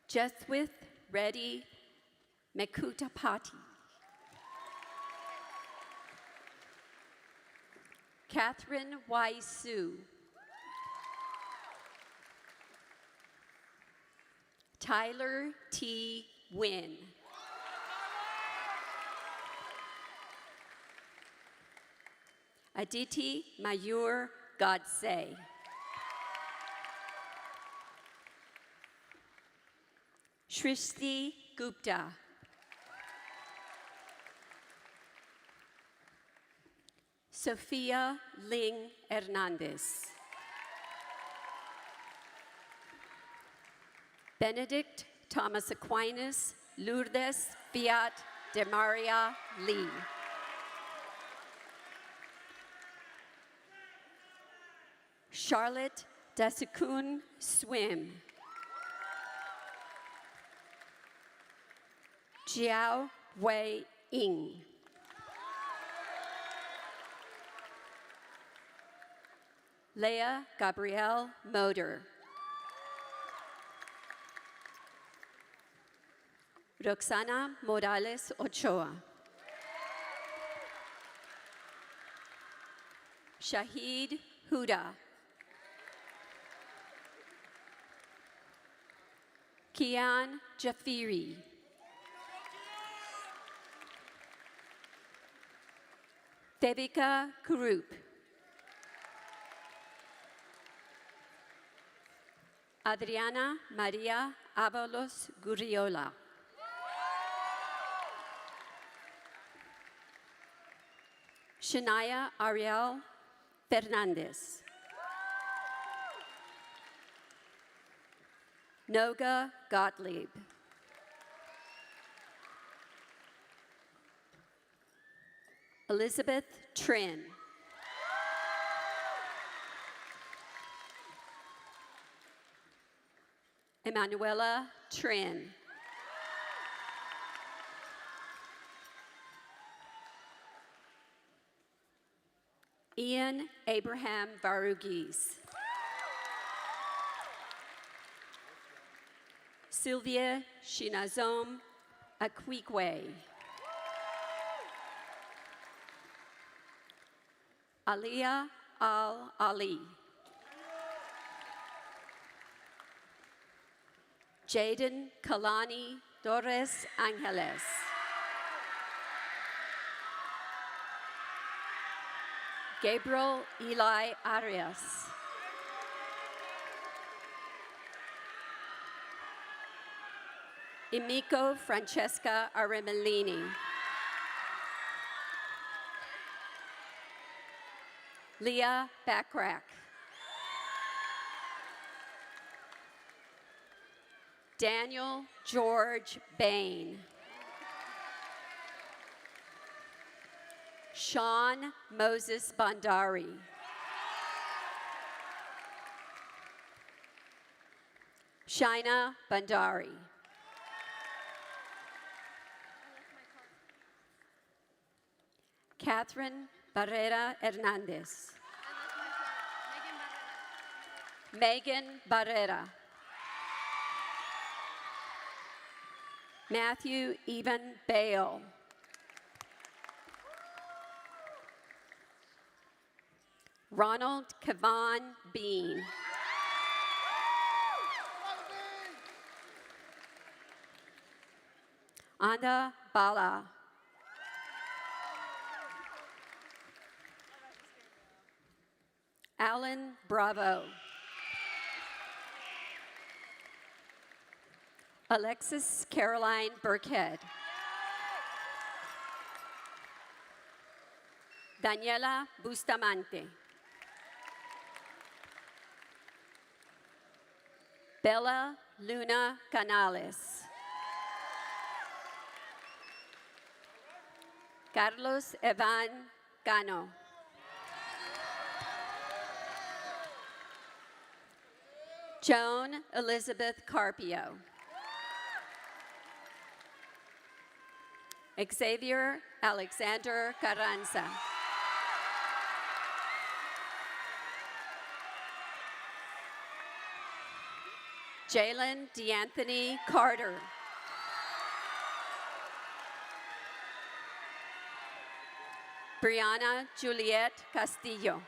Jethwith Reddy Mekutapati. Catherine Y. Sue. Tyler T. Wynn. Aditi Mayur Godse. Shrishti Gupta. Sophia Ling Hernandez. Benedict Thomas Aquinas Lourdes Fiat de Maria Lee. Charlotte Dasukun Swim. Jiao Wei Ying. Leah Gabrielle Moder. Roxana Morales Ochoa. Shahid Huda. Kian Jafiri. Devika Kurup. Adriana Maria Avalos Gurriola. Shania Ariel Fernandez. Noga Gottlieb. Elizabeth Trin. Emanuela Trin. Ian Abraham Varugis. Sylvia Shinazom Akwikwe. Aliyah Al-Ali. Jaden Kalani Torres Angeles. Gabriel Eli Arias. Emiko Francesca Aremellini. Leah Backrack. Daniel George Bain. Sean Moses Bandari. Shaina Bandari. Catherine Barrera Hernandez. Megan Barrera. Matthew Evan Bale. Ronald Kavan Bean. Anda Bala. Alan Bravo. Alexis Caroline Burkhead. Daniela Bustamante. Bella Luna Canales. Carlos Evan Cano. Joan Elizabeth Carpio. Xavier Alexander Carranza. Jalen DeAnthony Carter. Brianna Juliet Castillo.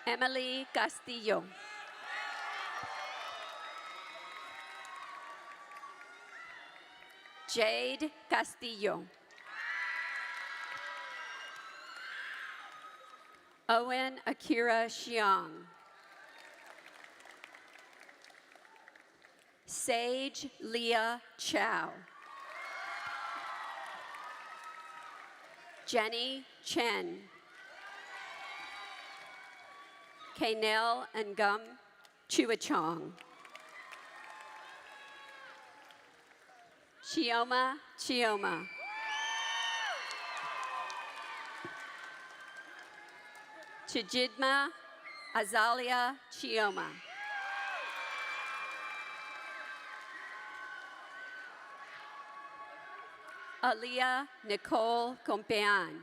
Emily Castillo. Jade Castillo. Owen Akira Xiong. Sage Leah Chow. Jenny Chen. Kaynell Ngum Chuachong. Chioma Chioma. Chijidma Azalia Chioma. Aliyah Nicole Compean.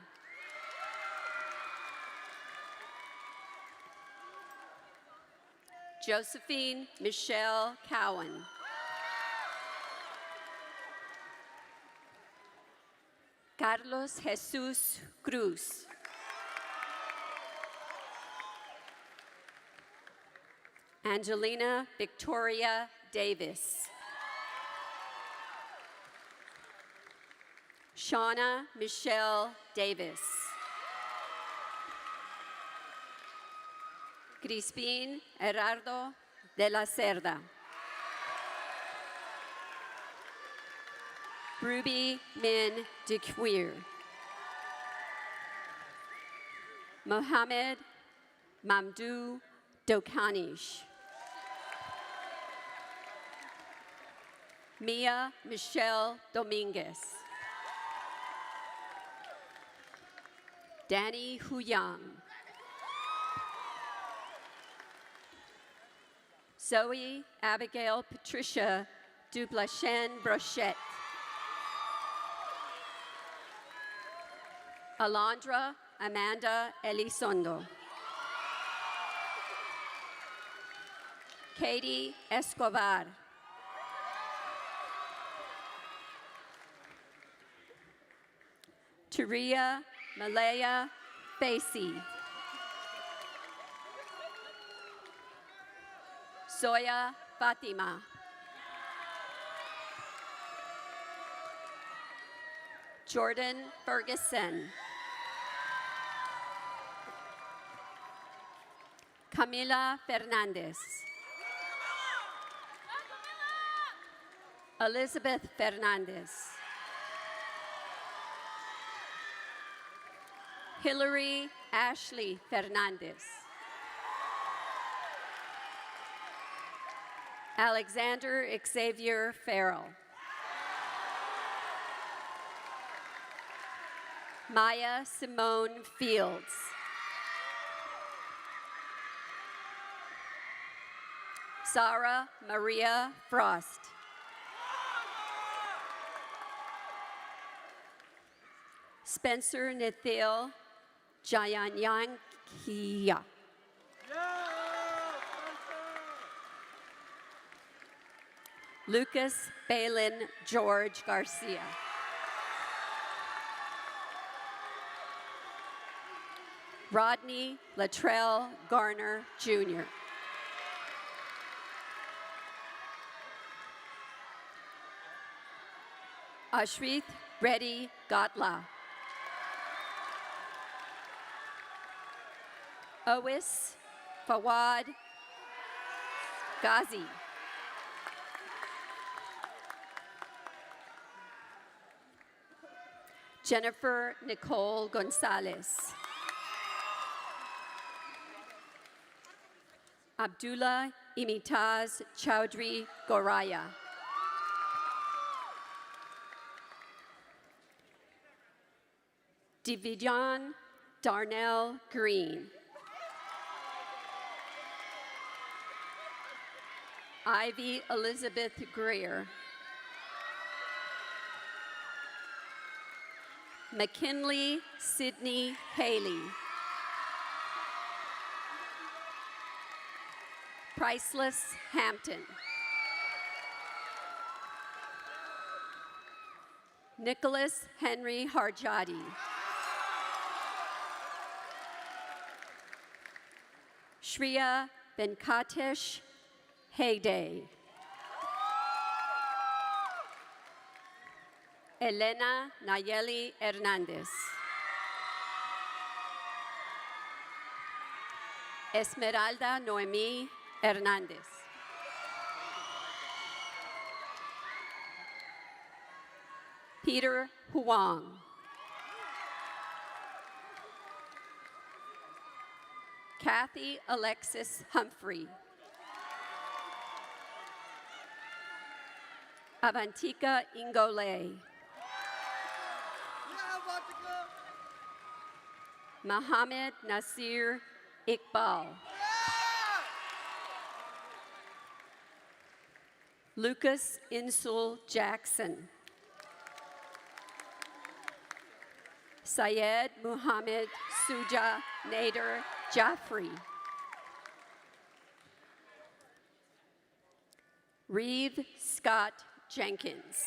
Josephine Michelle Cowan. Carlos Jesus Cruz. Angelina Victoria Davis. Shauna Michelle Davis. Crispin Gerardo de la Cerda. Ruby Min DeQueer. Mohammed Mamdou Dokanish. Mia Michelle Dominguez. Danny Huyang. Zoe Abigail Patricia Dublachen Brochette. Alondra Amanda Elizondo. Katie Escobar. Taria Malaya Basie. Zoya Fatima. Jordan Ferguson. Camila Fernandez. Elizabeth Fernandez. Hillary Ashley Fernandez. Alexander Xavier Farrell. Maya Simone Fields. Sarah Maria Frost. Spencer Nithil Jayanyankia. Lucas Balin George Garcia. Rodney Latrell Garner, Jr. Ashrith Reddy Gatla. Owis Fawad Ghazi. Jennifer Nicole Gonzalez. Abdullah Imitaz Chowdhury Goraya. Divijan Darnell Green. Ivy Elizabeth Greer. McKinley Sydney Haley. Priceless Hampton. Nicholas Henry Harjadi. Shreya Venkatesh Heyday. Elena Nayeli Hernandez. Esmeralda Noemí Hernández. Peter Huang. Kathy Alexis Humphrey. Avantika Ingole. Mohammed Nasir Iqbal. Lucas Insul Jackson. Syed Muhammad Suja Nader Jaffrey. Reeve Scott Jenkins.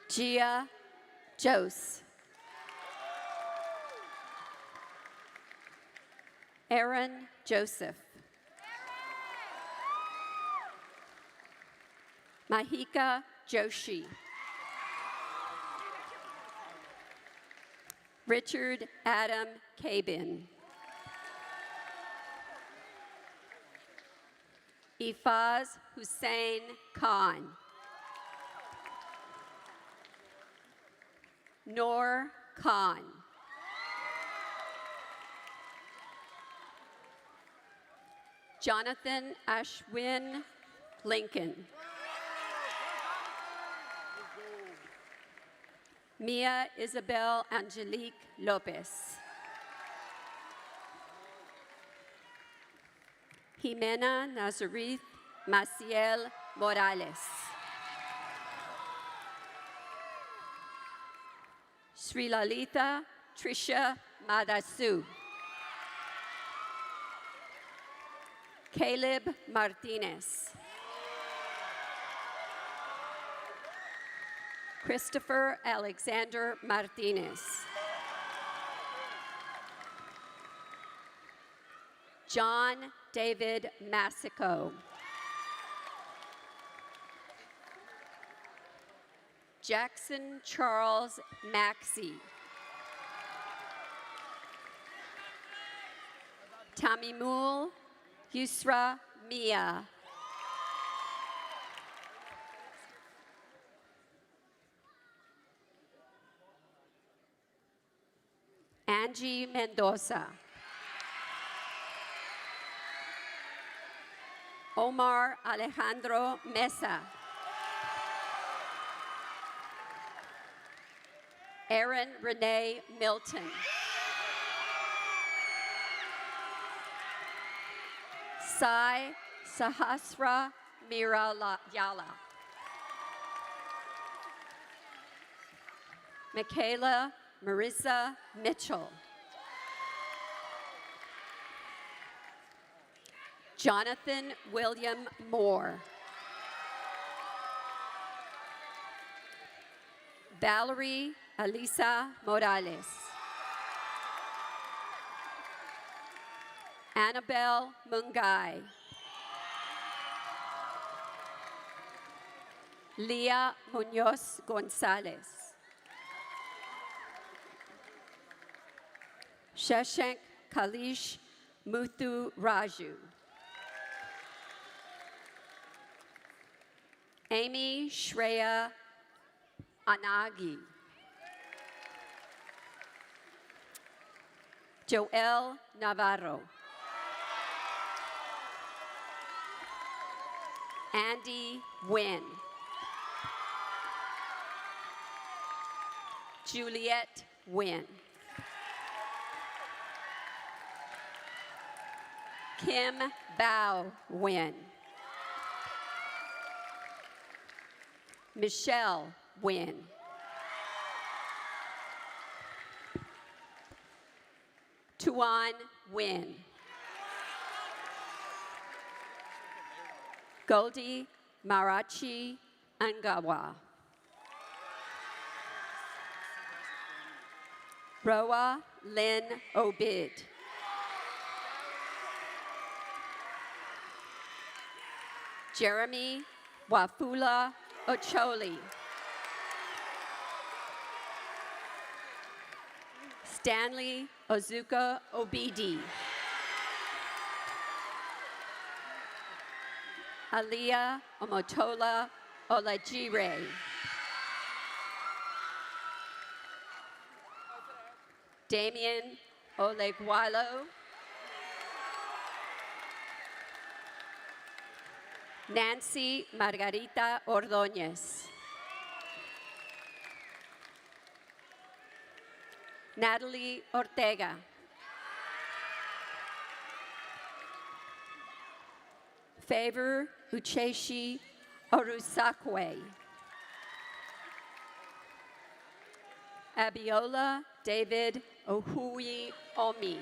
Gia Jose. Aaron Joseph. Mahika Joshi. Richard Adam Cabin. Ifaz Hussein Khan. Noor Khan. Jonathan Ashwin Lincoln. Mia Isabel Angelique Lopez. Jimena Nazareth Maciel Morales. Sri Lalita Trisha Madasu. Caleb Martinez. Christopher Alexander Martinez. John David Massico. Jackson Charles Maxey. Tamimul Yusra Mia. Angie Mendoza. Omar Alejandro Mesa. Erin Renee Milton. Sai Sahasra Yala. Michaela Marissa Mitchell. Jonathan William Moore. Valerie Alisa Morales. Annabelle Mungai. Leah Munoz Gonzalez. Shashank Kalish Muthu Raju. Amy Shreya Anagi. Joel Navarro. Andy Wynn. Juliet Wynn. Kim Bao Wynn. Michelle Wynn. Tuan Wynn. Goldie Marachi Angawa. Roa Lynn Obid. Jeremy Wafula Ocholi. Stanley Ozuka Obidi. Aliyah Omotola Olajire. Damien Olegwalo. Nancy Margarita Ordóñez. Natalie Ortega. Favor Ucheshi Orusakwe. Abiola David Ohui Omi.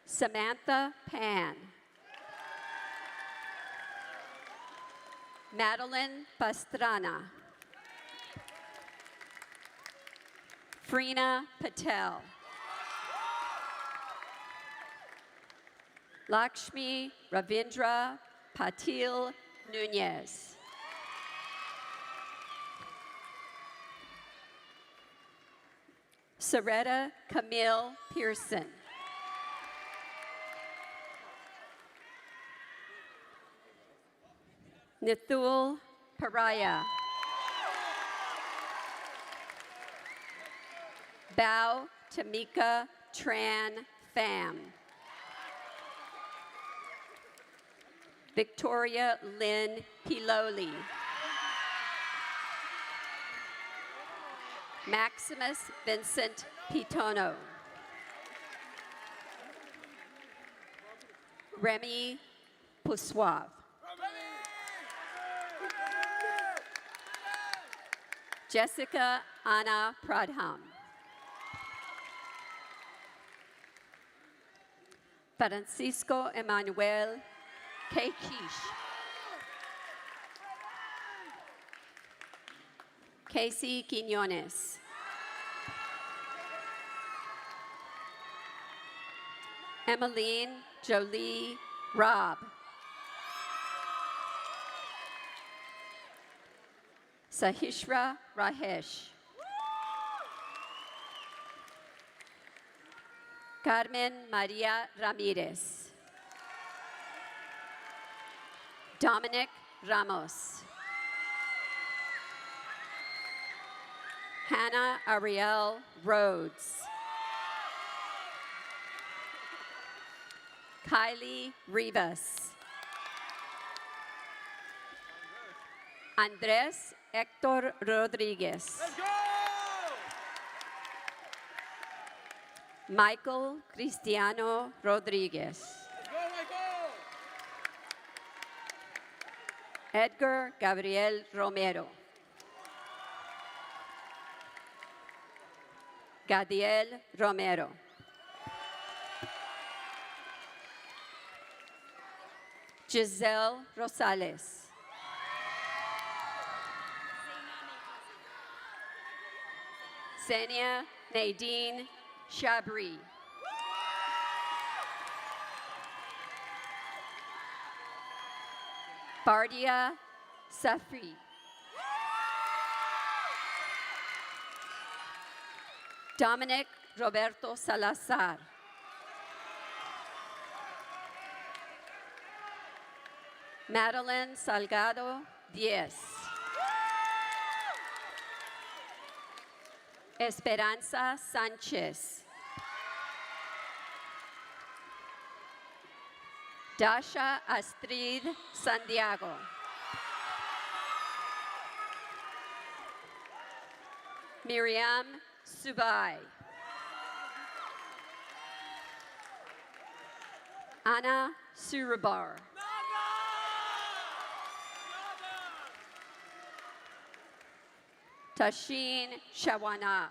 Samantha Pan. Madeline Pastrana. Freena Patel. Lakshmi Ravindra Patil Nunez. Soretta Camille Pearson. Nithul Paraya. Bao Tamika Tran Pham. Victoria Lynn Piloli. Maximus Vincent Pitono. Remy Poussoive. Jessica Anna Pradham. Francisco Emmanuel Kekish. Casey Quinones. Emmeline Jolie Robb. Sahishra Rahesh. Carmen Maria Ramirez. Dominic Ramos. Hannah Ariel Rhodes. Kylie Rivas. Andrés Héctor Rodríguez. Michael Cristiano Rodríguez. Edgar Gabriel Romero. Gadiel Romero. Giselle Rosales. Zenia Nadine Chabri. Bardia Safri. Dominic Roberto Salazar. Madeline Salgado Diez. Esperanza Sanchez. Dasha Astrid Santiago. Miriam Subai. Anna Surabar. Tashin Shawanas.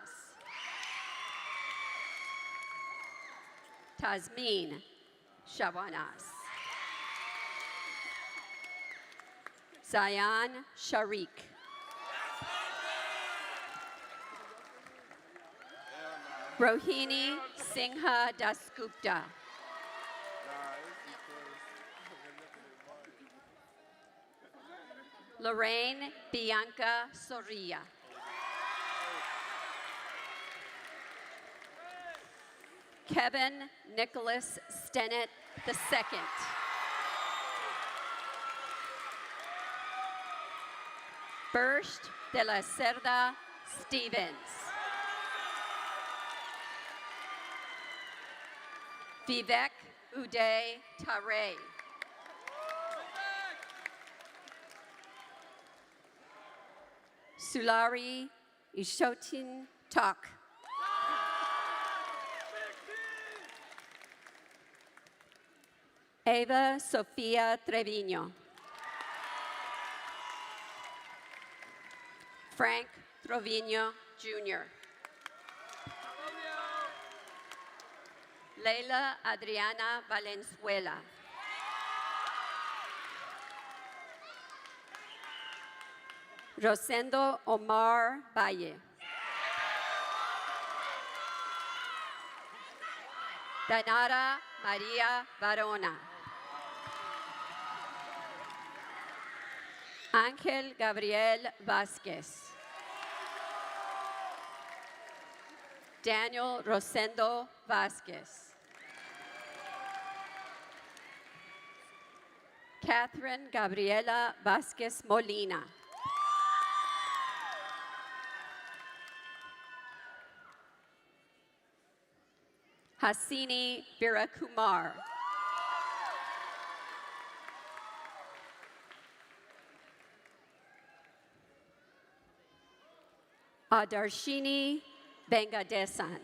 Tasmin Shawanas. Zayan Sharik. Rohini Singha Dasgupta. Lorraine Bianca Soria. Kevin Nicholas Stennett II. Burst de la Cerda Stevens. Vivek Uday Tare. Sulari Ishotin Tak. Eva Sofia Trevino. Frank Trevino Jr. Leila Adriana Valenzuela. Rosendo Omar Valle. Danara Maria Varona. Ángel Gabriel Vázquez. Daniel Rosendo Vázquez. Catherine Gabriela Vázquez Molina. Hasini Virakumar. Adarshini Bengadesan.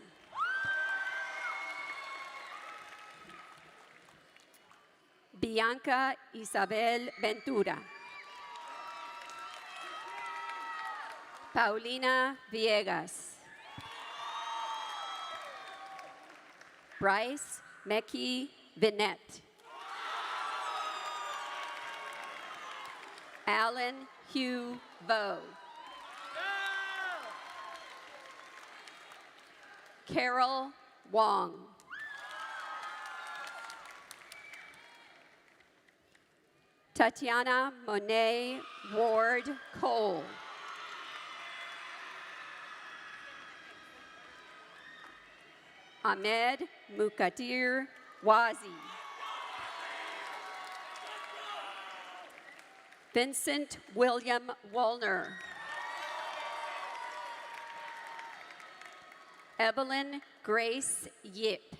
Bianca Isabel Ventura. Paulina Villegas. Bryce Meki Vinette. Alan Hugh Vo. Carol Wong. Tatiana Monet Ward Cole. Ahmed Mukadir Wazi. Vincent William Woolner. Evelyn Grace Yip.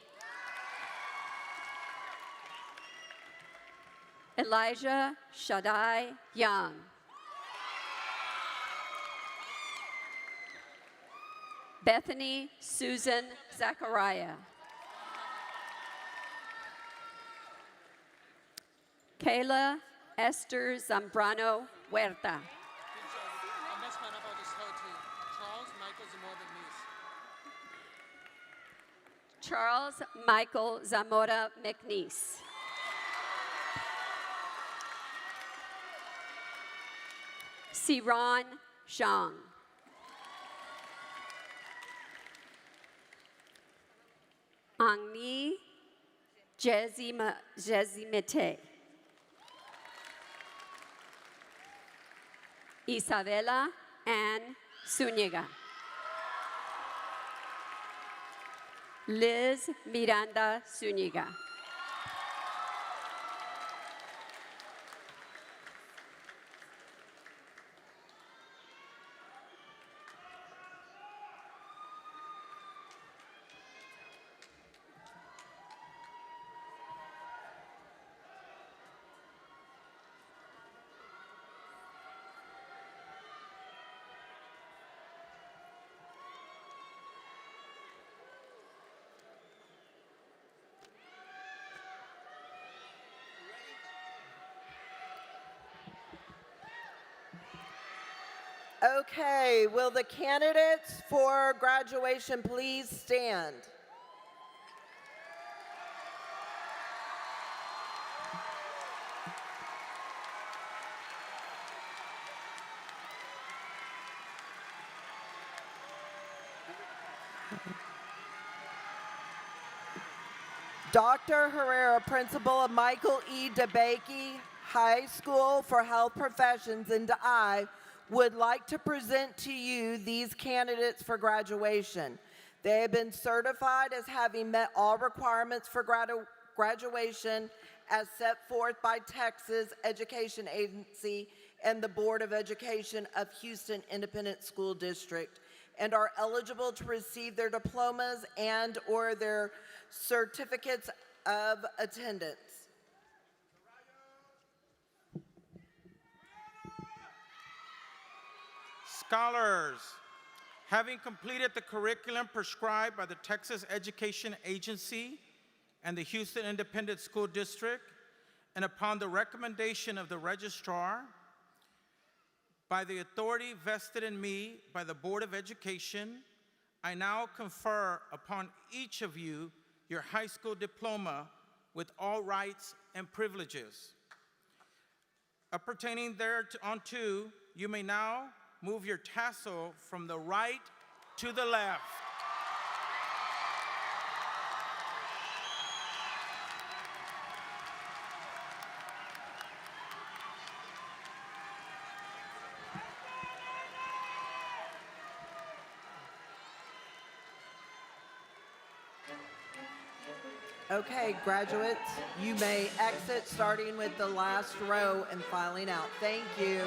Elijah Shaddai Young. Bethany Susan Zachariah. Kayla Esther Zambrano Huerta. Charles Michael Zamora McNeese. Siron Zhang. Angni Jezimete. Isabella Ann Zúñiga. Liz Miranda Zúñiga. Okay, will the candidates for graduation please stand? Dr. Herrera, principal of Michael E. DeBakey High School for Health Professions, and I would like to present to you these candidates for graduation. They have been certified as having met all requirements for graduation as set forth by Texas Education Agency and the Board of Education of Houston Independent School District, and are eligible to receive their diplomas and/or their certificates of attendance. Scholars, having completed the curriculum prescribed by the Texas Education Agency and the Houston Independent School District, and upon the recommendation of the registrar, by the authority vested in me by the Board of Education, I now confer upon each of you your high school diploma with all rights and privileges. Pertaining thereunto, you may now move your tassel from the right to the left. Okay, graduates, you may exit starting with the last row and filing out. Thank you.